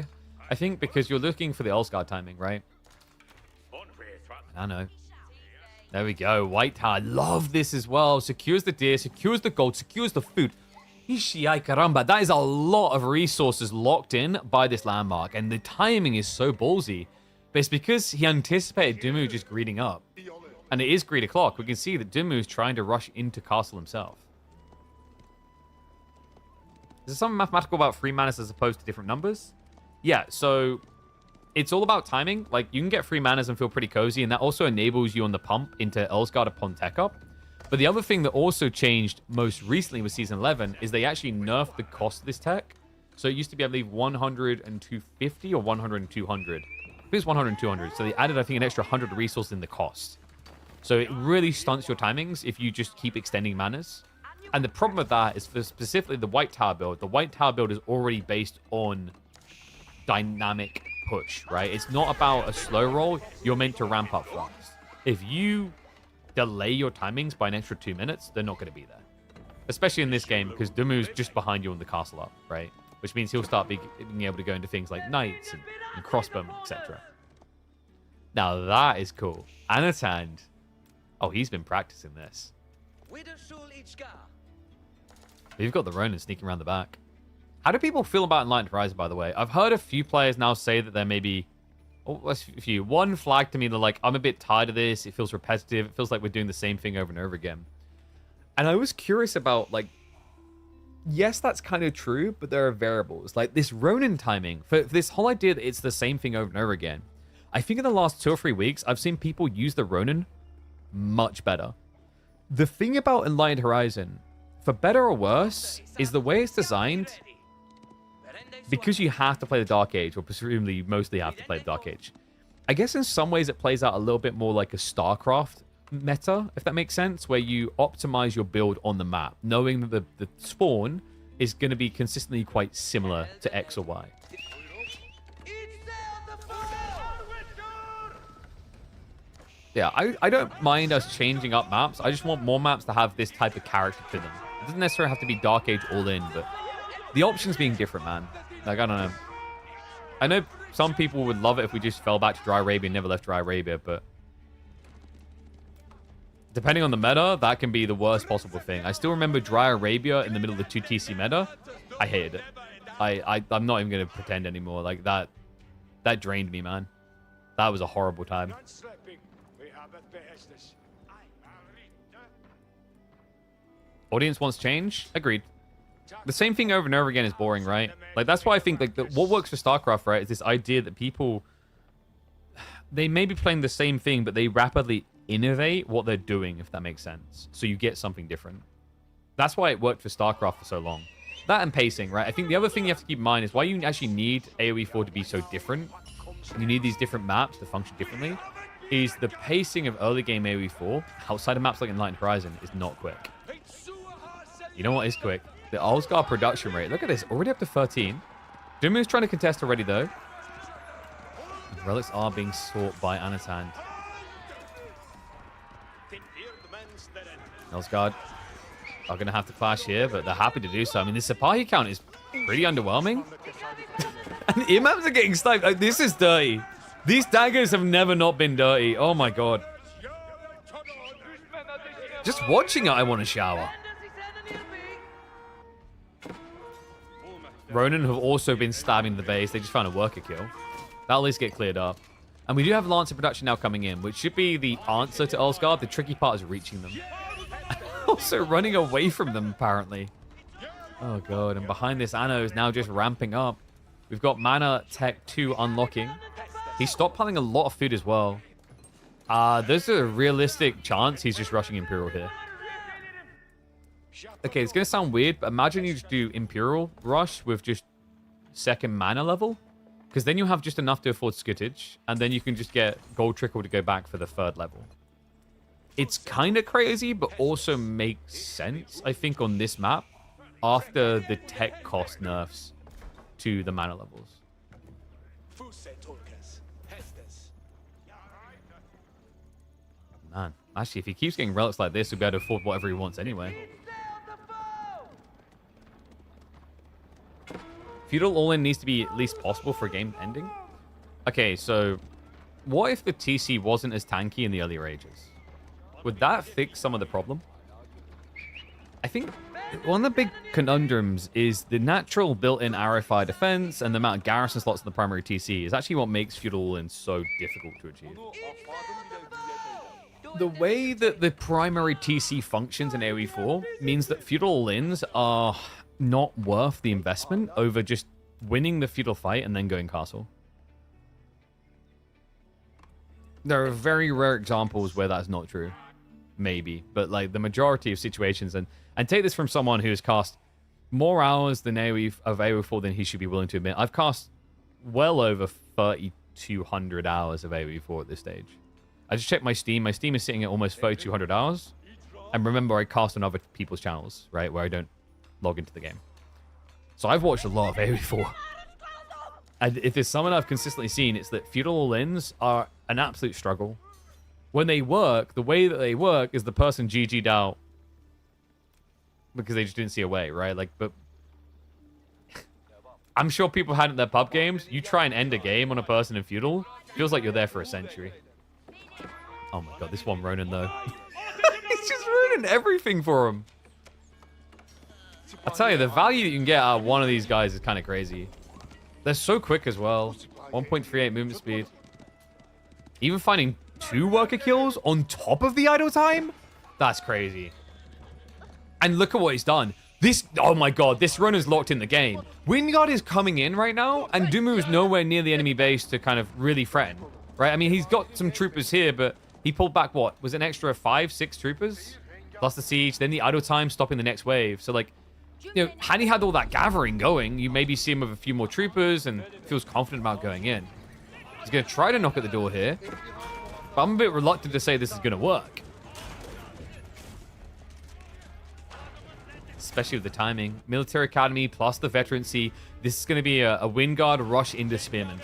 I think because you're looking for the Ulsgar timing, right? I know. There we go. White Tower. Love this as well. Secures the deer, secures the gold, secures the food. Ishiai caramba. That is a lot of resources locked in by this landmark. And the timing is so ballsy. But it's because he anticipated Dumu just greeding up. And it is greed o'clock. We can see that Dumu is trying to rush into castle himself. Is there something mathematical about 3 manas as opposed to different numbers? Yeah, so it's all about timing. Like, you can get free manas and feel pretty cozy, and that also enables you on the pump into Earlsguard upon tech up. But the other thing that also changed most recently with Season 11 is they actually nerfed the cost of this tech. So it used to be, I believe, 100 and 250 or 100 and 200. I think it was 100 and 200. So they added, I think, an extra 100 resources in the cost. So it really stunts your timings if you just keep extending manas. And the problem with that is for specifically the White Tower build. The White Tower build is already based on dynamic push, right? It's not about a slow roll. You're meant to ramp up fast. If you delay your timings by an extra 2 minutes, they're not going to be there. Especially in this game, because Dumu's just behind you on the castle up, right? Which means he'll start being able to go into things like knights and crossbowmen, etc. Now that is cool. Anatan. Oh, he's been practicing this. We've got the Ronin sneaking around the back. How do people feel about Enlightened Horizon, by the way? I've heard a few players now say that they're maybe... Oh, a few. One flag to me, they're like, I'm a bit tired of this. It feels repetitive. It feels like we're doing the same thing over and over again. And I was curious about, like... Yes, that's kind of true, but there are variables. Like, this Ronin timing, for this whole idea that it's the same thing over and over again, I think in the last 2 or 3 weeks, I've seen people use the Ronin much better. The thing about Enlightened Horizon, for better or worse, is the way it's designed, because you have to play the Dark Age, or presumably you mostly have to play the Dark Age. I guess in some ways it plays out a little bit more like a StarCraft meta, if that makes sense, where you optimize your build on the map, knowing that the spawn is going to be consistently quite similar to X or Y. Yeah, I don't mind us changing up maps. I just want more maps to have this type of character to them. It doesn't necessarily have to be Dark Age all in, but the options being different, man. Like, I don't know. I know some people would love it if we just fell back to Dry Arabia and never left Dry Arabia, but depending on the meta, that can be the worst possible thing. I still remember Dry Arabia in the middle of the 2TC meta. I hated it. I'm not even going to pretend anymore. Like, that drained me, man. That was a horrible time. Audience wants change? Agreed. The same thing over and over again is boring, right? Like, that's why I think, like, what works for StarCraft, right, is this idea that people, they may be playing the same thing, but they rapidly innovate what they're doing, if that makes sense. So you get something different. That's why it worked for StarCraft for so long. That and pacing, right? I think the other thing you have to keep in mind is why you actually need AoE 4 to be so different. You need these different maps to function differently. Is the pacing of early game AoE 4 outside of maps like Enlightened Horizon is not quick. You know what is quick? The Earlsguard production rate. Look at this. Already up to 13. Dumu's trying to contest already, though. Relics are being sought by Anatan. Earlsguard are going to have to clash here, but they're happy to do so. I mean, this Sipahi count is pretty underwhelming. And the imams are getting sniped. Like, this is dirty. These daggers have never not been dirty. Oh, my God. Just watching it, I want to shower. Ronin have also been stabbing the base. They just found a worker kill. That'll at least get cleared up. And we do have Lancer production now coming in, which should be the answer to Earlsguard. The tricky part is reaching them. Also running away from them, apparently. Oh, God. And behind this, Anno is now just ramping up. We've got Mana Tech 2 unlocking. He stockpiling a lot of food as well. There's a realistic chance he's just rushing Imperial here. Okay, it's going to sound weird, but imagine you just do Imperial Rush with just second mana level. Because then you have just enough to afford Skittage, and then you can just get Gold Trickle to go back for the 3rd level. It's kind of crazy, but also makes sense, I think, on this map, after the tech cost nerfs to the mana levels. Man, actually, if he keeps getting relics like this, he'll be able to afford whatever he wants anyway. Feudal all-in needs to be at least possible for a game ending. Okay, so what if the TC wasn't as tanky in the earlier ages? Would that fix some of the problem? I think one of the big conundrums is the natural built-in RFI defense and the amount of garrison slots in the primary TC is actually what makes Feudal all-in so difficult to achieve. The way that the primary TC functions in AoE 4 means that Feudal all-ins are not worth the investment over just winning the feudal fight and then going castle. There are very rare examples where that's not true. Maybe. But like the majority of situations, and take this from someone who's cast more hours than of AoE4 than he should be willing to admit. I've cast well over 3,200 hours of AoE4 at this stage. I just checked my Steam. My Steam is sitting at almost 3,200 hours. And remember, I cast on other people's channels, right, where I don't log into the game. So I've watched a lot of AoE4. And if there's someone I've consistently seen, it's that feudal all-ins are an absolute struggle. When they work, the way that they work is the person GG'd out because they just didn't see a way, right? Like, but I'm sure people had it in their pub games. You try and end a game on a person in feudal, feels like you're there for a century. Oh my god, this one Ronin though. He's just ruining everything for him. I tell you, the value that you can get out of one of these guys is kind of crazy. They're so quick as well. 1.38 movement speed. Even finding 2 worker kills on top of the idle time? That's crazy. And look at what he's done. This, oh my god, this runner's locked in the game. Wingard is coming in right now, and Dumu is nowhere near the enemy base to kind of really threaten, right? I mean, he's got some troopers here, but he pulled back, what? Was it an extra 5, 6 troopers? Plus the siege, then the idle time stopping the next wave. So, like, you know, had he had all that gathering going, you maybe see him with a few more troopers and feels confident about going in. He's going to try to knock at the door here, but I'm a bit reluctant to say this is going to work. Especially with the timing. Military Academy plus the veterancy. This is going to be a Wingard rush into Spearman.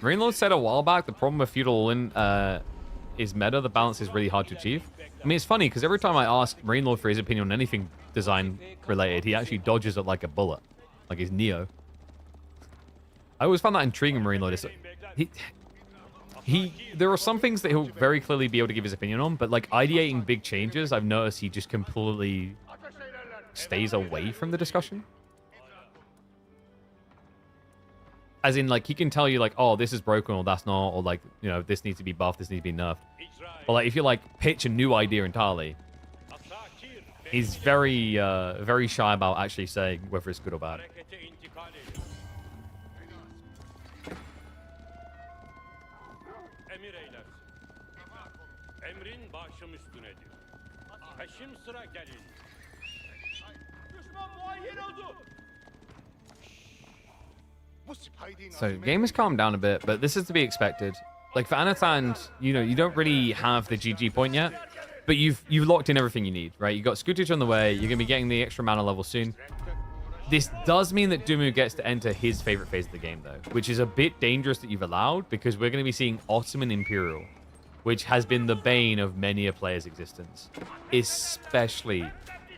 Rainlord said a while back the problem with feudal all-in is meta. The balance is really hard to achieve. I mean, it's funny because every time I ask Rainlord for his opinion on anything design related, he actually dodges it like a bullet, like he's Neo. I always found that intriguing, Rainlord. There are some things that he'll very clearly be able to give his opinion on, but like ideating big changes, I've noticed he just completely stays away from the discussion. As in, like, he can tell you, like, oh, this is broken or that's not, or, like, you know, this needs to be buffed, this needs to be nerfed. But, like, if you, like, pitch a new idea entirely, he's very, very shy about actually saying whether it's good or bad. So, game has calmed down a bit, but this is to be expected. Like, for Anatan, you know, you don't really have the GG point yet, but you've locked in everything you need, right? You got Scootage on the way, you're going to be getting the extra mana level soon. This does mean that Dumu gets to enter his favorite phase of the game, though, which is a bit dangerous that you've allowed, because we're going to be seeing Ottoman Imperial, which has been the bane of many a player's existence, especially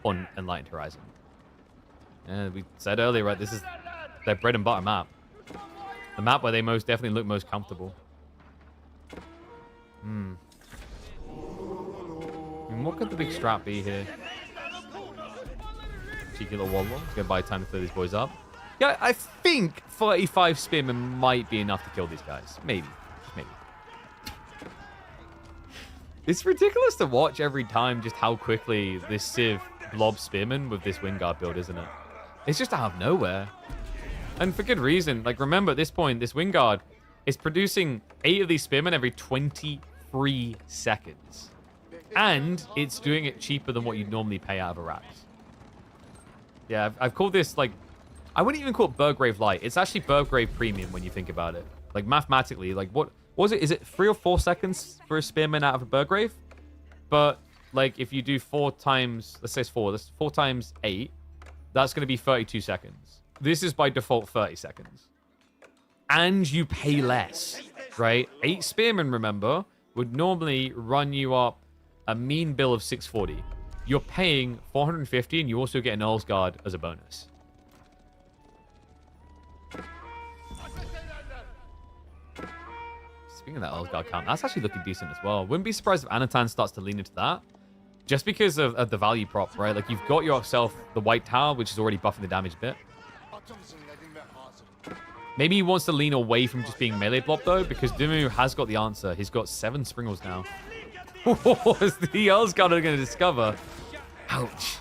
on Enlightened Horizon. We said earlier, right, this is their bread and butter map. The map where they most definitely look most comfortable. I mean, what could the big strat be here? Cheeky little waddle. Gonna buy time to clear these boys up. Yeah, I think 35 spearmen might be enough to kill these guys. Maybe. Maybe. It's ridiculous to watch every time just how quickly this Civ blobs spearmen with this Wingard build, isn't it? It's just out of nowhere. And for good reason. Like, remember, at this point, this Wingard is producing 8 of these spearmen every 23 seconds. And it's doing it cheaper than what you'd normally pay out of a Rax. Yeah, I've called this, like... I wouldn't even call it Burgrave Light. It's actually Burgrave Premium when you think about it. Like, mathematically, like, what was it? Is it 3 or 4 seconds for a spearman out of a Burgrave? But, like, if you do 4 times... Let's say it's 4. That's 4 times 8. That's going to be 32 seconds. This is by default 30 seconds. And you pay less, right? 8 spearmen, remember, would normally run you up a mean bill of 640. You're paying 450, and you also get an Earl's Guard as a bonus. Speaking of that Earl's Guard count, that's actually looking decent as well. Wouldn't be surprised if Anatan starts to lean into that. Just because of the value prop, right? Like, you've got yourself the White Tower, which is already buffing the damage a bit. Maybe he wants to lean away from just being melee blob, though, because Dumu has got the answer. He's got 7 Springles now. What is the Earl's Guard are going to discover? Ouch.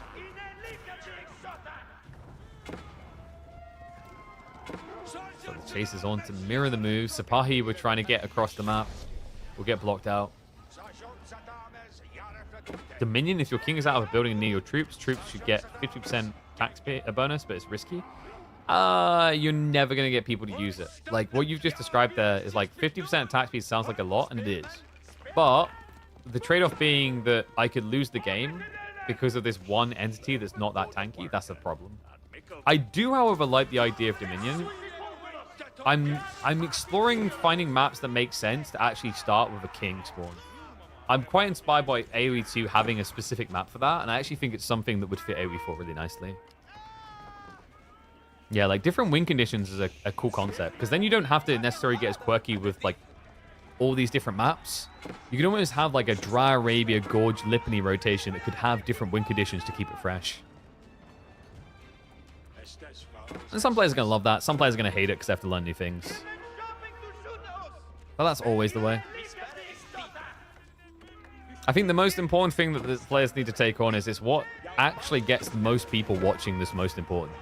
Chasers on to mirror the move. Sipahi, we're trying to get across the map. We'll get blocked out. Dominion, if your king is out of a building near your troops should get 50% tax bonus, but it's risky. You're never going to get people to use it. Like, what you've just described there is like 50% attack speed sounds like a lot, and it is. But the trade-off being that I could lose the game because of this one entity that's not that tanky. That's the problem. I do, however, like the idea of Dominion. I'm exploring finding maps that make sense to actually start with a king spawn. I'm quite inspired by AoE 2 having a specific map for that, and I actually think it's something that would fit AoE 4 really nicely. Yeah, like different win conditions is a cool concept, because then you don't have to necessarily get as quirky with like all these different maps. You can almost have like a Dry Arabia, Gorge, Lipany rotation that could have different win conditions to keep it fresh. And some players are going to love that. Some players are going to hate it because they have to learn new things. But that's always the way. I think the most important thing that the players need to take on is what actually gets most people watching this most important.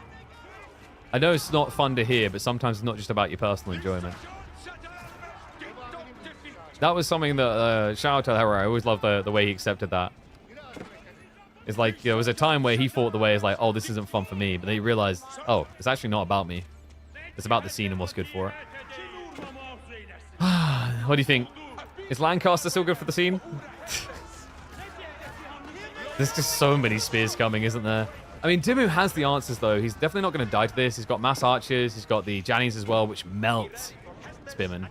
I know it's not fun to hear, but sometimes it's not just about your personal enjoyment. That was something that, shout out to Hera, I always loved the way he accepted that. It's like, there was a time where he thought the way is like, oh, this isn't fun for me. But then he realized, oh, it's actually not about me. It's about the scene and what's good for it. What do you think? Is Lancaster still good for the scene? There's just so many spears coming, isn't there? I mean, Dumu has the answers, though. He's definitely not going to die to this. He's got mass archers. He's got the Jannies as well, which melt Spearmen.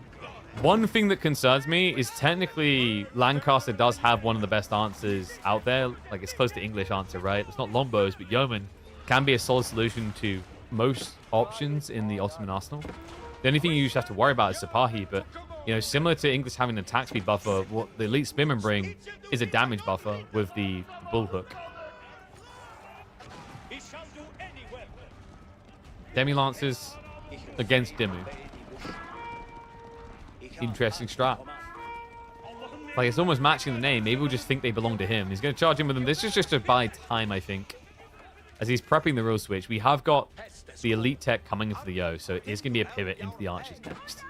One thing that concerns me is technically Lancaster does have one of the best answers out there. Like, it's close to English answer, right? It's not longbows, but yeoman can be a solid solution to most options in the Ottoman arsenal. The only thing you just have to worry about is Sipahi, but, you know, similar to English having an attack speed buffer, what the elite Spearmen bring is a damage buffer with the bullhook. Demi-Lancers against Dumu. Interesting strat. Like, it's almost matching the name. Maybe we'll just think they belong to him. He's going to charge in with them. This is just to buy time, I think. As he's prepping the real switch, we have got the elite tech coming in for the Yo, so it is going to be a pivot into the archers next.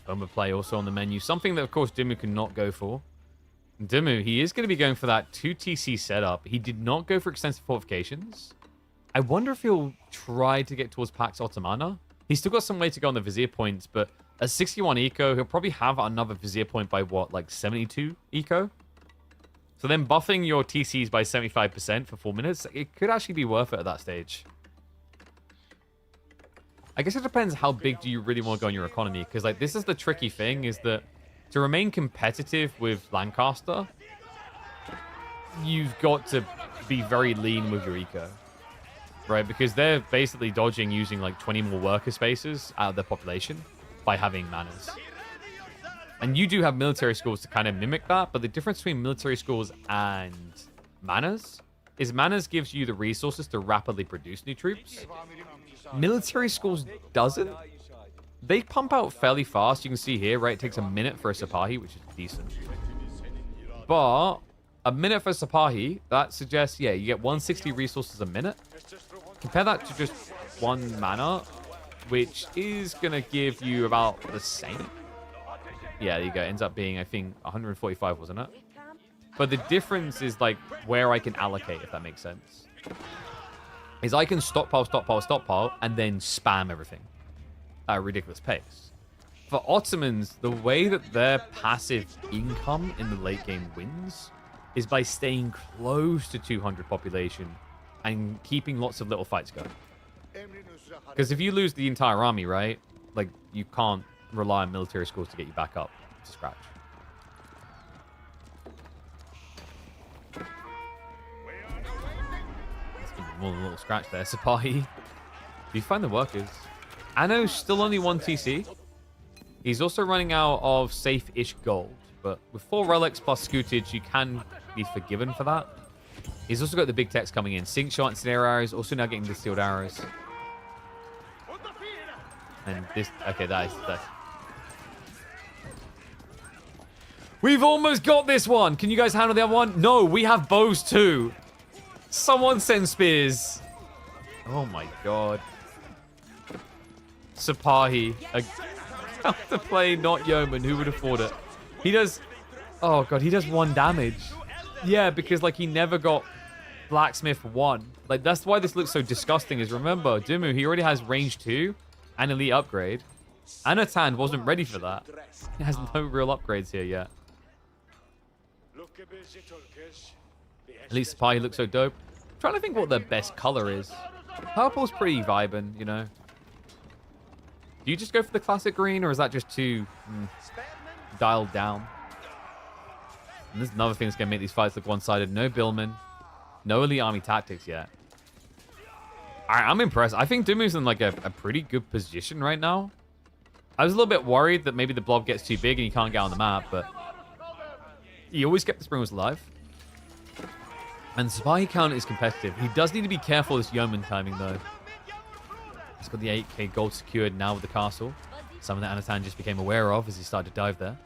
Overplay also on the menu. Something that, of course, Dumu cannot go for. Dumu, he is going to be going for that 2TC setup. He did not go for extensive fortifications. I wonder if he'll try to get towards Pax Ottomana. He's still got some way to go on the Vizier points, but at 61 eco, he'll probably have another Vizier point by, what, like 72 eco? So then buffing your TCs by 75% for 4 minutes, it could actually be worth it at that stage. I guess it depends how big do you really want to go on your economy, because like this is the tricky thing, is that to remain competitive with Lancaster, you've got to be very lean with your eco. Right, because they're basically dodging using like 20 more worker spaces out of their population by having manners. And you do have military schools to kind of mimic that, but the difference between military schools and manners is manners gives you the resources to rapidly produce new troops. Military schools doesn't. They pump out fairly fast. You can see here, right, it takes a minute for a Sipahi, which is decent. But a minute for Sipahi, that suggests, yeah, you get 160 resources a minute. Compare that to just 1 mana, which is going to give you about the same. Yeah, there you go. It ends up being, I think, 145, wasn't it? But the difference is, like, where I can allocate, if that makes sense. Is I can stockpile, stockpile, stockpile, and then spam everything at a ridiculous pace. For Ottomans, the way that their passive income in the late game wins is by staying close to 200 population and keeping lots of little fights going. Because if you lose the entire army, right, like, you can't rely on military schools to get you back up to scratch. More than a little scratch there. Sipahi. Do you find the workers? Anno's still only 1 TC. He's also running out of safe-ish gold. But with 4 relics plus scootage, you can be forgiven for that. He's also got the big techs coming in. Sync shot and snare arrows. Also now getting the sealed arrows. And this... Okay, that is... We've almost got this one. Can you guys handle the other one? No, we have bows too. Someone send spears. Oh my god. Sipahi. To play not Yeoman. Who would have thought it? He does... Oh god, he does 1 damage. Yeah, because like he never got Blacksmith 1. Like that's why this looks so disgusting is remember, Dumu, he already has range 2 and elite upgrade. Anatan wasn't ready for that. He has no real upgrades here yet. At least Sipahi looks so dope. I'm trying to think what their best color is. Purple's pretty vibing, you know. Do you just go for the classic green, or is that just too dialed down? And there's another thing that's going to make these fights look one-sided. No Billman. No elite army tactics yet. All right, I'm impressed. I think Dumu's in like a pretty good position right now. I was a little bit worried that maybe the blob gets too big and he can't get on the map, but he always kept the Springles alive. And the Sipahi count is competitive. He does need to be careful this Yeoman timing, though. He's got the 8k gold secured now with the castle. Something that Anatan just became aware of as he started to dive there.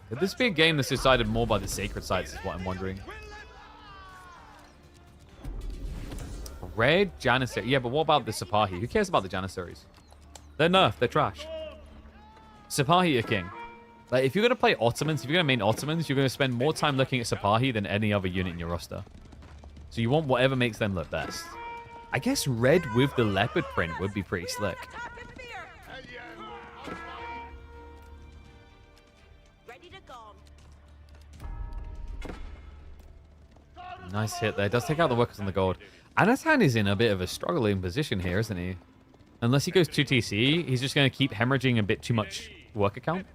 Could this be a game that's decided more by the sacred sites is what I'm wondering. Red Janissary. Yeah, but what about the Sipahi? Who cares about the Janissaries? They're nerfed. They're trash. Sipahi are king. Like, if you're going to play Ottomans, if you're going to main Ottomans, you're going to spend more time looking at Sipahi than any other unit in your roster. So you want whatever makes them look best. I guess red with the leopard print would be pretty slick. Nice hit there. Does take out the workers on the gold. Anatan is in a bit of a struggling position here, isn't he? Unless he goes 2 TC, he's just going to keep hemorrhaging a bit too much worker count.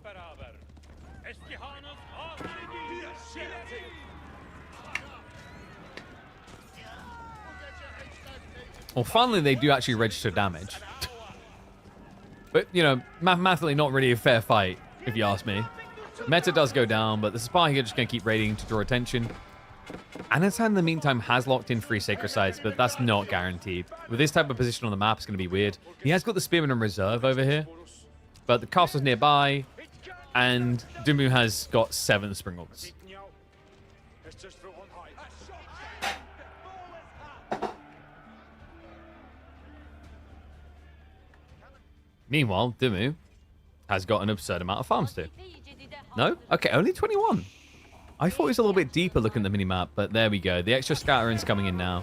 Well, finally, they do actually register damage. But, you know, mathematically not really a fair fight, if you ask me. Meta does go down, but the Sipahi are just going to keep raiding to draw attention. Anatan, in the meantime, has locked in 3 sacred sites, but that's not guaranteed. With this type of position on the map, it's going to be weird. He has got the Spearman in reserve over here, but the castle's nearby, and Dumu has got 7 Springles. Meanwhile, Dumu has got an absurd amount of farms too. No? Okay, only 21. I thought it was a little bit deeper looking at the minimap, but there we go. The extra Scabrain's coming in now.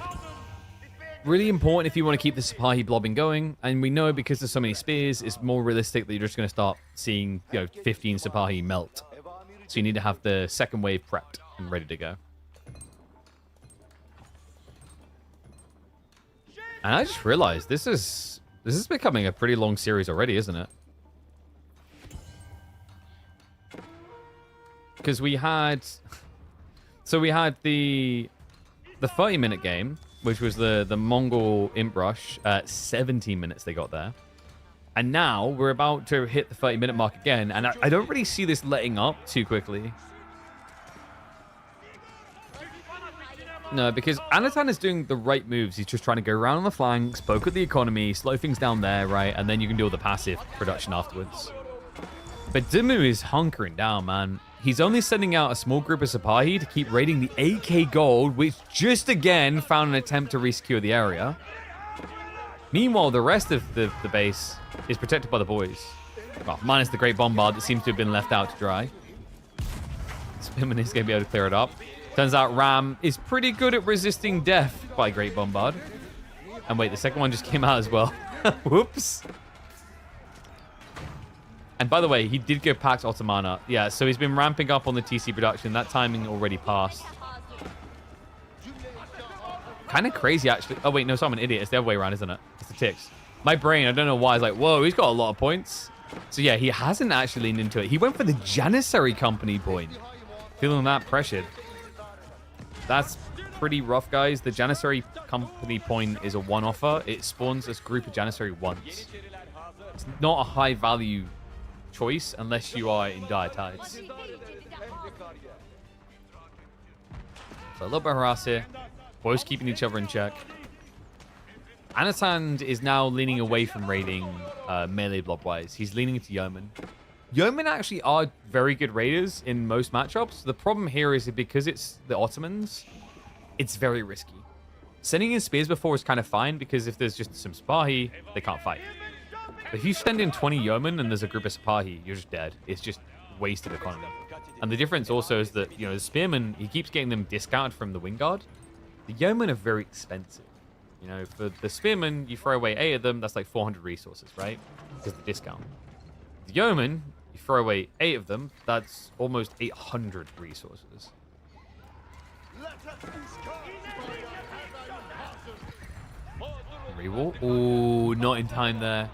Really important if you want to keep the Sipahi blobbing going. And we know because there's so many spears, it's more realistic that you're just going to start seeing, 15 Sipahi melt. So you need to have the second wave prepped and ready to go. And I just realized this is becoming a pretty long series already, isn't it? Because we had the 30-minute game, which was the Mongol Imp Rush at 17 minutes they got there. And now we're about to hit the 30-minute mark again, and I don't really see this letting up too quickly. No, because Anatan is doing the right moves. He's just trying to go around on the flanks, poke at the economy, slow things down there, right? And then you can do all the passive production afterwards. But Dumu is hunkering down, man. He's only sending out a small group of Sipahi to keep raiding the 8k gold, which just again found an attempt to resecure the area. Meanwhile, the rest of the base is protected by the boys. Well, minus the Great Bombard that seems to have been left out to dry. Spimman is going to be able to clear it up. Turns out Ram is pretty good at resisting death by Great Bombard. And wait, the second one just came out as well. Whoops. And by the way, he did go Pax Ottomana. Yeah, so he's been ramping up on the TC production. That timing already passed. Kind of crazy, actually. Oh, wait, no, so I'm an idiot. It's the other way around, isn't it? It's the ticks. My brain, I don't know why, is like, whoa, he's got a lot of points. So yeah, he hasn't actually leaned into it. He went for the Janissary Company point. Feeling that pressured. That's pretty rough, guys. The Janissary Company point is a one-offer. It spawns this group of Janissary once. It's not a high-value choice unless you are in dire tides. So a little bit of harass here. Boys keeping each other in check. Anatan is now leaning away from raiding melee blob-wise. He's leaning into Yeoman. Yeoman actually are very good raiders in most matchups. The problem here is that because it's the Ottomans, it's very risky. Sending in spears before is kind of fine because if there's just some Sipahi, they can't fight. But if you send in 20 yeomen and there's a group of Sipahi, you're just dead. It's just wasted economy. And the difference also is that, you know, the spearman, he keeps getting them discounted from the wing guard. The yeomen are very expensive. You know, for the spearman, you throw away 8 of them, that's like 400 resources, right? Because the discount. The yeoman, you throw away 8 of them, that's almost 800 resources. Rewall. Ooh, not in time there.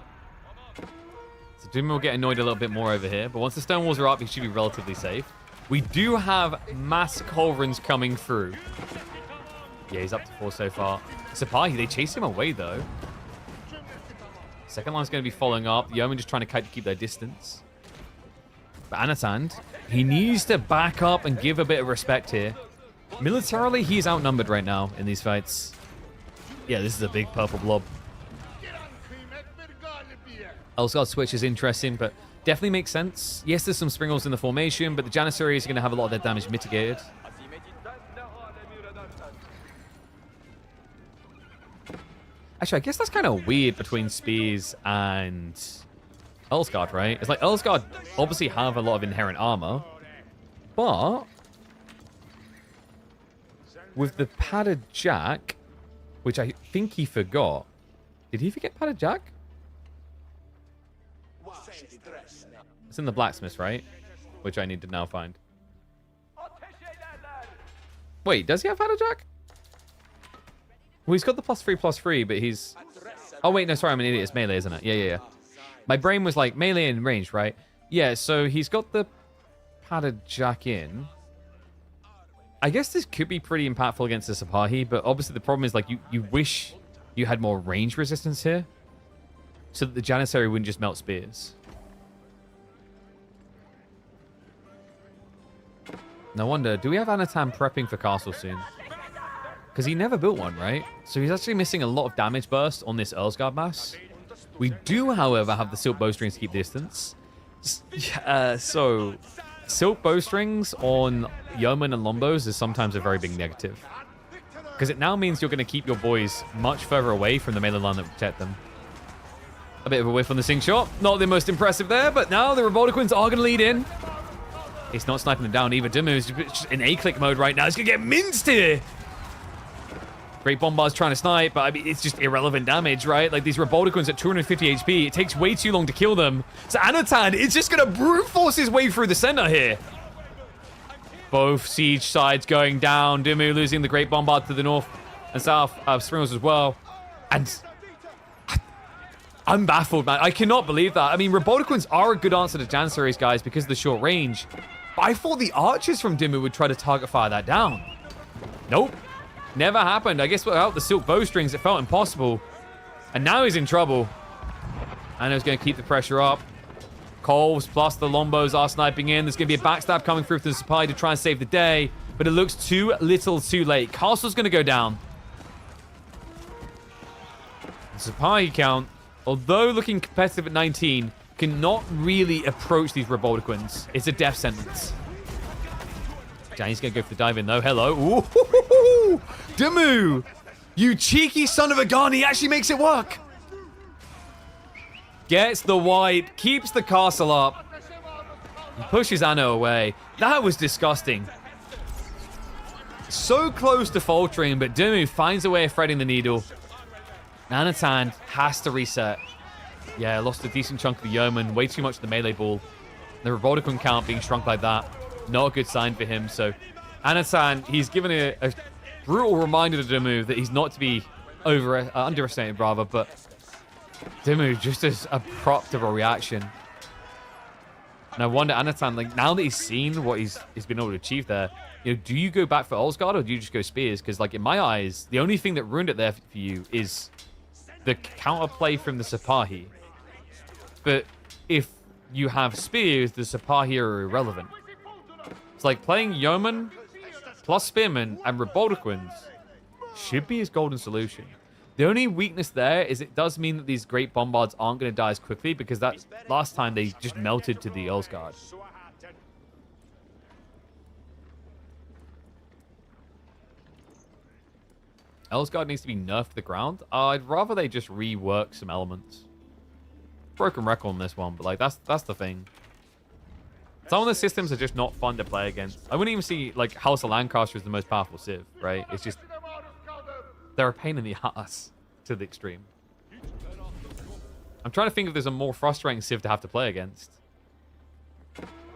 So Dumu will get annoyed a little bit more over here, but once the stone walls are up, he should be relatively safe. We do have mass culverins coming through. Yeah, he's up to 4 so far. Sipahi, they chase him away though. Second line's going to be following up. Yeoman just trying to keep their distance. But Anatan, he needs to back up and give a bit of respect here. Militarily, he's outnumbered right now in these fights. Yeah, this is a big purple blob. Elsgard's switch is interesting, but definitely makes sense. Yes, there's some Springles in the formation, but the Janissaries are going to have a lot of their damage mitigated. Actually, I guess that's kind of weird between Spears and Elsgard, right? It's like Elsgard obviously have a lot of inherent armor, but with the padded jack, which I think he forgot. Did he forget padded jack? It's in the blacksmith, right? Which I need to now find. Wait, does he have padded jack? Well, he's got the +3/+3, but he's... Oh, wait, no, sorry, I'm an idiot. It's melee, isn't it? Yeah. My brain was like, melee and range, right? Yeah, so he's got the padded jack in. I guess this could be pretty impactful against the Sipahi, but obviously the problem is, like, you wish you had more range resistance here so that the Janissary wouldn't just melt spears. No wonder. Do we have Anatan prepping for castle soon? Because he never built one, right? So he's actually missing a lot of damage burst on this Earlsguard mass. We do, however, have the Silk Bowstrings to keep distance. So, Silk Bowstrings on Yeoman and Lombos is sometimes a very big negative. Because it now means you're going to keep your boys much further away from the melee line that protect them. A bit of a whiff on the sink shot. Not the most impressive there, but now the Revoltiquins are going to lead in. It's not sniping them down either. Dumu's just in A-click mode right now. He's going to get minced here. Great Bombard's trying to snipe, but I mean, it's just irrelevant damage, right? Like, these Revoltiquins at 250 HP, it takes way too long to kill them. So Anatan is just going to brute force his way through the center here. Both siege sides going down. Dumu losing the Great Bombard to the north and south of Springles as well. And I'm baffled, man. I cannot believe that. I mean, Revoltiquins are a good answer to Janissaries, guys, because of the short range. But I thought the archers from Dumu would try to target fire that down. Nope. Never happened. I guess without the Silk Bowstrings, it felt impossible. And now he's in trouble. Anno's going to keep the pressure up. Coles plus the Lombos are sniping in. There's going to be a backstab coming through from the Sipahi to try and save the day. But it looks too little too late. Castle's going to go down. The Sipahi count, although looking competitive at 19, cannot really approach these Revoltiquins. It's a death sentence. He's going to go for the dive in, though. Hello. Ooh, Dumu! You cheeky son of a gun. He actually makes it work. Gets the wipe. Keeps the castle up. And pushes Anno away. That was disgusting. So close to faltering, but Dumu finds a way of threading the needle. Anatan has to reset. Yeah, lost a decent chunk of the Yeoman. Way too much of the melee ball. The Revoltiquin count being shrunk like that. Not a good sign for him. So, Anatan, he's given a brutal reminder to Dumu that he's not to be underestimated, rather. But Dumu just as abrupt of a reaction. And I wonder, Anatan, like, now that he's seen what he's been able to achieve there, you know, do you go back for Earlsguard or do you just go Spears? Because, like, in my eyes, the only thing that ruined it there for you is the counterplay from the Sipahi. But if you have Spears, the Sipahi are irrelevant. It's like playing Yeoman plus Spearman and Revoltiquins should be his golden solution. The only weakness there is it does mean that these Great Bombards aren't going to die as quickly because that last time they just melted to the Earlsguard. Elsguard needs to be nerfed to the ground. I'd rather they just rework some elements. Broken record on this one, but like that's the thing. Some of the systems are just not fun to play against. I wouldn't even see like House of Lancaster as the most powerful civ, right? It's just they're a pain in the ass to the extreme. I'm trying to think if there's a more frustrating civ to have to play against.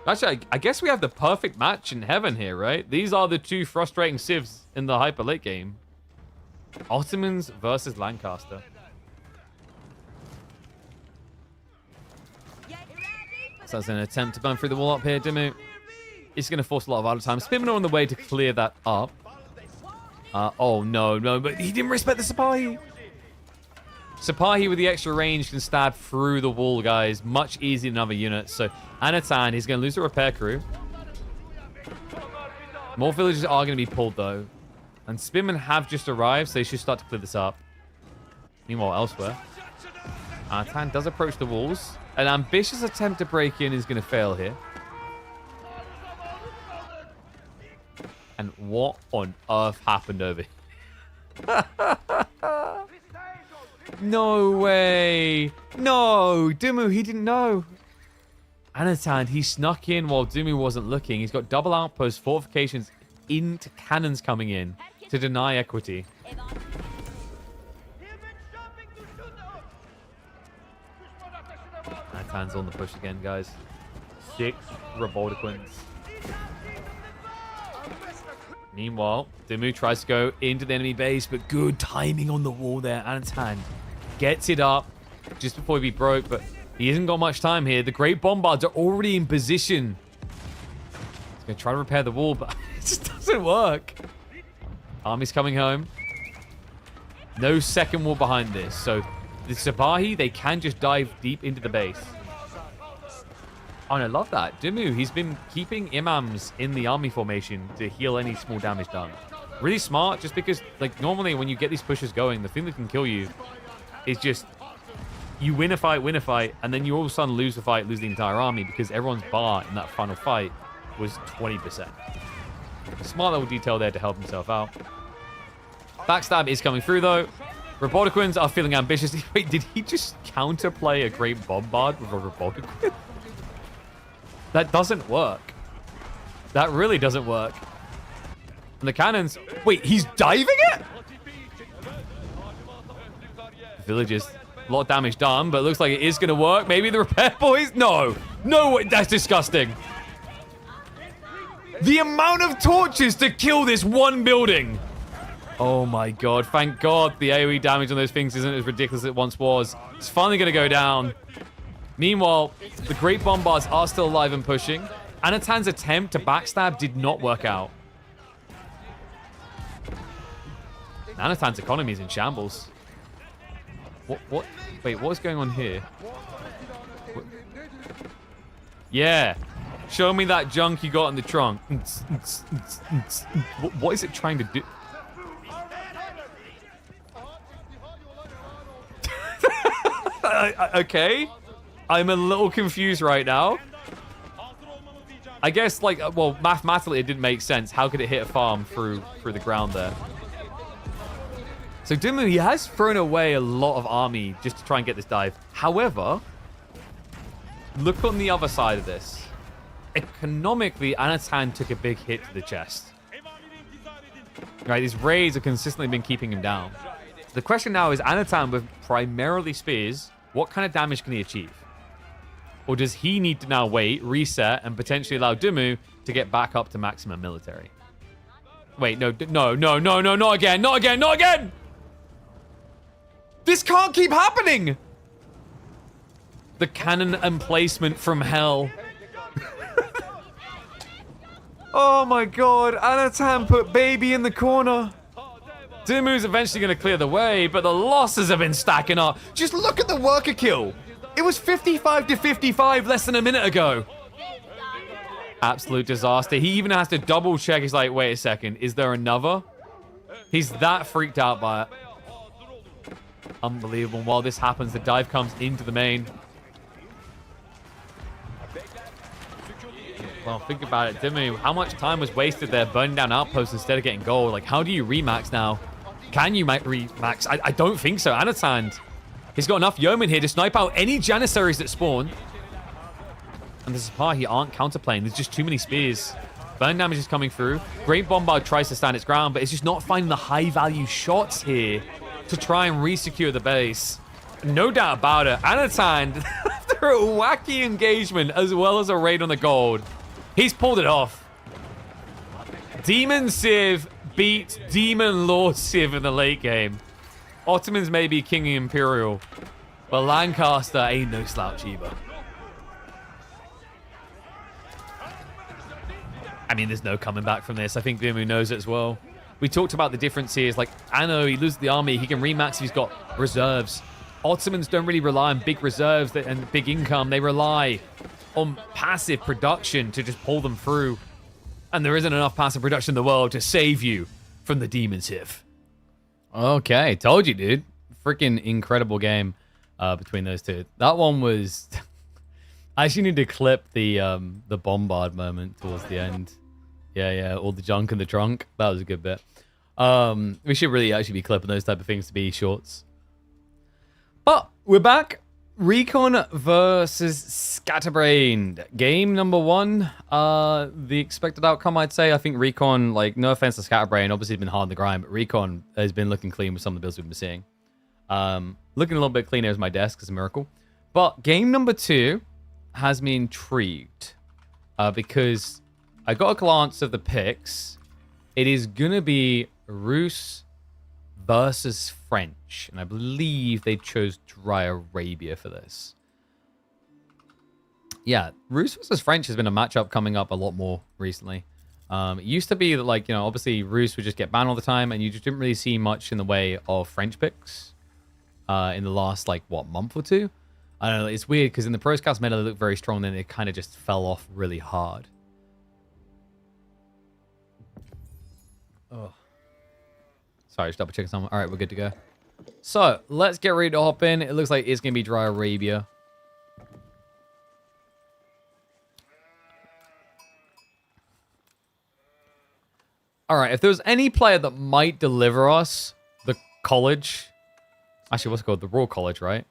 Actually, I guess we have the perfect match in heaven here, right? These are the two frustrating civs in the hyper late game. Ottomans versus Lancaster. So that's an attempt to burn through the wall up here. Dumu is going to force a lot of idle time. Spimmer on the way to clear that up. Oh, no, but he didn't respect the Sipahi. Sipahi with the extra range can stab through the wall, guys. Much easier than other units. So Anatan, he's going to lose the repair crew. More villages are going to be pulled, though. And Spimmen have just arrived, so they should start to clear this up. Meanwhile, elsewhere, Anatan does approach the walls. An ambitious attempt to break in is going to fail here. And what on earth happened over here? No way. No, Dumu, he didn't know. Anatan, he snuck in while Dumu wasn't looking. He's got double outposts, fortifications into cannons coming in to deny equity. Anatan's on the push again, guys. 6 Revoltiquins. Meanwhile, Dumu tries to go into the enemy base, but good timing on the wall there. Anatan gets it up just before he broke, but he hasn't got much time here. The Great Bombards are already in position. He's going to try to repair the wall, but it just doesn't work. Army's coming home. No second wall behind this. So the Sipahi, they can just dive deep into the base. Oh, and I love that. Dumu, he's been keeping imams in the army formation to heal any small damage done. Really smart, just because, like, normally when you get these pushes going, the thing that can kill you is just you win a fight, and then you all of a sudden lose the fight, lose the entire army, because everyone's bar in that final fight was 20%. Smart little detail there to help himself out. Backstab is coming through, though. Robotiquins are feeling ambitious. Wait, did he just counterplay a Great Bombard with a Robotiquin? That doesn't work. That really doesn't work. And the cannons... Wait, he's diving it? Villages. A lot of damage done, but it looks like it is going to work. Maybe the repair boys? No. No, that's disgusting. The amount of torches to kill this one building. Oh my god. Thank god the AoE damage on those things isn't as ridiculous as it once was. It's finally going to go down. Meanwhile, the Great Bombards are still alive and pushing. Anatan's attempt to backstab did not work out. Anatan's economy is in shambles. What? Wait, what's going on here? What? Yeah. Show me that junk you got in the trunk. What is it trying to do? Okay. I'm a little confused right now. I guess, like, well, mathematically it didn't make sense. How could it hit a farm through the ground there? So Dumu, he has thrown away a lot of army just to try and get this dive. However, look on the other side of this. Economically, Anatan took a big hit to the chest. Right, these raids have consistently been keeping him down. The question now is, Anatan with primarily spears, what kind of damage can he achieve? Or does he need to now wait, reset, and potentially allow Dumu to get back up to maximum military? Wait, no, not again, not again, not again! This can't keep happening! The cannon emplacement from hell. Oh my god, Anatan put baby in the corner. Dumu's eventually going to clear the way, but the losses have been stacking up. Just look at the worker kill. It was 55 to 55 less than a minute ago. Absolute disaster. He even has to double check. He's like, wait a second. Is there another? He's that freaked out by it. Unbelievable. While this happens, the dive comes into the main. Well, think about it, Dumu. How much time was wasted there burning down outposts instead of getting gold? Like, how do you remax now? Can you max? I don't think so. Anatan, he's got enough yeomen here to snipe out any Janissaries that spawn. And this is why he aren't counterplaying. There's just too many spears. Burn damage is coming through. Great Bombard tries to stand its ground, but it's just not finding the high-value shots here to try and re-secure the base. No doubt about it. Anatan, after a wacky engagement as well as a raid on the gold, he's pulled it off. Demon Civ beat Demon Lord Civ in the late game. Ottomans may be King and Imperial, but Lancaster ain't no slouch either. I mean, there's no coming back from this. I think Dumu knows it as well. We talked about the difference here. It's like, Anno, he loses the army. He can remax if he's got reserves. Ottomans don't really rely on big reserves and big income. They rely on passive production to just pull them through. And there isn't enough passive production in the world to save you from the Demon Civ. Okay, told you, dude. Freaking incredible game between those two. That one was... I actually need to clip the bombard moment towards the end. Yeah, all the junk in the trunk. That was a good bit. We should really actually be clipping those type of things to be shorts. But we're back. Recon versus Scabrain. Game number 1. The expected outcome, I'd say. I think Recon, like, no offense to Scabrain, obviously been hard on the grind, but Recon has been looking clean with some of the builds we've been seeing. Looking a little bit cleaner as my desk is a miracle. But game number 2 has me intrigued because I got a glance of the picks. It is gonna be Rus versus French, and I believe they chose Dry Arabia for this. Yeah, Rus versus French has been a matchup coming up a lot more recently. It used to be that, like, you know, obviously Rus would just get banned all the time, and you just didn't really see much in the way of French picks in the last, like, what, month or two? I don't know, it's weird because in the Pro Scouts meta they look very strong, then it kind of just fell off really hard. Oh. Sorry, just double checking something. All right, we're good to go. So, let's get ready to hop in. It looks like it's going to be Dry Arabia. All right, if there was any player that might deliver us the college... Actually, what's it called? The Royal College, right?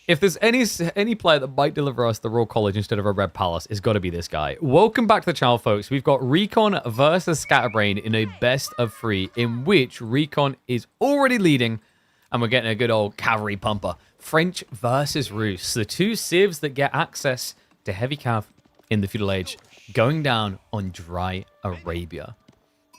If there's any player that might deliver us the Royal College instead of a Red Palace, it's got to be this guy. Welcome back to the channel, folks. We've got Recon versus Scabrain in a best of 3, in which Recon is already leading, and we're getting a good old cavalry pumper. French versus Rus, the two civs that get access to heavy cav in the feudal age, going down on Dry Arabia.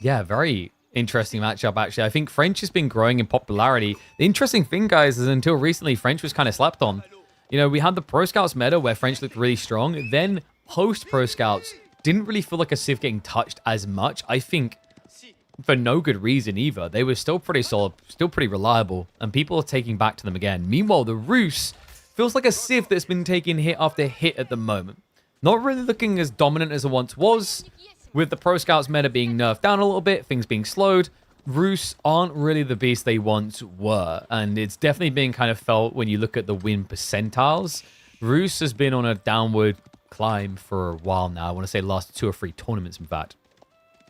Yeah, very interesting matchup, actually. I think French has been growing in popularity. The interesting thing, guys, is until recently, French was kind of slept on. You know, we had the Pro Scouts meta where French looked really strong. Then, post-Pro Scouts, didn't really feel like a civ getting touched as much. I think, for no good reason either. They were still pretty solid, still pretty reliable, and people are taking back to them again. Meanwhile, the Rus feels like a civ that's been taking hit after hit at the moment. Not really looking as dominant as it once was. With the Pro Scouts meta being nerfed down a little bit, things being slowed, Rus aren't really the beast they once were. And it's definitely been kind of felt when you look at the win percentiles. Rus has been on a downward climb for a while now. I want to say the last 2 or 3 tournaments, in fact.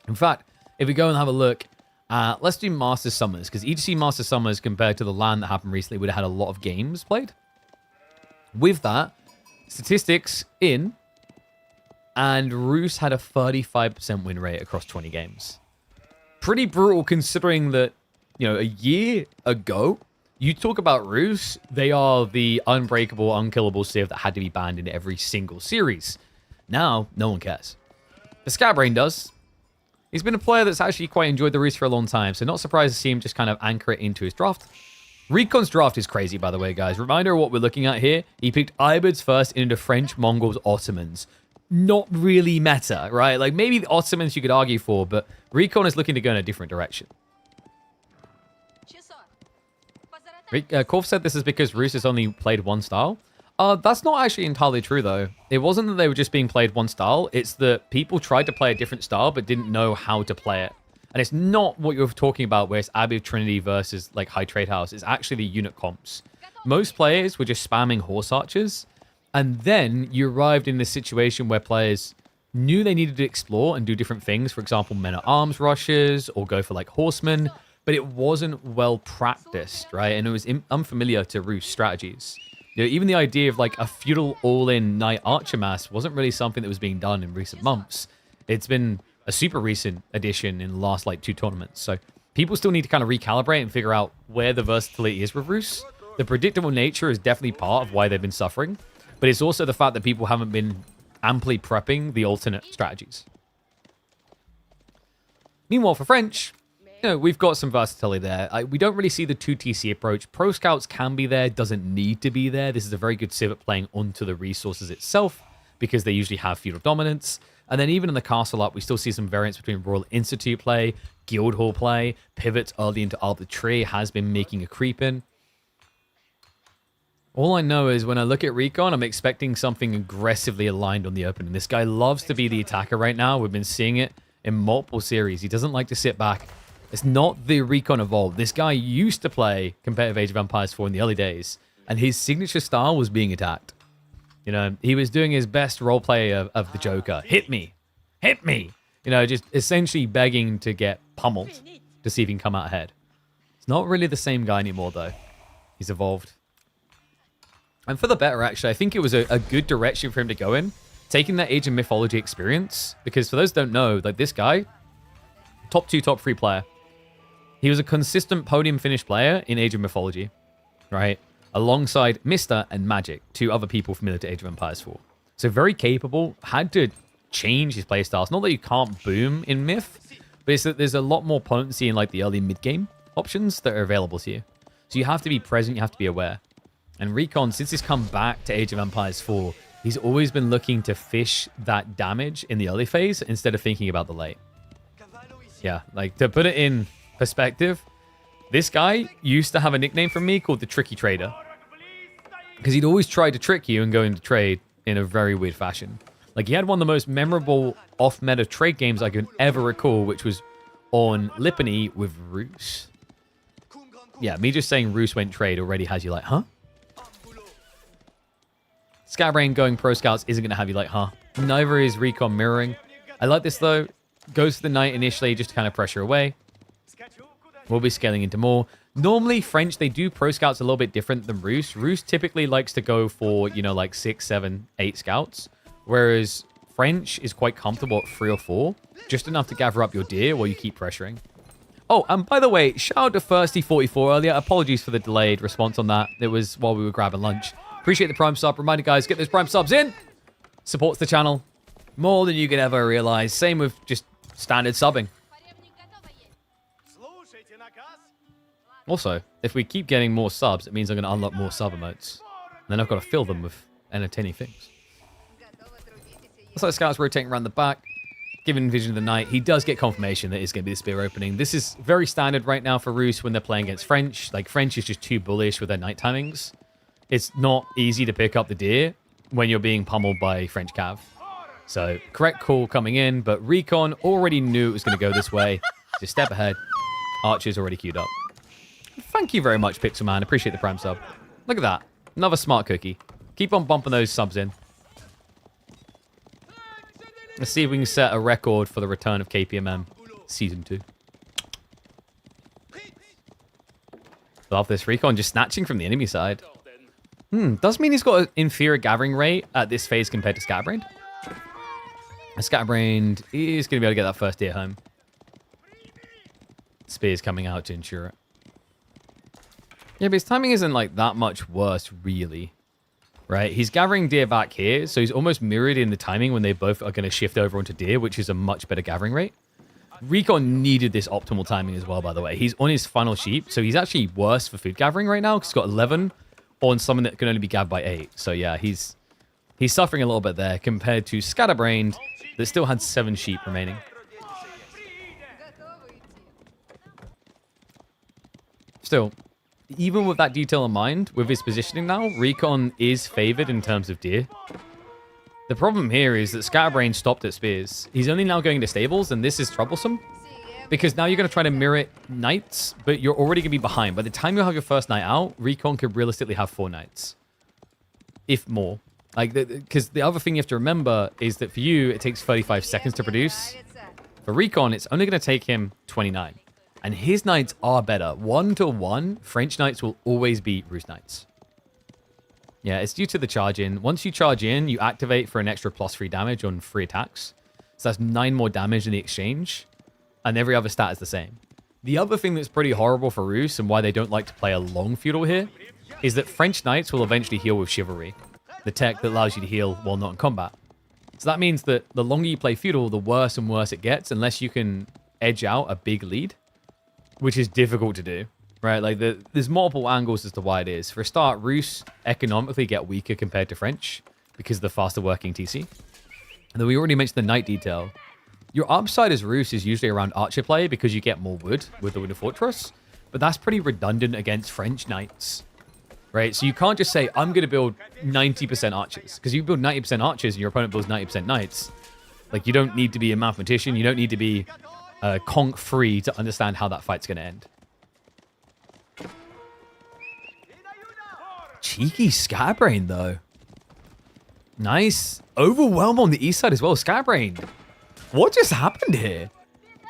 In fact, if we go and have a look, let's do Master Summers. Because EGC Master Summers, compared to the LAN that happened recently, would have had a lot of games played. With that, statistics in... And Rus had a 35% win rate across 20 games. Pretty brutal considering that, you know, a year ago, you talk about Rus, they are the unbreakable, unkillable civ that had to be banned in every single series. Now, no one cares. The Scabrain does. He's been a player that's actually quite enjoyed the Rus for a long time, so not surprised to see him just kind of anchor it into his draft. Recon's draft is crazy, by the way, guys. Reminder of what we're looking at here. He picked Ibids first into French, Mongols, Ottomans. Not really meta, right? Like, maybe the Ottomans you could argue for, but Recon is looking to go in a different direction. Korf said this is because Rus has only played one style. That's not actually entirely true, though. It wasn't that they were just being played one style. It's that people tried to play a different style, but didn't know how to play it. And it's not what you're talking about, where it's Abbey of Trinity versus, like, High Trade House. It's actually the unit comps. Most players were just spamming horse archers. And then you arrived in this situation where players knew they needed to explore and do different things. For example, men-at-arms rushes or go for like horsemen. but it wasn't well practiced, right? And it was unfamiliar to Roos strategies. You know, even the idea of like a feudal all-in Knight Archer mass wasn't really something that was being done in recent months. It's been a super recent addition in the last like 2 tournaments. So people still need to kind of recalibrate and figure out where the versatility is with Roos. The predictable nature is definitely part of why they've been suffering, but it's also the fact that people haven't been amply prepping the alternate strategies. Meanwhile, for French, you know, we've got some versatility there. We don't really see the 2TC approach. Pro Scouts can be there, doesn't need to be there. This is a very good civ at playing onto the resources itself because they usually have feudal dominance. And then even in the castle up, we still see some variance between Royal Institute play, Guildhall play, pivots early into Arbitrary has been making a creep in. All I know is when I look at Recon, I'm expecting something aggressively aligned on the opening. This guy loves to be the attacker right now. We've been seeing it in multiple series. He doesn't like to sit back. It's not the Recon evolved. This guy used to play competitive Age of Empires 4 in the early days, and his signature style was being attacked. You know, he was doing his best roleplay of the Joker. Hit me. Hit me. You know, just essentially begging to get pummeled to see if he can come out ahead. It's not really the same guy anymore, though. He's evolved. And for the better, actually, I think it was a good direction for him to go in, taking that Age of Mythology experience. Because for those who don't know, like this guy, top 2, top 3 player. He was a consistent podium finish player in Age of Mythology, right? Alongside Mr. and Magic, 2 other people familiar to Age of Empires 4. So very capable, had to change his playstyles. Not that you can't boom in Myth, but it's that there's a lot more potency in like the early mid-game options that are available to you. So you have to be present, you have to be aware. And Recon, since he's come back to Age of Empires 4, he's always been looking to fish that damage in the early phase instead of thinking about the late. Yeah, like to put it in perspective, this guy used to have a nickname from me called the Tricky Trader. Because he'd always try to trick you and go into trade in a very weird fashion. Like he had one of the most memorable off-meta trade games I can ever recall, which was on Lipany with Roos. Yeah, me just saying Roos went trade already has you like, huh? Scabrain going Pro Scouts isn't going to have you like, huh? Neither is Recon mirroring. I like this though. Goes to the Knight initially just to kind of pressure away. We'll be scaling into more. Normally, French, they do Pro Scouts a little bit different than Roos. Roos typically likes to go for, you know, like 6, 7, 8 scouts. Whereas French is quite comfortable at 3 or 4. Just enough to gather up your deer while you keep pressuring. Oh, and by the way, shout out to Thirsty44 earlier. Apologies for the delayed response on that. It was while we were grabbing lunch. Appreciate the Prime sub. Reminder, guys, get those Prime subs in. Supports the channel more than you could ever realize. Same with just standard subbing. Also, if we keep getting more subs, it means I'm going to unlock more sub emotes. And then I've got to fill them with entertaining things. Looks like Scout's rotating around the back. Giving Vision of the Knight. He does get confirmation that it's going to be the spear opening. This is very standard right now for Roos when they're playing against French. Like, French is just too bullish with their Knight timings. It's not easy to pick up the deer when you're being pummeled by French Cav. So, correct call coming in, but Recon already knew it was going to go this way. Just step ahead. Archer's already queued up. Thank you very much, Pixelman. Appreciate the Prime sub. Look at that. Another smart cookie. Keep on bumping those subs in. Let's see if we can set a record for the return of KPMM Season 2. Love this. Recon just snatching from the enemy side. Does mean he's got an inferior gathering rate at this phase compared to Scabrain. Scabrain is going to be able to get that first deer home. Spear's coming out to ensure it. Yeah, but his timing isn't like that much worse, really. Right? He's gathering deer back here, so he's almost mirrored in the timing when they both are going to shift over onto deer, which is a much better gathering rate. Recon needed this optimal timing as well, by the way. He's on his final sheep, so he's actually worse for food gathering right now because he's got 11 on someone that can only be gathered by 8. So yeah, he's suffering a little bit there compared to Scatterbrained that still had 7 sheep remaining. Still, even with that detail in mind, with his positioning now, Recon is favored in terms of deer. The problem here is that Scatterbrain stopped at spears. He's only now going to stables, and this is troublesome. Because now you're going to try to mirror knights, but you're already going to be behind. By the time you have your first knight out, Recon could realistically have 4 knights. If more. Like, because the other thing you have to remember is that for you, it takes 35 seconds to produce. For Recon, it's only going to take him 29. And his knights are better. 1-to-1, French knights will always beat Rus knights. Yeah, it's due to the charge in. Once you charge in, you activate for an extra +3 damage on 3 attacks. So that's 9 more damage in the exchange. And every other stat is the same. The other thing that's pretty horrible for Rus and why they don't like to play a long feudal here is that French knights will eventually heal with chivalry, the tech that allows you to heal while not in combat. So that means that the longer you play feudal, the worse and worse it gets unless you can edge out a big lead, which is difficult to do, right? Like there's multiple angles as to why it is. For a start, Rus economically get weaker compared to French because of the faster working TC. And then we already mentioned the knight detail. Your upside as Rus is usually around archer play because you get more wood with the Wooden Fortress, but that's pretty redundant against French knights, right? So you can't just say, I'm going to build 90% archers, because you build 90% archers and your opponent builds 90% knights. Like, you don't need to be a mathematician. You don't need to be conk free to understand how that fight's going to end. Cheeky Scabrain, though. Nice. Overwhelm on the east side as well. Scabrain. What just happened here?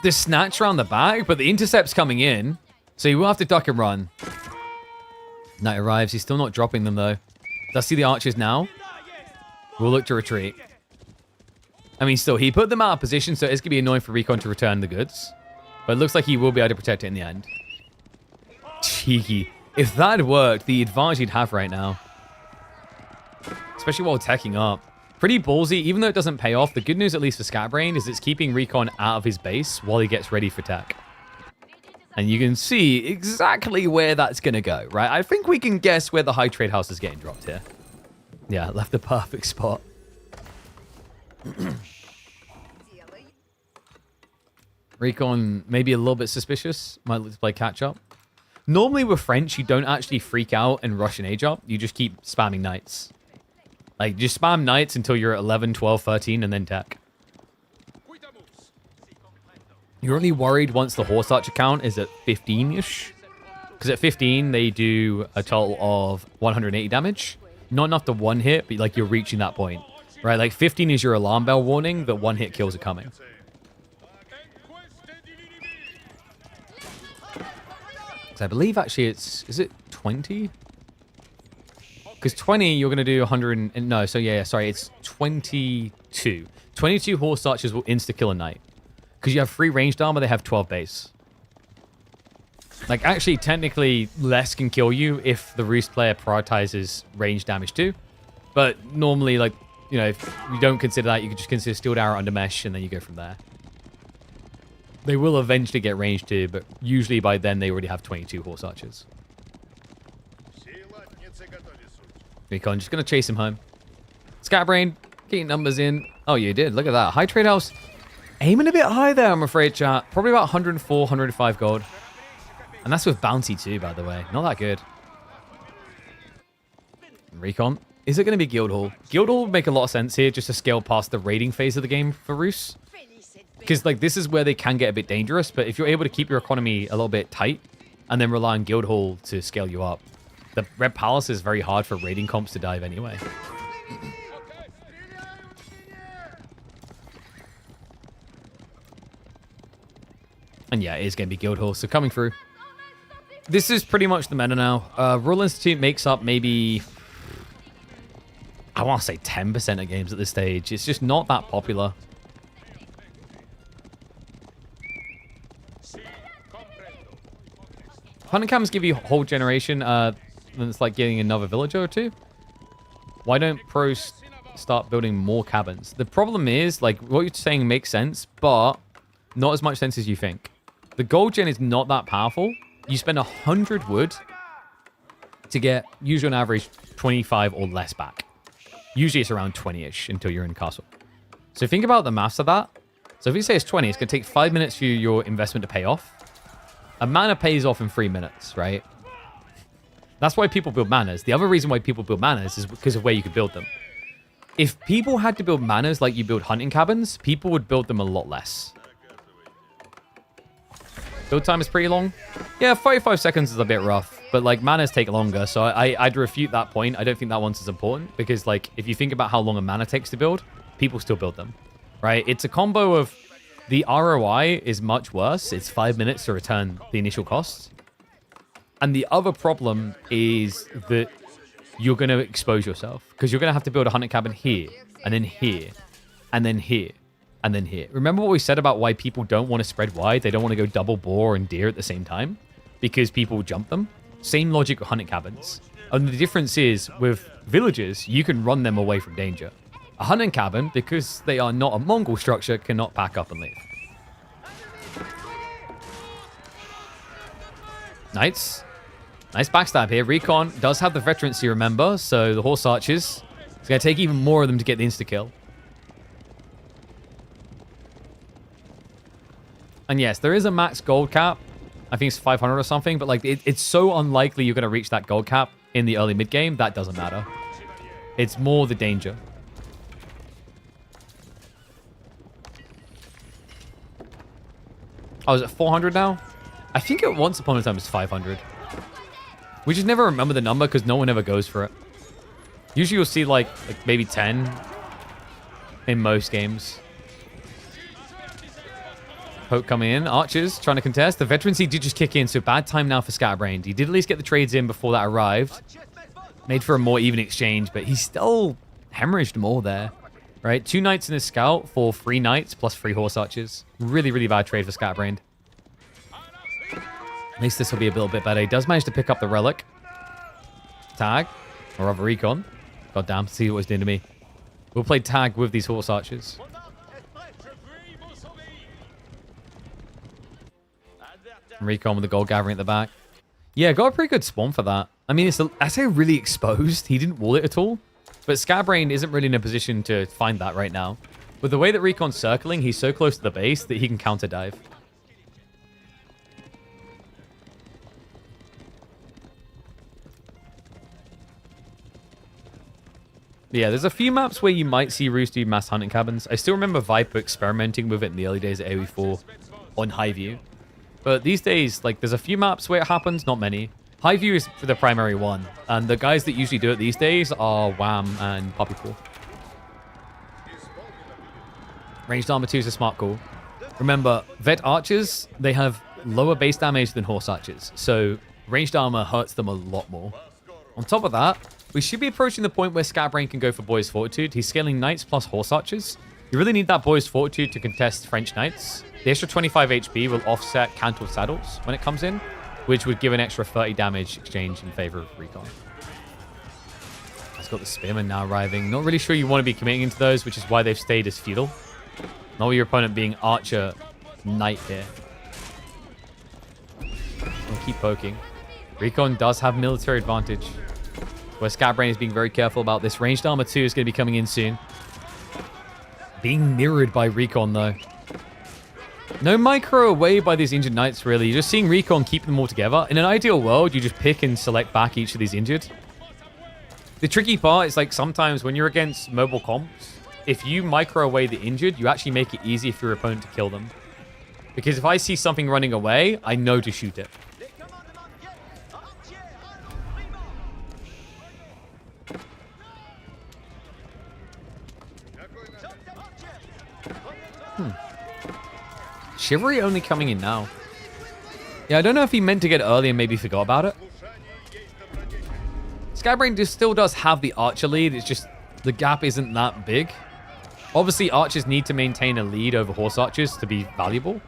The snatch around the back, but the intercept's coming in. So you will have to duck and run. Knight arrives. He's still not dropping them, though. Does see the archers now? We'll look to retreat. I mean, still, he put them out of position, so it's going to be annoying for Recon to return the goods. But it looks like he will be able to protect it in the end. Cheeky. If that had worked, the advantage he'd have right now. Especially while teching up. Pretty ballsy, even though it doesn't pay off. The good news, at least for Scabrain, is it's keeping Recon out of his base while he gets ready for tech. And you can see exactly where that's going to go, right? I think we can guess where the high trade house is getting dropped here. Yeah, left the perfect spot. Recon maybe a little bit suspicious. Might look to play catch up. Normally with French, you don't actually freak out and rush an age up. You just keep spamming knights. Like, just spam knights until you're at 11, 12, 13, and then tech. You're only worried once the horse archer count is at 15-ish. Because at 15, they do a total of 180 damage. Not enough to one hit, but like you're reaching that point. Right, like 15 is your alarm bell warning that one hit kills are coming. So I believe actually is it 20? Because 20, you're going to do 100 and... No, so yeah, sorry, it's 22. 22 horse archers will insta-kill a knight. Because you have 3 ranged armor, they have 12 base. Like, actually, technically, less can kill you if the Rus player prioritizes range damage too. But normally, like, you know, if you don't consider that, you can just consider Steeled Arrow under mesh, and then you go from there. They will eventually get range too, but usually by then, they already have 22 horse archers. Recon just going to chase him home. Scabrain, getting numbers in. Oh, you did. Look at that. High trade house. Aiming a bit high there, I'm afraid, chat. Probably about 104, 105 gold. And that's with bounty too, by the way. Not that good. Recon. Is it going to be Guildhall? Guildhall would make a lot of sense here just to scale past the raiding phase of the game for Rus. Because, like, this is where they can get a bit dangerous. But if you're able to keep your economy a little bit tight and then rely on Guildhall to scale you up, the Red Palace is very hard for raiding comps to dive anyway. And yeah, it is going to be Guildhall, so coming through. This is pretty much the meta now. Royal Institute makes up maybe... I want to say 10% of games at this stage. It's just not that popular. Hunting cams give you a whole generation. Then it's like getting another villager or two. Why don't pros start building more cabins? The problem is, like, what you're saying makes sense, but not as much sense as you think. The gold gen is not that powerful. You spend 100 wood to get, usually on average, 25 or less back. Usually it's around 20-ish until you're in castle. So think about the maths of that. So if you say it's 20, it's going to take 5 minutes for your investment to pay off. A mana pays off in 3 minutes, right? That's why people build manors. The other reason why people build manors is because of where you could build them. If people had to build manors like you build hunting cabins, people would build them a lot less. Build time is pretty long. Yeah, 45 seconds is a bit rough, but like manors take longer, so I'd refute that point. I don't think that one's as important because like if you think about how long a mana takes to build, people still build them, right? It's a combo of the ROI is much worse. It's 5 minutes to return the initial cost. And the other problem is that you're going to expose yourself because you're going to have to build a hunting cabin here and then here and then here and then here. Remember what we said about why people don't want to spread wide? They don't want to go double boar and deer at the same time because people jump them. Same logic with hunting cabins. And the difference is with villages, you can run them away from danger. A hunting cabin, because they are not a Mongol structure, cannot pack up and leave. Nice. Nice backstab here. Recon does have the veterancy, remember, so the horse archers, it's going to take even more of them to get the insta-kill. And yes, there is a max gold cap. I think it's 500 or something, but like it's so unlikely you're going to reach that gold cap in the early mid-game. That doesn't matter. It's more the danger. Oh, is it 400 now? I think it once upon a time was 500. We just never remember the number because no one ever goes for it. Usually you'll see like maybe 10 in most games. Poke coming in. Archers trying to contest. The veterancy did just kick in, so bad time now for Scabrain. He did at least get the trades in before that arrived. Made for a more even exchange, but he's still hemorrhaged more there. Right? 2 knights in his scout for 3 knights plus 3 horse archers. Really, really bad trade for Scabrain. At least this will be a little bit better. He does manage to pick up the relic. Tag. Or rather Recon. God damn, see what it's doing to me. We'll play tag with these horse archers. Recon with the gold gathering at the back. Yeah, got a pretty good spawn for that. I mean, I say really exposed. He didn't wall it at all. But Scabrain isn't really in a position to find that right now. With the way that Recon's circling, he's so close to the base that he can counter dive. Yeah, there's a few maps where you might see Roos do mass hunting cabins. I still remember Viper experimenting with it in the early days of AoE4 on Highview. But these days, like, there's a few maps where it happens, not many. Highview is for the primary one, and the guys that usually do it these days are Wham and Poppypool. Ranged armor 2 is a smart call. Remember, vet archers, they have lower base damage than horse archers, so ranged armor hurts them a lot more. On top of that, we should be approaching the point where Scabrain can go for Boy's Fortitude. He's scaling knights plus horse archers. You really need that Boy's Fortitude to contest French knights. The extra 25 HP will offset Cantor saddles when it comes in, which would give an extra 30 damage exchange in favor of Recon. He's got the Spearman now arriving. Not really sure you want to be committing into those, which is why they've stayed as feudal. Not with your opponent being Archer Knight here. We'll keep poking. Recon does have military advantage. Where Scabrain is being very careful about this. Ranged armor 2 is going to be coming in soon. Being mirrored by Recon, though. No micro away by these injured knights, really. You're just seeing Recon keep them all together. In an ideal world, you just pick and select back each of these injured. The tricky part is, like, sometimes when you're against mobile comps, if you micro away the injured, you actually make it easy for your opponent to kill them. Because if I see something running away, I know to shoot it. Chivalry only coming in now. Yeah, I don't know if he meant to get early and maybe forgot about it. Scabrain still does have the archer lead. It's just the gap isn't that big. Obviously, archers need to maintain a lead over horse archers to be valuable.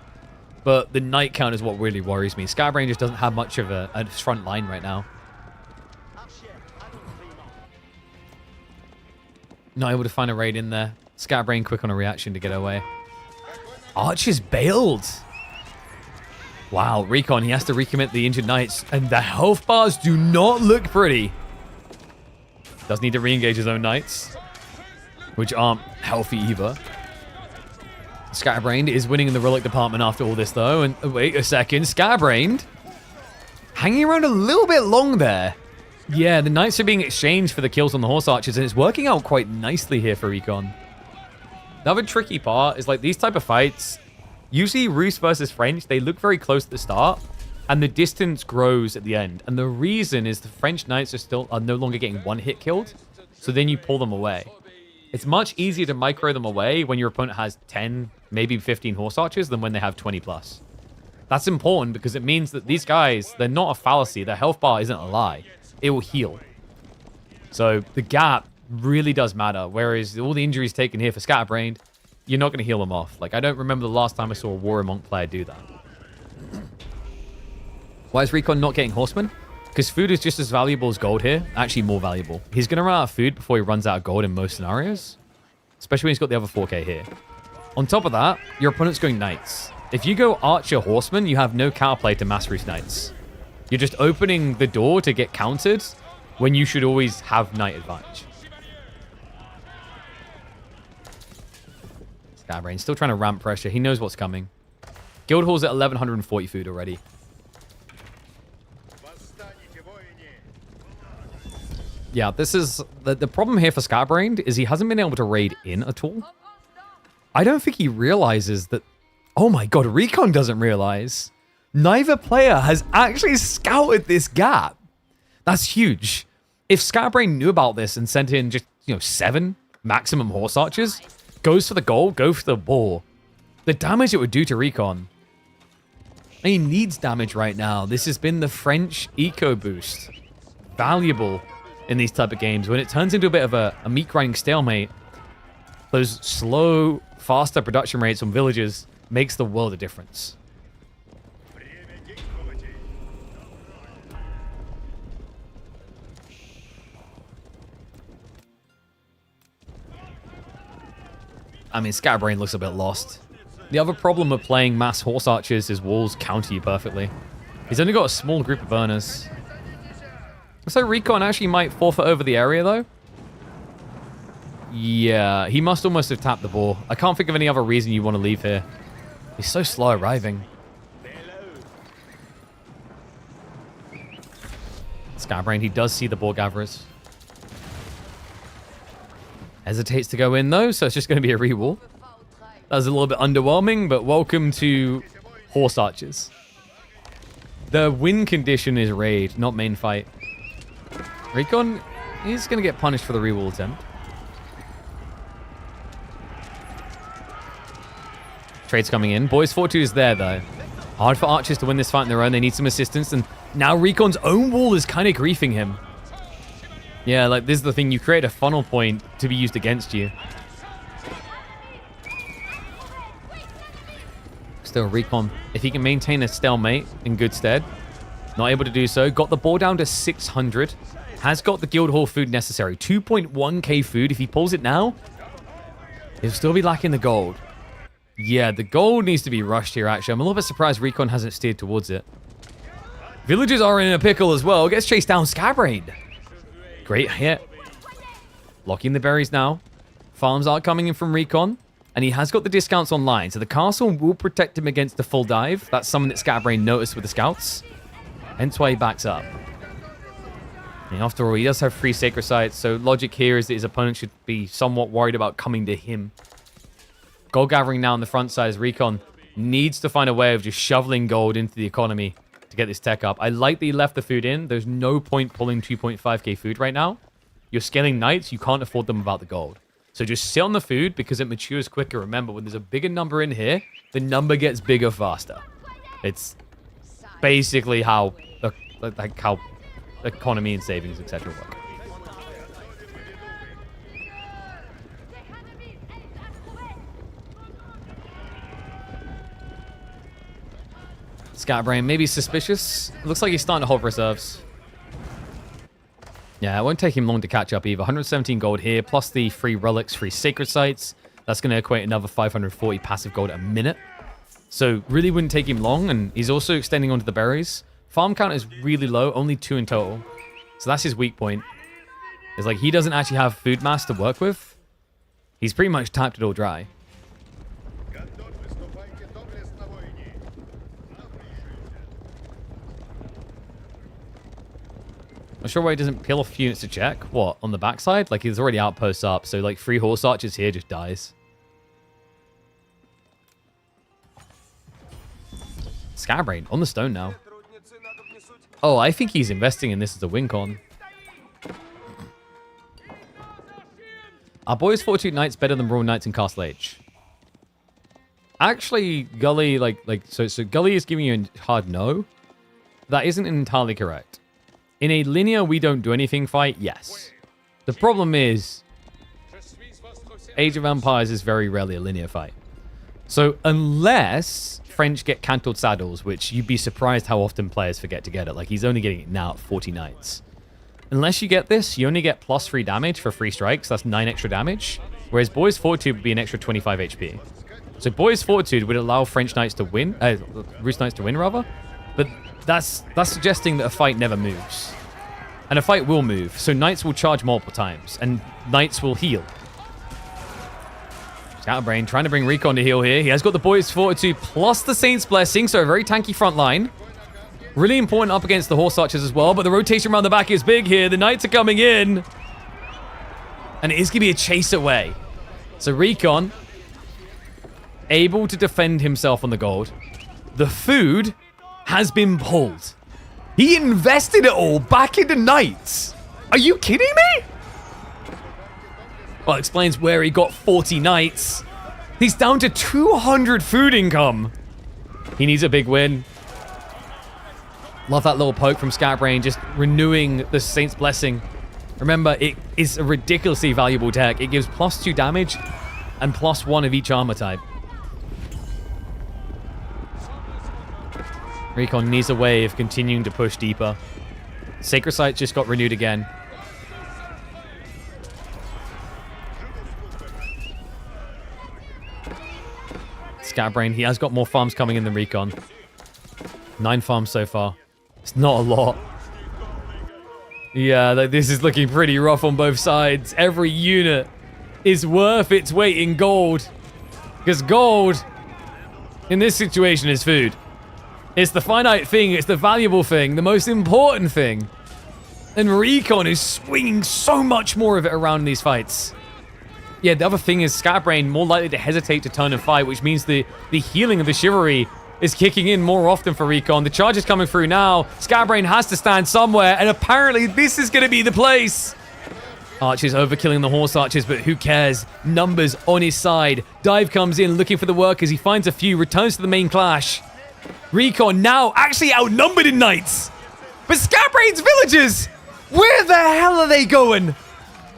But the knight count is what really worries me. Scabrain just doesn't have much of a front line right now. Not able to find a raid in there. Scabrain quick on a reaction to get away. Archer's bailed. Wow, Recon, he has to recommit the injured knights. And the health bars do not look pretty. Does need to re-engage his own knights, which aren't healthy either. Scabrain is winning in the relic department after all this, though. And wait a second, Scabrain hanging around a little bit long there. Yeah, the knights are being exchanged for the kills on the horse archers, and it's working out quite nicely here for Recon. The other tricky part is, like, these type of fights, usually Roos versus French, they look very close at the start, and the distance grows at the end. And the reason is the French knights are no longer getting one hit killed, so then you pull them away. It's much easier to micro them away when your opponent has 10 maybe 15 horse archers than when they have 20 plus. That's important because it means that these guys, they're not a fallacy. Their health bar isn't a lie. It will heal. So the gap really does matter. Whereas all the injuries taken here for Scatterbrained, you're not going to heal them off. Like, I don't remember the last time I saw a Warrior Monk player do that. Why is Recon not getting Horsemen? Because food is just as valuable as gold here. Actually, more valuable. He's going to run out of food before he runs out of gold in most scenarios. Especially when he's got the other 4K here. On top of that, your opponent's going Knights. If you go Archer Horseman, you have no counterplay to Mass Roost Knights. You're just opening the door to get countered when you should always have Knight advantage. Scabrain still trying to ramp pressure. He knows what's coming. Guildhall's at 1140 food already. Yeah, this is... The problem here for Scabrain is he hasn't been able to raid in at all. I don't think he realizes that... Oh my god, Recon doesn't realize. Neither player has actually scouted this gap. That's huge. If Scabrain knew about this and sent in just, 7 maximum horse archers, goes for the goal, go for the boar, the damage it would do to Recon. He needs damage right now. This has been the French eco boost. Valuable in these type of games. When it turns into a bit of a meat grinding stalemate, those slow, faster production rates on villagers makes the world of difference. I mean, Scabrain looks a bit lost. The other problem of playing mass horse archers is walls counter you perfectly. He's only got a small group of earners. So Recon actually might forfeit over the area, though. Yeah, he must almost have tapped the ball. I can't think of any other reason you want to leave here. He's so slow arriving. Scabrain, he does see the ball gatherers. Hesitates to go in, though, so it's just going to be a rewall. That was a little bit underwhelming, but welcome to horse archers. The win condition is raid, not main fight. Recon, he's going to get punished for the rewall attempt. Trade's coming in. Boys Fortune is there, though. Hard for archers to win this fight on their own. They need some assistance, and now Recon's own wall is kind of griefing him. Yeah, like, this is the thing. You create a funnel point to be used against you. Still, Recon, if he can maintain a stalemate in good stead, not able to do so. Got the ball down to 600. Has got the Guildhall food necessary. 2.1k food. If he pulls it now, he'll still be lacking the gold. Yeah, the gold needs to be rushed here, actually. I'm a little bit surprised Recon hasn't steered towards it. Villagers are in a pickle as well. Gets chased down. Scabrain. Great hit. Locking the berries now. Farms are coming in from Recon. And he has got the discounts online. So the castle will protect him against the full dive. That's something that Scabrain noticed with the scouts. Hence why he backs up. And after all, he does have 3 sacred sites. So logic here is that his opponent should be somewhat worried about coming to him. Gold gathering now on the front side as Recon needs to find a way of just shoveling gold into the economy to get this tech up. I like that he left the food in. There's no point pulling 2.5k food right now. You're scaling knights. You can't afford them without the gold. So just sit on the food because it matures quicker. Remember, when there's a bigger number in here, the number gets bigger faster. It's basically how economy and savings, etc. work. Scabrain, maybe suspicious. It looks like he's starting to hold reserves. Yeah, it won't take him long to catch up either. 117 gold here, plus the free relics, free sacred sites. That's going to equate another 540 passive gold a minute. So really wouldn't take him long, and he's also extending onto the berries. Farm count is really low, only 2 in total. So that's his weak point. It's like he doesn't actually have food mass to work with. He's pretty much tapped it all dry. I'm sure why he doesn't peel off units to check. What, on the backside? Like, he's already outposts up, so, like, 3 horse archers here just dies. Scabrain, on the stone now. Oh, I think he's investing in this as a win con. Are Boys Fortitude Knights better than Royal Knights in Castle Age? Actually, Gully, so Gully is giving you a hard no. That isn't entirely correct. In a linear, we don't do anything fight, yes. The problem is, Age of Empires is very rarely a linear fight. So unless French get cantled saddles, which you'd be surprised how often players forget to get it. Like, he's only getting it now at 40 knights. Unless you get this, you only get +3 damage for 3 strikes. That's 9 extra damage. Whereas Boy's Fortitude would be an extra 25 HP. So Boy's Fortitude would allow French Knights to win, Rus Knights to win, rather. But that's suggesting that a fight never moves. And a fight will move, so Knights will charge multiple times, and Knights will heal. Scabrain trying to bring Recon to heal here. He has got the Boy's Fortitude plus the Saint's Blessing, so a very tanky front line. Really important up against the Horse Archers as well, but the rotation around the back is big here. The Knights are coming in. And it is going to be a chase away. So Recon, able to defend himself on the gold. The food has been pulled. He invested it all back into Knights. Are you kidding me? Well, it explains where he got 40 Knights. He's down to 200 food income. He needs a big win. Love that little poke from Scabrain, just renewing the Saint's Blessing. Remember, it is a ridiculously valuable tech. It gives +2 damage and +1 of each armor type. Recon needs a way of continuing to push deeper. Sacred Sight just got renewed again. Scabrain, he has got more farms coming in than Recon. 9 farms so far. It's not a lot. Yeah, this is looking pretty rough on both sides. Every unit is worth its weight in gold. Because gold, in this situation, is food. It's the finite thing, it's the valuable thing, the most important thing. And Recon is swinging so much more of it around in these fights. Yeah, the other thing is Scabrain more likely to hesitate to turn and fight, which means the healing of the Chivalry is kicking in more often for Recon. The charge is coming through now. Scabrain has to stand somewhere, and apparently this is going to be the place. Archers overkilling the Horse Archers, but who cares? Numbers on his side. Dive comes in looking for the workers. He finds a few, returns to the main clash. Recon now actually outnumbered in Knights. But Scabrain's villagers, where the hell are they going?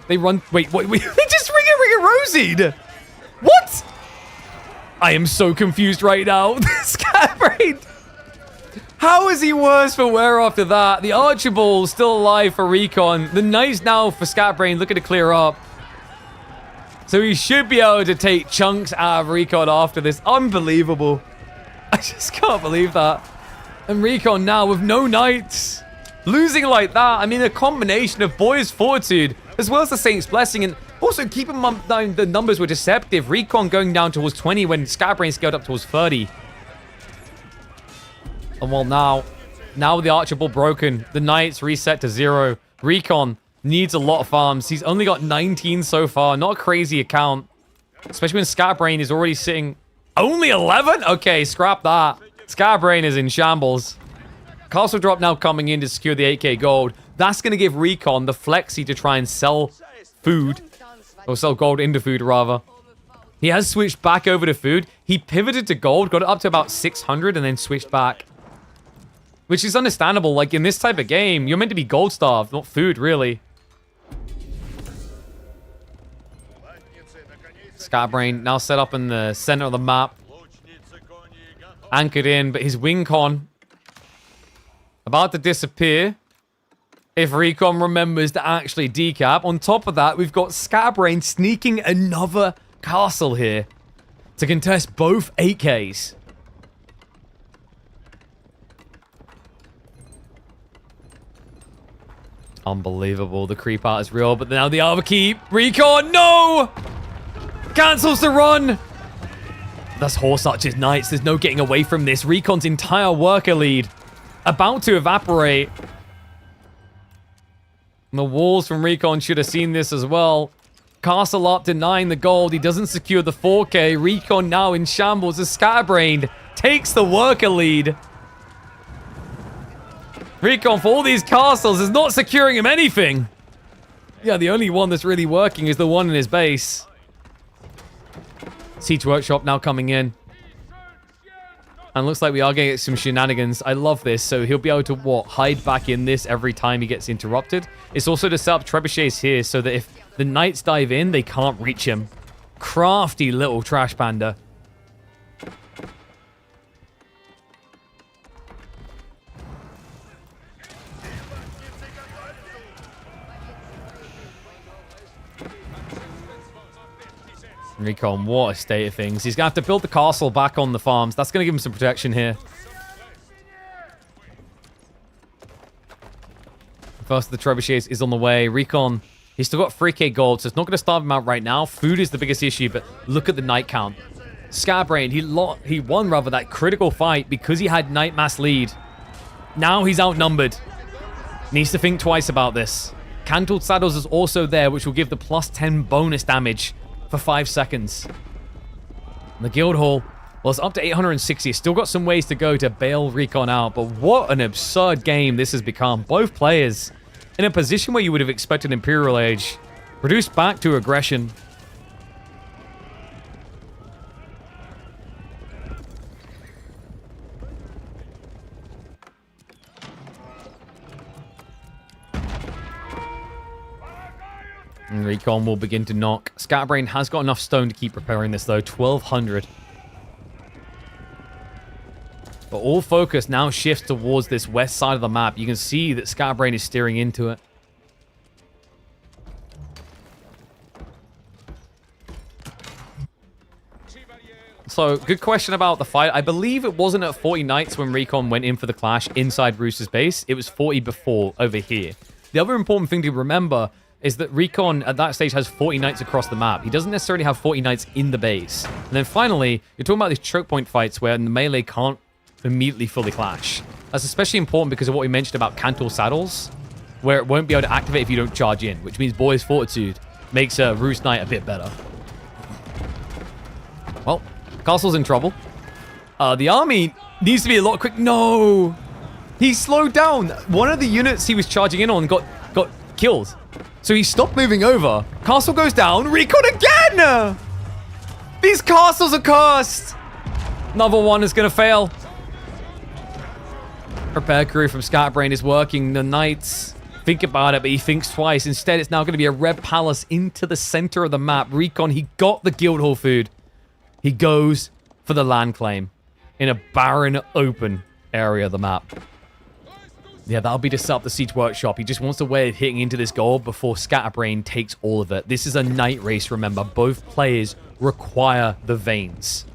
They run, wait, they just ring-a-rosied. What? I am so confused right now. Scabrain. How is he worse for wear after that? The Archibald still alive for Recon. The Knights now for Scabrain looking to clear up. So he should be able to take chunks out of Recon after this. Unbelievable. I just can't believe that. And Recon now with no Knights. Losing like that. I mean, a combination of Boy's Fortitude as well as the Saint's Blessing. And also, keep in mind the numbers were deceptive. Recon going down towards 20 when Scabrain scaled up towards 30. And well, now the Archibald broken. The Knights reset to 0. Recon needs a lot of farms. He's only got 19 so far. Not a crazy account. Especially when Scabrain is already sitting... Only 11? Okay, scrap that. Scabrain is in shambles. Castle drop now coming in to secure the 8k gold. That's going to give Recon the flexi to try and sell food. Or sell gold into food, rather. He has switched back over to food. He pivoted to gold, got it up to about 600, and then switched back. Which is understandable. Like, in this type of game, you're meant to be gold starved, not food, really. Scabrain now set up in the center of the map. Anchored in, but his wing con about to disappear. If Recon remembers to actually decap. On top of that, we've got Scabrain sneaking another castle here to contest both 8Ks. Unbelievable. The creep out is real, but now the other keep. Recon, no! Cancels the run. That's Horse Archers Knights. There's no getting away from this. Recon's entire worker lead about to evaporate. And the walls from Recon should have seen this as well. Castle up, denying the gold. He doesn't secure the 4K. Recon now in shambles as Scabrain takes the worker lead. Recon, for all these castles, is not securing him anything. Yeah, the only one that's really working is the one in his base. Siege Workshop now coming in. And looks like we are getting some shenanigans. I love this. So he'll be able to, what, hide back in this every time he gets interrupted. It's also to set up trebuchets here so that if the knights dive in, they can't reach him. Crafty little trash panda. Recon, what a state of things. He's going to have to build the castle back on the farms. That's going to give him some protection here. First of the trebuchets is on the way. Recon, he's still got 3k gold, so it's not going to starve him out right now. Food is the biggest issue, but look at the knight count. Scabrain, he won rather that critical fight because he had knight mass lead. Now he's outnumbered. Needs to think twice about this. Cantled Saddles is also there, which will give the plus 10 bonus damage for 5 seconds. And the guild hall, well, it's up to 860. It's still got some ways to go to bail Recon out, but what an absurd game this has become. Both players in a position where you would have expected Imperial Age, reduced back to aggression. And Recon will begin to knock. Scabrain has got enough stone to keep repairing this, though. 1,200. But all focus now shifts towards this west side of the map. You can see that Scabrain is steering into it. So, good question about the fight. I believe it wasn't at 40 knights when Recon went in for the clash inside Rooster's base. It was 40 before over here. The other important thing to remember is that Recon at that stage has 40 knights across the map. He doesn't necessarily have 40 knights in the base. And then finally, you're talking about these choke point fights where the melee can't immediately fully clash. That's especially important because of what we mentioned about Cantled Saddles, where it won't be able to activate if you don't charge in, which means Boy's Fortitude makes a Roost Knight a bit better. Well, Castle's in trouble. The army needs to be a lot quick. No! He slowed down. One of the units he was charging in on got killed. So he stopped moving over. Castle goes down. Recon again! These castles are cursed. Another one is going to fail. Repair crew from Scabrain is working. The knights think about it, but he thinks twice. Instead, it's now going to be a red palace into the center of the map. Recon, he got the Guildhall food. He goes for the land claim in a barren, open area of the map. Yeah, that'll be to set up the siege workshop. He just wants a way of hitting into this goal before Scatterbrain takes all of it. This is a knight race, remember. Both players require the veins.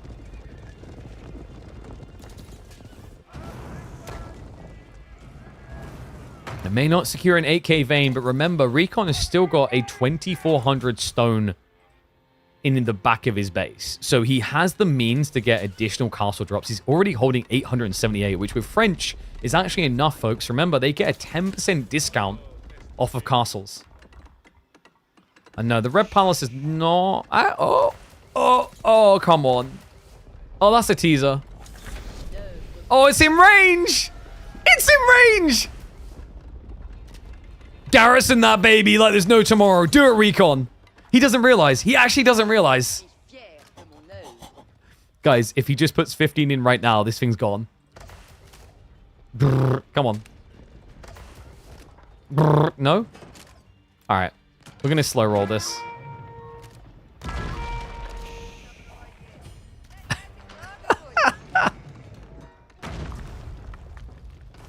They may not secure an 8k vein, but remember, Recon has still got a 2400 stone in the back of his base. So he has the means to get additional castle drops. He's already holding 878, which with French is actually enough, folks. Remember, they get a 10% discount off of castles. And no, the Red Palace is not... Oh, come on. Oh, that's a teaser. Oh, it's in range! It's in range! Garrison that baby like there's no tomorrow. Do it, Recon. He doesn't realize. He actually doesn't realize. Guys, if he just puts 15 in right now, this thing's gone. Brrr, come on. Brrr, no? Alright. We're going to slow roll this.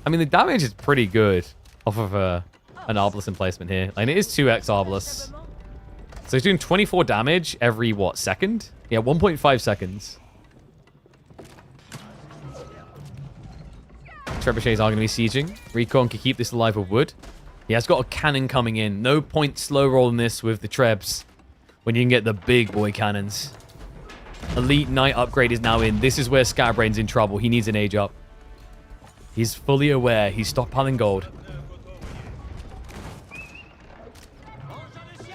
I mean, the damage is pretty good off of an Obelisk emplacement here. And it is 2x Obelisk. So he's doing 24 damage every, what, second? Yeah, 1.5 seconds. Trebuchets are going to be sieging. Recon can keep this alive with wood. He has got a cannon coming in. No point slow rolling this with the Trebs when you can get the big boy cannons. Elite Knight upgrade is now in. This is where Scabrain's in trouble. He needs an age up. He's fully aware. He's stockpiling gold.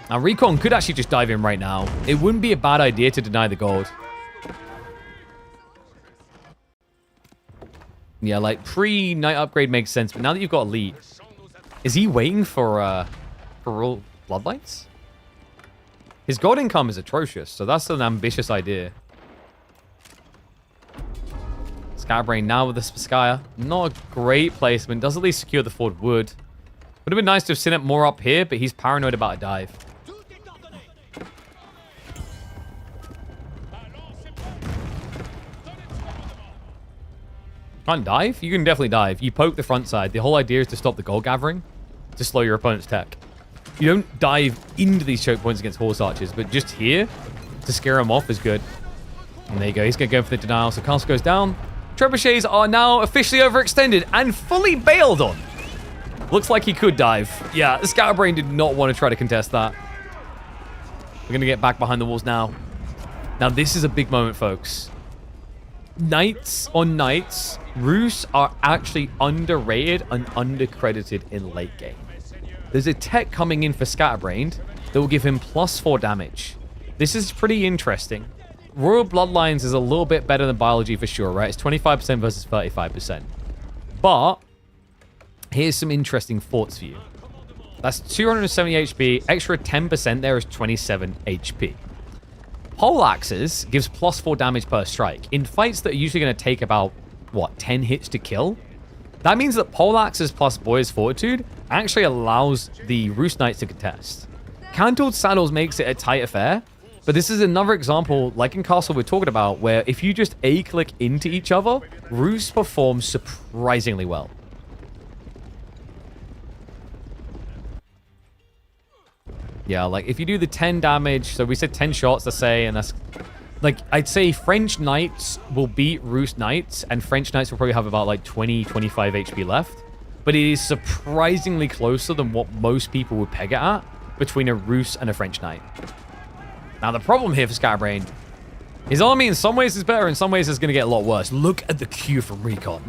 Now, Recon could actually just dive in right now. It wouldn't be a bad idea to deny the gold. Yeah, like, pre-Knight upgrade makes sense, but now that you've got Elite, is he waiting for all Bloodlights? His gold income is atrocious, so that's an ambitious idea. Scabrain now with the Spskaya. Not a great placement. Does at least secure the forward wood. Would have been nice to have seen it more up here, but he's paranoid about a dive. Can't dive? You can definitely dive. You poke the front side. The whole idea is to stop the gold gathering, to slow your opponent's tech. You don't dive into these choke points against horse archers, but just here, to scare him off is good. And there you go. He's going to go for the denial. So castle goes down. Trebuchets are now officially overextended and fully bailed on. Looks like he could dive. Yeah, the Scabrain did not want to try to contest that. We're going to get back behind the walls now. Now, this is a big moment, folks. Knights on knights, Rus are actually underrated and undercredited in late game. There's a tech coming in for Scatterbrained that will give him +4 damage. This is pretty interesting. Royal Bloodlines is a little bit better than biology for sure, right? It's 25% versus 35%. But here's some interesting thoughts for you. That's 270 HP. Extra 10% there is 27 HP. Poleaxes gives +4 damage per strike. In fights that are usually going to take about, what, 10 hits to kill? That means that Poleaxes plus Boy's Fortitude actually allows the Roost Knights to contest. Cantled Saddles makes it a tight affair, but this is another example, like in Castle we're talking about, where if you just A-click into each other, Roost performs surprisingly well. Yeah, like if you do the 10 damage, so we said 10 shots to say, and that's like, I'd say French Knights will beat Roost Knights, and French Knights will probably have about like 20, 25 HP left. But it is surprisingly closer than what most people would peg it at between a Roost and a French Knight. Now, the problem here for Scabrain, his army in some ways is better, in some ways it's going to get a lot worse. Look at the queue from Recon.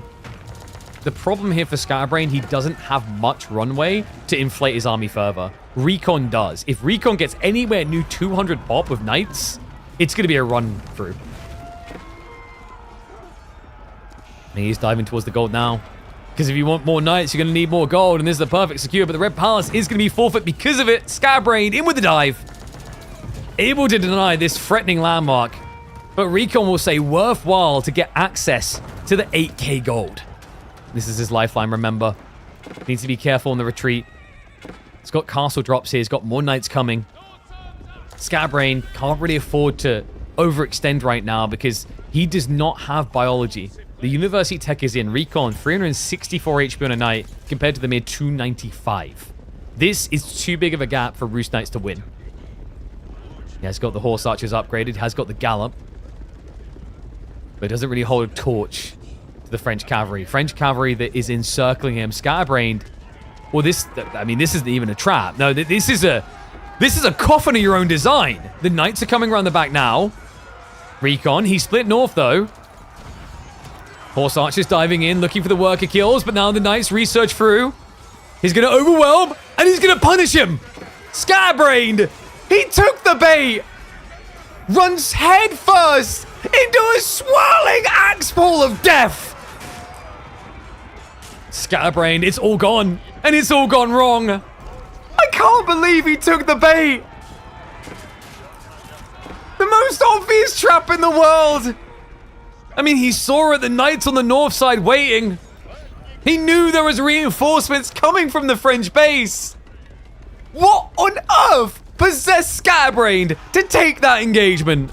The problem here for Scabrain, he doesn't have much runway to inflate his army further. Recon does. If Recon gets anywhere near 200 pop with Knights, it's going to be a run through. And he's diving towards the gold now. Because if you want more Knights, you're going to need more gold. And this is the perfect secure. But the Red Palace is going to be forfeit because of it. Scabrain in with the dive. Able to deny this threatening landmark. But Recon will say worthwhile to get access to the 8k gold. This is his lifeline, remember. Needs to be careful in the retreat. He's got castle drops here. He's got more Knights coming. Scabrain can't really afford to overextend right now because he does not have biology. The university tech is in. Recon, 364 HP on a Knight compared to the mere 295. This is too big of a gap for Roost Knights to win. He has got the Horse Archers upgraded, has got the Gallop, but doesn't really hold a torch to the French cavalry. French cavalry that is encircling him. Scatterbrained. Well, this isn't even a trap. No, this is a coffin of your own design. The Knights are coming around the back now. Recon, he split north though. Horse Archers diving in, looking for the worker kills, but now the Knights research through. He's going to overwhelm, and he's going to punish him. Scatterbrained. He took the bait. Runs head first into a swirling axe pool of death. Scatterbrained, it's all gone. And it's all gone wrong. I can't believe he took the bait. The most obvious trap in the world. I mean, he saw the Knights on the north side waiting. He knew there was reinforcements coming from the French base. What on earth possessed Scatterbrained to take that engagement?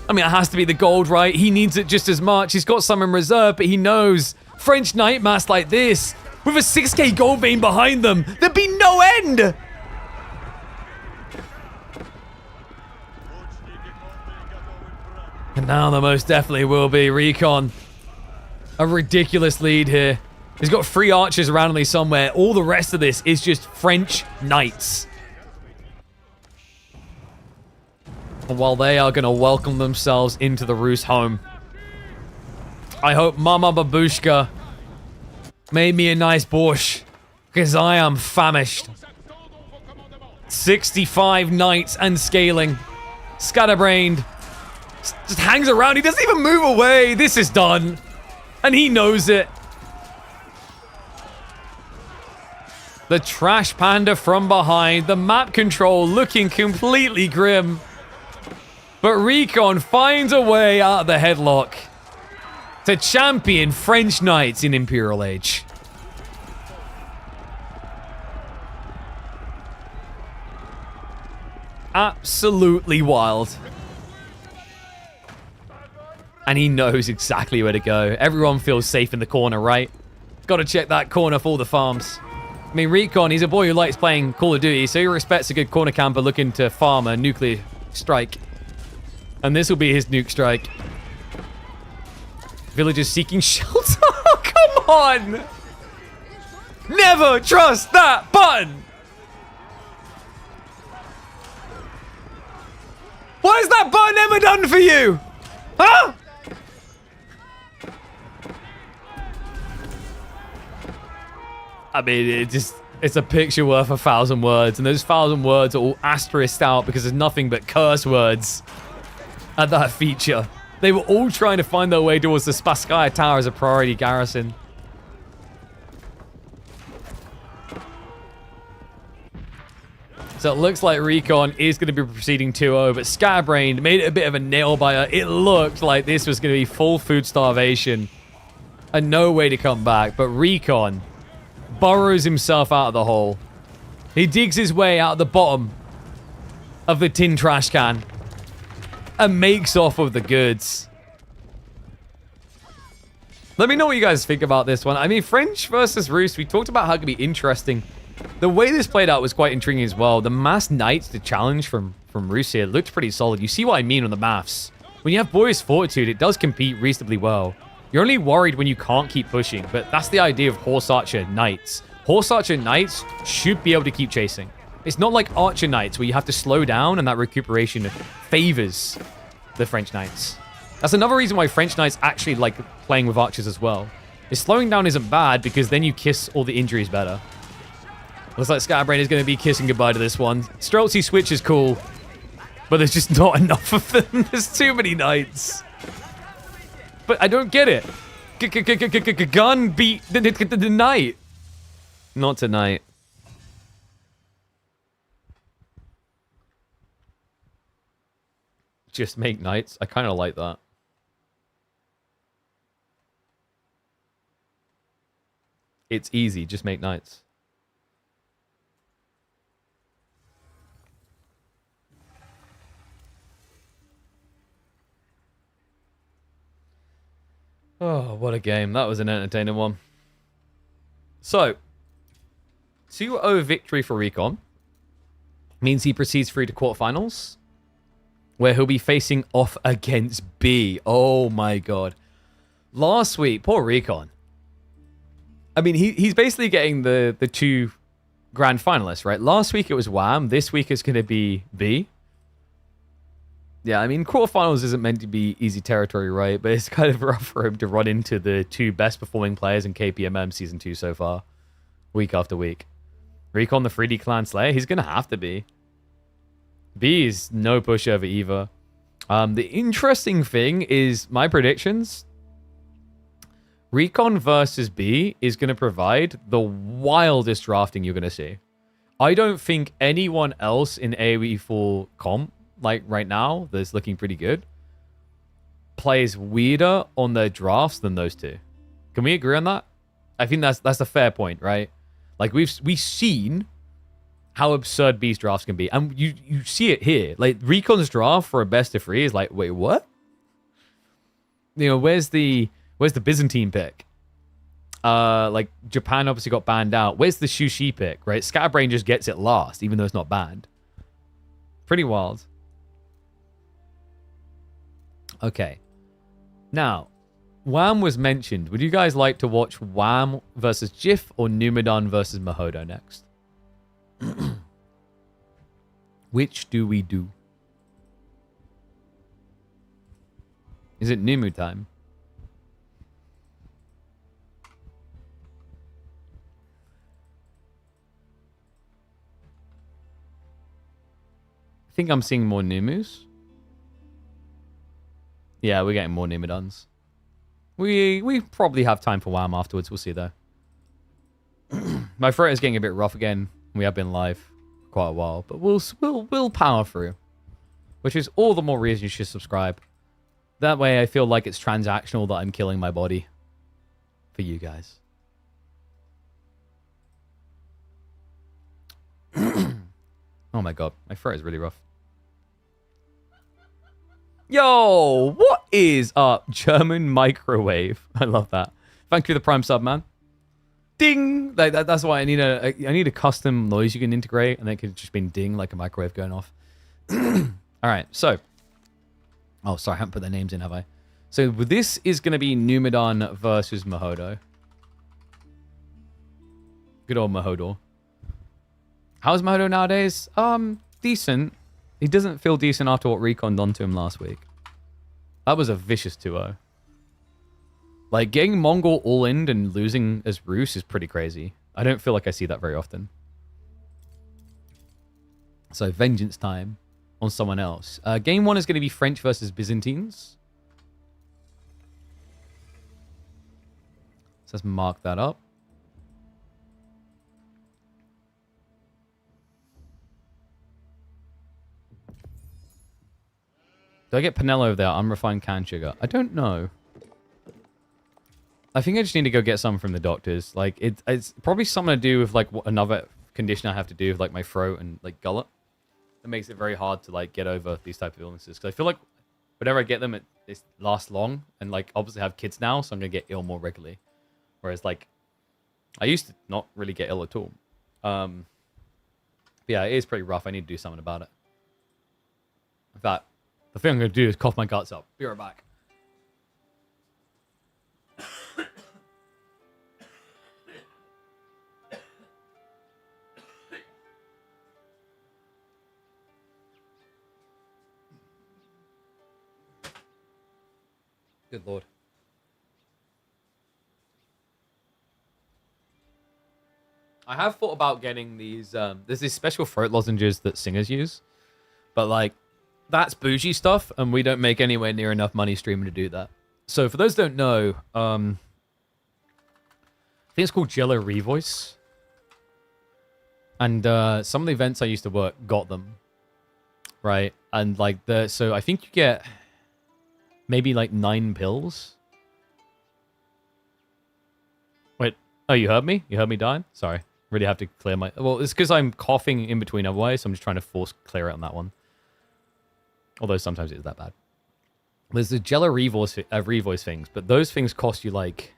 I mean, it has to be the gold, right? He needs it just as much. He's got some in reserve, but he knows French Knight mass like this, with a 6k gold vein behind them, there'd be no end. And now there most definitely will be. Recon. A ridiculous lead here. He's got 3 archers randomly somewhere. All the rest of this is just French Knights. And while they are going to welcome themselves into the Rus home, I hope Mama Babushka made me a nice borscht, because I am famished. 65 Knights and scaling. Scatterbrained just hangs around. He doesn't even move away. This is done. And he knows it. The Trash Panda from behind. The map control looking completely grim. But Recon finds a way out of the headlock. to champion French knights in Imperial Age. Absolutely wild. And he knows exactly where to go. Everyone feels safe in the corner, right? Got to check that corner for all the farms. I mean, Recon, he's a boy who likes playing Call of Duty, so he respects a good corner camper looking to farm a nuclear strike. And this will be his nuke strike. Villagers seeking shelter. Oh, come on! Never trust that button! What has that button ever done for you? Huh? I mean, it's a picture worth 1,000 words, and those 1,000 words are all asterisked out because there's nothing but curse words at that feature. They were all trying to find their way towards the Spasskaya Tower as a priority garrison. So it looks like Recon is going to be proceeding 2-0, but Scabrain made it a bit of a nail-biter. It looked like this was going to be full food starvation and no way to come back, but Recon burrows himself out of the hole. He digs his way out of the bottom of the tin trash can and makes off with the goods. Let me know what you guys think about this one. I mean, French versus Rus, we talked about how it could be interesting. The way this played out was quite intriguing as well. The mass knights, the challenge from Rus here, looked pretty solid. You see what I mean on the maths. When you have Boy's Fortitude, it does compete reasonably well. You're only worried when you can't keep pushing, but that's the idea of Horse Archer Knights. Horse Archer Knights should be able to keep chasing. It's not like Archer Knights where you have to slow down and that recuperation favors the French Knights. That's another reason why French Knights actually like playing with archers as well. Is slowing down isn't bad because then you kiss all the injuries better. Looks like Scabrain is going to be kissing goodbye to this one. Streltsy switch is cool, but there's just not enough of them. There's too many knights. But I don't get it. Gun beat the knight. Not tonight. Just make knights. I kind of like that. It's easy. Just make knights. Oh, what a game. That was an entertaining one. So, 2-0 victory for Recon means he proceeds through to quarterfinals, where he'll be facing off against B. Oh my god. Last week, poor Recon. I mean, he's basically getting the two grand finalists, right? Last week it was Wham. This week it's going to be B. Yeah, I mean, quarterfinals isn't meant to be easy territory, right? But it's kind of rough for him to run into the two best performing players in KPMM Season 2 so far. Week after week. Recon the 3D Clan Slayer? He's going to have to be. B is no pushover either. The interesting thing is my predictions. Recon versus B is going to provide the wildest drafting you're going to see. I don't think anyone else in AoE4 comp, like right now, that's looking pretty good, plays weirder on their drafts than those two. Can we agree on that? I think that's a fair point, right? Like we've seen how absurd B's drafts can be, and you see it here. Like Recon's draft for a best of 3 is like, wait, what? You know, where's the Byzantine pick? Like Japan obviously got banned out. Where's the Shushi pick? Right, Scabrain just gets it last, even though it's not banned. Pretty wild. Okay, now Wham was mentioned. Would you guys like to watch Wham versus Jif or Numidan versus Mahodo next? Which do we do? Is it Numu time? I think I'm seeing more Numus. Yeah, we're getting more Numidans. We probably have time for Wham afterwards. We'll see though. My throat is getting a bit rough again. We have been live for quite a while, but we'll power through, which is all the more reason you should subscribe. That way I feel like it's transactional that I'm killing my body for you guys. Oh my god, my throat is really rough. Yo, what is up? German microwave. I love that. Thank you for the Prime sub, man. Ding! That's why I need a custom noise you can integrate, and it could just be ding like a microwave going off. All right, so. Oh, sorry, I haven't put their names in, have I? So this is going to be Numidan versus Mahodo. Good old Mahodo. How's Mahodo nowadays? Decent. He doesn't feel decent after what Recon done to him last week. That was a vicious 2-0. Like, getting Mongol all-in and losing as Rus is pretty crazy. I don't feel like I see that very often. So, vengeance time on someone else. Game 1 is going to be French versus Byzantines. So let's mark that up. Do I get Pinello there? Unrefined cane sugar. I don't know. I think I just need to go get some from the doctors. Like, it's probably something to do with, like, another condition I have to do with, like, my throat and, like, gullet. It makes it very hard to, like, get over these type of illnesses. Because I feel like whenever I get them, it lasts long. And, like, obviously I have kids now, so I'm going to get ill more regularly. Whereas, like, I used to not really get ill at all. Yeah, it is pretty rough. I need to do something about it. In fact, the thing I'm going to do is cough my guts up. Be right back. Good lord. I have thought about getting these, there's these special throat lozenges that singers use. But, like, that's bougie stuff, and we don't make anywhere near enough money streaming to do that. So, for those who don't know, I think it's called Jello Revoice. And some of the events I used to work got them. Right? And, like, so I think you get maybe, like, 9 pills. Wait, oh, you heard me? You heard me dying? Sorry. Really have to clear my... Well, it's because I'm coughing in between otherwise, so I'm just trying to force clear it on that one. Although sometimes it is that bad. There's the Jello Revoice things, but those things cost you, like...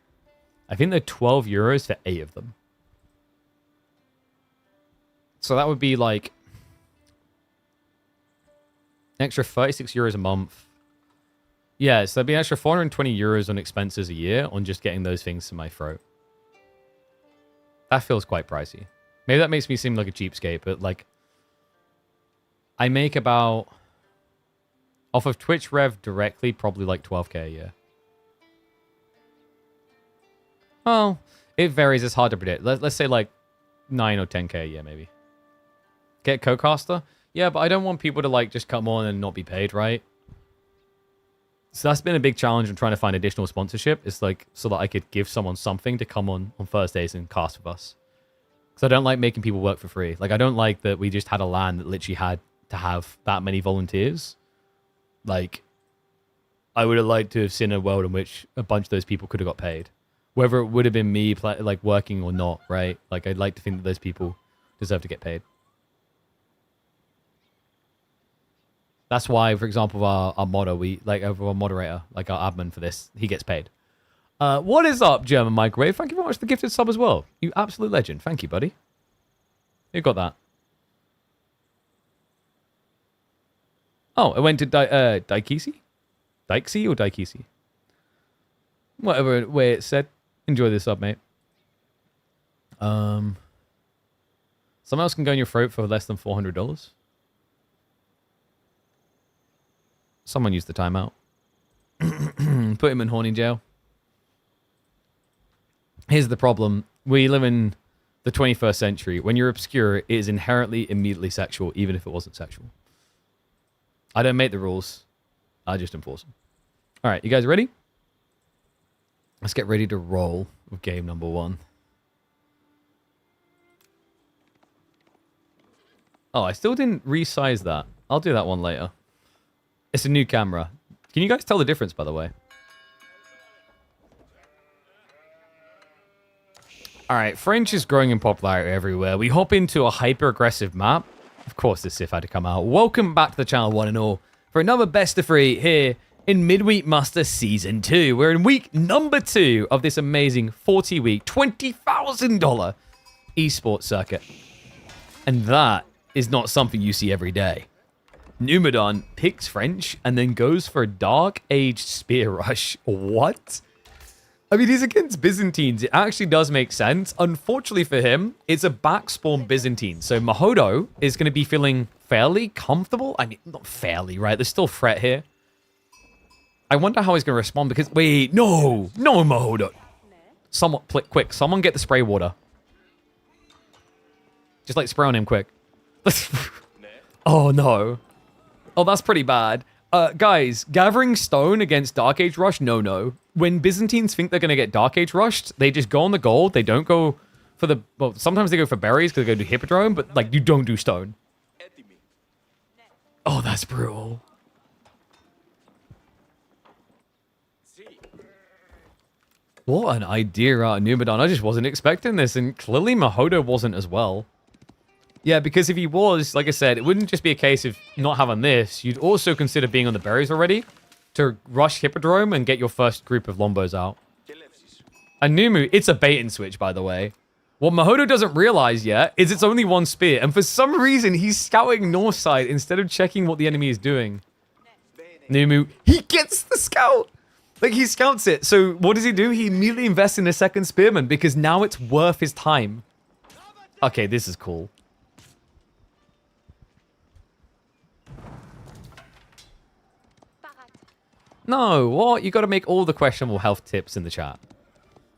I think they're 12 euros for 8 of them. So that would be, like... An extra 36 euros a month. Yeah, so that'd be an extra 420 euros on expenses a year on just getting those things to my throat. That feels quite pricey. Maybe that makes me seem like a cheapskate, but, like... I make about... Off of Twitch Rev directly, probably like 12k a year. Oh, it varies. It's hard to predict. Let's say like 9 or 10k a year, maybe. Get co-caster? Yeah, but I don't want people to like just come on and not be paid, right? So that's been a big challenge in trying to find additional sponsorship. It's like so that I could give someone something to come on Thursdays and cast with us. Because I don't like making people work for free. Like I don't like that we just had a LAN that literally had to have that many volunteers. Like, I would have liked to have seen a world in which a bunch of those people could have got paid. Whether it would have been me like working or not, right? Like, I'd like to think that those people deserve to get paid. That's why, for example, our moderator, like our admin for this, he gets paid. What is up, German Microwave? Thank you very much for the gifted sub as well. You absolute legend. Thank you, buddy. Who got that? Oh, it went to Daikisi? Daikisi or Daikisi? Whatever way it said. Enjoy this sub, mate. Someone else can go in your throat for less than $400. Someone used the timeout. Put him in horny jail. Here's the problem. We live in the 21st century. When you're obscure, it is inherently immediately sexual, even if it wasn't sexual. I don't make the rules. I just enforce them. All right, you guys ready? Let's get ready to roll with game number 1. Oh, I still didn't resize that. I'll do that one later. It's a new camera. Can you guys tell the difference, by the way? All right, French is growing in popularity everywhere. We hop into a hyper-aggressive map. Of course, this Sif had to come out. Welcome back to the channel, one and all, for another Best of 3 here in Midweek Muster Season 2. We're in week number 2 of this amazing 40-week, $20,000 esports circuit. And that is not something you see every day. Numedon picks French and then goes for a Dark Age Spear Rush. What? I mean, he's against Byzantines. It actually does make sense. Unfortunately for him, it's a backspawn Byzantine. So Mahodo is going to be feeling fairly comfortable. I mean, not fairly, right? There's still threat here. I wonder how he's going to respond because... Wait, no. No, Mahodo. Someone, quick. Someone get the spray water. Just like spray on him quick. Oh, no. Oh, that's pretty bad. Guys, gathering stone against Dark Age Rush, no. When Byzantines think they're going to get Dark Age rushed, they just go on the gold. They don't go for the... Well, sometimes they go for berries because they go to Hippodrome, but, like, you don't do stone. Oh, that's brutal. What an idea, Numedon. I just wasn't expecting this, and clearly Mahodo wasn't as well. Yeah, because if he was, like I said, it wouldn't just be a case of not having this. You'd also consider being on the berries already to rush Hippodrome and get your first group of Lombos out. And Numu, it's a bait and switch, by the way. What Mahodo doesn't realize yet is it's only one spear, and for some reason, he's scouting north side instead of checking what the enemy is doing. Numu, he gets the scout! Like, he scouts it. So what does he do? He immediately invests in a second spearman because now it's worth his time. Okay, this is cool. No, what? You got to make all the questionable health tips in the chat.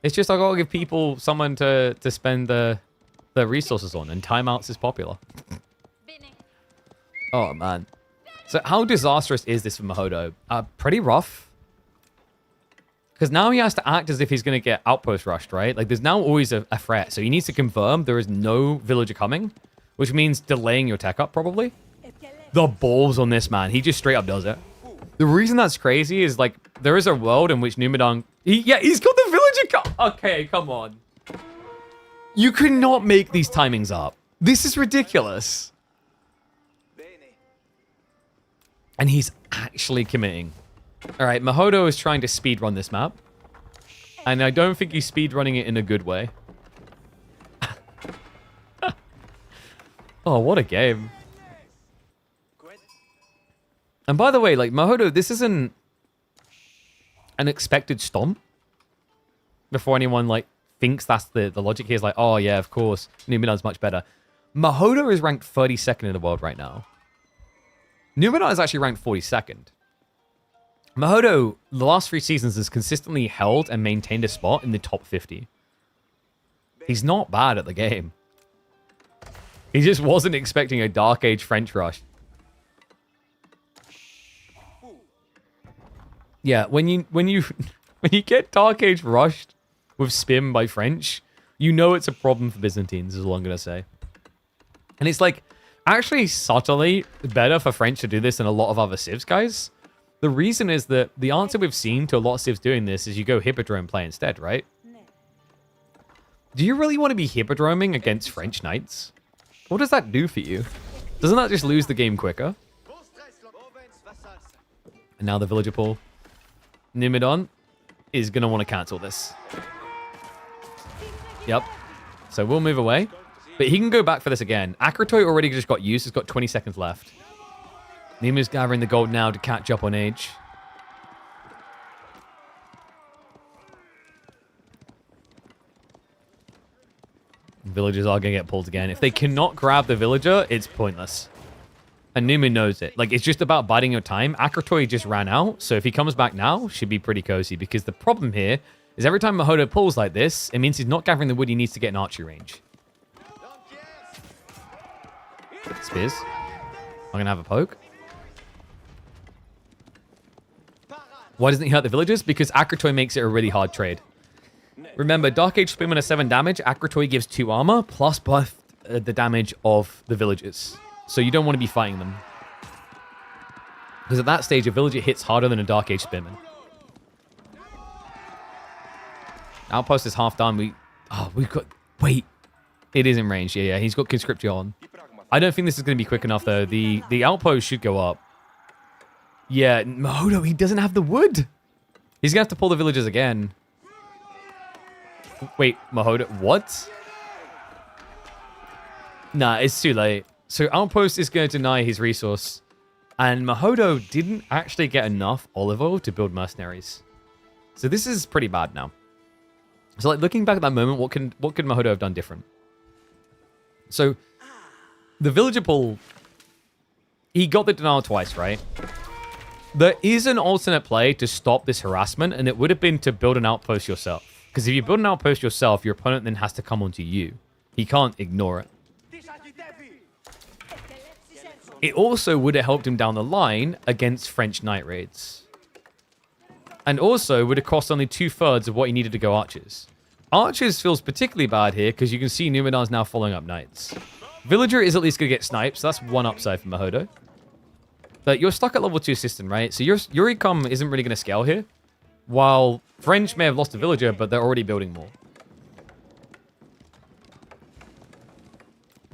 It's just I got to give people someone to spend the resources on, and timeouts is popular. Oh, man. So how disastrous is this for Mahodo? Pretty rough. Because now he has to act as if he's going to get outpost rushed, right? Like, there's now always a threat. So he needs to confirm there is no villager coming, which means delaying your tech up, probably. The balls on this, man. He just straight up does it. The reason that's crazy is, like, there is a world in which Numedon... he's got the villager... Okay, come on. You could not make these timings up. This is ridiculous. And he's actually committing. All right, Mahodo is trying to speedrun this map. And I don't think he's speedrunning it in a good way. Oh, what a game. And by the way, like, Mahodo, this isn't an expected stomp. Before anyone, like, thinks that's the logic here is like, oh, yeah, of course, Numedon's much better. Mahodo is ranked 32nd in the world right now. Numedon is actually ranked 42nd. Mahodo, the last 3 seasons, has consistently held and maintained a spot in the top 50. He's not bad at the game. He just wasn't expecting a Dark Age French rush. Yeah, when you get Dark Age rushed with spin by French, you know it's a problem for Byzantines, is all I'm gonna say. And it's like actually subtly better for French to do this than a lot of other civs, guys. The reason is that the answer we've seen to a lot of civs doing this is you go Hippodrome play instead, right? Do you really want to be Hippodroming against French knights? What does that do for you? Doesn't that just lose the game quicker? And now the villager pool. Numedon is going to want to cancel this. Yep. So we'll move away. But he can go back for this again. Akratoy already just got used. He's got 20 seconds left. Nimu's gathering the gold now to catch up on age. Villagers are going to get pulled again. If they cannot grab the villager, it's pointless. And Numu knows it. Like, it's just about biding your time. Akratoy just ran out, so if he comes back now, should be pretty cozy. Because the problem here is every time Mahodo pulls like this, it means he's not gathering the wood he needs to get in archery range. Spears. I'm going to have a poke. Why doesn't he hurt the villagers? Because Akratoy makes it a really hard trade. Remember, Dark Age Spearman is 7 damage. Akratoy gives 2 armor, plus buff the damage of the villagers. So you don't want to be fighting them. Because at that stage, a villager hits harder than a Dark Age Spearman. Outpost is half done. We've got... Wait. It is in range. Yeah. He's got Conscriptio on. I don't think this is going to be quick enough, though. The outpost should go up. Yeah, Mahodo, he doesn't have the wood. He's going to have to pull the villagers again. Wait, Mahodo, what? Nah, it's too late. So Outpost is going to deny his resource. And Mahodo didn't actually get enough olive oil to build mercenaries. So this is pretty bad now. So like looking back at that moment, what could Mahodo have done different? So the villager pull, he got the denial twice, right? There is an alternate play to stop this harassment, and it would have been to build an outpost yourself. Because if you build an outpost yourself, your opponent then has to come onto you. He can't ignore it. It also would have helped him down the line against French night raids. And also would have cost only 2/3 of what he needed to go archers. Archers feels particularly bad here because you can see Numidan's now following up knights. Villager is at least going to get sniped, so that's one upside for Mahodo. But you're stuck at level 2 system, right? So your Recon isn't really going to scale here. While French may have lost a villager, but they're already building more.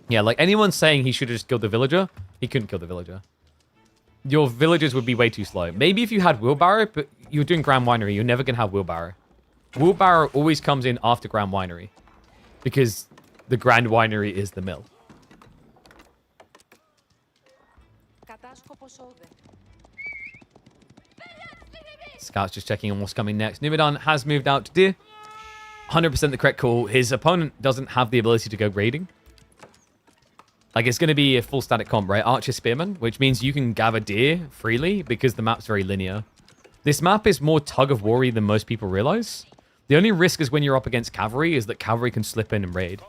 Yeah, like anyone saying he should have just killed the villager, he couldn't kill the villager. Your villagers would be way too slow. Maybe if you had wheelbarrow, but you're doing Grand Winery, you're never going to have wheelbarrow. Wheelbarrow always comes in after Grand Winery. Because the Grand Winery is the mill. Scout's just checking on what's coming next. Numidan has moved out to Deer. 100% the correct call. His opponent doesn't have the ability to go raiding. Like, it's going to be a full static comp, right? Archer Spearman, which means you can gather deer freely because the map's very linear. This map is more tug-of-war-y than most people realize. The only risk is when you're up against cavalry is that cavalry can slip in and raid.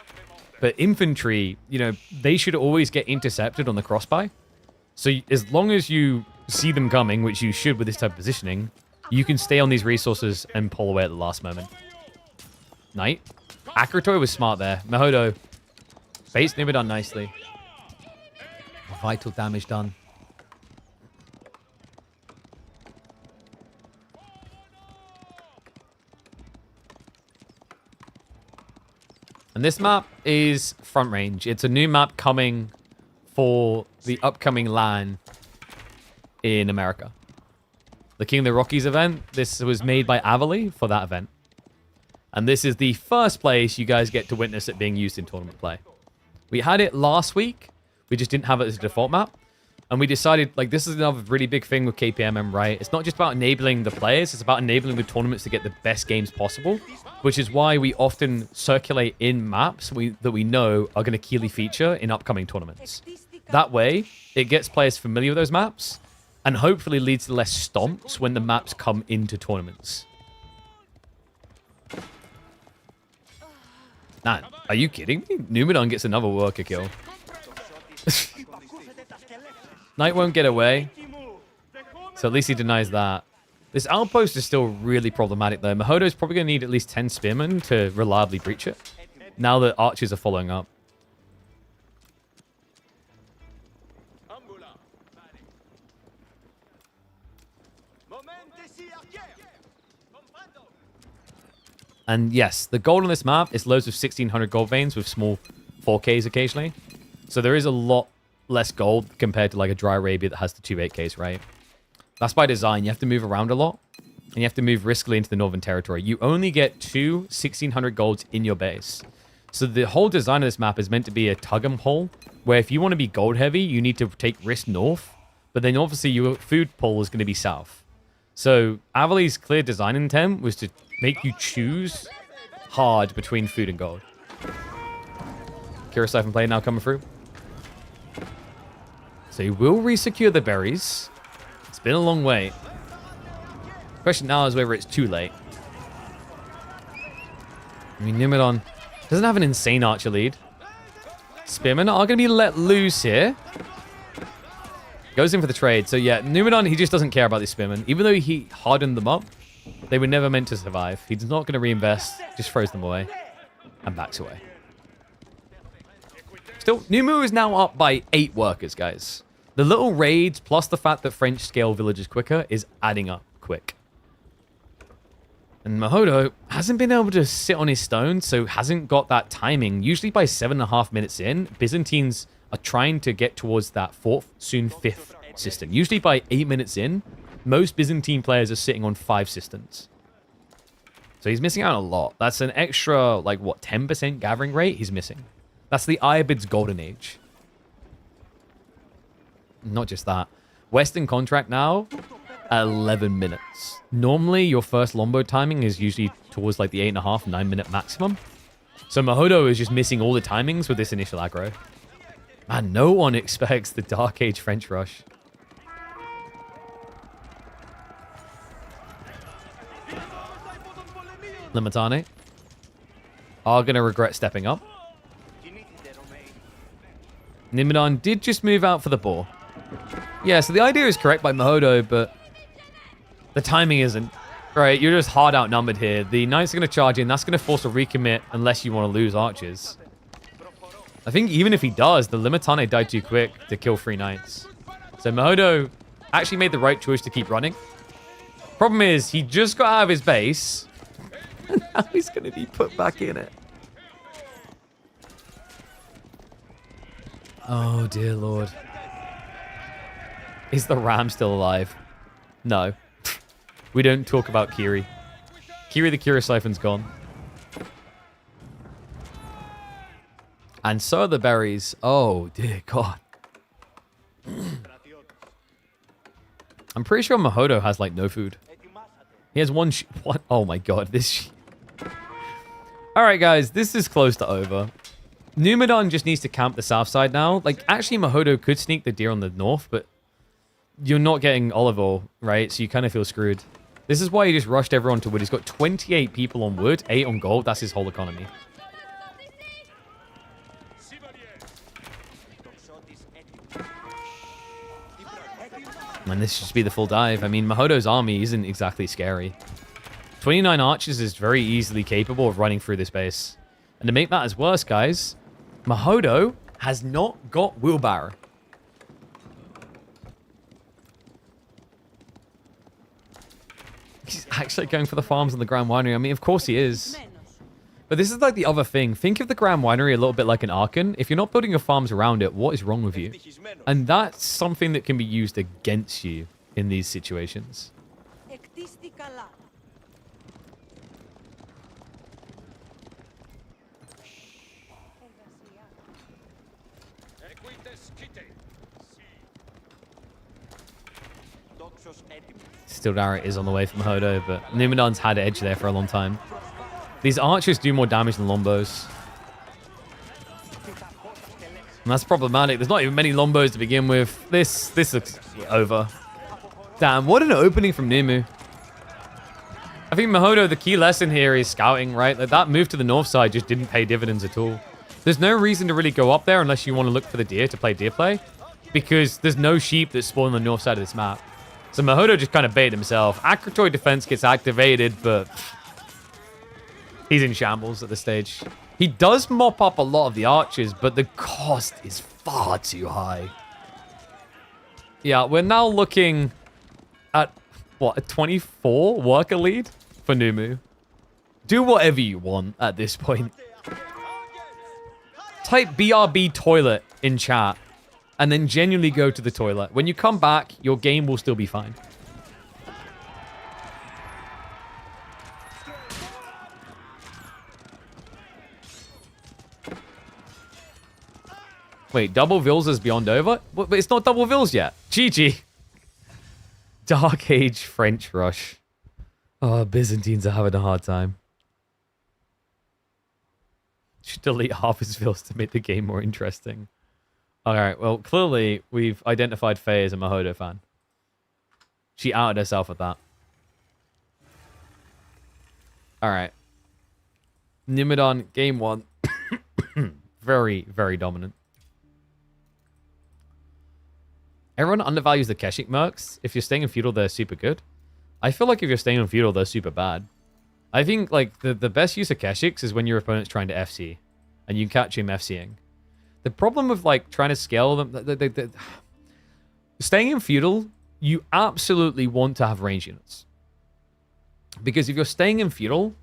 But infantry, you know, they should always get intercepted on the crossbuy. So as long as you see them coming, which you should with this type of positioning, you can stay on these resources and pull away at the last moment. Knight. Akratoy was smart there. Mahodo baits Numidan nicely. Vital damage done. And this map is Front Range. It's a new map coming for the upcoming LAN in America. The King of the Rockies event. This was made by Avali for that event. And this is the first place you guys get to witness it being used in tournament play. We had it last week. We just didn't have it as a default map. And we decided, like, this is another really big thing with KPMM, right? It's not just about enabling the players. It's about enabling the tournaments to get the best games possible. Which is why we often circulate in maps that we know are going to keyly feature in upcoming tournaments. That way, it gets players familiar with those maps. And hopefully leads to less stomps when the maps come into tournaments. Nah, are you kidding me? Numidan gets another worker kill. Knight won't get away. So at least he denies that. This outpost is still really problematic though. Mahodo's probably going to need at least 10 spearmen to reliably breach it. Now that archers are following up. And yes, the gold on this map is loads of 1600 gold veins with small 4Ks occasionally. So there is a lot less gold compared to like a dry Arabia that has the 2 8Ks, right? That's by design. You have to move around a lot. And you have to move riskily into the Northern Territory. You only get 2 1600 golds in your base. So the whole design of this map is meant to be a tug and pull, where if you want to be gold heavy, you need to take risk north. But then obviously your food pull is going to be south. So Avali's clear design intent was to make you choose hard between food and gold. Kira Siphon play now coming through. So he will resecure the berries. It's been a long wait. The question now is whether it's too late. I mean, Numidan doesn't have an insane archer lead. Spearmen are going to be let loose here. Goes in for the trade. So yeah, Numidan, he just doesn't care about these spearmen. Even though he hardened them up, they were never meant to survive. He's not going to reinvest. Just throws them away. And backs away. Still, Dumu is now up by 8 workers, guys. The little raids, plus the fact that French scale villages quicker, is adding up quick. And Mahodo hasn't been able to sit on his stone, so hasn't got that timing. Usually by 7.5 minutes in, Byzantines are trying to get towards that 4th, soon 5th cistern. Usually by 8 minutes in, most Byzantine players are sitting on 5 cisterns. So he's missing out a lot. That's an extra, like, what, 10% gathering rate he's missing. That's the Iabid's golden age. Not just that. Western contract now, 11 minutes. Normally, your first longbow timing is usually towards, like, the 8.5, 9-minute maximum. So Mahodo is just missing all the timings with this initial aggro. Man, no one expects the Dark Age French rush. Limitane are going to regret stepping up. Nimidon did just move out for the boar. Yeah, so the idea is correct by Mahodo, but the timing isn't. Right, you're just hard outnumbered here. The knights are going to charge in. That's going to force a recommit unless you want to lose archers. I think even if he does, the Limitane died too quick to kill 3 knights. So Mahodo actually made the right choice to keep running. Problem is, he just got out of his base. And now he's going to be put back in it. Oh, dear Lord. Is the ram still alive? No. We don't talk about Kiri. Kiri the Kira Siphon's gone. And so are the berries. Oh, dear God. I'm pretty sure Mahodo has, like, no food. He has one what? Oh, my God. This Alright, guys. This is close to over. Numidon just needs to camp the south side now. Like, actually, Mahodo could sneak the deer on the north, but you're not getting olive oil, right? So you kind of feel screwed. This is why he just rushed everyone to wood. He's got 28 people on wood, 8 on gold. That's his whole economy. And this should just be the full dive. I mean, Mahodo's army isn't exactly scary. 29 archers is very easily capable of running through this base. And to make matters worse, guys, Mahodo has not got wheelbarrow. He's actually going for the farms on the Grand Winery. I mean, of course he is. But this is like the other thing. Think of the Grand Winery a little bit like an Archon. If you're not building your farms around it, what is wrong with you? And that's something that can be used against you in these situations. Still Dara is on the way from Hodo, but Numidon's had edge there for a long time. These archers do more damage than Lombos. And that's problematic. There's not even many Lombos to begin with. This looks over. Damn, what an opening from Dumu. I think Mahodo, the key lesson here is scouting, right? Like that move to the north side just didn't pay dividends at all. There's no reason to really go up there unless you want to look for the deer to play deer play, because there's no sheep that spawn on the north side of this map. So Mahodo just kind of baited himself. Akratoid defense gets activated, but he's in shambles at this stage. He does mop up a lot of the archers, but the cost is far too high. Yeah, we're now looking at, what, a 24 worker lead for Dumu. Do whatever you want at this point. Type BRB toilet in chat, and then genuinely go to the toilet. When you come back, your game will still be fine. Wait, double Vils is beyond over? But it's not double Vils yet. GG. Dark Age French Rush. Oh, Byzantines are having a hard time. Should delete half his Vils to make the game more interesting. Alright, well, clearly we've identified Faye as a Mahodo fan. She outed herself with that. Alright. Nimidon, game 1. Very, very dominant. Everyone undervalues the Keshik mercs. If you're staying in feudal, they're super good. I feel like if you're staying in feudal, they're super bad. I think like the best use of Keshiks is when your opponent's trying to FC and you catch him FCing. The problem with like trying to scale them, staying in feudal, you absolutely want to have range units. Because if you're staying in feudal,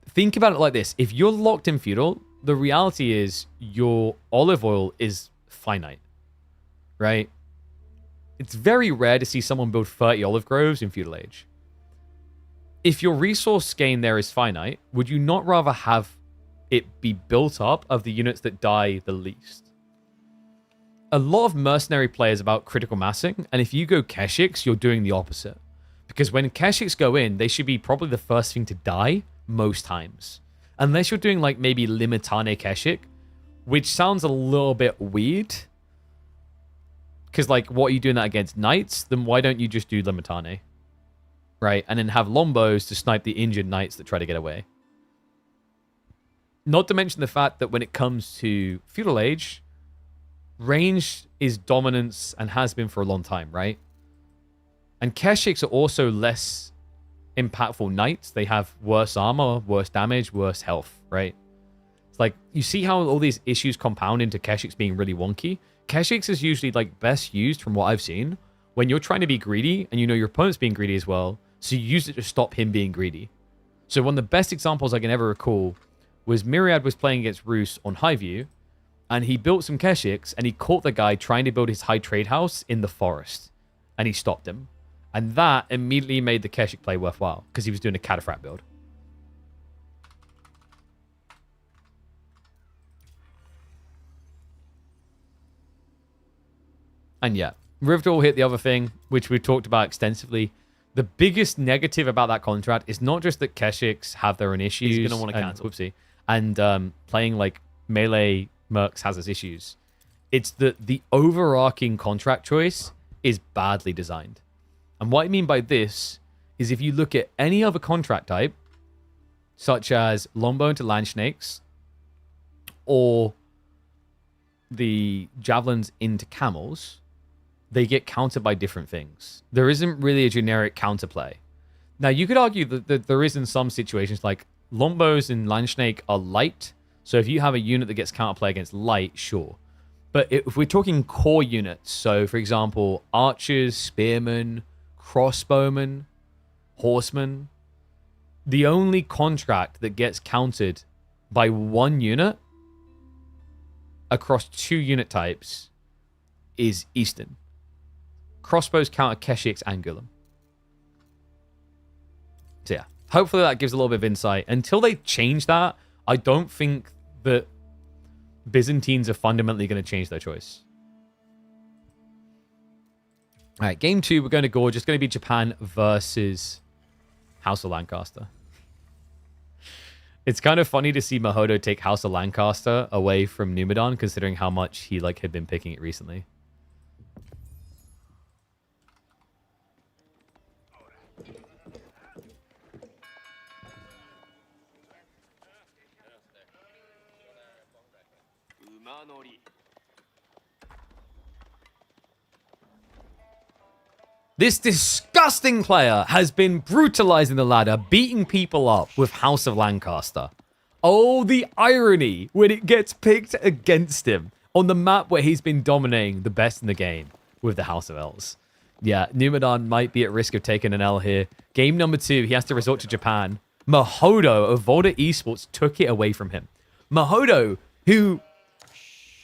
think about it like this. If you're locked in feudal, the reality is your olive oil is finite, right? It's very rare to see someone build 30 olive groves in feudal age. If your resource gain there is finite, would you not rather have it be built up of the units that die the least? A lot of mercenary players about critical massing, and if you go Keshiks, you're doing the opposite. Because when Keshiks go in, they should be probably the first thing to die most times. Unless you're doing like maybe Limitane Keshik, which sounds a little bit weird. Because like, what are you doing that against? Knights? Then why don't you just do Limitane? Right? And then have Lombos to snipe the injured knights that try to get away. Not to mention the fact that when it comes to feudal age, range is dominance and has been for a long time, right? And Keshiks are also less impactful knights. They have worse armor, worse damage, worse health, right? It's like, you see how all these issues compound into Keshiks being really wonky? Keshiks is usually like best used from what I've seen when you're trying to be greedy and you know your opponent's being greedy as well. So you use it to stop him being greedy. So one of the best examples I can ever recall was Myriad was playing against Roos on Highview, and he built some Keshiks, and he caught the guy trying to build his high trade house in the forest, and he stopped him. And that immediately made the Keshik play worthwhile, because he was doing a Cataphract build. And yeah, Rivendell hit the other thing, which we talked about extensively. The biggest negative about that contract is not just that Keshiks have their own issues. He's going to want to cancel. Whoopsie. And playing like melee mercs has its issues. It's that the overarching contract choice is badly designed. And what I mean by this is if you look at any other contract type, such as Longbow into Land Snakes, or the Javelins into Camels, they get countered by different things. There isn't really a generic counterplay. Now, you could argue that there is in some situations, like Longbows and Land Snake are light, so if you have a unit that gets counterplay against light, sure. But if we're talking core units, so for example, archers, spearmen, crossbowmen, horsemen, the only contract that gets countered by one unit across 2 unit types is Eastern. Crossbows counter Keshiks and Gulam. So yeah, hopefully that gives a little bit of insight. Until they change that, I don't think that Byzantines are fundamentally going to change their choice. All right, game 2, we're going to Gorge. It's going to be Japan versus House of Lancaster. It's kind of funny to see Mahodo take House of Lancaster away from Numidan, considering how much he had been picking it recently. This disgusting player has been brutalizing the ladder, beating people up with House of Lancaster. Oh, the irony when it gets picked against him on the map where he's been dominating the best in the game with the House of Elves. Yeah, Numidan might be at risk of taking an L here. Game number 2, he has to resort to Japan. Mahodo of Volta Esports took it away from him. Mahodo, who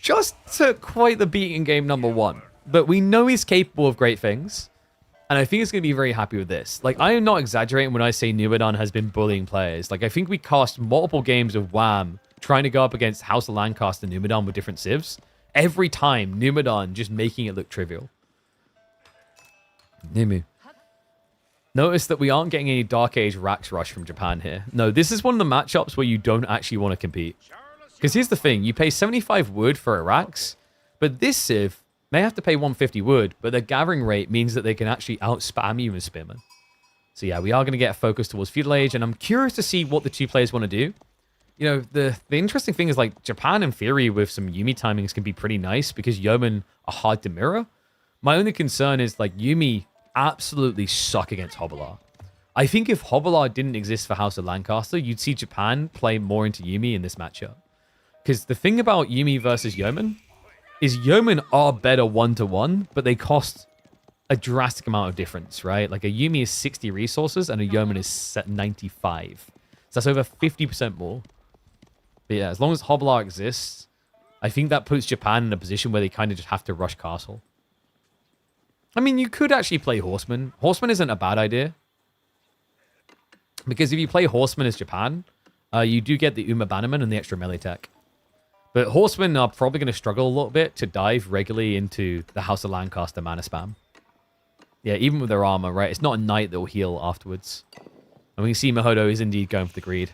just took quite the beat in game number 1. But we know he's capable of great things. And I think he's going to be very happy with this. Like, I am not exaggerating when I say Numidan has been bullying players. Like, I think we cast multiple games of WAM trying to go up against House of Lancaster and Numidan with different civs. Every time, Numidan just making it look trivial. Nimu. Notice that we aren't getting any Dark Age Rax Rush from Japan here. No, this is one of the matchups where you don't actually want to compete. Because here's the thing. You pay 75 wood for a Rax, but this civ may have to pay 150 wood, but their gathering rate means that they can actually out-spam you with Spearman. So yeah, we are going to get a focus towards Feudal Age, and I'm curious to see what the 2 players want to do. You know, the interesting thing is, like, Japan in theory with some Yuumi timings can be pretty nice because Yeoman are hard to mirror. My only concern is, like, Yuumi absolutely suck against Hobbler. I think if Hobbler didn't exist for House of Lancaster, you'd see Japan play more into Yuumi in this matchup. Because the thing about Yuumi versus Yeoman is Yeoman are better 1-to-1, but they cost a drastic amount of difference, right? Like a Yuumi is 60 resources and a Yeoman is 95. So that's over 50% more. But yeah, as long as Hobblar exists, I think that puts Japan in a position where they kind of just have to rush castle. I mean, you could actually play Horseman. Horseman isn't a bad idea. Because if you play Horseman as Japan, you do get the Uma Bannerman and the extra melee tech. But Horsemen are probably going to struggle a little bit to dive regularly into the House of Lancaster mana spam. Yeah, even with their armor, right? It's not a knight that will heal afterwards. And we can see Mahodo is indeed going for the greed.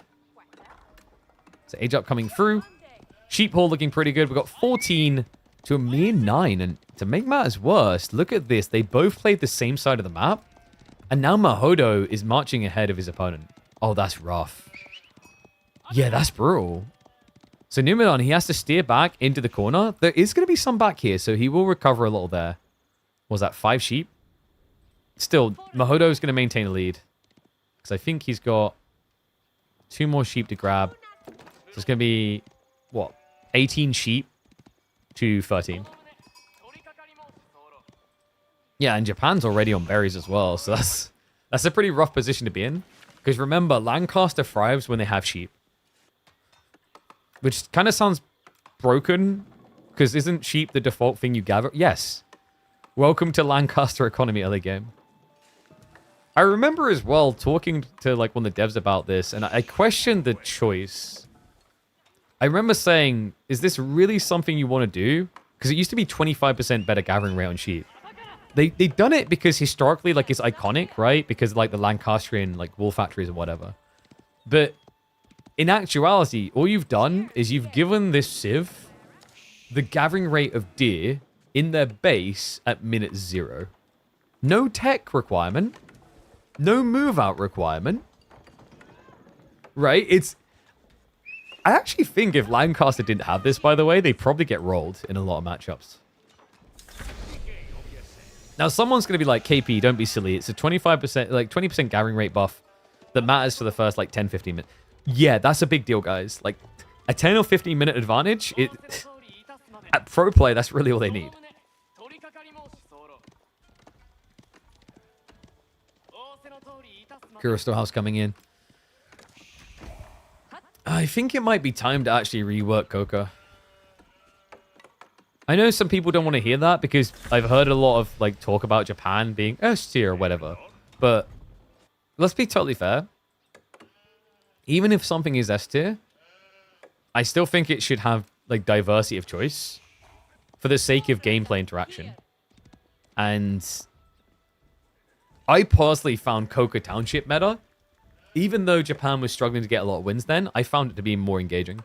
So Age Up coming through. Sheep Hall looking pretty good. We've got 14 to a mere 9. And to make matters worse, look at this. They both played the same side of the map. And now Mahodo is marching ahead of his opponent. Oh, that's rough. Yeah, that's brutal. So Numenor, he has to steer back into the corner. There is going to be some back here, so he will recover a little there. What was that, 5 sheep? Still, Mahodo is going to maintain a lead. Because I think he's got 2 more sheep to grab. So it's going to be, what, 18 sheep to 13. Yeah, and Japan's already on berries as well, so that's a pretty rough position to be in. Because remember, Lancaster thrives when they have sheep. Which kind of sounds broken, because isn't sheep the default thing you gather? Yes. Welcome to Lancaster economy early game. I remember as well talking to like one of the devs about this, and I questioned the choice. I remember saying, is this really something you want to do? Because it used to be 25% better gathering rate on sheep. They've done it because historically, like, it's iconic, right? Because, like, the Lancastrian, like, wool factories or whatever. But in actuality, all you've done is you've given this civ the gathering rate of deer in their base at minute 0. No tech requirement. No move-out requirement. Right? I actually think if Lancaster didn't have this, by the way, they'd probably get rolled in a lot of matchups. Now, someone's going to be like, KP, don't be silly. It's a 25%, like 20% gathering rate buff that matters for the first, like, 10, 15 minutes. Yeah, that's a big deal, guys. Like, a 10 or 15 minute advantage, at pro play, that's really all they need. Kuro Storehouse coming in. I think it might be time to actually rework Coca. I know some people don't want to hear that because I've heard a lot of like talk about Japan being S tier or whatever. But let's be totally fair. Even if something is S tier, I still think it should have like diversity of choice for the sake of gameplay interaction. And I personally found Coca Township meta. Even though Japan was struggling to get a lot of wins then, I found it to be more engaging.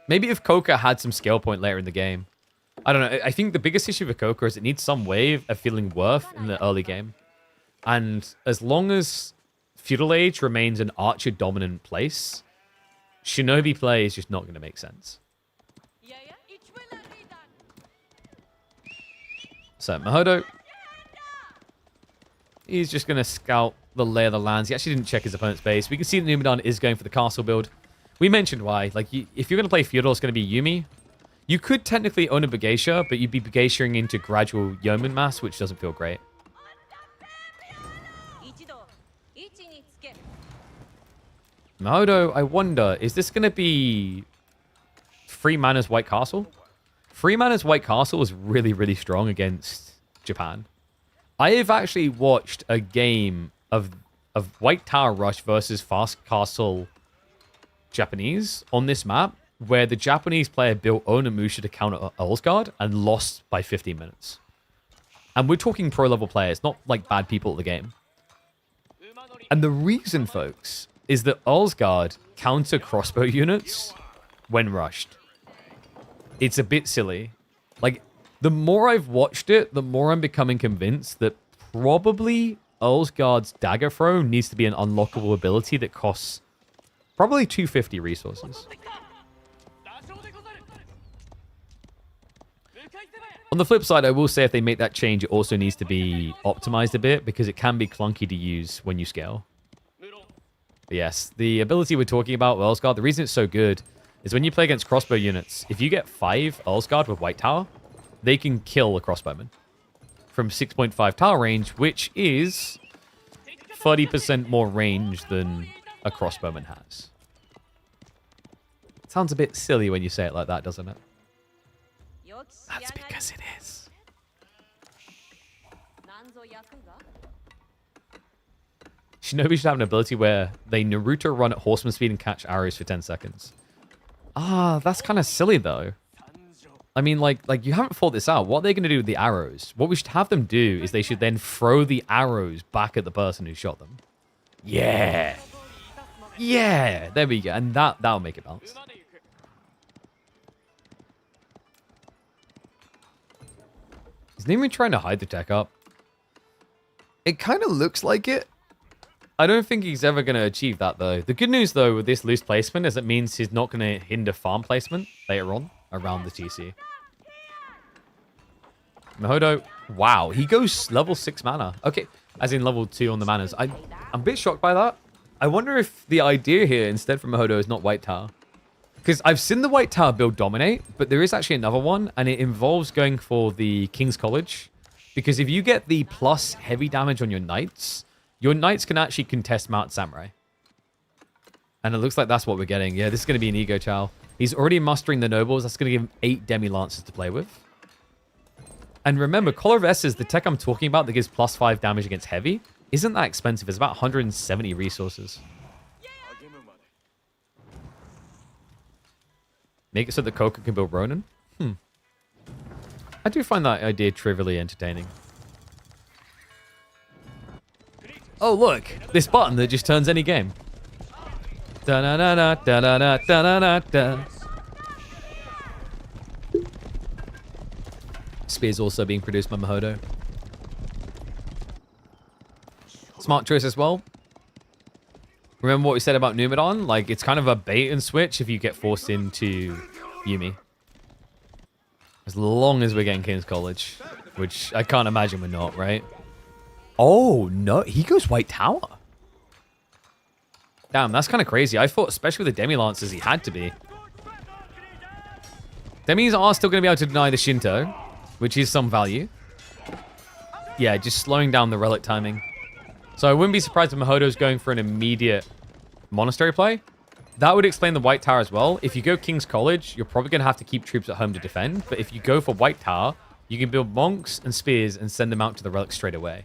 Maybe if Coca had some skill point later in the game. I don't know. I think the biggest issue with Coca is it needs some way of feeling worth in the early game. And as long as Feudal Age remains an archer-dominant place, Shinobi play is just not going to make sense. So, Mahodo. He's just going to scout the lay of the lands. He actually didn't check his opponent's base. We can see that Numenor is going for the castle build. We mentioned why. Like, if you're going to play Feudal, it's going to be Yuumi. You could technically own a Begeisha, but you'd be Begeishaing into gradual Yeoman mass, which doesn't feel great. Mahodo, I wonder, is this going to be 3 mana's White Castle? 3 mana's White Castle is really, really strong against Japan. I have actually watched a game of White Tower Rush versus Fast Castle Japanese on this map, where the Japanese player built Onimusha to counter Ulsgard and lost by 15 minutes. And we're talking pro-level players, not like bad people at the game. And the reason, folks, is that Ulsgard counter crossbow units when rushed. It's a bit silly. Like, the more I've watched it, the more I'm becoming convinced that probably Ulsgard's dagger throw needs to be an unlockable ability that costs probably 250 resources. On the flip side, I will say if they make that change, it also needs to be optimized a bit because it can be clunky to use when you scale. But yes, the ability we're talking about, Ulsgard, the reason it's so good is when you play against crossbow units, if you get 5 Earl's Guard with White Tower, they can kill a crossbowman from 6.5 tower range, which is 30% more range than a crossbowman has. Sounds a bit silly when you say it like that, doesn't it? That's because it is. Shinobi should have an ability where they Naruto run at horseman speed and catch arrows for 10 seconds. Ah, that's kind of silly, though. I mean, like you haven't thought this out. What are they going to do with the arrows? What we should have them do is they should then throw the arrows back at the person who shot them. Yeah. Yeah, there we go. And that'll make it bounce. Is Nimi trying to hide the tech up? It kind of looks like it. I don't think he's ever going to achieve that, though. The good news, though, with this loose placement is it means he's not going to hinder farm placement later on around the TC. Mahodo, wow, he goes level 6 mana. Okay, as in level 2 on the manas. I'm a bit shocked by that. I wonder if the idea here instead for Mahodo is not White Tower. Because I've seen the White Tower build dominate, but there is actually another one, and it involves going for the King's College. Because if you get the plus heavy damage on your knights can actually contest Mount Samurai. And it looks like that's what we're getting. Yeah, this is going to be an Ego Chow. He's already mustering the nobles. That's going to give him 8 Demi-Lancers to play with. And remember, Collar of Esses, the tech I'm talking about that gives plus 5 damage against heavy, isn't that expensive. It's about 170 resources. Make it so that Coca can build Ronin? I do find that idea trivially entertaining. Oh, look. This button that just turns any game. Da-na-na-na, da-na-na, da-na-na-da. Spear's also being produced by Mahodo. Smart choice as well. Remember what we said about Numadon? Like, it's kind of a bait and switch if you get forced into Yumi. As long as we're getting King's College. Which I can't imagine we're not, right? Oh, no. He goes White Tower. Damn, that's kind of crazy. I thought, especially with the Demi-Lancers, he had to be. Demis are still going to be able to deny the Shinto, which is some value. Yeah, just slowing down the relic timing. So I wouldn't be surprised if Mahodo's going for an immediate monastery play. That would explain the White Tower as well. If you go King's College, you're probably going to have to keep troops at home to defend. But if you go for White Tower, you can build monks and spears and send them out to the relic straight away.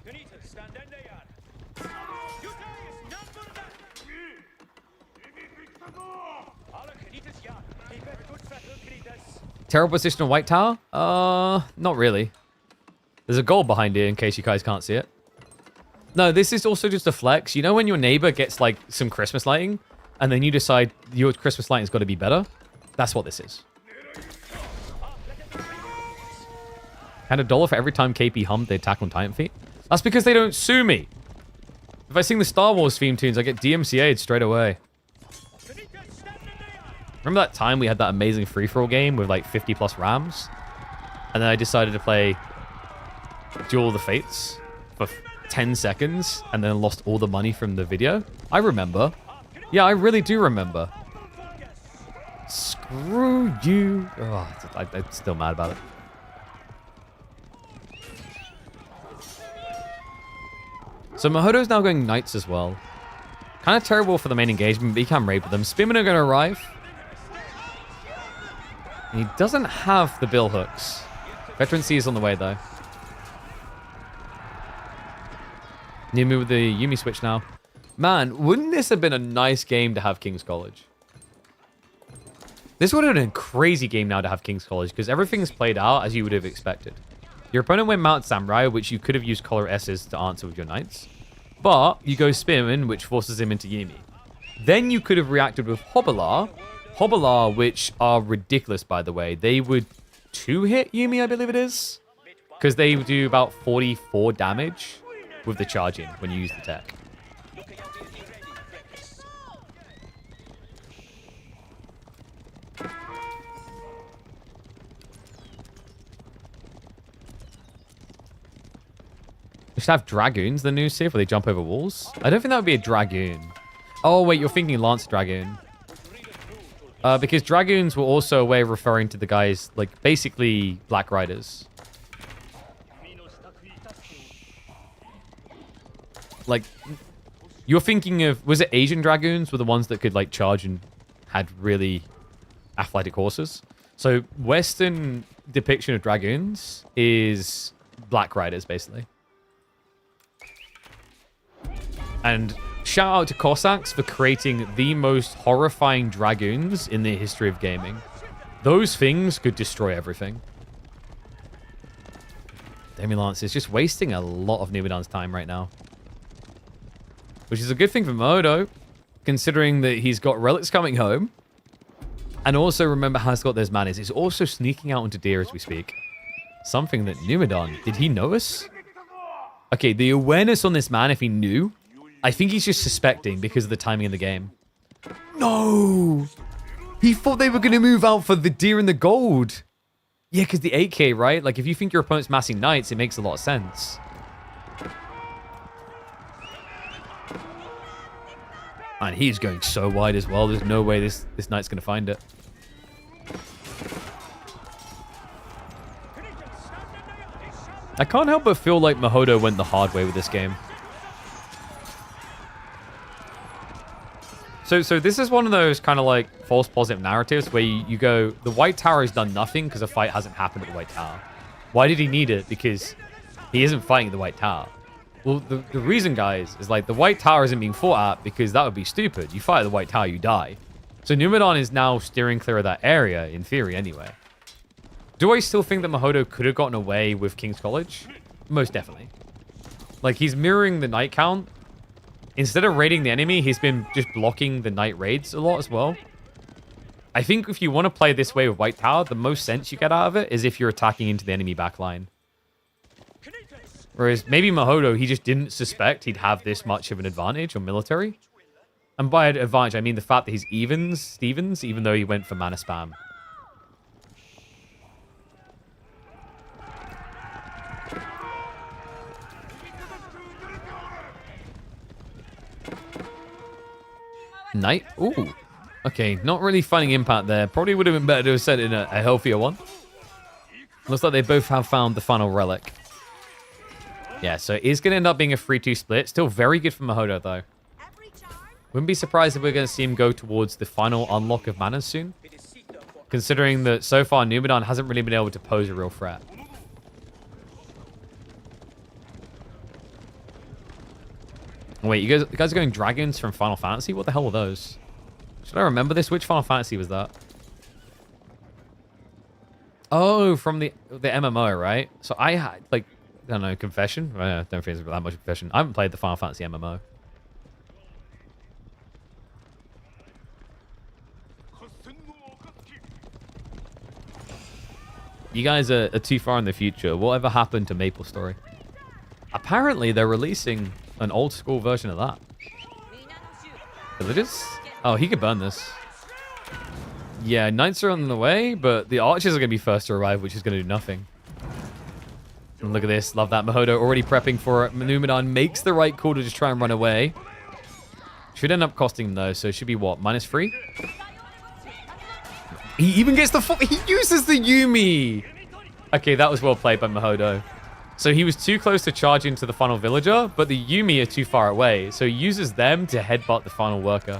Terrible position on White Tower? Not really. There's a goal behind it in case you guys can't see it. No, this is also just a flex. You know when your neighbor gets like some Christmas lighting and then you decide your Christmas lighting's got to be better? That's what this is. And $1 for every time KP hummed the Attack on Titan feat. That's because they don't sue me. If I sing the Star Wars theme tunes, I get DMCA'd straight away. Remember that time we had that amazing free-for-all game with like 50 plus rams? And then I decided to play Duel of the Fates for 10 seconds and then lost all the money from the video? I remember. Yeah, I really do remember. Screw you. Oh, I'm still mad about it. So Mahodo's now going Knights as well. Kind of terrible for the main engagement, but he can raid with them. Spearmen are going to arrive. And he doesn't have the bill hooks. Veteran C is on the way, though. Dumu with the Yumi switch now. Man, wouldn't this have been a nice game to have King's College? This would have been a crazy game now to have King's College, because everything's played out as you would have expected. Your opponent went Mount Samurai, which you could have used Collar S's to answer with your Knights. But you go Spearman, which forces him into Yumi. Then you could have reacted with Hobbler. Hobbler, which are ridiculous, by the way. They would 2-hit Yumi, I believe it is. Because they do about 44 damage with the charge in when you use the tech. We should have Dragoons, the new Sith, where they jump over walls. I don't think that would be a Dragoon. Oh, wait, you're thinking Lance Dragoon. Because dragoons were also a way of referring to the guys, like, basically Black Riders. Like, you're thinking of... Was it Asian dragoons were the ones that could, like, charge and had really athletic horses? So, Western depiction of dragoons is Black Riders, basically. And shout out to Cossacks for creating the most horrifying dragoons in the history of gaming. Those things could destroy everything. Demi-Lance is just wasting a lot of Numidan's time right now. Which is a good thing for Modo, considering that he's got relics coming home. And also, remember, has got those manas. He's also sneaking out into Deer as we speak. Something that Numidan... Did he know us? Okay, the awareness on this man, if he knew... I think he's just suspecting because of the timing of the game. No! He thought they were going to move out for the Deer and the gold. Yeah, because the 8k, right? Like, if you think your opponent's massing knights, it makes a lot of sense. And he's going so wide as well. There's no way this knight's going to find it. I can't help but feel like Mahodo went the hard way with this game. So this is one of those kind of like false positive narratives where you go, the White Tower has done nothing because a fight hasn't happened at the White Tower. Why did he need it? Because he isn't fighting the White Tower. Well, the reason, guys, is like the White Tower isn't being fought at because that would be stupid. You fight at the White Tower, you die. So Numidan is now steering clear of that area, in theory, anyway. Do I still think that Mahodo could have gotten away with King's College? Most definitely. Like, he's mirroring the knight count. Instead of raiding the enemy, he's been just blocking the knight raids a lot as well. I think if you want to play this way with White Tower, the most sense you get out of it is if you're attacking into the enemy backline. Whereas maybe Mahodo, he just didn't suspect he'd have this much of an advantage on military. And by advantage, I mean the fact that he's Stevens, even though he went for mana spam. Knight? Ooh. Okay, not really finding impact there. Probably would have been better to have set in a healthier one. Looks like they both have found the final relic. Yeah, so it is going to end up being a 3-2 split. Still very good for Mahodo, though. Wouldn't be surprised if we're going to see him go towards the final unlock of mana soon. Considering that so far, Numidan hasn't really been able to pose a real threat. Wait, you guys are going dragons from Final Fantasy? What the hell were those? Should I remember this? Which Final Fantasy was that? Oh, from the MMO, right? So I had, like, I don't know, confession? I don't think it's that much confession. I haven't played the Final Fantasy MMO. You guys are too far in the future. Whatever happened to Maple Story? Apparently, they're releasing an old school version of that. Villages? Oh, he could burn this. Yeah, knights are on the way, but the archers are going to be first to arrive, which is going to do nothing. And look at this. Love that. Mahodo already prepping for it. Numidan makes the right call to just try and run away. Should end up costing him, though, so it should be what? -3? He even gets the... He uses the Yumi! Okay, that was well played by Mahodo. So he was too close to charge into the final villager, but the Yumi are too far away. So he uses them to headbutt the final worker.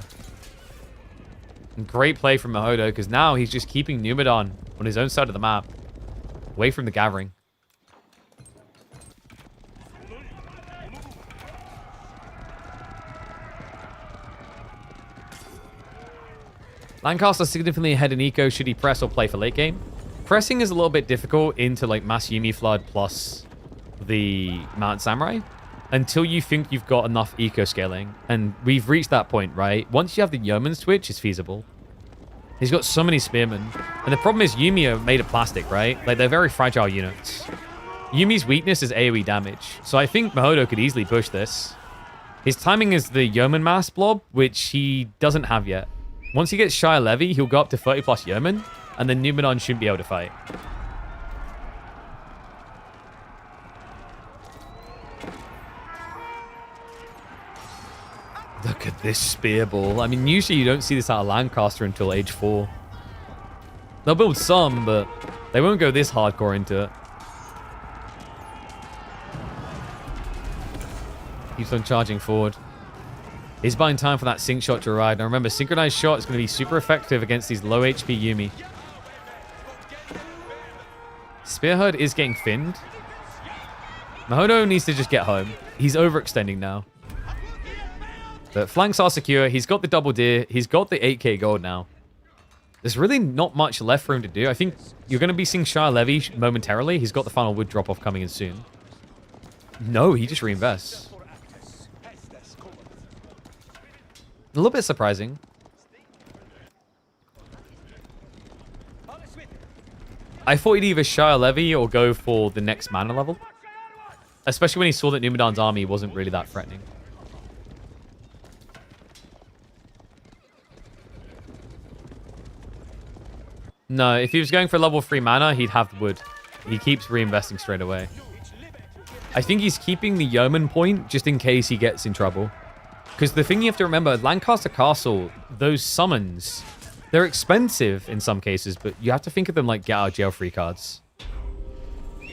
And great play from Mahodo, because now he's just keeping Numidan on his own side of the map. Away from the gathering. Lancaster significantly ahead in eco. Should he press or play for late game? Pressing is a little bit difficult into like Mass Yumi Flood plus the Mount Samurai until you think you've got enough eco scaling. And we've reached that point, right? Once you have the Yeoman switch, it's feasible. He's got so many spearmen. And the problem is Yumi are made of plastic, right? Like they're very fragile units. Yumi's weakness is AoE damage. So I think Mahodo could easily push this. His timing is the Yeoman Mass blob, which he doesn't have yet. Once he gets Shire Levy, he'll go up to 30 plus Yeoman, and then Numidan shouldn't be able to fight. Look at this spear ball. I mean, usually you don't see this out of Lancaster until age 4. They'll build some, but they won't go this hardcore into it. Keeps on charging forward. He's buying time for that sync shot to ride. Now remember, synchronized shot is going to be super effective against these low HP Yuumi. Spearhead is getting finned. Mahodo needs to just get home. He's overextending now. But flanks are secure. He's got the double deer. He's got the 8k gold now. There's really not much left for him to do. I think you're going to be seeing Shire Levy momentarily. He's got the final wood drop-off coming in soon. No, he just reinvests. A little bit surprising. I thought he'd either Shire Levy or go for the next mana level. Especially when he saw that Numidan's army wasn't really that threatening. No, if he was going for level 3 mana, he'd have the wood. He keeps reinvesting straight away. I think he's keeping the Yeoman point just in case he gets in trouble. Because the thing you have to remember, Lancaster Castle, those summons, they're expensive in some cases, but you have to think of them like get out of jail free cards.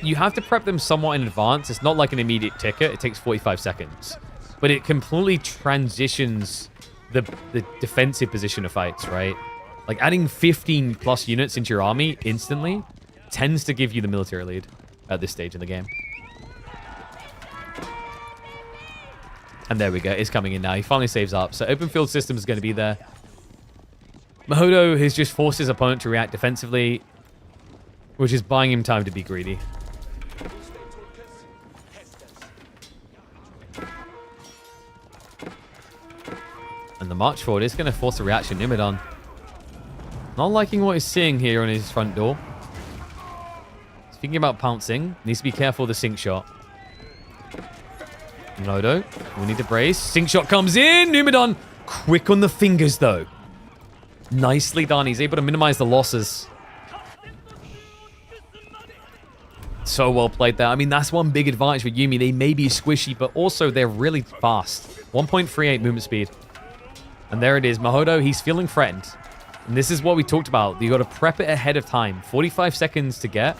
You have to prep them somewhat in advance. It's not like an immediate ticket. It takes 45 seconds. But it completely transitions the defensive position of fights, right? Like adding 15 plus units into your army instantly tends to give you the military lead at this stage in the game. And there we go. It's coming in now. He finally saves up. So open field system is going to be there. Mahodo has just forced his opponent to react defensively, which is buying him time to be greedy. And the march forward is going to force a reaction. Numidan not liking what he's seeing here on his front door. He's thinking about pouncing. Needs to be careful of the sync shot. Nodo, we need to brace. Sync shot comes in. Numidan, quick on the fingers though. Nicely done. He's able to minimize the losses. So well played there. I mean, that's one big advantage for Yuumi. They may be squishy, but also they're really fast. 1.38 movement speed. And there it is. Mahodo, he's feeling threatened. And this is what we talked about. You got to prep it ahead of time. 45 seconds to get.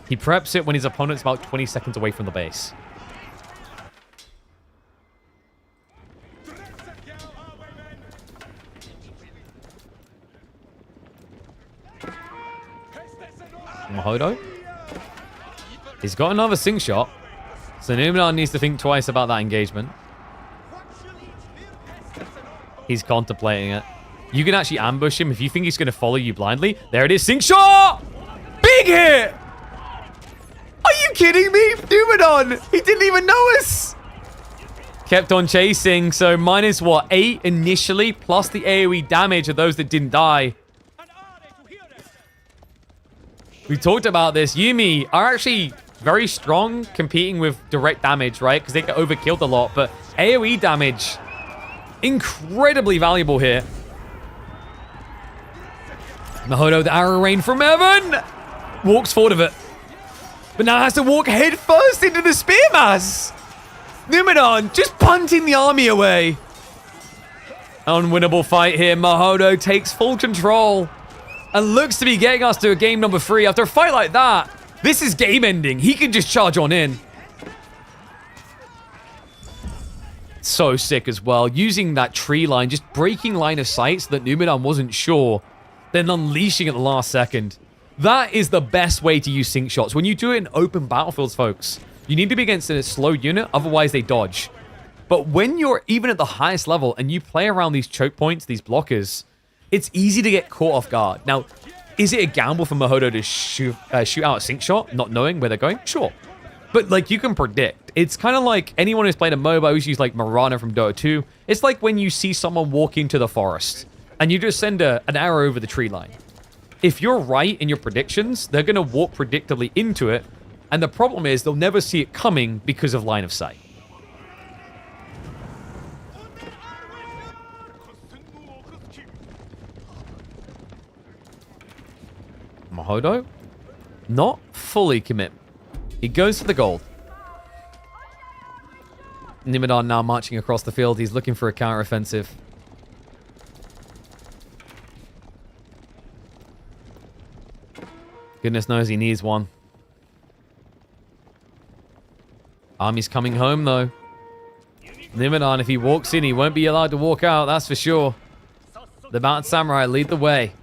He preps it when his opponent's about 20 seconds away from the base. Mahodo. He's got another sync shot. So Numidan needs to think twice about that engagement. He's contemplating it. You can actually ambush him if you think he's going to follow you blindly. There it is. Sync shot! Big hit! Are you kidding me? Numidan! He didn't even notice! Kept on chasing. So minus what? 8 initially, plus the AoE damage of those that didn't die. We talked about this. Yuumi are actually very strong competing with direct damage, right? Because they get overkilled a lot. But AoE damage, incredibly valuable here. Mahodo, the arrow rain from heaven. Walks forward of it. But now has to walk head first into the spear mass. Numidan just punting the army away. Unwinnable fight here. Mahodo takes full control. And looks to be getting us to a game number 3. After a fight like that, this is game ending. He can just charge on in. So sick as well. Using that tree line, just breaking line of sight so that Numidan wasn't sure. Then unleashing at the last second. That is the best way to use sync shots. When you do it in open battlefields, folks, you need to be against a slow unit. Otherwise, they dodge. But when you're even at the highest level and you play around these choke points, these blockers, it's easy to get caught off guard. Now, is it a gamble for Mahodo to shoot out a sync shot, not knowing where they're going? Sure. But, like, you can predict. It's kind of like anyone who's played a MOBA who's used, like, Marana from Dota 2. It's like when you see someone walk into the forest and you just send an arrow over the tree line. If you're right in your predictions, they're going to walk predictably into it. And the problem is they'll never see it coming because of line of sight. Mahodo, not fully commit. He goes for the gold. Nimidon now marching across the field. He's looking for a counteroffensive. Goodness knows he needs one. Army's coming home, though. Nimidon, if he walks in, he won't be allowed to walk out, that's for sure. The Mountain Samurai lead the way.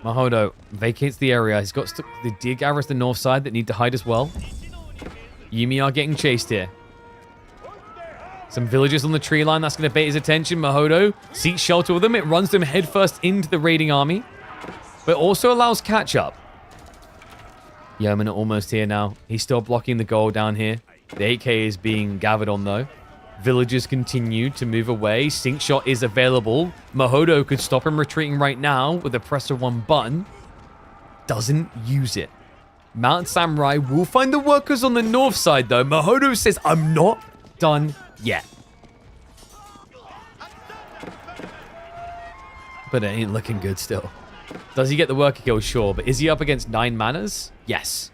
Mahodo vacates the area. He's got the deer gatherers the north side that need to hide as well. Yumi are getting chased here. Some villagers on the tree line. That's going to bait his attention. Mahodo seeks shelter with them. It runs them headfirst into the raiding army, but also allows catch-up. Yeoman are almost here now. He's still blocking the goal down here. The 8K is being gathered on, though. Villagers continue to move away. Sync shot is available. Mahodo could stop him retreating right now with the press of one button. Doesn't use it. Mountain Samurai will find the workers on the north side, though. Mahodo says, I'm not done yet. But it ain't looking good still. Does he get the worker kill? Sure. But is he up against 9 manas? Yes.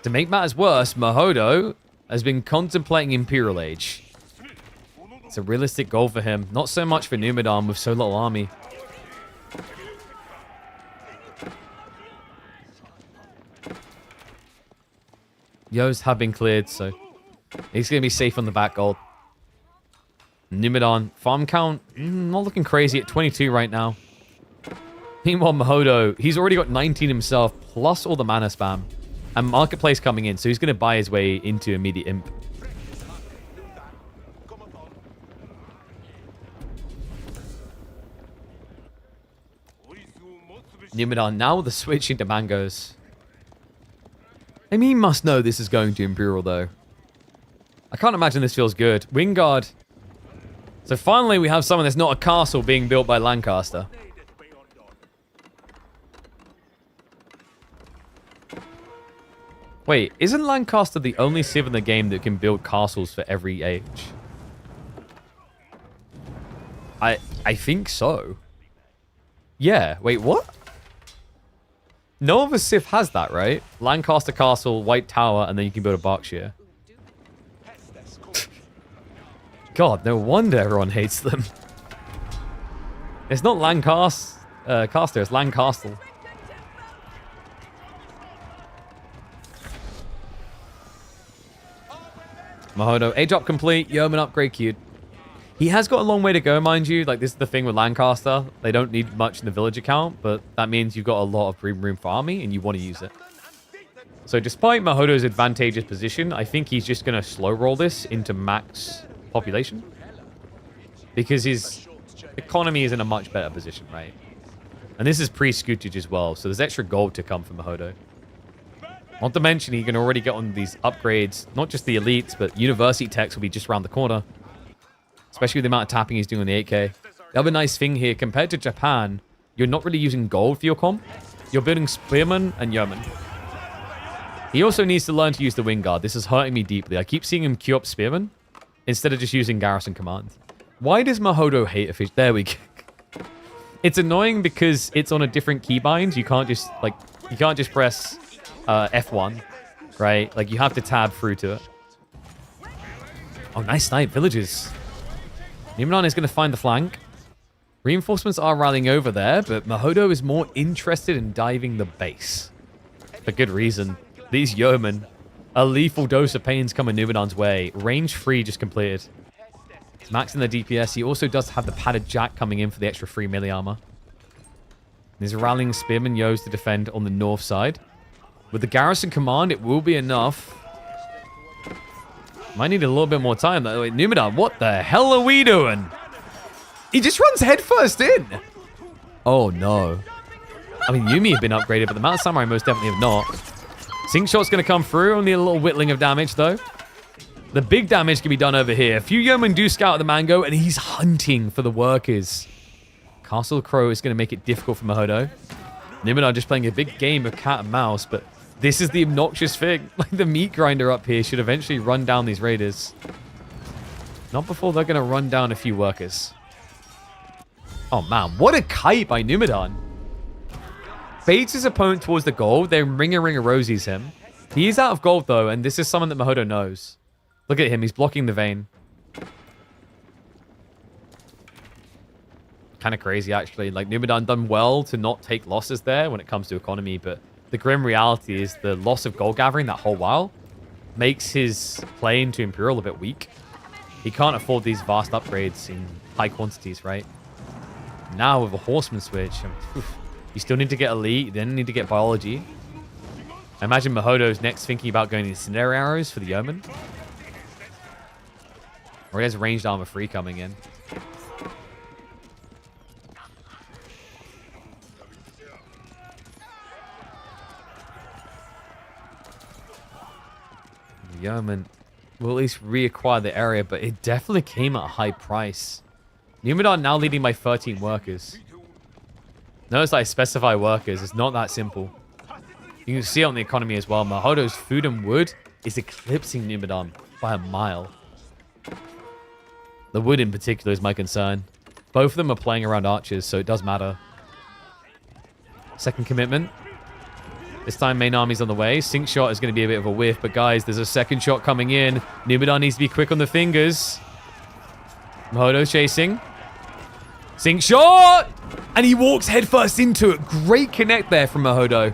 To make matters worse, Mahodo has been contemplating Imperial Age. It's a realistic goal for him. Not so much for Numidon with so little army. Yo's have been cleared, so he's going to be safe on the back gold. Numidon, farm count, not looking crazy at 22 right now. Meanwhile, Mahodo, he's already got 19 himself, plus all the mana spam. And Marketplace coming in, so he's going to buy his way into immediate imp. Numidon now with the switch into mangoes. I mean, he must know this is going to Imperial, though. I can't imagine this feels good. Wingard. So finally, we have someone that's not a castle being built by Lancaster. Wait, isn't Lancaster the only civ in the game that can build castles for every age? I think so. Yeah, wait, what? No other civ has that, right? Lancaster Castle, White Tower, and then you can build a Berkshire. God, no wonder everyone hates them. It's not Lancaster, it's Lancastle. Mahodo, age up complete, Yeoman upgrade queued. He has got a long way to go, mind you. Like, this is the thing with Lancaster. They don't need much in the village account, but that means you've got a lot of breathing room for army, and you want to use it. So despite Mahodo's advantageous position, I think he's just going to slow roll this into max population. Because his economy is in a much better position, right? And this is pre-scootage as well, so there's extra gold to come from Mahodo. Not to mention, he can already get on these upgrades. Not just the elites, but university techs will be just around the corner. Especially with the amount of tapping he's doing on the 8K. The other nice thing here, compared to Japan, you're not really using gold for your comp. You're building Spearman and Yeoman. He also needs to learn to use the Wingard. This is hurting me deeply. I keep seeing him queue up Spearman instead of just using Garrison Command. Why does Mahodo hate a fish? There we go. It's annoying because it's on a different keybind. You can't just, like, you can't just press F1, right? Like, you have to tab through to it. Oh, nice snipe. Villages. Nimidon is going to find the flank. Reinforcements are rallying over there, but Mahodo is more interested in diving the base. For good reason. These yeomen, a lethal dose of pain's coming Numidon's way. Range 3 just completed. He's maxing the DPS. He also does have the padded jack coming in for the extra 3 melee armor. There's rallying Spearman Yos to defend on the north side. With the Garrison Command, it will be enough. Might need a little bit more time, though. Wait, Numidon, what the hell are we doing? He just runs headfirst in. Oh, no. I mean, Yumi have been upgraded, but the Mountain Samurai most definitely have not. Sync shot's going to come through. Only a little whittling of damage, though. The big damage can be done over here. A few yeomen do scout the mango, and he's hunting for the workers. Castle Crow is going to make it difficult for Mahodo. Numidon just playing a big game of cat and mouse, but this is the obnoxious thing. Like, the meat grinder up here should eventually run down these raiders. Not before they're going to run down a few workers. Oh, man. What a kite by Numidon. Baits his opponent towards the gold. Then Ringer Rosies him. He is out of gold, though, and this is someone that Mahodo knows. Look at him. He's blocking the vein. Kind of crazy, actually. Like, Numidan done well to not take losses there when it comes to economy, but the grim reality is the loss of gold gathering that whole while makes his play into Imperial a bit weak. He can't afford these vast upgrades in high quantities, right? Now with a Horseman switch, you still need to get Elite, then need to get Biology. I imagine Mahodo's next thinking about going Incendiary Arrows for the Yeoman. Or he has ranged armor free coming in. The Yeoman will at least reacquire the area, but it definitely came at a high price. Numidan now leading by 13 workers. Notice I specify workers. It's not that simple. You can see it on the economy as well. Mahodo's food and wood is eclipsing Numidan by a mile. The wood in particular is my concern. Both of them are playing around archers, so it does matter. Second commitment. This time main army's on the way. Sync shot is going to be a bit of a whiff, but guys, there's a second shot coming in. Numidan needs to be quick on the fingers. Mahodo's chasing. Sync shot! And he walks headfirst into it. Great connect there from Mahodo.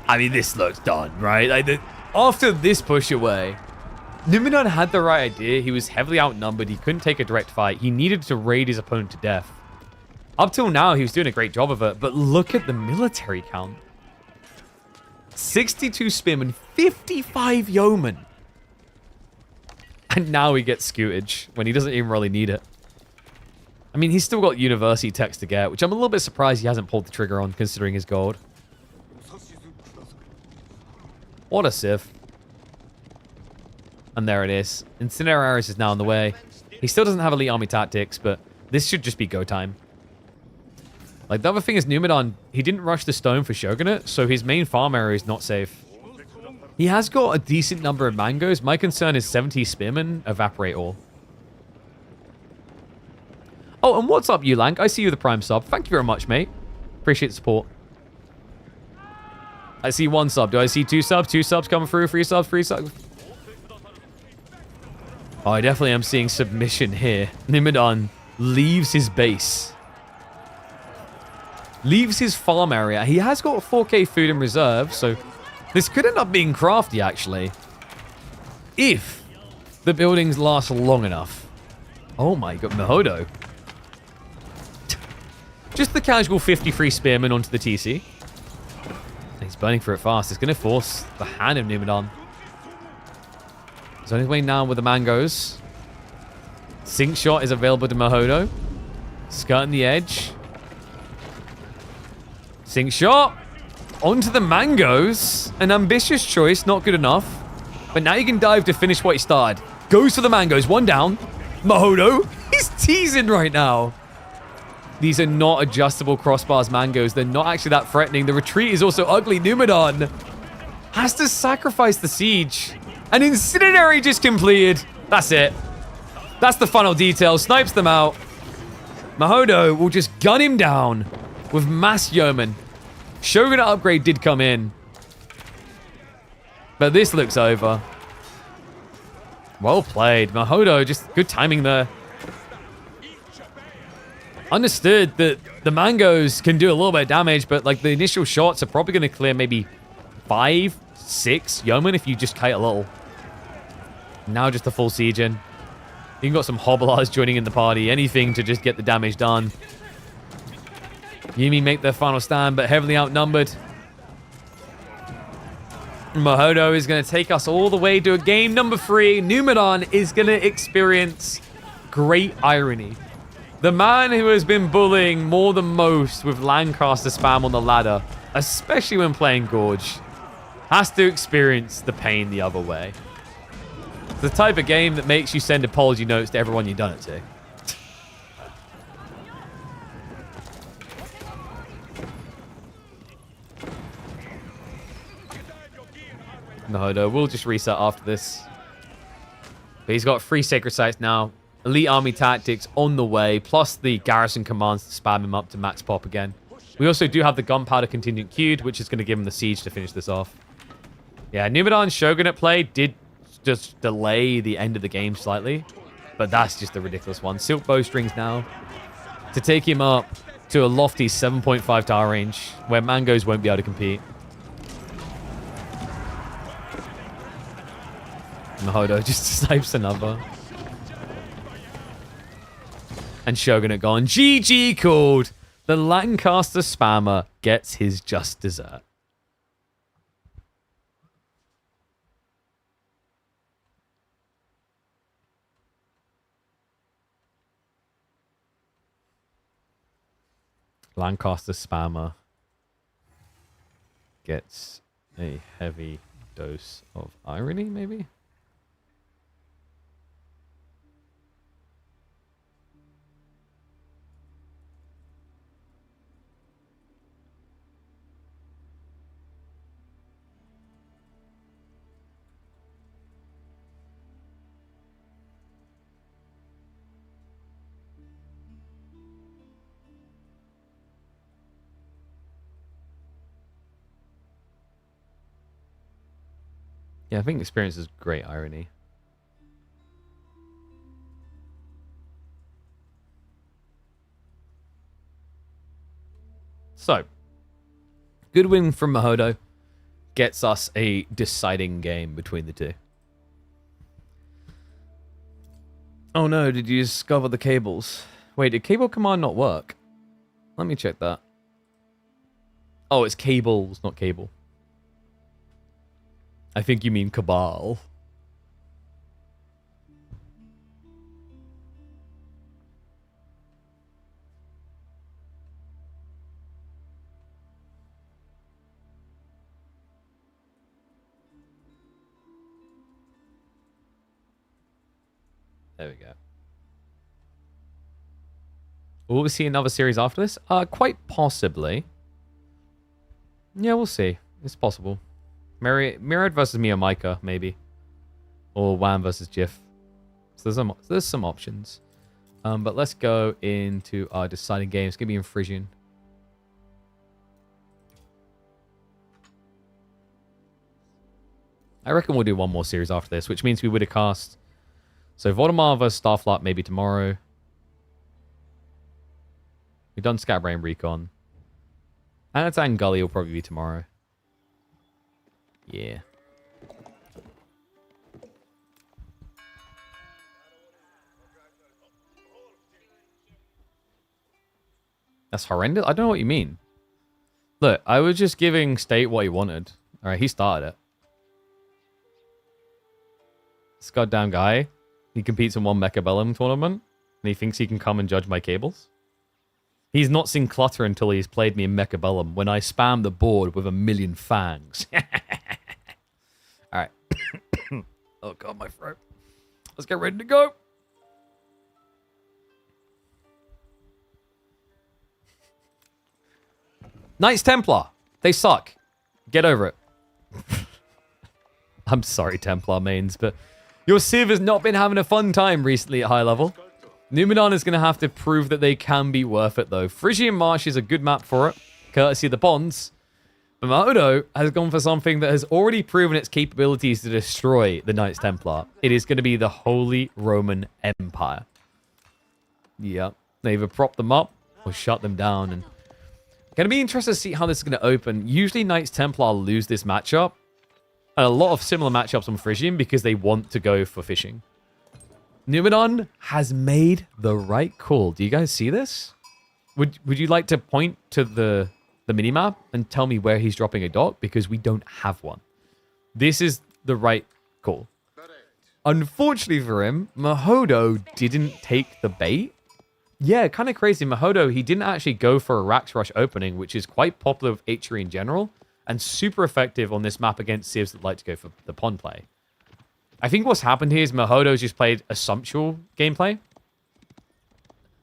I mean, this looks done, right? Like after this push away, Numidan had the right idea. He was heavily outnumbered. He couldn't take a direct fight. He needed to raid his opponent to death. Up till now, he was doing a great job of it. But look at the military count. 62 spearmen, 55 yeomen. And now he gets scutage when he doesn't even really need it. I mean, he's still got university techs to get, which I'm a little bit surprised he hasn't pulled the trigger on, considering his gold. What a civ. And there it is. Incendiary Arrows is now on the way. He still doesn't have elite army tactics, but this should just be go time. Like, the other thing is Numidan, he didn't rush the stone for Shogunate, so his main farm area is not safe. He has got a decent number of mangoes. My concern is 70 spearmen evaporate all. Oh, and what's up, Ulank? I see you the prime sub. Thank you very much, mate. Appreciate the support. I see one sub. Do I see two subs? Two subs coming through. Three subs, three subs. Oh, I definitely am seeing submission here. Numidan leaves his base. Leaves his farm area. He has got 4k food in reserve, so this could end up being crafty, actually. If the buildings last long enough. Oh my god, Mahodo. Just the casual 53 spearmen onto the TC. He's burning for it fast. It's going to force the hand of Numidan. He's on his way now with the mangoes. Sync shot is available to Mahodo. Skirting the edge. Sync shot. Onto the mangoes. An ambitious choice, not good enough. But now you can dive to finish what he started. Goes for the mangoes. One down. Mahodo. He's teasing right now. These are not adjustable crossbars mangoes. They're not actually that threatening. The retreat is also ugly. Numidan has to sacrifice the siege. An incendiary just completed. That's it. That's the final detail. Snipes them out. Mahodo will just gun him down with mass yeoman. Shogunate upgrade did come in. But this looks over. Well played. Mahodo, just good timing there. Understood that the mangoes can do a little bit of damage, but like the initial shots are probably going to clear maybe 5, 6 yeomen if you just kite a little. Now just a full siege in. You got some hobblers joining in the party. Anything to just get the damage done. Yumi make their final stand, but heavily outnumbered. Mahodo is going to take us all the way to a game number 3. Numidan is going to experience great irony. The man who has been bullying more than most with Lancaster spam on the ladder, especially when playing Gorge, has to experience the pain the other way. It's the type of game that makes you send apology notes to everyone you've done it to. Mahodo will just reset after this. But he's got 3 sacred sites now. Elite army tactics on the way, plus the garrison commands to spam him up to max pop again. We also do have the gunpowder contingent queued, which is going to give him the siege to finish this off. Yeah, Numenon's Shogunate play did just delay the end of the game slightly, but that's just a ridiculous one. Silk Bowstrings now to take him up to a lofty 7.5 tower range where Mangoes won't be able to compete. Mahodo just snipes another. And Shogunate gone. GG called. The Lancaster spammer gets his just dessert. Lancaster spammer gets a heavy dose of irony, maybe? Yeah, I think experience is great irony. So, good win from Mahodo gets us a deciding game between the two. Oh no, did you discover the cables? Wait, did cable command not work? Let me check that. Oh, it's cables, not cable. I think you mean Cabal. There we go. Will we see another series after this? Quite possibly. Yeah, we'll see. It's possible. Mirrored versus Mia Micah, maybe. Or Wham versus Jiff. So there's some options. But let's go into our deciding game. It's going to be in Frisian. I reckon we'll do one more series after this, which means we would have cast. So Voldemar versus Starflat maybe tomorrow. We've done Scabrain Recon. Anatan Gully will probably be tomorrow. Yeah. That's horrendous. I don't know what you mean. Look, I was just giving State what he wanted. Alright, he started it. This goddamn guy, he competes in one Mecha Bellum tournament, and he thinks he can come and judge my cables. He's not seen clutter until he's played me in Mecha Bellum when I spam the board with 1,000,000 fangs. Alright. Oh god, my throat. Let's get ready to go. Knights Templar. They suck. Get over it. I'm sorry, Templar mains, but your Civ has not been having a fun time recently at high level. Numenor is going to have to prove that they can be worth it, though. Frisian Marsh is a good map for it, courtesy of the bonds. But Mahodo has gone for something that has already proven its capabilities to destroy the Knights Templar. It is going to be the Holy Roman Empire. Yep. They either prop them up or shut them down. And going to be interested to see how this is going to open. Usually Knights Templar lose this matchup. And a lot of similar matchups on Frisian because they want to go for fishing. Numenor has made the right call. Do you guys see this? Would you like to point to the minimap and tell me where he's dropping a dock? Because we don't have one. This is the right call. Unfortunately for him, Mahodo didn't take the bait. Yeah, kind of crazy. Mahodo, he didn't actually go for a Rax Rush opening, which is quite popular with Hatchery in general, and super effective on this map against civs that like to go for the pond play. I think what's happened here is Mahodo's just played assumptual gameplay.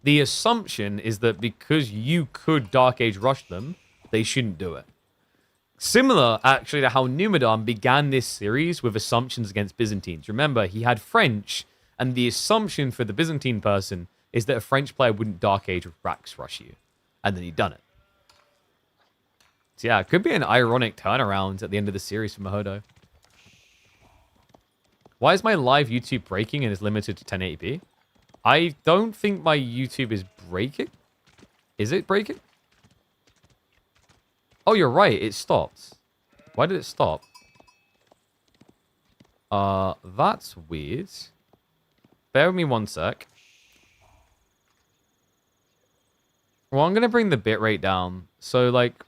The assumption is that because you could Dark Age rush them, they shouldn't do it. Similar, actually, to how Numenor began this series with assumptions against Byzantines. Remember, he had French, and the assumption for the Byzantine person is that a French player wouldn't Dark Age Rax rush you. And then he'd done it. So yeah, it could be an ironic turnaround at the end of the series for Mahodo. Why is my live YouTube breaking and is limited to 1080p? I don't think my YouTube is breaking. Is it breaking? Oh, you're right. It stopped. Why did it stop? That's weird. Bear with me one sec. Well, I'm going to bring the bitrate down. So, like...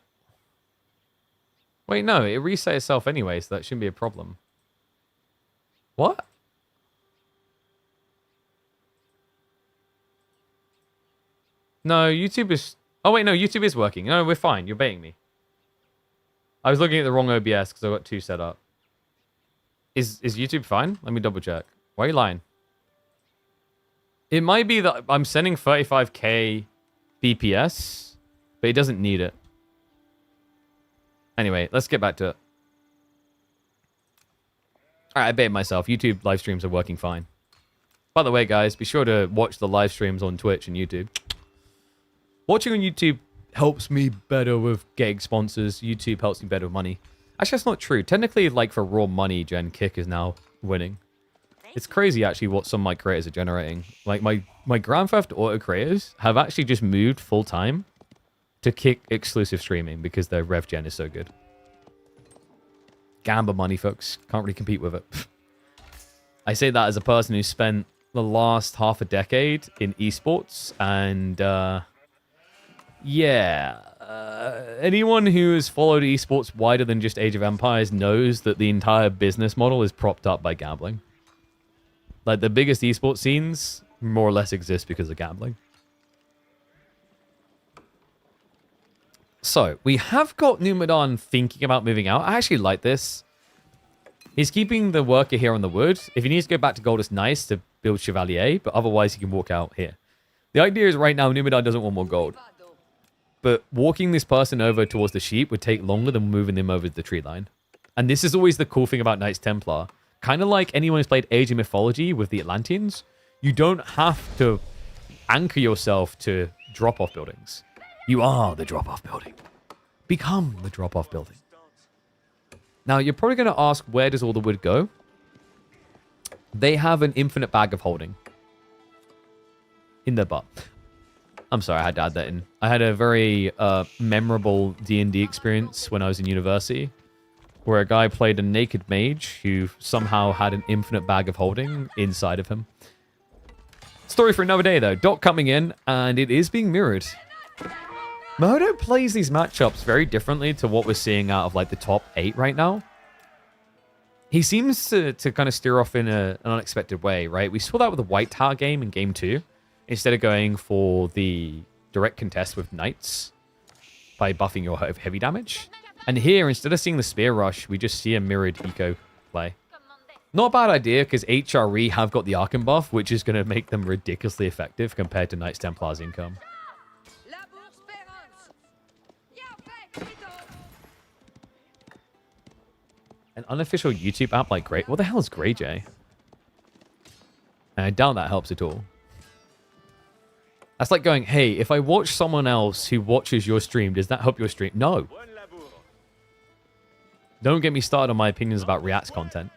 Wait, no. It reset itself anyway, so that shouldn't be a problem. What? No, YouTube is... Oh, wait, no. YouTube is working. No, we're fine. You're baiting me. I was looking at the wrong OBS because I got 2 set up. Is YouTube fine? Let me double check. Why are you lying? It might be that I'm sending 35k BPS, but it doesn't need it. Anyway, let's get back to it. Alright, I baited myself. YouTube live streams are working fine. By the way, guys, be sure to watch the live streams on Twitch and YouTube. Watching on YouTube helps me better with getting sponsors. YouTube helps me better with money. Actually, that's not true. Technically, like for raw money, Gen Kick is now winning. It's crazy, actually, what some of my creators are generating. Like, my Grand Theft Auto creators have actually just moved full-time to Kick exclusive streaming because their rev gen is so good. Gamba money, folks. Can't really compete with it. I say that as a person who spent the last half a decade in esports, and, yeah. Anyone who has followed esports wider than just Age of Empires knows that the entire business model is propped up by gambling. Like, the biggest esports scenes more or less exist because of gambling. So, we have got Numadon thinking about moving out. I actually like this. He's keeping the worker here on the wood. If he needs to go back to gold, it's nice to build Chevalier, but otherwise he can walk out here. The idea is right now, Numadon doesn't want more gold. But walking this person over towards the sheep would take longer than moving them over the tree line. And this is always the cool thing about Knights Templar. Kind of like anyone who's played Age of Mythology with the Atlanteans, you don't have to anchor yourself to drop-off buildings. You are the drop-off building. Become the drop-off building. Now, you're probably going to ask, where does all the wood go? They have an infinite bag of holding. In their butt. I'm sorry, I had to add that in. I had a very memorable D&D experience when I was in university, where a guy played a naked mage who somehow had an infinite bag of holding inside of him. Story for another day, though. Doc coming in, and it is being mirrored. Modo plays these matchups very differently to what we're seeing out of like the top 8 right now. He seems to kind of steer off in an unexpected way, right? We saw that with the White Tower game in Game 2. Instead of going for the direct contest with Knights by buffing your heavy damage. And here, instead of seeing the Spear Rush, we just see a mirrored eco play. Not a bad idea, because HRE have got the Archon buff, which is going to make them ridiculously effective compared to Knights Templar's income. An unofficial YouTube app like Grey... What the hell is Greyjay? I doubt that helps at all. That's like going, hey, if I watch someone else who watches your stream, does that help your stream? No. Don't get me started on my opinions about React's content.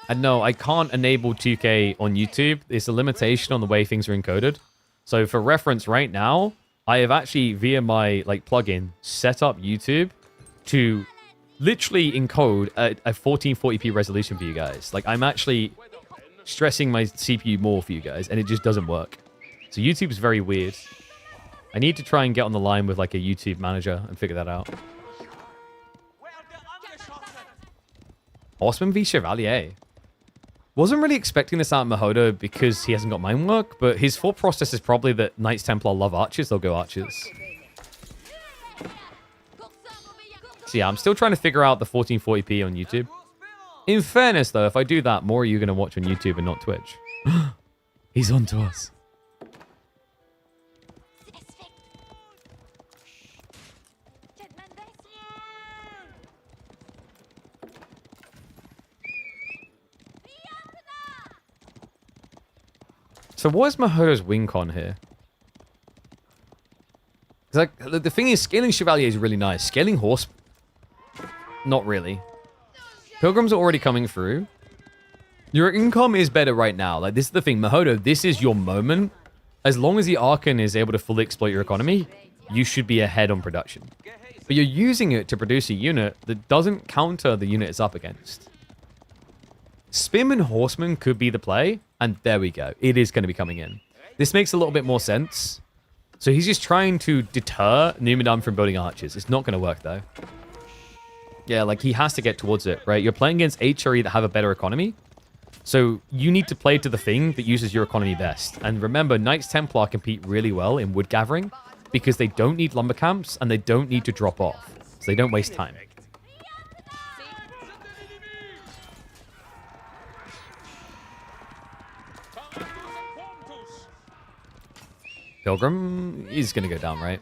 And no, I can't enable 2K on YouTube. It's a limitation on the way things are encoded. So for reference right now, I have actually, via my like plugin, set up YouTube to literally encode a 1440p resolution for you guys. Like, I'm actually stressing my CPU more for you guys, and it just doesn't work. So YouTube's very weird. I need to try and get on the line with like a YouTube manager and figure that out. Horseman v Chevalier. Wasn't really expecting this out of Mahodo because he hasn't got mine work, but his thought process is probably that Knights Templar love archers, they'll go archers. So yeah, I'm still trying to figure out the 1440p on YouTube. In fairness, though, if I do that, more are you going to watch on YouTube and not Twitch? He's on to us. So what is Mahodo's win con here? Like, the thing is, scaling Chevalier is really nice. Scaling Horse, not really. Pilgrims are already coming through. Your income is better right now. Like, this is the thing. Mahodo, this is your moment. As long as the Archon is able to fully exploit your economy, you should be ahead on production. But you're using it to produce a unit that doesn't counter the unit it's up against. Spim and Horseman could be the play, and there we go. It is going to be coming in. This makes a little bit more sense. So he's just trying to deter Numidan from building archers. It's not going to work, though. Yeah, like, he has to get towards it, right? You're playing against HRE that have a better economy. So you need to play to the thing that uses your economy best. And remember, Knights Templar compete really well in wood gathering because they don't need lumber camps and they don't need to drop off. So they don't waste time. Pilgrim is going to go down, right?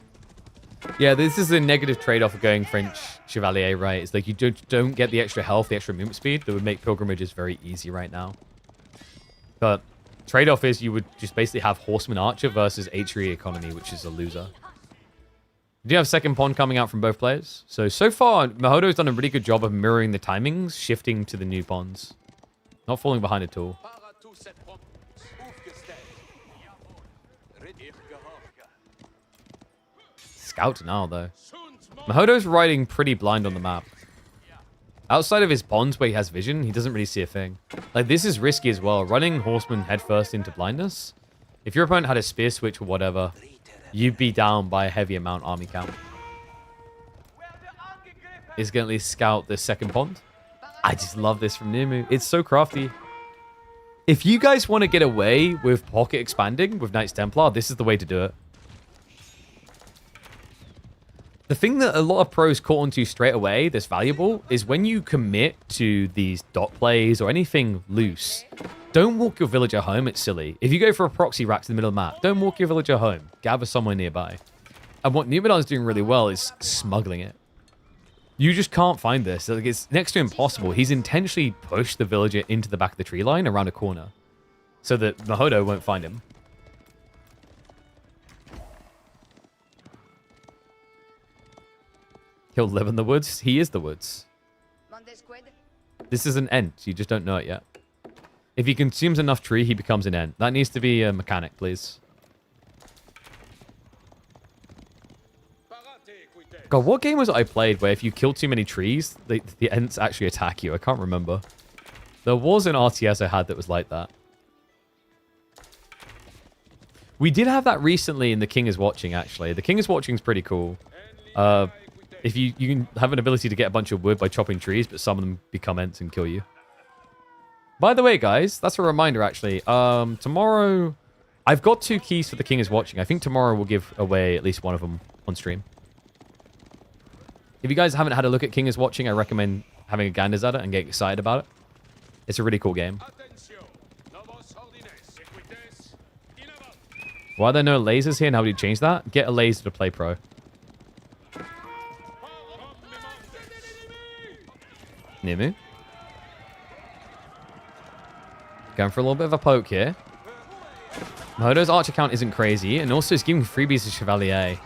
Yeah, this is a negative trade-off of going French Chevalier, right? It's like you don't get the extra health, the extra movement speed that would make pilgrimages very easy right now. But trade-off is you would just basically have Horseman Archer versus HRE economy, which is a loser. You do have second pawn coming out from both players. So far, Mahodo's done a really good job of mirroring the timings, shifting to the new pawns. Not falling behind at all. Scout now, though. Mahodo's riding pretty blind on the map. Outside of his pawns where he has vision, he doesn't really see a thing. Like, this is risky as well. Running Horseman headfirst into blindness. If your opponent had a spear switch or whatever, you'd be down by a heavy amount army count. Is going to at least scout the second pond. I just love this from Dumu. It's so crafty. If you guys want to get away with pocket expanding with Knights Templar, this is the way to do it. The thing that a lot of pros caught onto straight away that's valuable is when you commit to these dot plays or anything loose, don't walk your villager home. It's silly. If you go for a proxy rack to the middle of the map, don't walk your villager home. Gather somewhere nearby. And what Numidan's doing really well is smuggling it. You just can't find this. Like, it's next to impossible. He's intentionally pushed the villager into the back of the tree line around a corner so that Mahodo won't find him. He'll live in the woods. He is the woods. This is an Ent. You just don't know it yet. If he consumes enough tree, he becomes an Ent. That needs to be a mechanic, please. God, what game was it I played where if you kill too many trees, the Ents actually attack you? I can't remember. There was an RTS I had that was like that. We did have that recently in The King is Watching, actually. The King is Watching is pretty cool. If you can have an ability to get a bunch of wood by chopping trees, but some of them become Ents and kill you. By the way, guys, that's a reminder, actually. Tomorrow, I've got 2 keys for The King is Watching. I think tomorrow we'll give away at least one of them on stream. If you guys haven't had a look at King is Watching, I recommend having a gander at it and getting excited about it. It's a really cool game. Why are there no lasers here and how do you change that? Get a laser to play pro. Nimu. Going for a little bit of a poke here. Mahodo's archer count isn't crazy, and also he's giving freebies to Chevalier.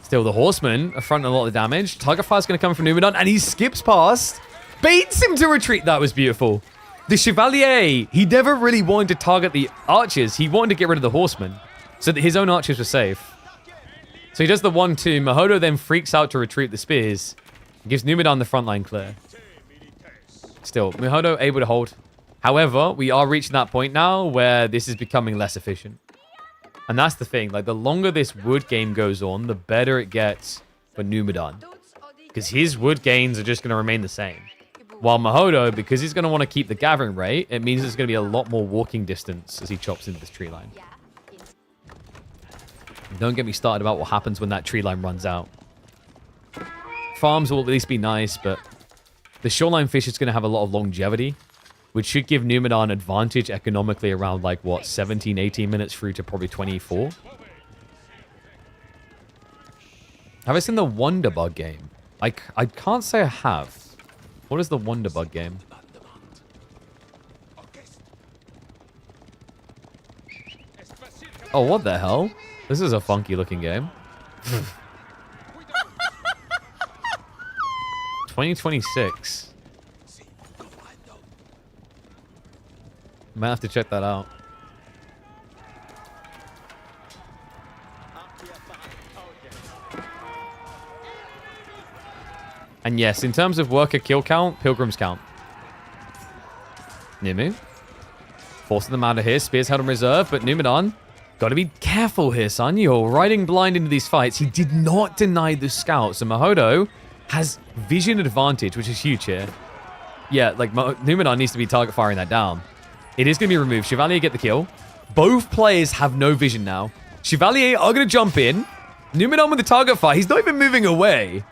Still, the Horseman are fronting a lot of damage. Target fire's going to come from Numidan, and he skips past. Baits him to retreat. That was beautiful. The Chevalier, he never really wanted to target the archers. He wanted to get rid of the Horseman, so that his own archers were safe. So he does the 1-2. Mahodo then freaks out to retreat the spears. Gives Numidan the front line clear. Still, Mahodo able to hold. However, we are reaching that point now where this is becoming less efficient. And that's the thing. Like, the longer this wood game goes on, the better it gets for Numidan. Because his wood gains are just going to remain the same. While Mahodo, because he's going to want to keep the gathering rate, it means there's going to be a lot more walking distance as he chops into this tree line. Don't get me started about what happens when that tree line runs out. Farms will at least be nice, but the shoreline fish is going to have a lot of longevity, which should give Numidan advantage economically around, like, what, 17, 18 minutes through to probably 24? Have I seen the Wonderbug game? I can't say I have. What is the Wonderbug game? Oh, what the hell? This is a funky looking game. 2026. Might have to check that out. And yes, in terms of worker kill count, Pilgrims count. Dumu. Forcing them out of here. Spears held in reserve, but Numenor, got to be careful here, son. You're riding blind into these fights. He did not deny the scout, so Mahodo has vision advantage, which is huge here. Yeah, like, Numenor needs to be target firing that down. It is going to be removed. Chevalier get the kill. Both players have no vision now. Chevalier are going to jump in. Numenor with the target fire. He's not even moving away.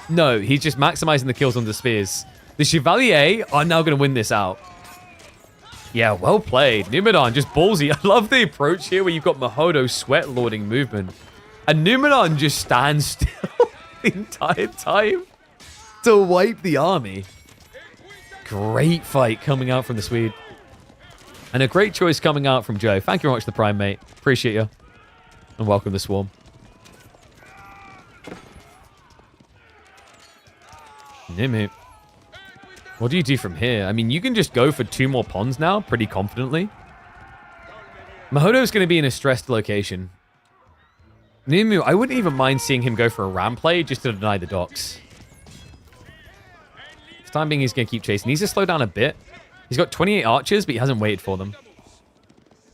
No, he's just maximizing the kills on the spears. The Chevalier are now going to win this out. Yeah, well played. Numenor just ballsy. I love the approach here where you've got Mahodo sweat lording movement. And Numenor just stands still the entire time to wipe the army. Great fight coming out from the Swede. And a great choice coming out from Joe. Thank you very much for the Prime, mate. Appreciate you. And welcome to the Swarm. Dumu. What do you do from here? I mean, you can just go for 2 more pawns now pretty confidently. Mahodo's going to be in a stressed location. Dumu, I wouldn't even mind seeing him go for a ram play just to deny the docks. For the time being, he's going to keep chasing. He needs to slow down a bit. He's got 28 archers, but he hasn't waited for them.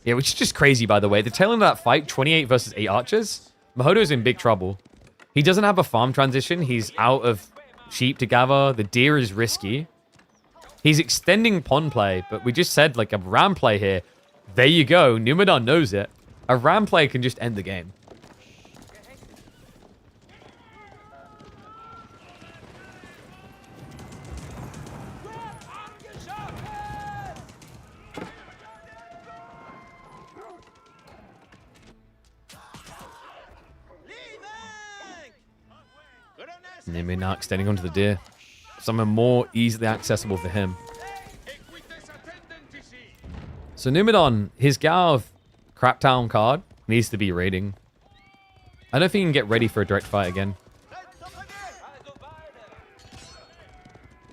Yeah, which is just crazy, by the way. The tail end of that fight, 28 versus 8 archers. Mahodo's in big trouble. He doesn't have a farm transition. He's out of sheep to gather. The deer is risky. He's extending pawn play, but we just said, like, a ram play here. There you go. Numenor knows it. A ram play can just end the game. Numenor now extending onto the deer. Somewhere more easily accessible for him. So Numenor, his Gav Craptown card needs to be raiding. I don't think he can get ready for a direct fight again.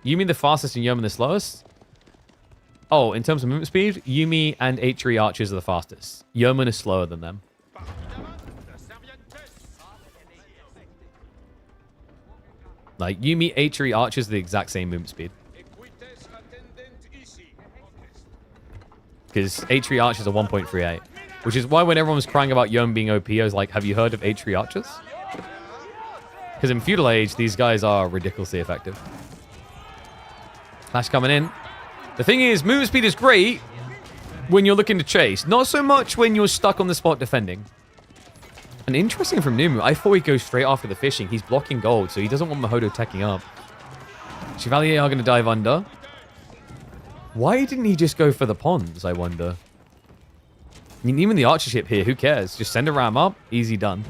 Yumi the fastest and Yeoman the slowest? Oh, in terms of movement speed, Yumi and H3 archers are the fastest. Yeoman is slower than them. Like, Yumi, H3 archers are the exact same movement speed. Because H3 archers are 1.38. Which is why when everyone was crying about Yeoman being OP, I was like, have you heard of H3 archers? Because in Feudal Age, these guys are ridiculously effective. Clash coming in. The thing is, movement speed is great when you're looking to chase. Not so much when you're stuck on the spot defending. And interesting from Dumu, I thought he'd go straight after the fishing. He's blocking gold, so he doesn't want Mahodo teching up. Chevalier are going to dive under. Why didn't he just go for the pawns, I wonder? I mean, even the archer ship here, who cares? Just send a ram up, easy done.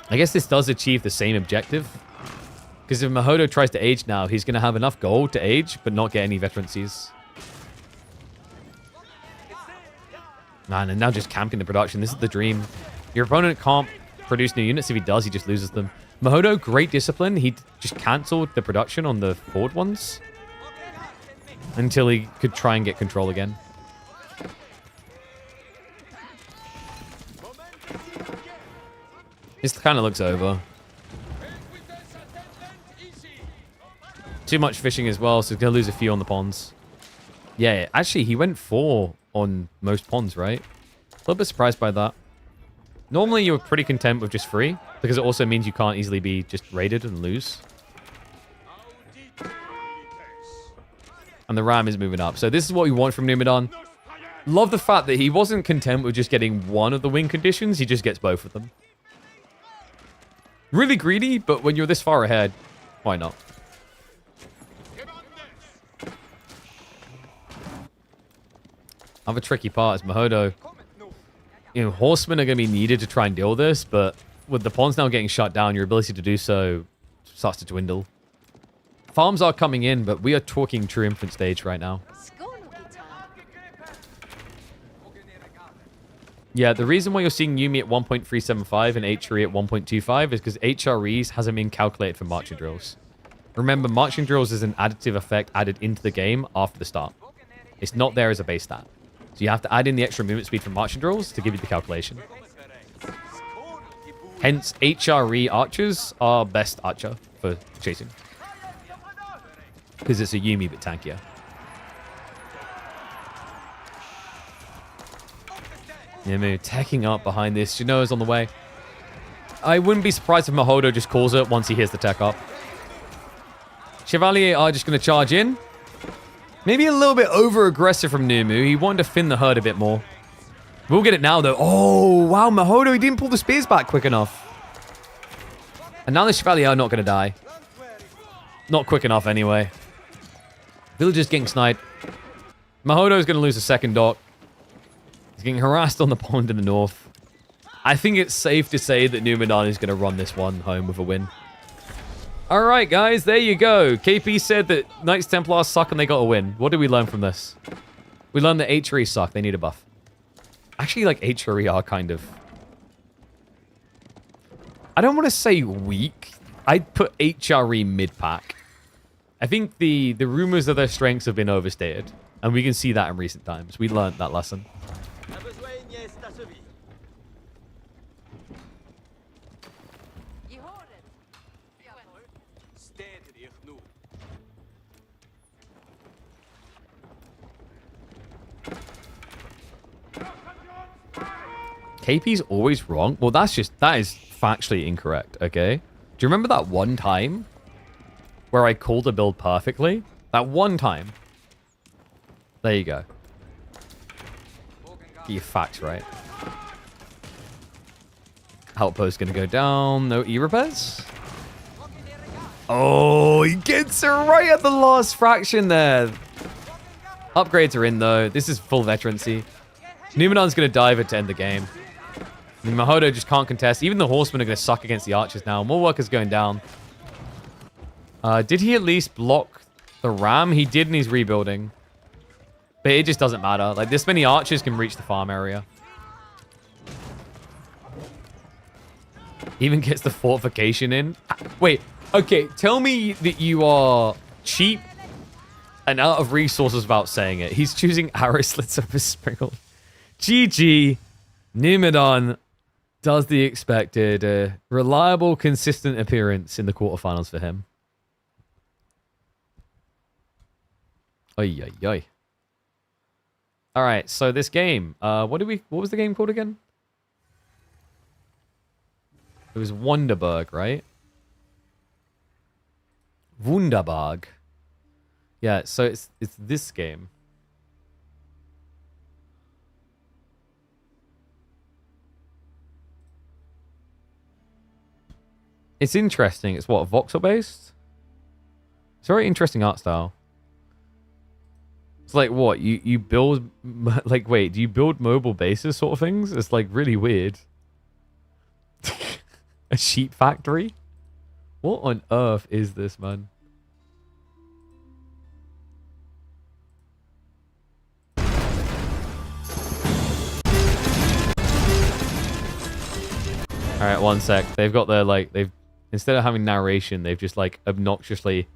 I guess this does achieve the same objective. Because if Mahodo tries to age now, he's going to have enough gold to age, but not get any veterancies. Man, and now just camping the production. This is the dream. Your opponent can't produce new units. If he does, he just loses them. Mahodo, great discipline. He just cancelled the production on the forward ones until he could try and get control again. This kind of looks over. Too much fishing as well, so he's going to lose a few on the ponds. Yeah, actually, he went 4 on most ponds, right? A little bit surprised by that. Normally, you're pretty content with just 3, because it also means you can't easily be just raided and lose. And the ram is moving up. So this is what we want from Numenor. Love the fact that he wasn't content with just getting one of the win conditions. He just gets both of them. Really greedy, but when you're this far ahead, why not? Other tricky part is Mahodo. You know, horsemen are going to be needed to try and deal with this, but with the pawns now getting shut down, your ability to do so starts to dwindle. Farms are coming in, but we are talking true infant stage right now. Yeah, the reason why you're seeing Yumi at 1.375 and HRE at 1.25 is because HREs hasn't been calculated for marching drills. Remember, marching drills is an additive effect added into the game after the start. It's not there as a base stat. So you have to add in the extra movement speed from marching drills to give you the calculation. Hence, HRE archers are best archer for chasing. Because it's a Yumi but tankier. Dumu teching up behind this. Shinoa's on the way. I wouldn't be surprised if Mahodo just calls it once he hears the tech up. Chevalier are just going to charge in. Maybe a little bit over-aggressive from Dumu. He wanted to thin the herd a bit more. We'll get it now, though. Oh, wow, Mahodo, he didn't pull the spears back quick enough. And now the Chevalier are not going to die. Not quick enough, anyway. Villagers getting sniped. Mahodo's going to lose a second dock. He's getting harassed on the pond in the north. I think it's safe to say that Numenor is going to run this one home with a win. All right, guys, there you go. KP said that Knights Templars suck and they got a win. What did we learn from this? We learned that HRE suck. They need a buff. Actually, like, HRE are kind of... I don't want to say weak. I'd put HRE mid-pack. I think the rumors of their strengths have been overstated. And we can see that in recent times. We learned that lesson. KP's always wrong. Well, that is factually incorrect, okay? Do you remember that one time where I called a build perfectly? That one time. There you go. Get your facts right. Outpost gonna go down. No E-repairs. Oh, he gets it right at the last fraction there. Upgrades are in, though. This is full veterancy. Numenon's gonna dive it to end the game. I mean, Mahodo just can't contest. Even the horsemen are going to suck against the archers now. More workers going down. Did he at least block the ram? He did, and he's rebuilding. But it just doesn't matter. Like, this many archers can reach the farm area. Even gets the fortification in. Wait, okay. Tell me that you are cheap and out of resources without saying it. He's choosing arrow slits over sprinkled. GG. Numenor does the expected. Reliable, consistent appearance in the quarterfinals for him. Oy, oy, oy. All right, so this game. What was the game called again? It was Wunderberg, right? Wunderberg. Yeah, so it's this game. It's interesting. It's what, voxel based? It's a very interesting art style. It's like what? You build like wait, do you build mobile bases sort of things? It's like really weird. A sheep factory? What on earth is this, man? Alright, one sec. They've got their instead of having narration, they've just like obnoxiously...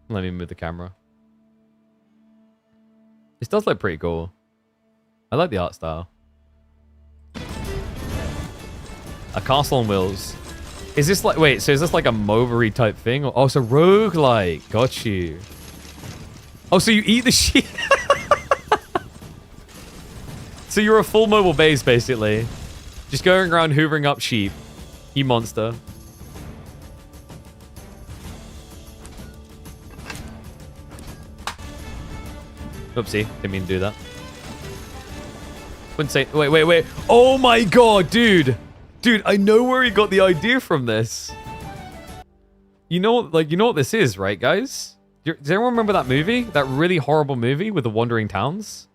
Let me move the camera. This does look pretty cool. I like the art style. A castle on wheels. Is this like... Wait, so is this like a MOBA type thing? Oh, it's a roguelike. Got you. Oh, so you eat the sheep. So you're a full mobile base, basically. Just going around hoovering up sheep. You monster. Oopsie. Didn't mean to do that. Wouldn't say... Wait. Oh my god, dude. Dude, I know where he got the idea from this. You know what this is, right, guys? Does everyone remember that movie? That really horrible movie with the wandering towns?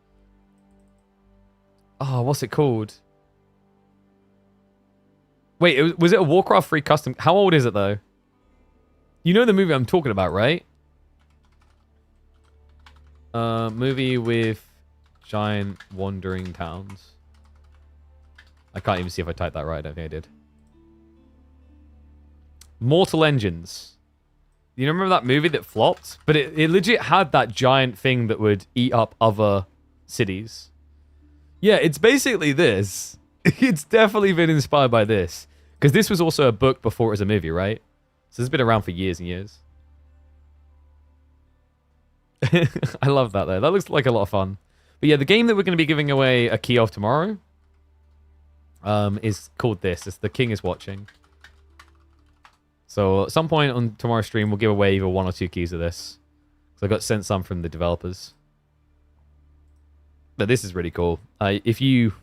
Oh, what's it called? Wait, was it a Warcraft 3 custom? How old is it, though? You know the movie I'm talking about, right? Movie with giant wandering towns. I can't even see if I typed that right. I don't think I did. Mortal Engines. You remember that movie that flopped? But it legit had that giant thing that would eat up other cities. Yeah, it's basically this. It's definitely been inspired by this. Because this was also a book before it was a movie, right? So it's been around for years and years. I love that, though. That looks like a lot of fun. But yeah, the game that we're going to be giving away a key of tomorrow is called this. It's The King is Watching. So at some point on tomorrow's stream, we'll give away either 1 or 2 keys of this. So I got sent some from the developers. But this is really cool. If you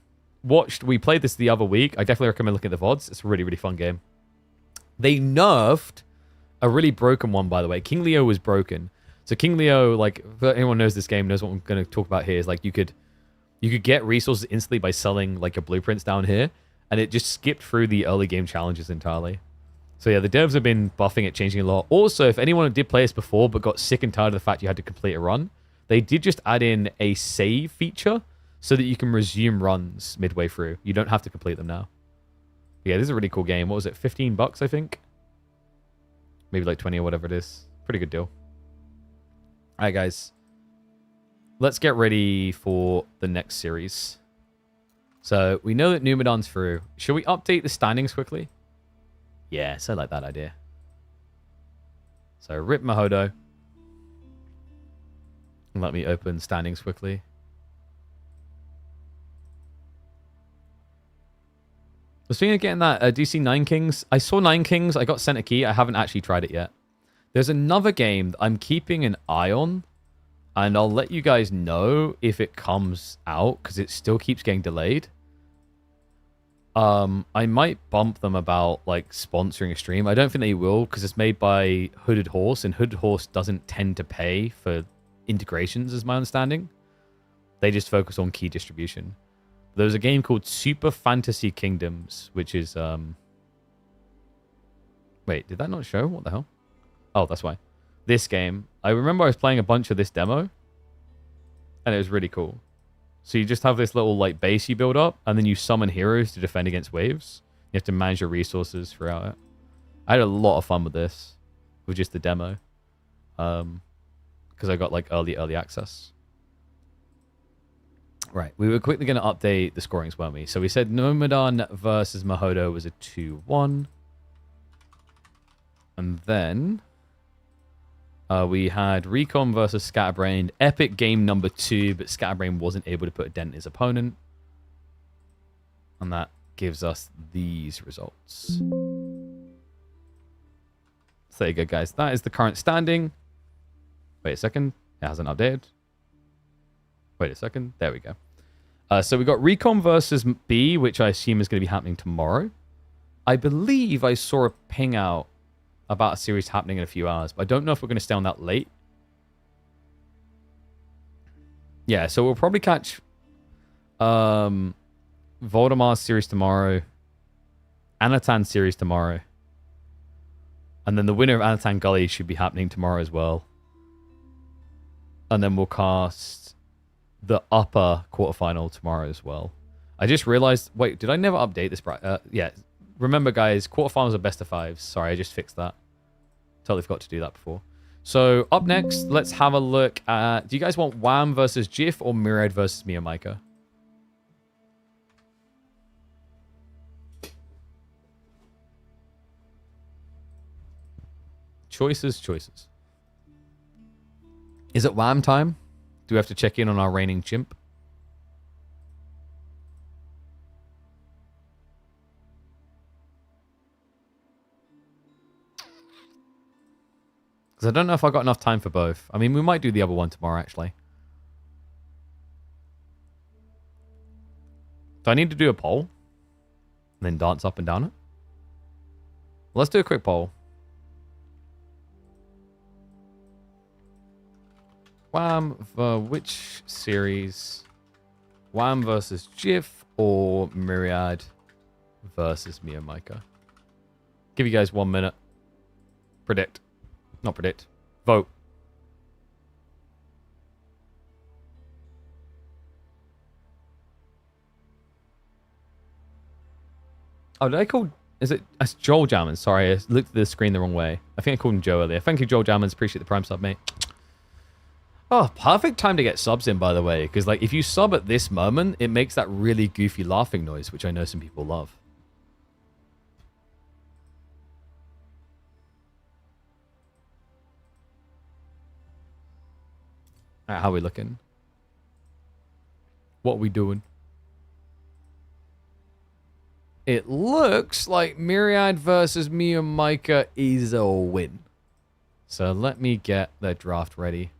watched, we played this the other week. I definitely recommend looking at the VODs. It's a really, really fun game. They nerfed a really broken one, by the way. King Leo was broken. So King Leo, like, if anyone knows this game, knows what I'm going to talk about here, is like you could get resources instantly by selling like your blueprints down here, and it just skipped through the early game challenges entirely. So yeah, the devs have been buffing it, changing a lot. Also, if anyone did play this before but got sick and tired of the fact you had to complete a run, they did just add in a save feature so that you can resume runs midway through. You don't have to complete them now. Yeah, this is a really cool game. What was it? $15, I think? Maybe like 20 or whatever it is. Pretty good deal. All right, guys. Let's get ready for the next series. So we know that Numidan's through. Should we update the standings quickly? Yes, I like that idea. So rip Mahodo. And let me open standings quickly. I was thinking of getting that DC 9 Kings. I saw 9 Kings. I got sent a key. I haven't actually tried it yet. There's another game that I'm keeping an eye on. And I'll let you guys know if it comes out. Because it still keeps getting delayed. I might bump them about like sponsoring a stream. I don't think they will because it's made by Hooded Horse, and Hooded Horse doesn't tend to pay for integrations, is my understanding. They just focus on key distribution. There's a game called Super Fantasy Kingdoms, which is wait, did that not show? What the hell? Oh, that's why. This game. I remember I was playing a bunch of this demo, and it was really cool. So you just have this little like base you build up, and then you summon heroes to defend against waves. You have to manage your resources throughout it. I had a lot of fun with this, with just the demo, because I got like early access. Right, we were quickly going to update the scorings, weren't we? So we said Nomadan versus Mahodo was a 2-1, and then we had Recon versus Scabrain. Epic game number 2, but Scabrain wasn't able to put a dent in his opponent. And that gives us these results. So there you go, guys. That is the current standing. Wait a second. It hasn't updated. Wait a second. There we go. So we got Recon versus B, which I assume is going to be happening tomorrow. I believe I saw a ping out about a series happening in a few hours, but I don't know if we're going to stay on that late. Yeah, so we'll probably catch Voldemar's series tomorrow, Anatan series tomorrow, and then the winner of Anatan Gully should be happening tomorrow as well. And then we'll cast the upper quarterfinal tomorrow as well. I just realized, wait, did I never update this? Yeah. Remember, guys, quarterfinals are best of 5s. Sorry, I just fixed that. Totally forgot to do that before. So, up next, let's have a look at... Do you guys want Wham versus Jif or Myriad versus Miyamaika? Choices. Is it Wham time? Do we have to check in on our reigning chimp? Because I don't know if I got enough time for both. I mean, we might do the other one tomorrow, actually. Do I need to do a poll? And then dance up and down it? Well, let's do a quick poll. Wham for which series? Wham versus Jif or Myriad versus Miyamaika? Give you guys 1 minute. Predict. Not predict. Vote. Oh, did I call Is it? That's Joel Jammans. Sorry, I looked at the screen the wrong way. I think I called him Joe earlier. Thank you, Joel Jammans. Appreciate the Prime sub, mate. Oh, perfect time to get subs in, by the way. Because, like, if you sub at this moment, it makes that really goofy laughing noise, which I know some people love. Alright, how are we looking? What are we doing? It looks like Myriad versus me and Micah is a win. So let me get the draft ready.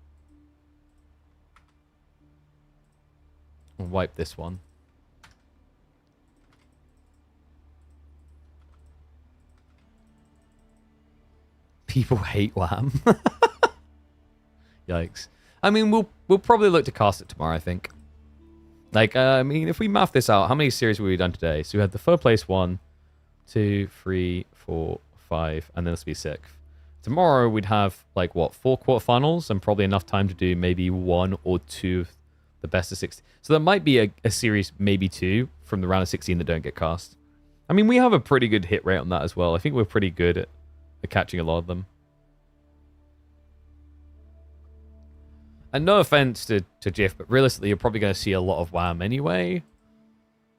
I'll wipe this one. People hate Wham. Yikes. I mean, we'll probably look to cast it tomorrow, I think. Like, I mean, if we math this out, how many series have we done today? So we had the third place 1, 2, 3, 4, 5, and then this will be 6th. Tomorrow we'd have, like, what, 4 quarterfinals and probably enough time to do maybe 1 or 2 of the best of 16. So there might be a series, maybe 2, from the round of 16 that don't get cast. I mean, we have a pretty good hit rate on that as well. I think we're pretty good at catching a lot of them. And no offense to Jiff, but realistically, you're probably going to see a lot of Wham anyway.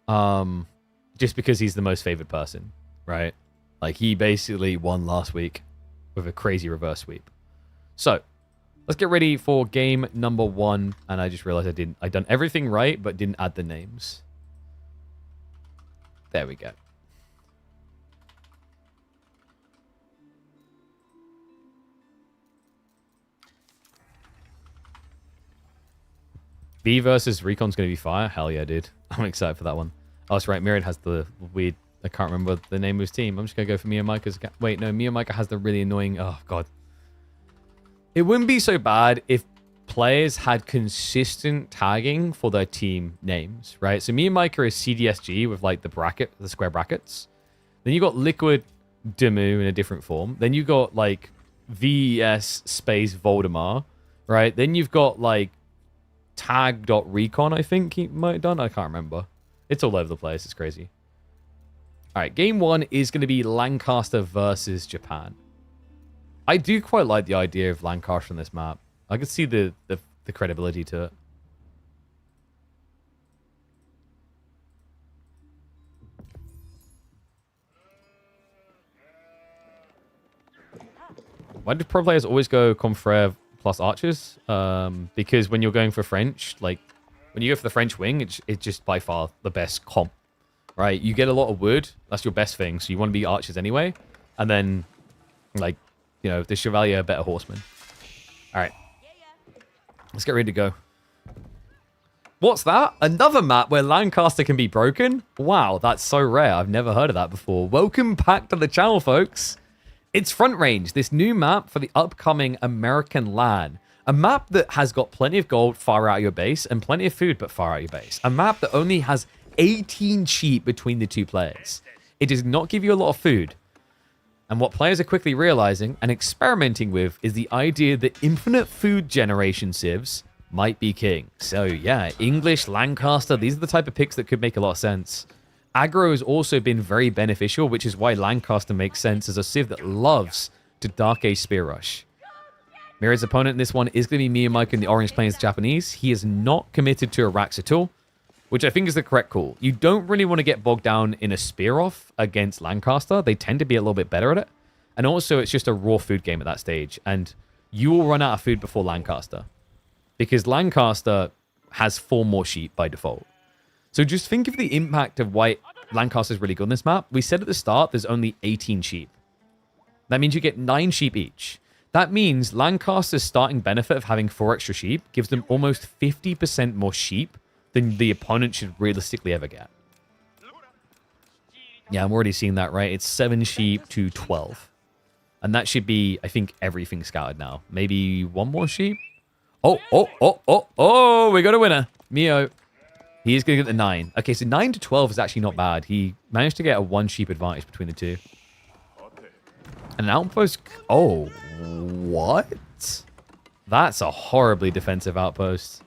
Just because he's the most favored person, right? Like, he basically won last week with a crazy reverse sweep. So, let's get ready for game number 1. And I just realized I'd done everything right, but didn't add the names. There we go. B versus Recon's going to be fire? Hell yeah, dude. I'm excited for that one. Oh, that's right. Myriad has the weird... I can't remember the name of his team. I'm just going to go for Mia Micah's... Wait, no. Mia Micah has the really annoying... Oh, God. It wouldn't be so bad if players had consistent tagging for their team names, right? So Mia Micah is CDSG with, like, the square brackets. Then you got Liquid Dumu in a different form. Then you got, like, VES space Voldemar, right? Then you've got, like, tag.recon, I think he might have done. I can't remember. It's all over the place. It's crazy. All right, game 1 is going to be Lancaster versus Japan. I do quite like the idea of Lancaster on this map. I can see the credibility to it. Why do pro players always go Confrere plus archers? Because when you're going for French, like when you go for the French wing, it's just by far the best comp, right? You get a lot of wood. That's your best thing. So you want to be archers anyway. And then, like, you know, the Chevalier, better horseman. All right. Let's get ready to go. What's that? Another map where Lancaster can be broken? Wow, that's so rare. I've never heard of that before. Welcome back to the channel, folks. It's Front Range, this new map for the upcoming American LAN. A map that has got plenty of gold far out of your base and plenty of food but far out of your base. A map that only has 18 sheep between the two players. It does not give you a lot of food. And what players are quickly realizing and experimenting with is the idea that infinite food generation civs might be king. So yeah, English, Lancaster, these are the type of picks that could make a lot of sense. Aggro has also been very beneficial, which is why Lancaster makes sense as a civ that loves to Dark Age Spear Rush. Myriad's opponent in this one is going to be Mia Micah in the Orange Plains Japanese. He is not committed to Arax at all, which I think is the correct call. You don't really want to get bogged down in a spear off against Lancaster. They tend to be a little bit better at it. And also, it's just a raw food game at that stage. And you will run out of food before Lancaster. Because Lancaster has 4 more sheep by default. So just think of the impact of why Lancaster is really good on this map. We said at the start, there's only 18 sheep. That means you get 9 sheep each. That means Lancaster's starting benefit of having 4 extra sheep gives them almost 50% more sheep than the opponent should realistically ever get. Yeah, I'm already seeing that, right? It's 7 sheep to 12. And that should be, I think, everything scouted now. Maybe 1 more sheep? Oh, we got a winner. Mio. He is going to get the 9. Okay, so 9 to 12 is actually not bad. He managed to get a 1 sheep advantage between the two. And an outpost... Oh, what? That's a horribly defensive outpost.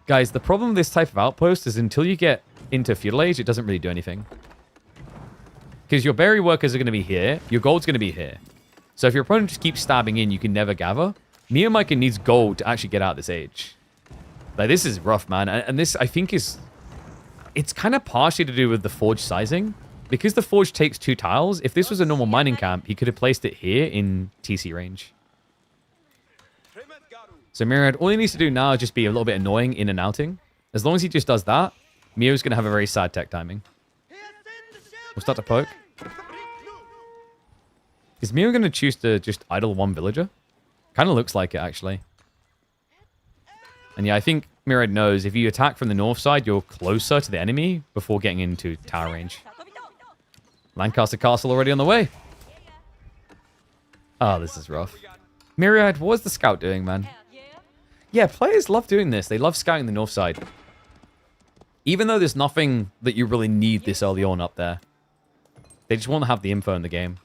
Guys, the problem with this type of outpost is until you get into Feudal Age, it doesn't really do anything. Because your berry workers are going to be here. Your gold's going to be here. So if your opponent just keeps stabbing in, you can never gather. Me and Micah needs gold to actually get out of this age. Like, this is rough, man. And this, I think, is... It's kind of partially to do with the forge sizing. Because the forge takes 2 tiles, if this was a normal mining camp, he could have placed it here in TC range. So Myriad, all he needs to do now is just be a little bit annoying in and outing. As long as he just does that, Mio's going to have a very sad tech timing. We'll start to poke. Is Mio going to choose to just idle 1 villager? Kind of looks like it, actually. And yeah, I think Myriad knows if you attack from the north side, you're closer to the enemy before getting into tower range. Lancaster Castle already on the way. Oh, this is rough. Myriad, what was the scout doing, man? Yeah, players love doing this. They love scouting the north side. Even though there's nothing that you really need this early on up there. They just want to have the info in the game.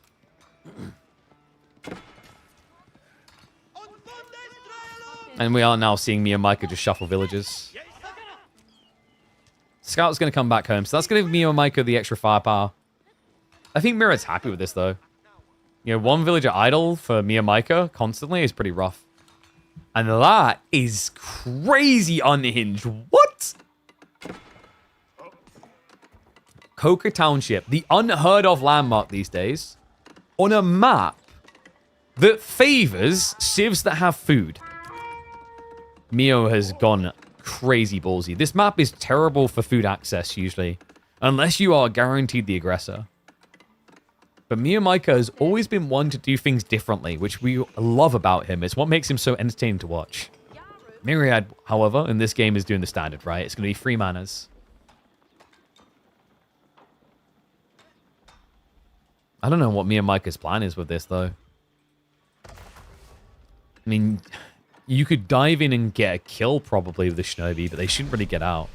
And we are now seeing me and Micah just shuffle villages. Scout's going to come back home. So that's going to give me and Micah the extra firepower. I think Myriad's happy with this, though. You know, 1 villager idle for me and Micah constantly is pretty rough. And that is crazy unhinged. What? Coca Township, the unheard of landmark these days, on a map that favors civs that have food. Mio has gone crazy ballsy. This map is terrible for food access, usually, unless you are guaranteed the aggressor. But Mio Micah has always been one to do things differently, which we love about him. It's what makes him so entertaining to watch. Myriad, however, in this game is doing the standard, right? It's going to be 3 manas. I don't know what Mio Micah's plan is with this, though. I mean, you could dive in and get a kill, probably, with the Shinobi, but they shouldn't really get out.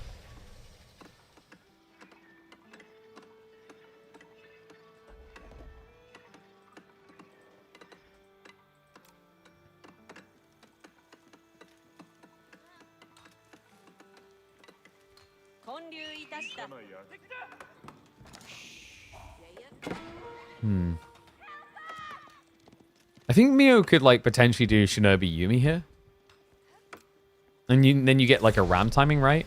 I think Mio could, like, potentially do Shinobi Yumi here. And then you get, like, a ram timing, right?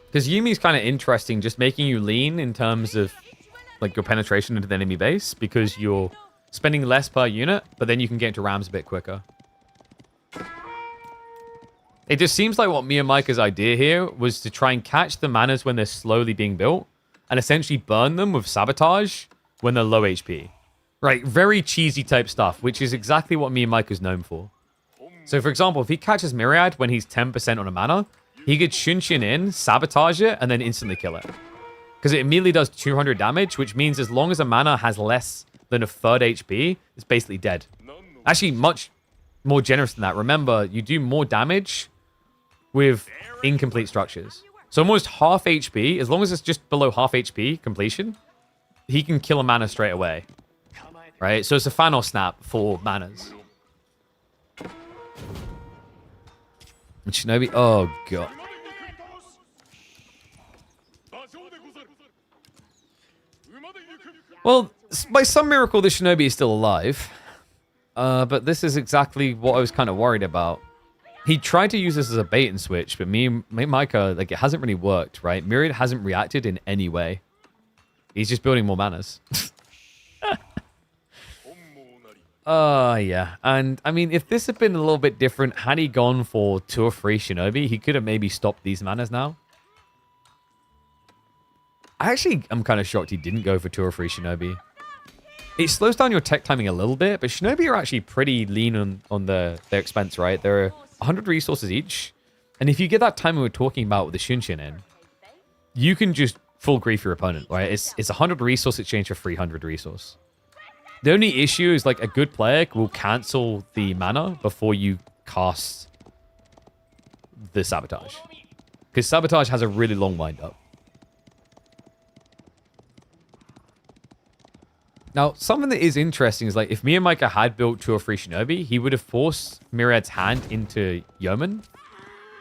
Because Yumi's kind of interesting, just making you lean in terms of, like, your penetration into the enemy base. Because you're spending less per unit, but then you can get into rams a bit quicker. It just seems like what Mio Micah's idea here was to try and catch the manas when they're slowly being built and essentially burn them with sabotage when they're low HP. Right, very cheesy type stuff, which is exactly what Mio Micah's known for. So, for example, if he catches Myriad when he's 10% on a mana, he could Shunshin in, sabotage it, and then instantly kill it. Because it immediately does 200 damage, which means as long as a mana has less than a third HP, it's basically dead. Actually, much more generous than that. Remember, you do more damage with incomplete structures. So almost half HP, as long as it's just below half HP completion, he can kill a mana straight away. Right? So it's a Thanos snap for manas. And Shinobi, oh god. Well, by some miracle, the Shinobi is still alive. But this is exactly what I was kind of worried about. He tried to use this as a bait and switch, but me and Micah, like, it hasn't really worked, right? Myriad hasn't reacted in any way. He's just building more manas. Yeah. And, I mean, if this had been a little bit different, had he gone for 2 or 3 Shinobi, he could have maybe stopped these manas now. I'm kind of shocked he didn't go for 2 or 3 Shinobi. It slows down your tech timing a little bit, but Shinobi are actually pretty lean on their expense, right? They're 100 resources each. And if you get that timing we're talking about with the Shunshin in, you can just full grief your opponent, right? It's 100 resource exchange for 300 resource. The only issue is, like, a good player will cancel the mana before you cast the sabotage. Because sabotage has a really long wind up. Now, something that is interesting is, like, if me and Micah had built 2 or 3 Shinobi, he would have forced Myriad's hand into Yeoman.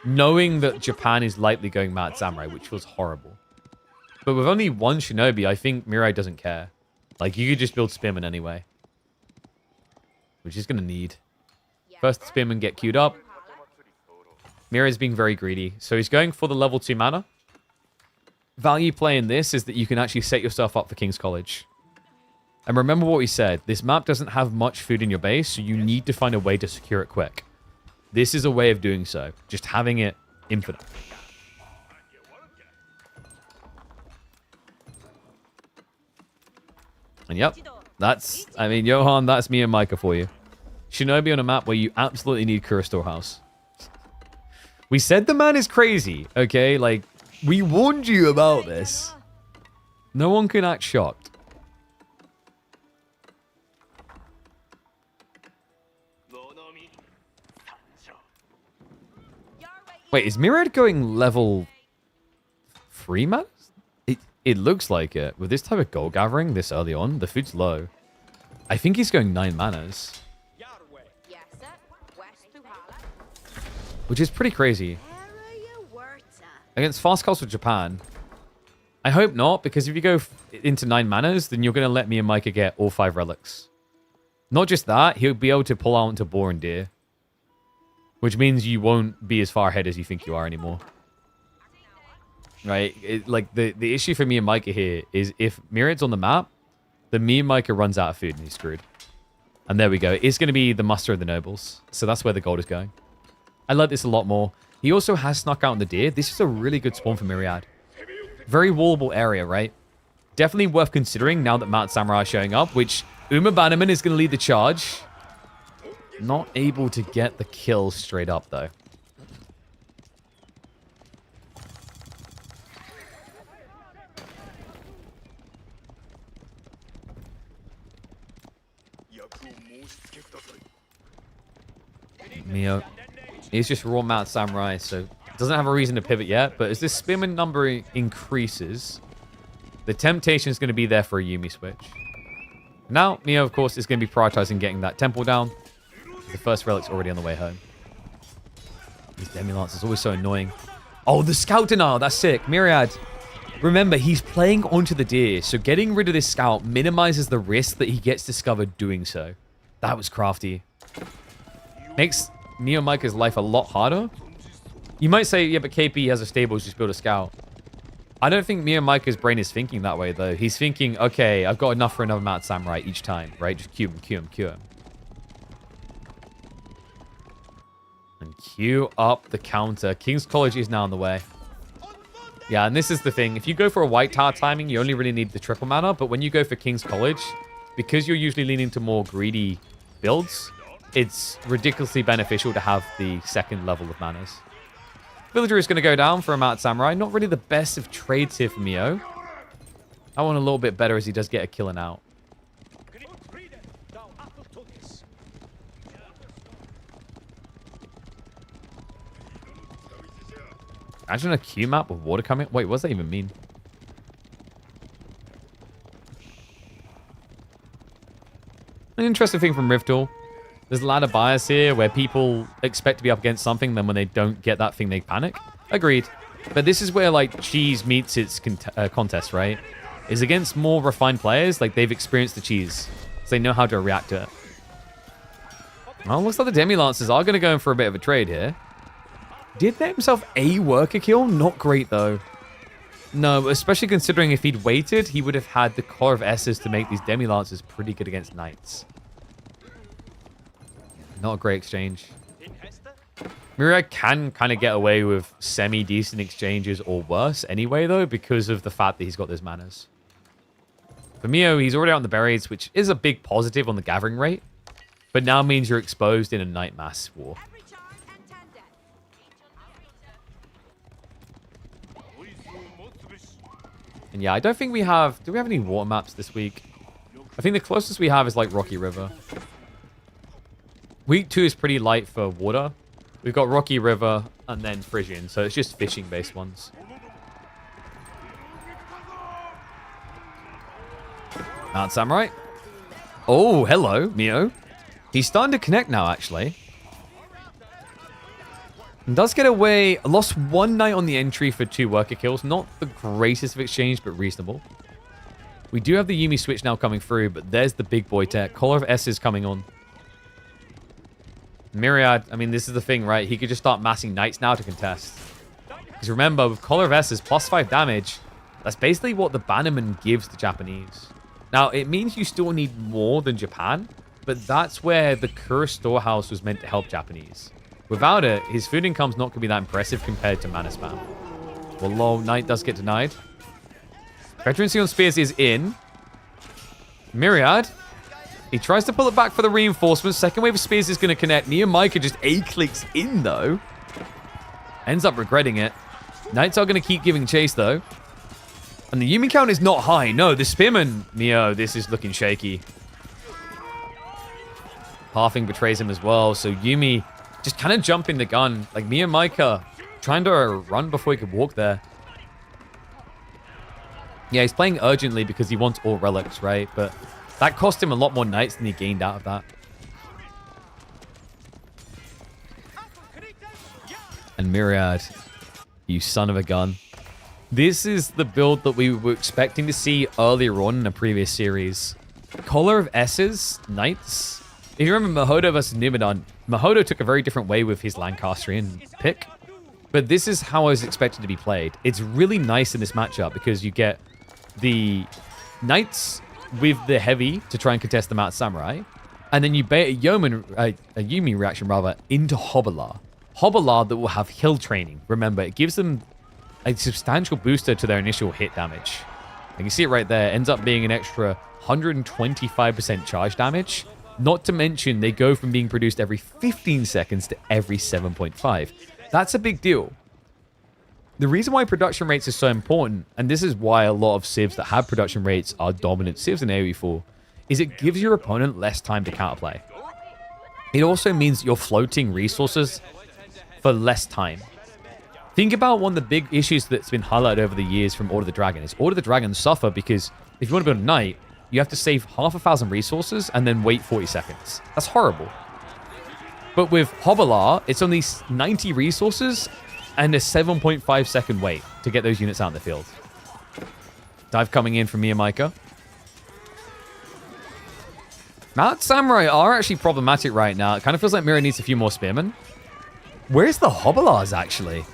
knowing that Japan is likely going Mad Samurai, which feels horrible. But with only one Shinobi, I think Mirai doesn't care. Like, you could just build Spearman anyway. Which he's going to need. First Spearman get queued up. Mirai's being very greedy. So he's going for the level 2 mana. Value play in this is that you can actually set yourself up for King's College. And remember what we said. This map doesn't have much food in your base, so you need to find a way to secure it quick. This is a way of doing so. Just having it infinite. And yep, that's, I mean, Johan, that's me and Micah for you. Shinobi on a map where you absolutely need Kura Storehouse. We said the man is crazy, okay? Like, we warned you about this. No one can act shocked. Wait, is Mirad going level 3 manas? It looks like it. With this type of gold gathering this early on, the food's low. I think he's going 9 manas. Which is pretty crazy. Against Fast Castle Japan. I hope not, because if you go into 9 manas, then you're going to let me and Micah get all 5 relics. Not just that, he'll be able to pull out into Boar and Deer. Which means you won't be as far ahead as you think you are anymore. Right? Like, the issue for me and Micah here is if Myriad's on the map, then me and Micah runs out of food and he's screwed. And there we go. It's going to be the muster of the nobles. So that's where the gold is going. I like this a lot more. He also has snuck out in the deer. This is a really good spawn for Myriad. Very wallable area, right? Definitely worth considering now that Mount Samurai is showing up, which Uma Bannerman is going to lead the charge. Not able to get the kill straight up, though. Mio. He's just raw Mount Samurai, so doesn't have a reason to pivot yet. But as this Spearman number increases, the temptation is going to be there for a Yumi switch. Now, Mio, of course, is going to be prioritizing getting that temple down. The first relic's already on the way home. These Demi-Lance is always so annoying. Oh, the Scout denial. That's sick. Myriad. Remember, he's playing onto the deer, so getting rid of this Scout minimizes the risk that he gets discovered doing so. That was crafty. Makes Neo Micah's life a lot harder. You might say, yeah, but KP has a stable, just build a Scout. I don't think Neo Micah's brain is thinking that way, though. He's thinking, okay, I've got enough for another Mount Samurai each time, right? Just queue him, queue him, queue him. And queue up the counter. King's College is now on the way. Yeah, and this is the thing. If you go for a white tower timing, you only really need the triple mana. But when you go for King's College, because you're usually leaning to more greedy builds, it's ridiculously beneficial to have the second level of manas. Villager is going to go down for a Mount Samurai. Not really the best of trades here for Mio. I want a little bit better as he does get a kill and out. Imagine a Q map with water coming. Wait, what does that even mean? An interesting thing from Riftal. There's a lot of bias here where people expect to be up against something, then when they don't get that thing, they panic. Agreed. But this is where, like, cheese meets its contest, right? Is against more refined players, like, they've experienced the cheese. So they know how to react to it. Well, looks like the Demi-Lancers are going to go in for a bit of a trade here. Did net himself a worker kill? Not great, though. No, especially considering if he'd waited, he would have had the Core of S's to make these Demi-Lancers pretty good against Knights. Not a great exchange. Mirai can kind of get away with semi-decent exchanges or worse anyway, though, because of the fact that he's got those manas. For Mio, he's already out on the berries, which is a big positive on the gathering rate, but now means you're exposed in a Knight Mass war. And yeah, I don't think we have... Do we have any water maps this week? I think the closest we have is like Rocky River. Week 2 is pretty light for water. We've got Rocky River and then Frisian, so it's just fishing-based ones. Mount Samurai. Oh, hello, Mio. He's starting to connect now, actually. Does get away. Lost one knight on the entry for 2 worker kills. Not the greatest of exchange, but reasonable. We do have the Yuumi switch now coming through, but there's the big boy tech. Collar of S's coming on. Myriad, I mean, this is the thing, right? He could just start massing knights now to contest. Because remember, with Collar of S's plus 5 damage, that's basically what the Bannerman gives the Japanese. Now, it means you still need more than Japan, but that's where the Curse Storehouse was meant to help Japanese. Without it, his food income's not going to be that impressive compared to mana spam. Well, lol, Knight does get denied. Veterancy on Spears is in. Myriad. He tries to pull it back for the reinforcements. Second wave of Spears is going to connect. Miyamika just A-clicks in, though. Ends up regretting it. Knights are going to keep giving chase, though. And the Yuumi count is not high. No, the Spearman... Neo, this is looking shaky. Halving betrays him as well, so Yuumi... just kind of jumping the gun. Like, Miyamika trying to run before he could walk there. Yeah, he's playing urgently because he wants all relics, right? But that cost him a lot more knights than he gained out of that. And Myriad, you son of a gun. This is the build that we were expecting to see earlier on in a previous series. Collar of S's, Knights. If you remember Mahodo versus Nimidon, Mahodo took a very different way with his Lancastrian pick. But this is how I was expected to be played. It's really nice in this matchup because you get the Knights with the heavy to try and contest the Mount Samurai. And then you bait a Yuumi reaction rather into Hobbler. Hobbler that will have hill training. Remember, it gives them a substantial booster to their initial hit damage. And you see it right there. Ends up being an extra 125% charge damage. Not to mention, they go from being produced every 15 seconds to every 7.5. That's a big deal. The reason why production rates are so important, and this is why a lot of civs that have production rates are dominant civs in AoE4, is it gives your opponent less time to counterplay. It also means you're floating resources for less time. Think about one of the big issues that's been highlighted over the years from Order of the Dragon is Order of the Dragon suffer because if you want to build a knight, you have to save 1,000 resources and then wait 40 seconds. That's horrible. But with Hobbler, it's only 90 resources and a 7.5 second wait to get those units out in the field. Dive coming in from Miyamika. Mount Samurai are actually problematic right now. It kind of feels like Mira needs a few more spearmen. Where's the Hobblers, actually?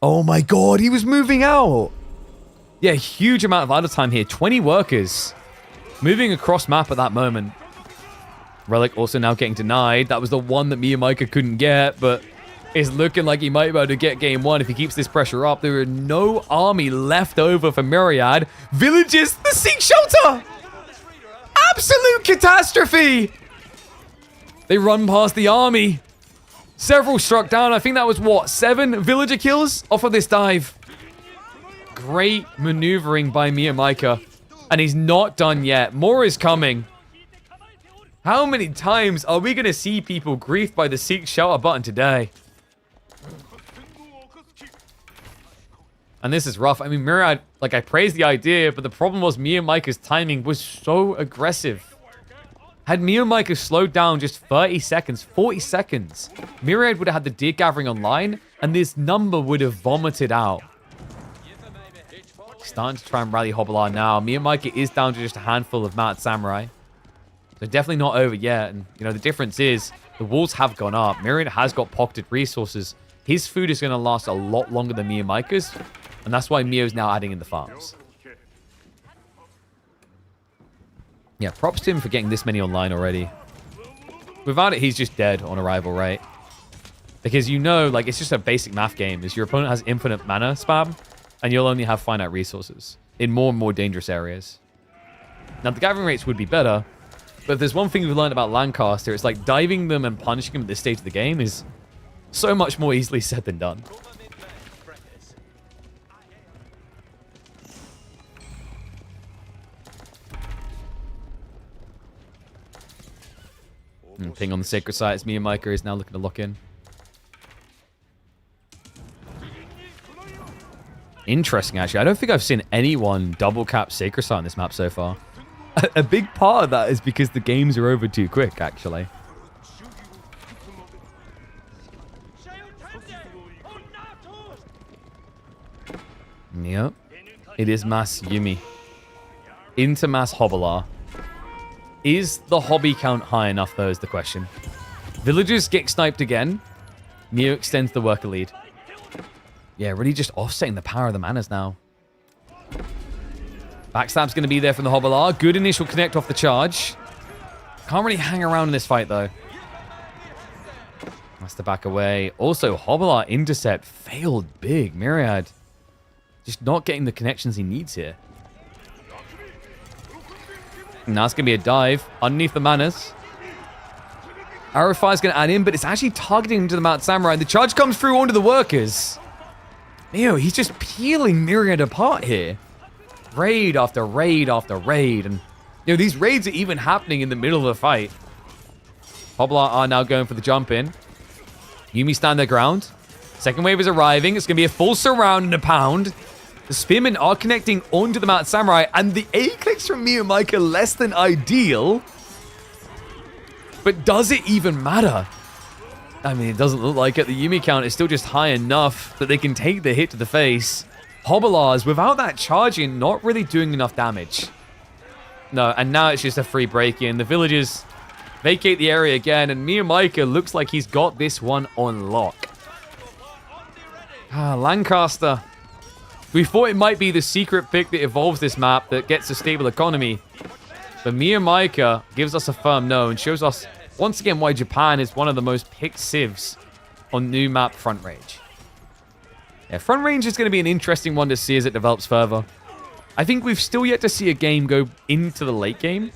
Oh my god, he was moving out. Yeah, huge amount of idle time here. 20 workers moving across map at that moment. Relic also now getting denied. That was the one that Miyamika couldn't get, but it's looking like he might be able to get game one if he keeps this pressure up. There are no army left over for Myriad. Villages, the Seek Shelter! Absolute catastrophe! They run past the army. Several struck down. I think that was, what, 7 villager kills off of this dive. Great maneuvering by Miyamika. And he's not done yet. More is coming. How many times are we going to see people griefed by the Seek Shelter button today? And this is rough. I mean, Myriad, like, I praise the idea, but the problem was Miyamika's timing was so aggressive. Had Miyamika slowed down just 30 seconds, 40 seconds, Myriad would have had the Deer Gathering online, and this number would have vomited out. Starting to try and rally Hobbler now. Miyamika is down to just a handful of Mount Samurai. So definitely not over yet. And, you know, the difference is the walls have gone up. Myriad has got pocketed resources. His food is going to last a lot longer than Miyamika's. And that's why Mio's now adding in the farms. Yeah, props to him for getting this many online already. Without it, he's just dead on arrival, right? Because you know, like, it's just a basic math game. Is your opponent has infinite mana spam, and you'll only have finite resources in more and more dangerous areas. Now, the gathering rates would be better, but if there's one thing we've learned about Lancaster, it's like diving them and punishing them at this stage of the game is so much more easily said than done. And ping on the sacred site as Miyamika is now looking to lock in. Interesting, actually. I don't think I've seen anyone double cap sacred site on this map so far. A big part of that is because the games are over too quick, actually. Yep. It is mass Yumi. Into mass Hobbler. Is the hobby count high enough, though, is the question. Villagers get sniped again. Neo extends the worker lead. Yeah, really just offsetting the power of the manas now. Backstab's going to be there from the Hobbler. Good initial connect off the charge. Can't really hang around in this fight, though. Has to back away. Also, Hobbler intercept failed big. Myriad just not getting the connections he needs here. And that's going to be a dive underneath the manas. Arrow Fire's going to add in, but it's actually targeting him to the Mount Samurai. And the charge comes through onto the workers. Neo, he's just peeling Myriad apart here. Raid after raid after raid. And, these raids are even happening in the middle of the fight. Hobbler are now going for the jump in. Yumi stand their ground. Second wave is arriving. It's going to be a full surround and a pound. The Spearmen are connecting onto the Mount Samurai. And the A-clicks from Mio Mike are less than ideal. But does it even matter? I mean, it doesn't look like it. The Yumi count is still just high enough that they can take the hit to the face. Hobblers, without that charging, not really doing enough damage. No, and now it's just a free break-in. The villagers vacate the area again, and Mio Micah looks like he's got this one on lock. Lancaster. We thought it might be the secret pick that evolves this map that gets a stable economy. But Mio Micah gives us a firm no and shows us once again why Japan is one of the most picked civs on new map Front Range. Yeah, Front Range is going to be an interesting one to see as it develops further. I think we've still yet to see a game go into the late game.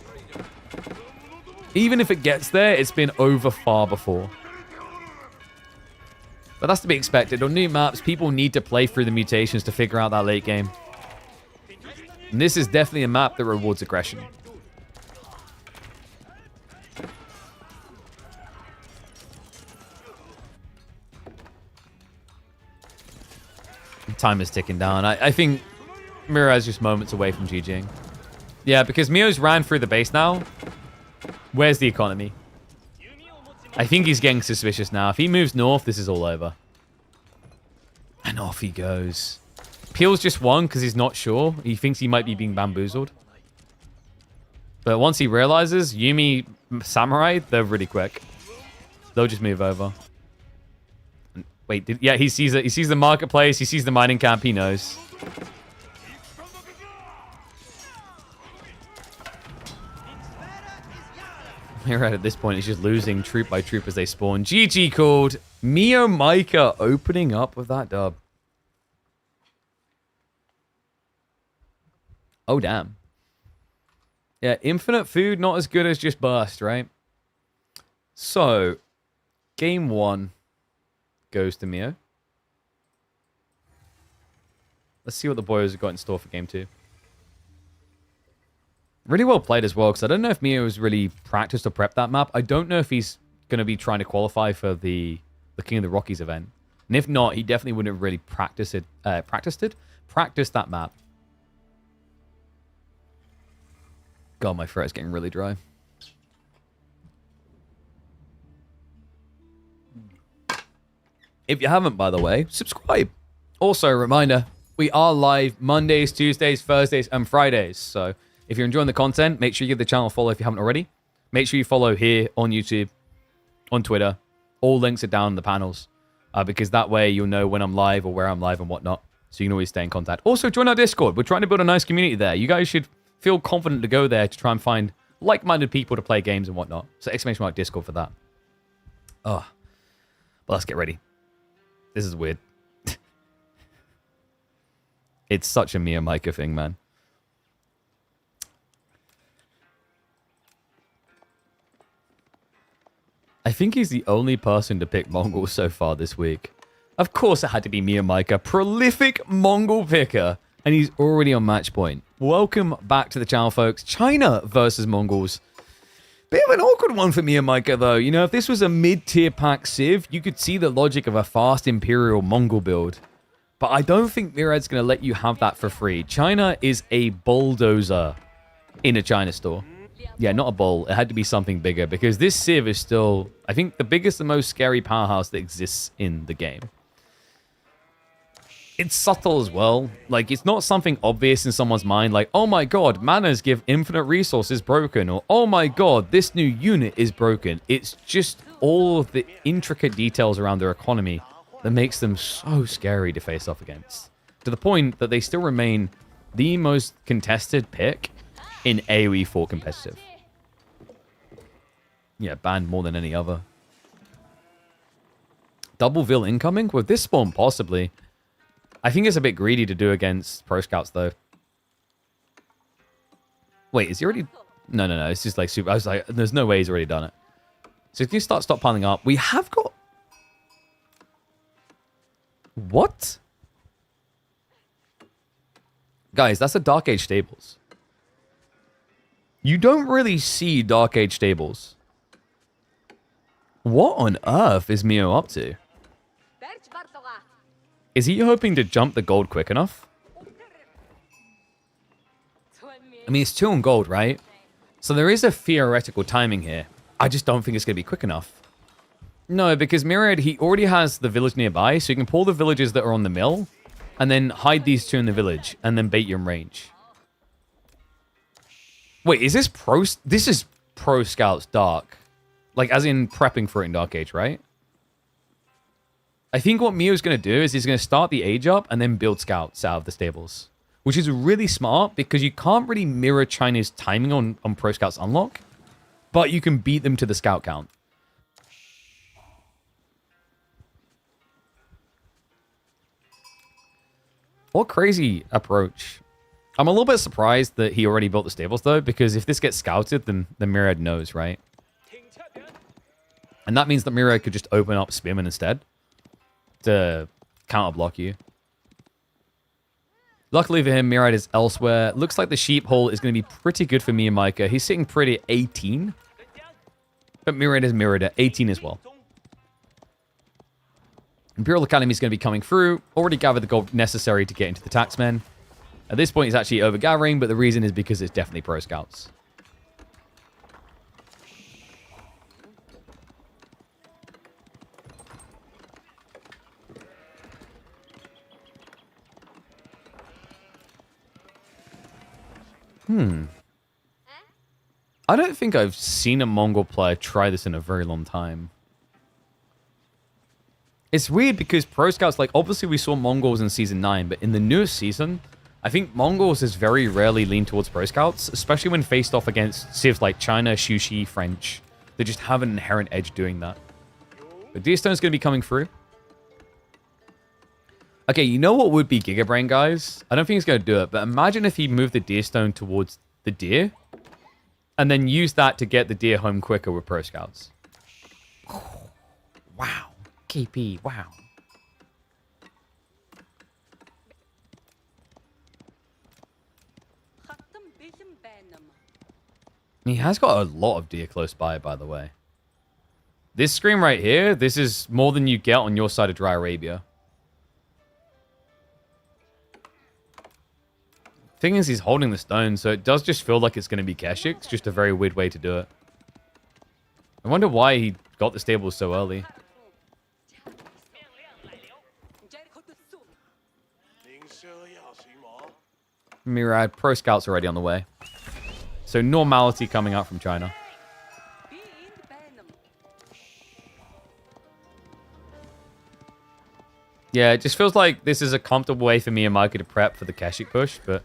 Even if it gets there, it's been over far before. But that's to be expected. On new maps, people need to play through the mutations to figure out that late game. And this is definitely a map that rewards aggression. Time is ticking down. I think Mira's just moments away from GGing. Yeah, because Mio's ran through the base now. Where's the economy? I think he's getting suspicious now. If he moves north, this is all over. And off he goes. Peel's just won because he's not sure. He thinks he might be being bamboozled. But once he realizes, Yumi Samurai, they're really quick. They'll just move over. Wait, yeah, he sees it. He sees the marketplace. He sees the mining camp. He knows. Myriad at this point is just losing troop by troop as they spawn. GG called. Mio Micah opening up with that dub. Oh, damn. Yeah, infinite food, not as good as just burst, right? So, game one goes to Mio. Let's see what the boys have got in store for game two. Really well played as well, because I don't know if Mio has really practiced or prepped that map. I don't know if he's going to be trying to qualify for the King of the Rockies event. And if not, he definitely wouldn't have really practiced that map. God, my throat is getting really dry. If you haven't, by the way, subscribe. Also, a reminder, we are live Mondays, Tuesdays, Thursdays, and Fridays. So if you're enjoying the content, make sure you give the channel a follow if you haven't already. Make sure you follow here on YouTube, on Twitter. All links are down in the panels. Because that way you'll know when I'm live or where I'm live and whatnot. So you can always stay in contact. Also, join our Discord. We're trying to build a nice community there. You guys should feel confident to go there to try and find like-minded people to play games and whatnot. So ! Discord for that. Oh. But let's get ready. This is weird. It's such a Mio Micah thing, man. I think he's the only person to pick Mongol so far this week. Of course it had to be Mio Micah, prolific Mongol picker, and he's already on match point. Welcome back to the channel, folks. China versus Mongols. Bit of an awkward one for Mio Micah, though. You know, if this was a mid-tier pack Civ, you could see the logic of a fast Imperial Mongol build. But I don't think Myriad's going to let you have that for free. China is a bulldozer in a China store. Yeah, not a bull. It had to be something bigger because this Civ is still, I think, the biggest and most scary powerhouse that exists in the game. it's subtle as well. Like, it's not something obvious in someone's mind, like, oh my god, manners give infinite resources broken, or oh my god, this new unit is broken. It's just all of the intricate details around their economy that makes them so scary to face off against. To the point that they still remain the most contested pick in AoE 4 competitive. Yeah, banned more than any other. Double Vil incoming? With this spawn, possibly. I think it's a bit greedy to do against Pro Scouts, though. Wait, is he already... No. It's just like super... I was like, there's no way he's already done it. So if you start stockpiling up, we have got... What? Guys, that's a Dark Age Stables. You don't really see Dark Age Stables. What on earth is Mio up to? Is he hoping to jump the gold quick enough? I mean, it's 2 on gold, right? So there is a theoretical timing here. I just don't think it's going to be quick enough. No, because Myriad, he already has the village nearby, so you can pull the villages that are on the mill, and then hide these 2 in the village, and then bait you in range. Wait, is this pro... This is Pro Scouts Dark. Like, as in prepping for it in Dark Age, right? I think what Mio's going to do is he's going to start the age up and then build scouts out of the stables. Which is really smart because you can't really mirror China's timing on Pro Scouts Unlock. But you can beat them to the scout count. What crazy approach. I'm a little bit surprised that he already built the stables though, because if this gets scouted, then the Myriad knows, right? And that means that Myriad could just open up Spearman instead to counter block you. Luckily for him, Myriad is elsewhere. Looks like the sheep hole is going to be pretty good for me and Micah. He's sitting pretty at 18. But Myriad is mirrored at 18 as well. Imperial Academy is going to be coming through. Already gathered the gold necessary to get into the taxmen. At this point, he's actually over-gathering, but the reason is because it's definitely Pro Scouts. I don't think I've seen a Mongol player try this in a very long time. It's weird because Pro Scouts, like, obviously we saw Mongols in Season 9, but in the newest season, I think Mongols has very rarely leaned towards Pro Scouts, especially when faced off against civs like China, Shushi, French. They just have an inherent edge doing that. But Deerstone's going to be coming through. Okay, you know what would be Giga Brain, guys? I don't think he's going to do it, but imagine if he moved the Deerstone towards the deer, and then used that to get the deer home quicker with Pro Scouts. Wow. KP, wow. He has got a lot of deer close by the way. This screen right here, this is more than you get on your side of Dry Arabia. Thing is, he's holding the stone, so it does just feel like it's going to be Keshik. It's just a very weird way to do it. I wonder why he got the stables so early. Myriad, Pro Scouts already on the way. So normality coming up from China. Yeah, it just feels like this is a comfortable way for me and Micah to prep for the Keshik push, but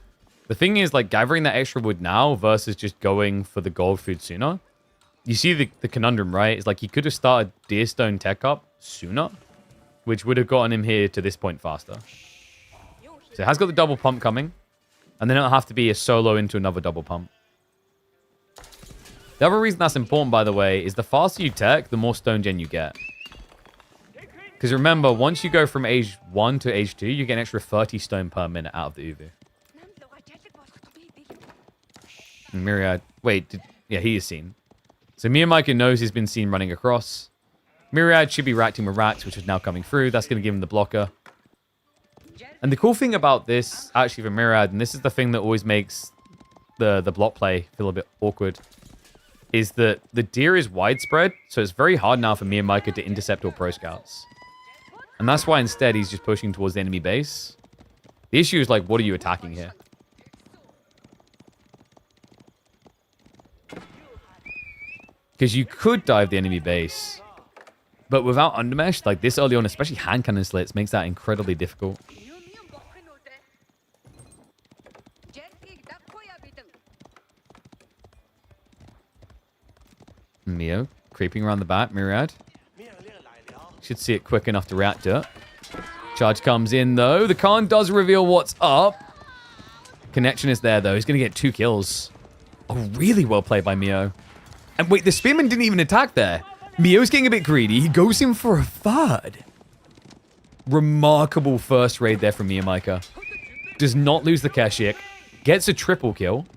the thing is, like, gathering that extra wood now versus just going for the gold food sooner. You see the conundrum, right? It's like he could have started Deerstone Tech up sooner, which would have gotten him here to this point faster. So it has got the double pump coming, and then it'll have to be a solo into another double pump. The other reason that's important, by the way, is the faster you tech, the more stone gen you get. Because remember, once you go from age 1 to age 2, you get an extra 30 stone per minute out of the Uvu. Myriad. Wait, yeah, he is seen. So Micah knows he's been seen running across. Myriad should be reacting with racks, which is now coming through. That's going to give him the blocker. And the cool thing about this, actually, for Myriad, and this is the thing that always makes the block play feel a bit awkward, is that the deer is widespread, so it's very hard now for Micah to intercept all Pro Scouts. And that's why instead he's just pushing towards the enemy base. The issue is, like, what are you attacking here? Because you could dive the enemy base. But without undermesh, like this early on, especially hand cannon slits, makes that incredibly difficult. Mio creeping around the back, Myriad. Should see it quick enough to react to it. Charge comes in, though. The Khan does reveal what's up. Connection is there, though. He's going to get 2 kills. Oh, really well played by Mio. And wait, the Spearman didn't even attack there. Mio's getting a bit greedy. He goes in for a 3rd. Remarkable first raid there from Mio Micah. Does not lose the Keshik. Gets a triple kill.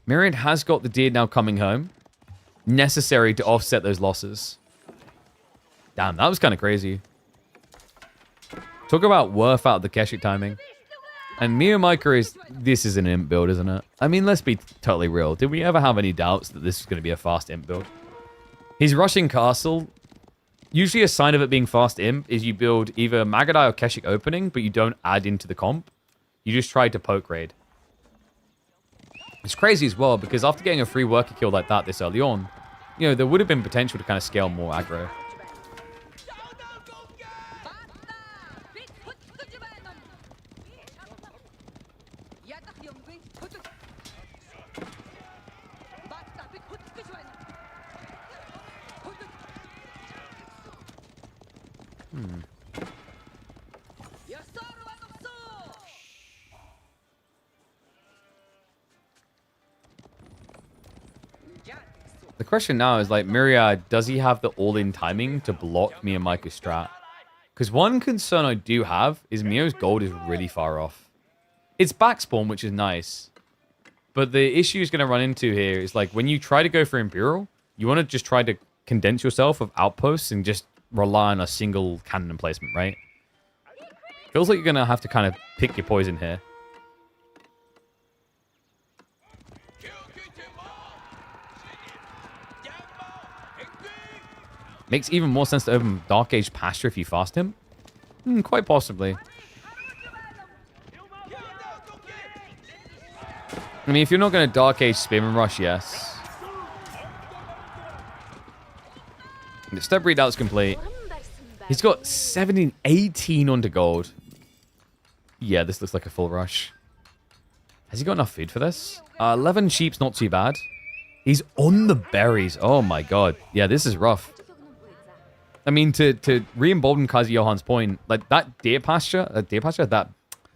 Myriad has got the deer now coming home. Necessary to offset those losses. Damn, that was kind of crazy. Talk about worth out of the Keshik timing. And Mio Micah is... This is an imp build, isn't it? I mean, let's be totally real. Did we ever have any doubts that this is going to be a fast imp build? He's rushing castle. Usually a sign of it being fast imp is you build either Magadai or Keshik opening, but you don't add into the comp. You just try to poke raid. It's crazy as well, because after getting a free worker kill like that this early on, you know, there would have been potential to kind of scale more aggro. The question now is, like, Myriad, does he have the all-in timing to block Mio Micah's strat? Because one concern I do have is Mio's gold is really far off. It's backspawn, which is nice. But the issue is going to run into here is, like, when you try to go for Imperial, you want to just try to condense yourself of outposts and just rely on a single cannon placement, right? Feels like you're going to have to kind of pick your poison here. Makes even more sense to open Dark Age Pasture if you fast him. Quite possibly. I mean, if you're not going to Dark Age Spearman Rush, yes. The step readout's complete. He's got 17, 18 onto gold. Yeah, this looks like a full rush. Has he got enough food for this? 11 sheep's not too bad. He's on the berries. Oh my god. Yeah, this is rough. I mean, to re-embolden Kazi Johan's point, like that that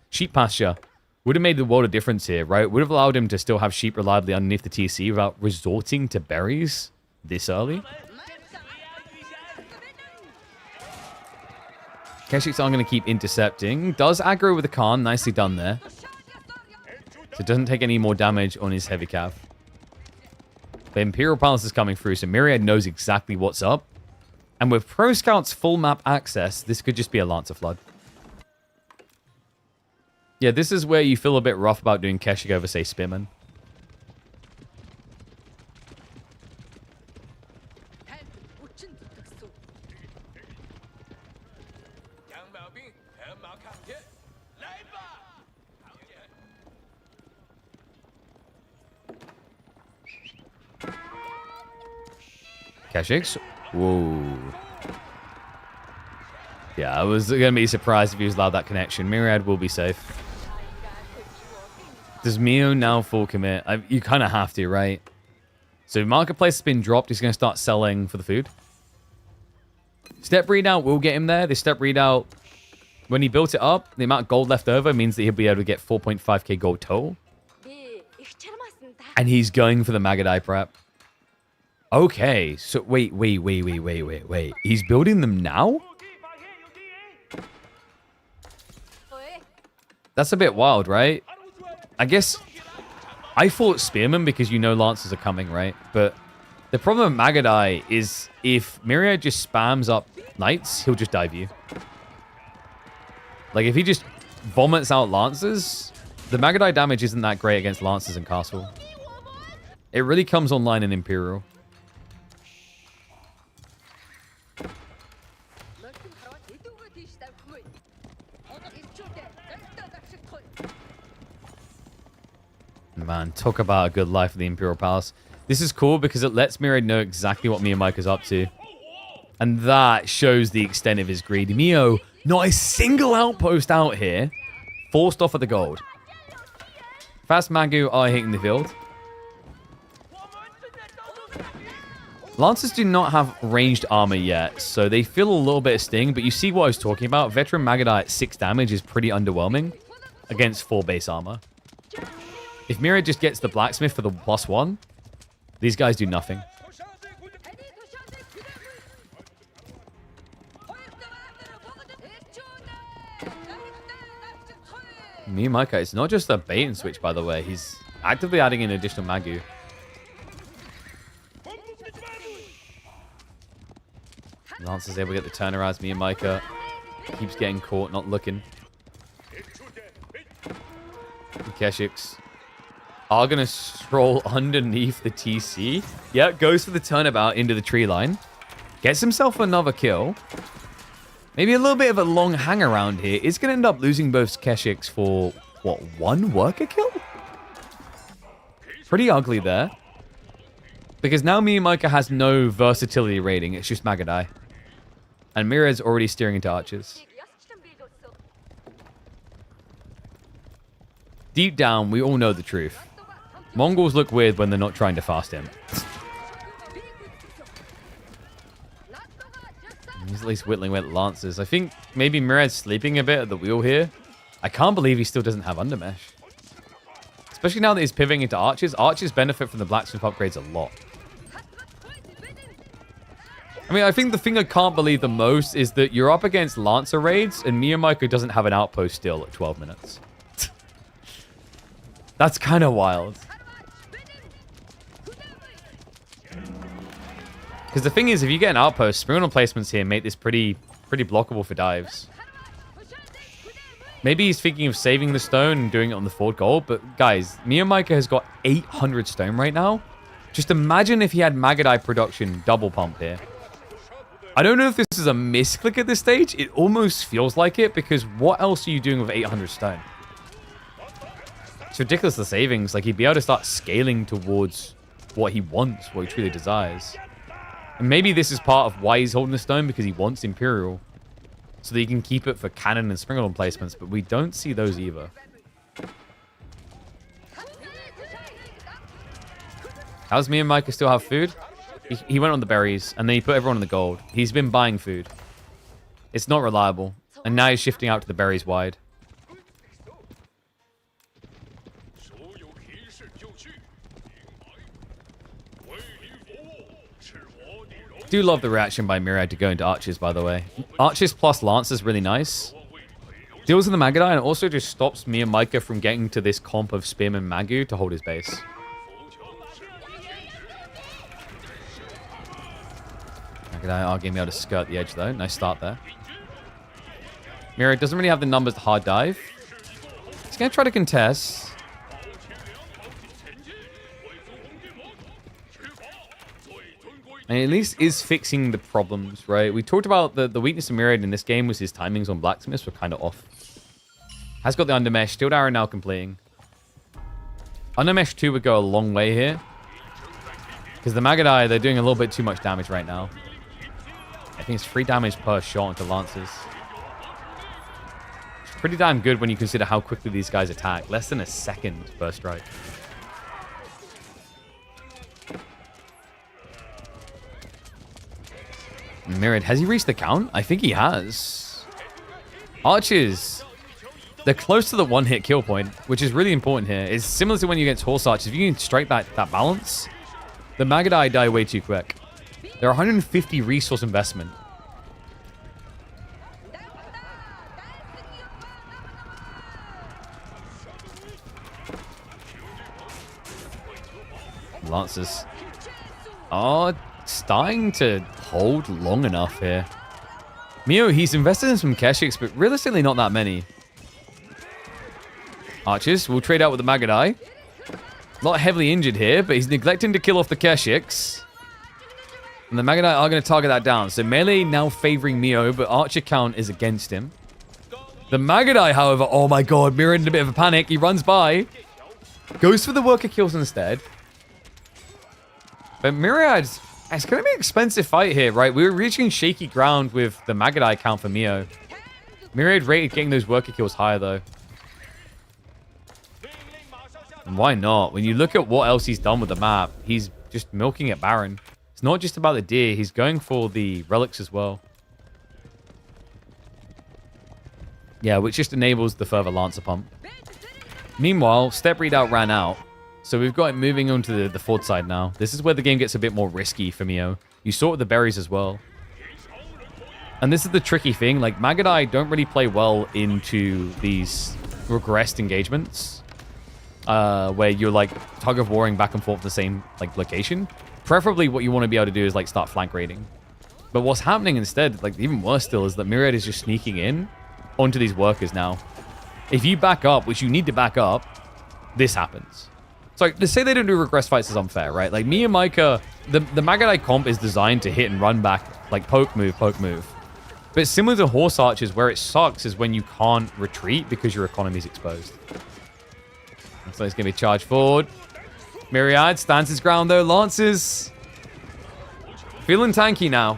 sheep pasture would have made the world of difference here, right? Would have allowed him to still have sheep reliably underneath the TC without resorting to berries this early. Keshik's are going to keep intercepting. Does aggro with the Khan. Nicely done there. So it doesn't take any more damage on his heavy cav. The Imperial Palace is coming through, so Myriad knows exactly what's up. And with Pro Scout's full map access, this could just be a Lancer Flood. Yeah, this is where you feel a bit rough about doing Keshik over, say, Spearman. Keshiks? Whoa. Yeah, I was going to be surprised if he was allowed that connection. Myriad will be safe. Does Mio now full commit? You kind of have to, right? So Marketplace has been dropped. He's going to start selling for the food. Step readout will get him there. The step readout, when he built it up, the amount of gold left over means that he'll be able to get 4.5k gold total. And he's going for the Magadai prep. Okay, so wait. He's building them now? That's a bit wild, right? I guess I thought Spearman because you know Lancers are coming, right? But the problem with Magadai is if Myriad just spams up Knights, he'll just dive you. Like if he just vomits out Lancers, the Magadai damage isn't that great against Lancers and Castle. It really comes online in Imperial. Man, talk about a good life of the Imperial Palace. This is cool because it lets Myriad know exactly what Miyamika's up to. And that shows the extent of his greed. Mio, not a single outpost out here. Forced off of the gold. Fast Magu are hitting the field. Lancers do not have ranged armor yet, so they feel a little bit of sting, but you see what I was talking about? Veteran Magadai at 6 damage is pretty underwhelming against 4 base armor. If Myriad just gets the blacksmith for the +1, these guys do nothing. Miyamika, it's not just a bait and switch, by the way. He's actively adding in additional Magu. Lance is able to get the turnarounds. Miyamika keeps getting caught, not looking. The Keshiks are going to stroll underneath the TC. Yeah, goes for the turnabout into the tree line. Gets himself another kill. Maybe a little bit of a long hang around here. Is going to end up losing both Keshiks for, what, 1 worker kill? Pretty ugly there. Because now Miyamika has no versatility rating. It's just Magadai. And Myriad's already steering into archers. Deep down, we all know the truth. Mongols look weird when they're not trying to fast him. He's at least whittling away at Lancers. I think maybe Myriad's sleeping a bit at the wheel here. I can't believe he still doesn't have Undermesh. Especially now that he's pivoting into archers. Archers benefit from the blacksmith upgrades a lot. I mean, I think the thing I can't believe the most is that you're up against Lancer raids and Miyamika doesn't have an outpost still at 12 minutes. That's kind of wild. Because the thing is, if you get an outpost, spring placements here make this pretty blockable for dives. Maybe he's thinking of saving the stone and doing it on the 4th gold, but guys, Miyamika has got 800 stone right now. Just imagine if he had Magadai production double pump here. I don't know if this is a misclick at this stage. It almost feels like it, because what else are you doing with 800 stone? It's ridiculous, the savings. Like, he'd be able to start scaling towards what he wants, what he truly desires. And maybe this is part of why he's holding the stone, because he wants Imperial. So that he can keep it for cannon and spring placements, but we don't see those either. How does Miyamika still have food? He went on the berries, and then he put everyone on the gold. He's been buying food. It's not reliable. And now he's shifting out to the berries wide. Do love the reaction by Myriad to go into archers, by the way. Archers plus lance is really nice. Deals with the Magadai, and also just stops Miyamika from getting to this comp of Spearman Magu to hold his base. Magadai are going to be able to skirt the edge, though. Nice start there. Myriad doesn't really have the numbers to hard dive. He's going to try to contest. And at least is fixing the problems, right? We talked about the weakness of Myriad in this game was his timings on blacksmiths were kind of off. Has got the undermesh. Steel Arrow now completing. Undermesh 2 would go a long way here. Because the Magadai, they're doing a little bit too much damage right now. I think it's 3 damage per shot into Lancers. It's pretty damn good when you consider how quickly these guys attack. Less than a second per strike. Myriad, has he reached the count? I think he has. Archers, they're close to the 1-hit kill point, which is really important here. It's similar to when you get horse archers. If you can strike that balance, the Magadai die way too quick. They're 150 resource investment. Lancers are starting to hold long enough here. Mio, he's invested in some Keshiks, but realistically not that many. Archers will trade out with the Magadai. Not heavily injured here, but he's neglecting to kill off the Keshiks. And the Magadai are going to target that down. So melee now favoring Mio, but archer count is against him. The Magadai, however, oh my god, Myriad in a bit of a panic. He runs by. Goes for the worker kills instead. But Myriad, it's going to be an expensive fight here, right? We were reaching shaky ground with the Magadai count for Mio. Myriad rated getting those worker kills higher, though. And why not? When you look at what else he's done with the map, he's just milking it barren. It's not just about the deer. He's going for the relics as well. Yeah, which just enables the further Lancer pump. Meanwhile, Step Readout ran out. So we've got it moving on to the Ford side now. This is where the game gets a bit more risky for Mio. You saw it with the berries as well. And this is the tricky thing. Like, Magadai don't really play well into these regressed engagements. Where you're, like, tug-of-warring back and forth the same, like, location. Preferably what you want to be able to do is, like, start flank raiding. But what's happening instead, like, even worse still, is that Myriad is just sneaking in onto these workers now. If you back up, which you need to back up, this happens. So to say they don't do regress fights is unfair, right? Like, me and Micah, the Magadai comp is designed to hit and run back, like, poke, move, poke, move. But similar to Horse Archers, where it sucks is when you can't retreat because your economy is exposed. So it's going to be charged forward. Myriad stands his ground, though. Lancers feeling tanky now.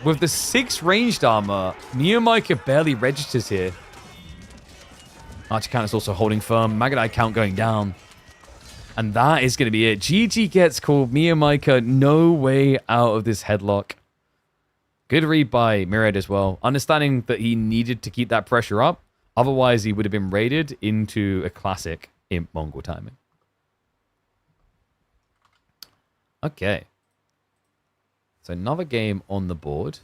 With the 6 ranged armor, Mio Micah barely registers here. Archer count is also holding firm. Magadai count going down. And that is going to be it. GG gets called. Mio Micah, no way out of this headlock. Good read by Myriad as well. Understanding that he needed to keep that pressure up. Otherwise, he would have been raided into a classic Imp Mongol timing. Okay. So another game on the board.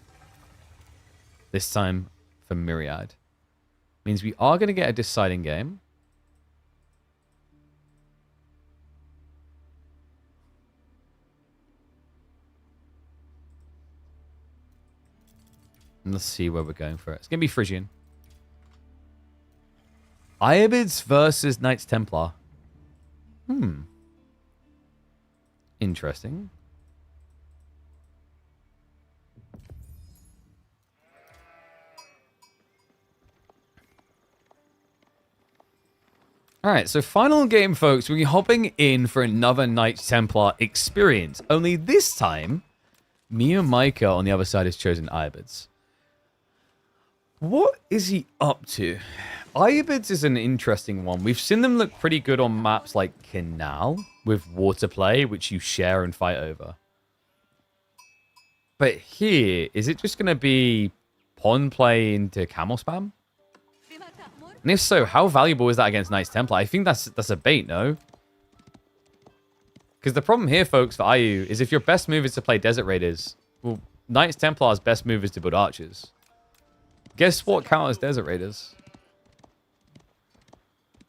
This time for Myriad. Means we are going to get a deciding game. And let's see where we're going for it. It's going to be Frisian. Iobids versus Knights Templar. Interesting. Alright, so final game, folks. We're hopping in for another Knights Templar experience. Only this time, Mio Micah on the other side has chosen Iobids. What is he up to? Iobids is an interesting one. We've seen them look pretty good on maps like Canal with water play, which you share and fight over. But here, is it just going to be pawn play into camel spam? And if so, how valuable is that against Knights Templar? I think that's a bait, no? Because the problem here, folks, for IU is if your best move is to play Desert Raiders, well, Knights Templar's best move is to build archers. Guess what counters Desert Raiders?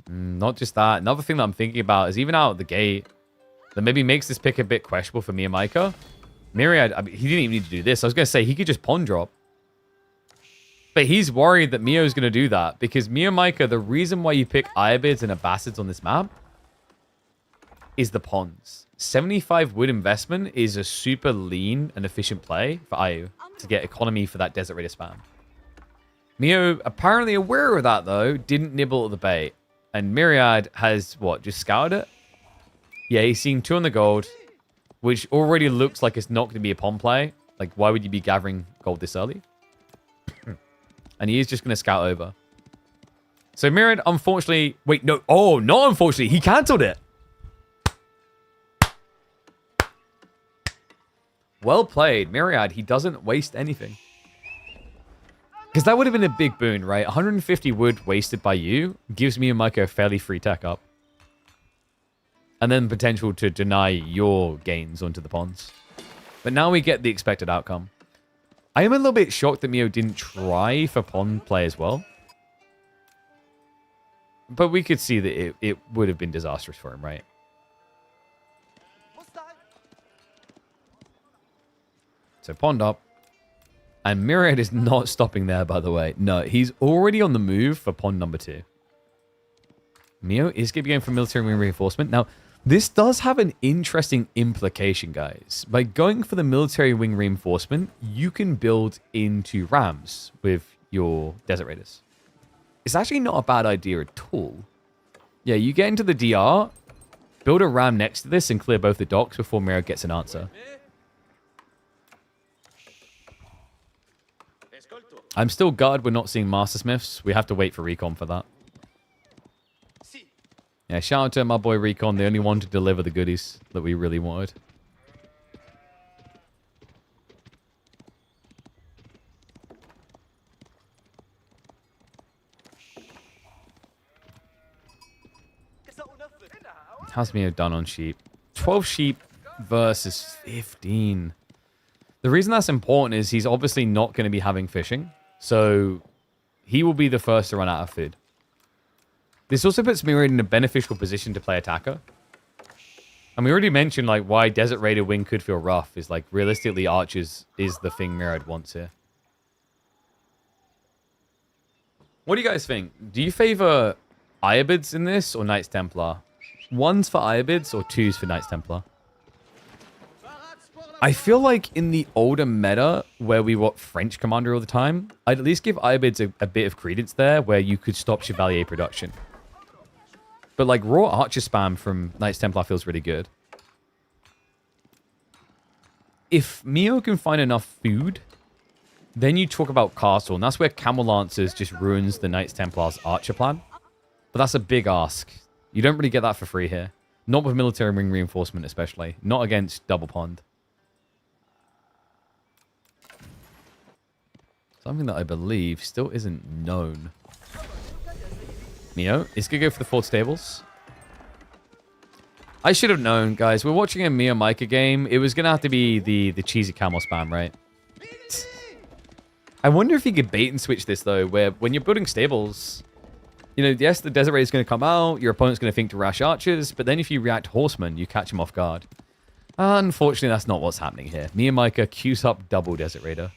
Not just that. Another thing that I'm thinking about is even out of the gate, that maybe makes this pick a bit questionable for Mio Micah. Myriad, I mean, he didn't even need to do this. I was going to say he could just pawn drop. But he's worried that Mio's going to do that. Because Mio Micah, the reason why you pick Iobids and Abbasids on this map is the pawns. 75 wood investment is a super lean and efficient play for IU to get economy for that Desert Raider spam. Mio, apparently aware of that, though, didn't nibble at the bait. And Myriad has, what, just scoured it? Yeah, he's seeing 2 on the gold, which already looks like it's not going to be a pawn play. Like, why would you be gathering gold this early? And he is just going to scout over. So Myriad, unfortunately... Wait, no. Oh, not unfortunately. He cancelled it. Well played. Myriad, he doesn't waste anything. Because that would have been a big boon, right? 150 wood wasted by you gives me and Micah a fairly free tech up. And then potential to deny your gains onto the pawns. But now we get the expected outcome. I am a little bit shocked that Mio didn't try for pawn play as well. But we could see that it would have been disastrous for him, right? So pawned up. And Myriad is not stopping there, by the way. No, he's already on the move for pawn number 2. Mio is going to be going for military wing reinforcement. Now, this does have an interesting implication, guys. By going for the military wing reinforcement, you can build into rams with your Desert Raiders. It's actually not a bad idea at all. Yeah, you get into the DR, build a ram next to this and clear both the docks before Miro gets an answer. I'm still gutted we're not seeing Master Smiths. We have to wait for Recon for that. Yeah, shout out to my boy Recon, the only one to deliver the goodies that we really wanted. How's Mio done on sheep? 12 sheep versus 15. The reason that's important is he's obviously not going to be having fishing. So he will be the first to run out of food. This also puts Miro in a beneficial position to play attacker. And we already mentioned like why Desert Raider wing could feel rough is like realistically archers is the thing Miro wants here. What do you guys think? Do you favor Iobids in this or Knights Templar? 1's for Iobids or 2's for Knights Templar? I feel like in the older meta, where we want French Commander all the time, I'd at least give Iobids a bit of credence there, where you could stop Chevalier production. But like raw Archer spam from Knights Templar feels really good. If Mio can find enough food, then you talk about Castle, and that's where Camel Lancers just ruins the Knights Templar's Archer plan. But that's a big ask. You don't really get that for free here. Not with military ring reinforcement especially. Not against Double Pond. Something that I believe still isn't known. Mio is going to go for the Fort Stables. I should have known, guys. We're watching a Mio Micah game. It was going to have to be the cheesy camel spam, right? I wonder if you could bait and switch this, though, where when you're building stables, you know, yes, the Desert Raider is going to come out. Your opponent's going to think to rash archers. But then if you react horseman, you catch him off guard. Unfortunately, that's not what's happening here. Mio Micah queues up double Desert Raider.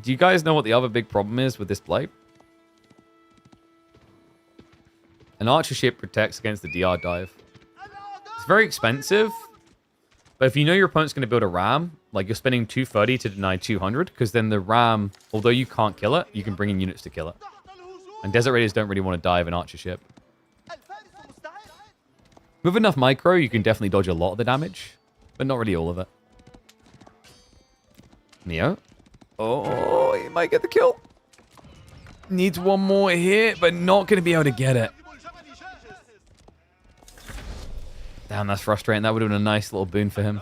Do you guys know what the other big problem is with this Blight? An archer ship protects against the DR dive. It's very expensive, but if you know your opponent's going to build a ram, like you're spending 230 to deny 200, because then the ram, although you can't kill it, you can bring in units to kill it. And Desert Raiders don't really want to dive an archer ship. With enough micro, you can definitely dodge a lot of the damage, but not really all of it. Neo. Oh, he might get the kill. Needs one more hit, but not going to be able to get it. Damn, that's frustrating. That would have been a nice little boon for him.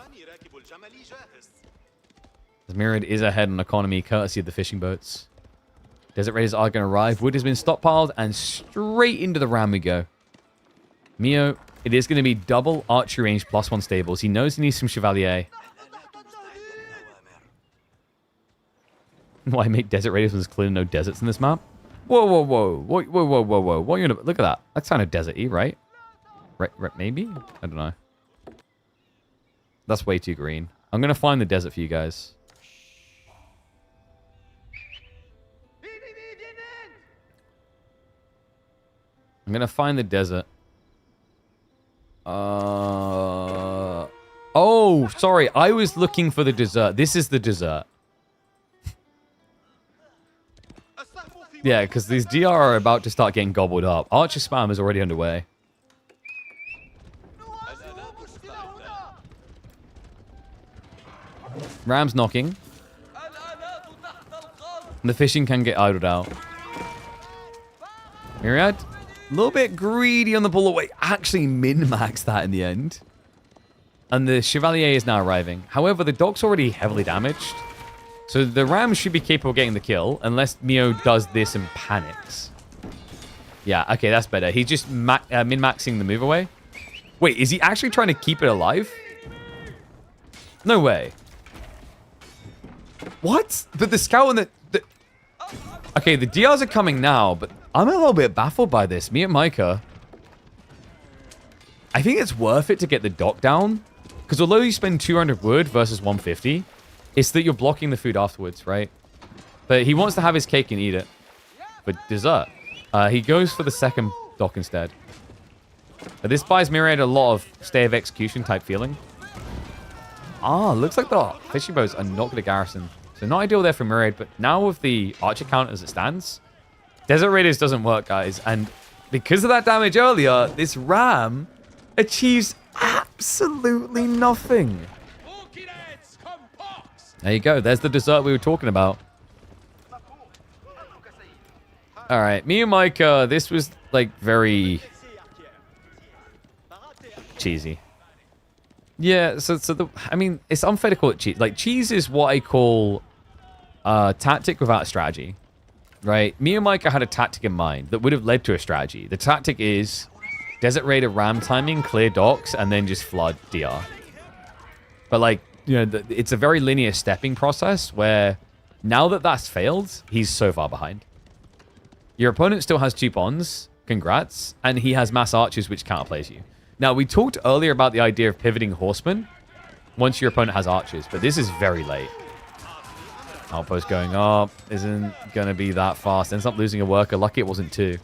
As Myriad is ahead on economy, courtesy of the fishing boats. Desert Raiders are going to arrive. Wood has been stockpiled, and straight into the ram we go. Mio, it is going to be double archery range +1 stables. He knows he needs some Chevalier. Why make Desert Raiders when there's clearly no deserts in this map? Whoa, whoa, whoa. Whoa, whoa, whoa, whoa, whoa. What are you gonna... Look at that. That's kind of desert-y, right? Right? Maybe? I don't know. That's way too green. I'm going to find the desert for you guys. I'm going to find the desert. Oh, sorry. I was looking for the dessert. This is the dessert. Yeah, because these DR are about to start getting gobbled up. Archer spam is already underway. Ram's knocking. And the fishing can get idled out. Myriad, a little bit greedy on the bullet weight. Actually min-maxed that in the end. And the Chevalier is now arriving. However, the dock's already heavily damaged. So the ram should be capable of getting the kill, unless Mio does this and panics. Yeah, okay, that's better. He's just min-maxing the move away. Wait, is he actually trying to keep it alive? No way. What? But the scout and the... Okay, the DRs are coming now, but I'm a little bit baffled by this. Me and Micah. I think it's worth it to get the dock down. Because although you spend 200 wood versus 150... It's that you're blocking the food afterwards, right? But he wants to have his cake and eat it. For dessert. He goes for the second dock instead. But this buys Myriad a lot of stay of execution type feeling. Looks like the fishing boats are not going to garrison. So not ideal there for Myriad, but now with the archer count as it stands, Desert Raiders doesn't work, guys. And because of that damage earlier, this ram achieves absolutely nothing. There you go. There's the dessert we were talking about. All right. Me and Micah, this was like very cheesy. Yeah, I mean, it's unfair to call it cheese. Like, cheese is what I call tactic without a strategy. Right? Me and Micah had a tactic in mind that would have led to a strategy. The tactic is Desert Raider ram timing, clear docks, and then just flood DR. But like, you know, it's a very linear stepping process where now that that's failed, he's so far behind. Your opponent still has 2 pawns, congrats, and he has mass archers which counterplays you. Now, we talked earlier about the idea of pivoting horsemen once your opponent has archers, but this is very late. Outpost going up isn't going to be that fast. Ends up losing a worker. Lucky it wasn't 2.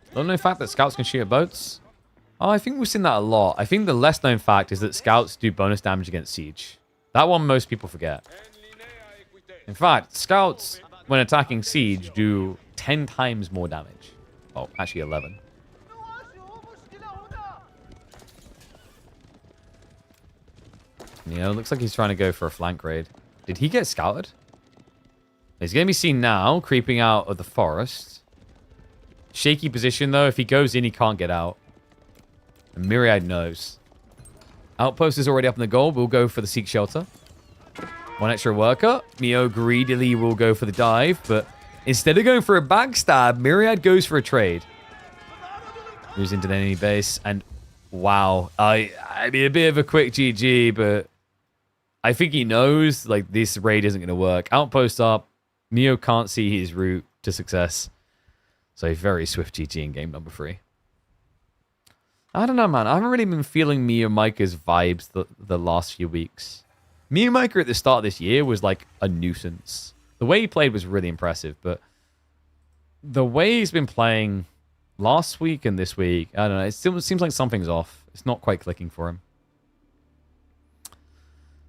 Little known fact that scouts can shoot at boats. Oh, I think we've seen that a lot. I think the less known fact is that scouts do bonus damage against siege. That one most people forget. In fact, scouts, when attacking siege, do 10 times more damage. Oh, actually 11. Yeah, looks like he's trying to go for a flank raid. Did he get scouted? He's going to be seen now, creeping out of the forest. Shaky position, though. If he goes in, he can't get out. And Myriad knows. Outpost is already up in the goal. We'll go for the Seek Shelter. 1 extra worker. Neo greedily will go for the dive, but instead of going for a backstab, Myriad goes for a trade. Moves into the enemy base, and wow. I mean, a bit of a quick GG, but I think he knows, like, this raid isn't going to work. Outpost up. Neo can't see his route to success. So, very swift GG in game number 3. I don't know, man. I haven't really been feeling me and Micah's vibes the last few weeks. Me and Micah at the start of this year was like a nuisance. The way he played was really impressive, but the way he's been playing last week and this week, I don't know, it still seems like something's off. It's not quite clicking for him.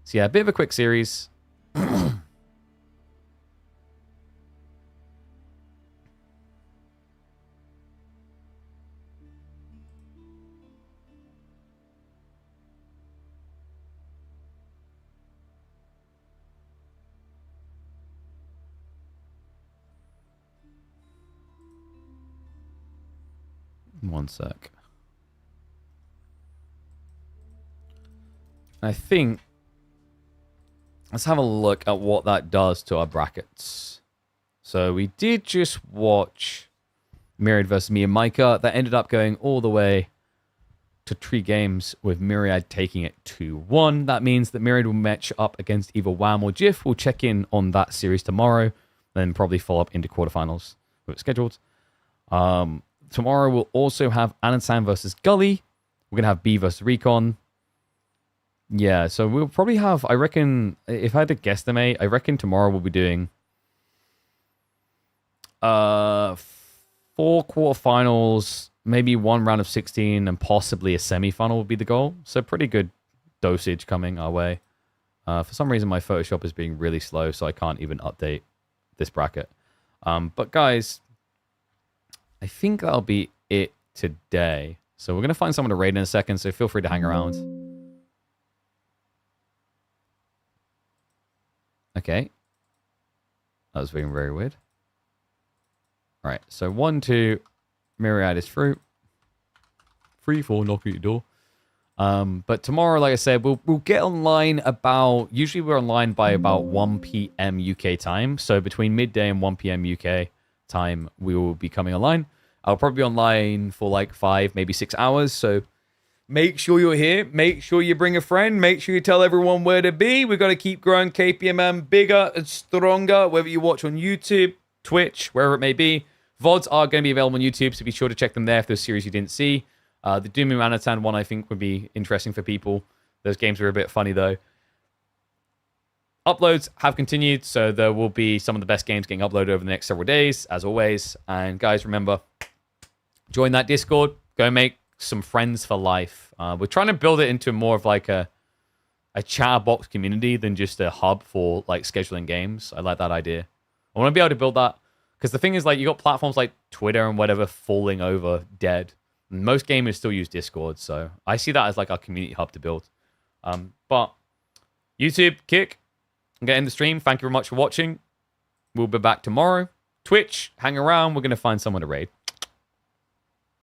So yeah, a bit of a quick series. One sec. I think let's have a look at what that does to our brackets. So we did just watch Myriad versus me and Micah. That ended up going all the way to 3 games with Myriad taking it 2-1. That means that Myriad will match up against either Wham or Jiff. We'll check in on that series tomorrow, then probably follow up into quarterfinals. We're scheduled. Tomorrow we'll also have Anatan versus Gully. We're going to have B versus Recon. Yeah, so we'll probably have, I reckon, if I had to guesstimate, I reckon tomorrow we'll be doing 4 quarterfinals, maybe 1 round of 16, and possibly a semi-final will be the goal. So pretty good dosage coming our way. For some reason, my Photoshop is being really slow, so I can't even update this bracket. But guys, I think that'll be it today. So we're going to find someone to raid in a second, so feel free to hang around. Okay. That was being very weird. All right, so 1, 2, Myriad is through. 3, 4, knock at your door. But tomorrow, like I said, we'll get online about, usually we're online by about 1 p.m. UK time. So between midday and 1 p.m. UK time, we will be coming online. I'll probably be online for like 5, maybe 6 hours. So make sure you're here. Make sure you bring a friend. Make sure you tell everyone where to be. We've got to keep growing KPMM bigger and stronger, whether you watch on YouTube, Twitch, wherever it may be. VODs are going to be available on YouTube, so be sure to check them there if there's series you didn't see. The Dumu Anatan one, I think, would be interesting for people. Those games were a bit funny, though. Uploads have continued, so there will be some of the best games getting uploaded over the next several days, as always. And guys, remember, join that Discord. Go make some friends for life. We're trying to build it into more of like a a chatterbox community than just a hub for like scheduling games. I like that idea. I want to be able to build that because the thing is, like, you got platforms like Twitter and whatever falling over dead. Most gamers still use Discord, so I see that as like our community hub to build. But YouTube, Kick, I'm getting the stream. Thank you very much for watching. We'll be back tomorrow. Twitch, hang around. We're going to find someone to raid.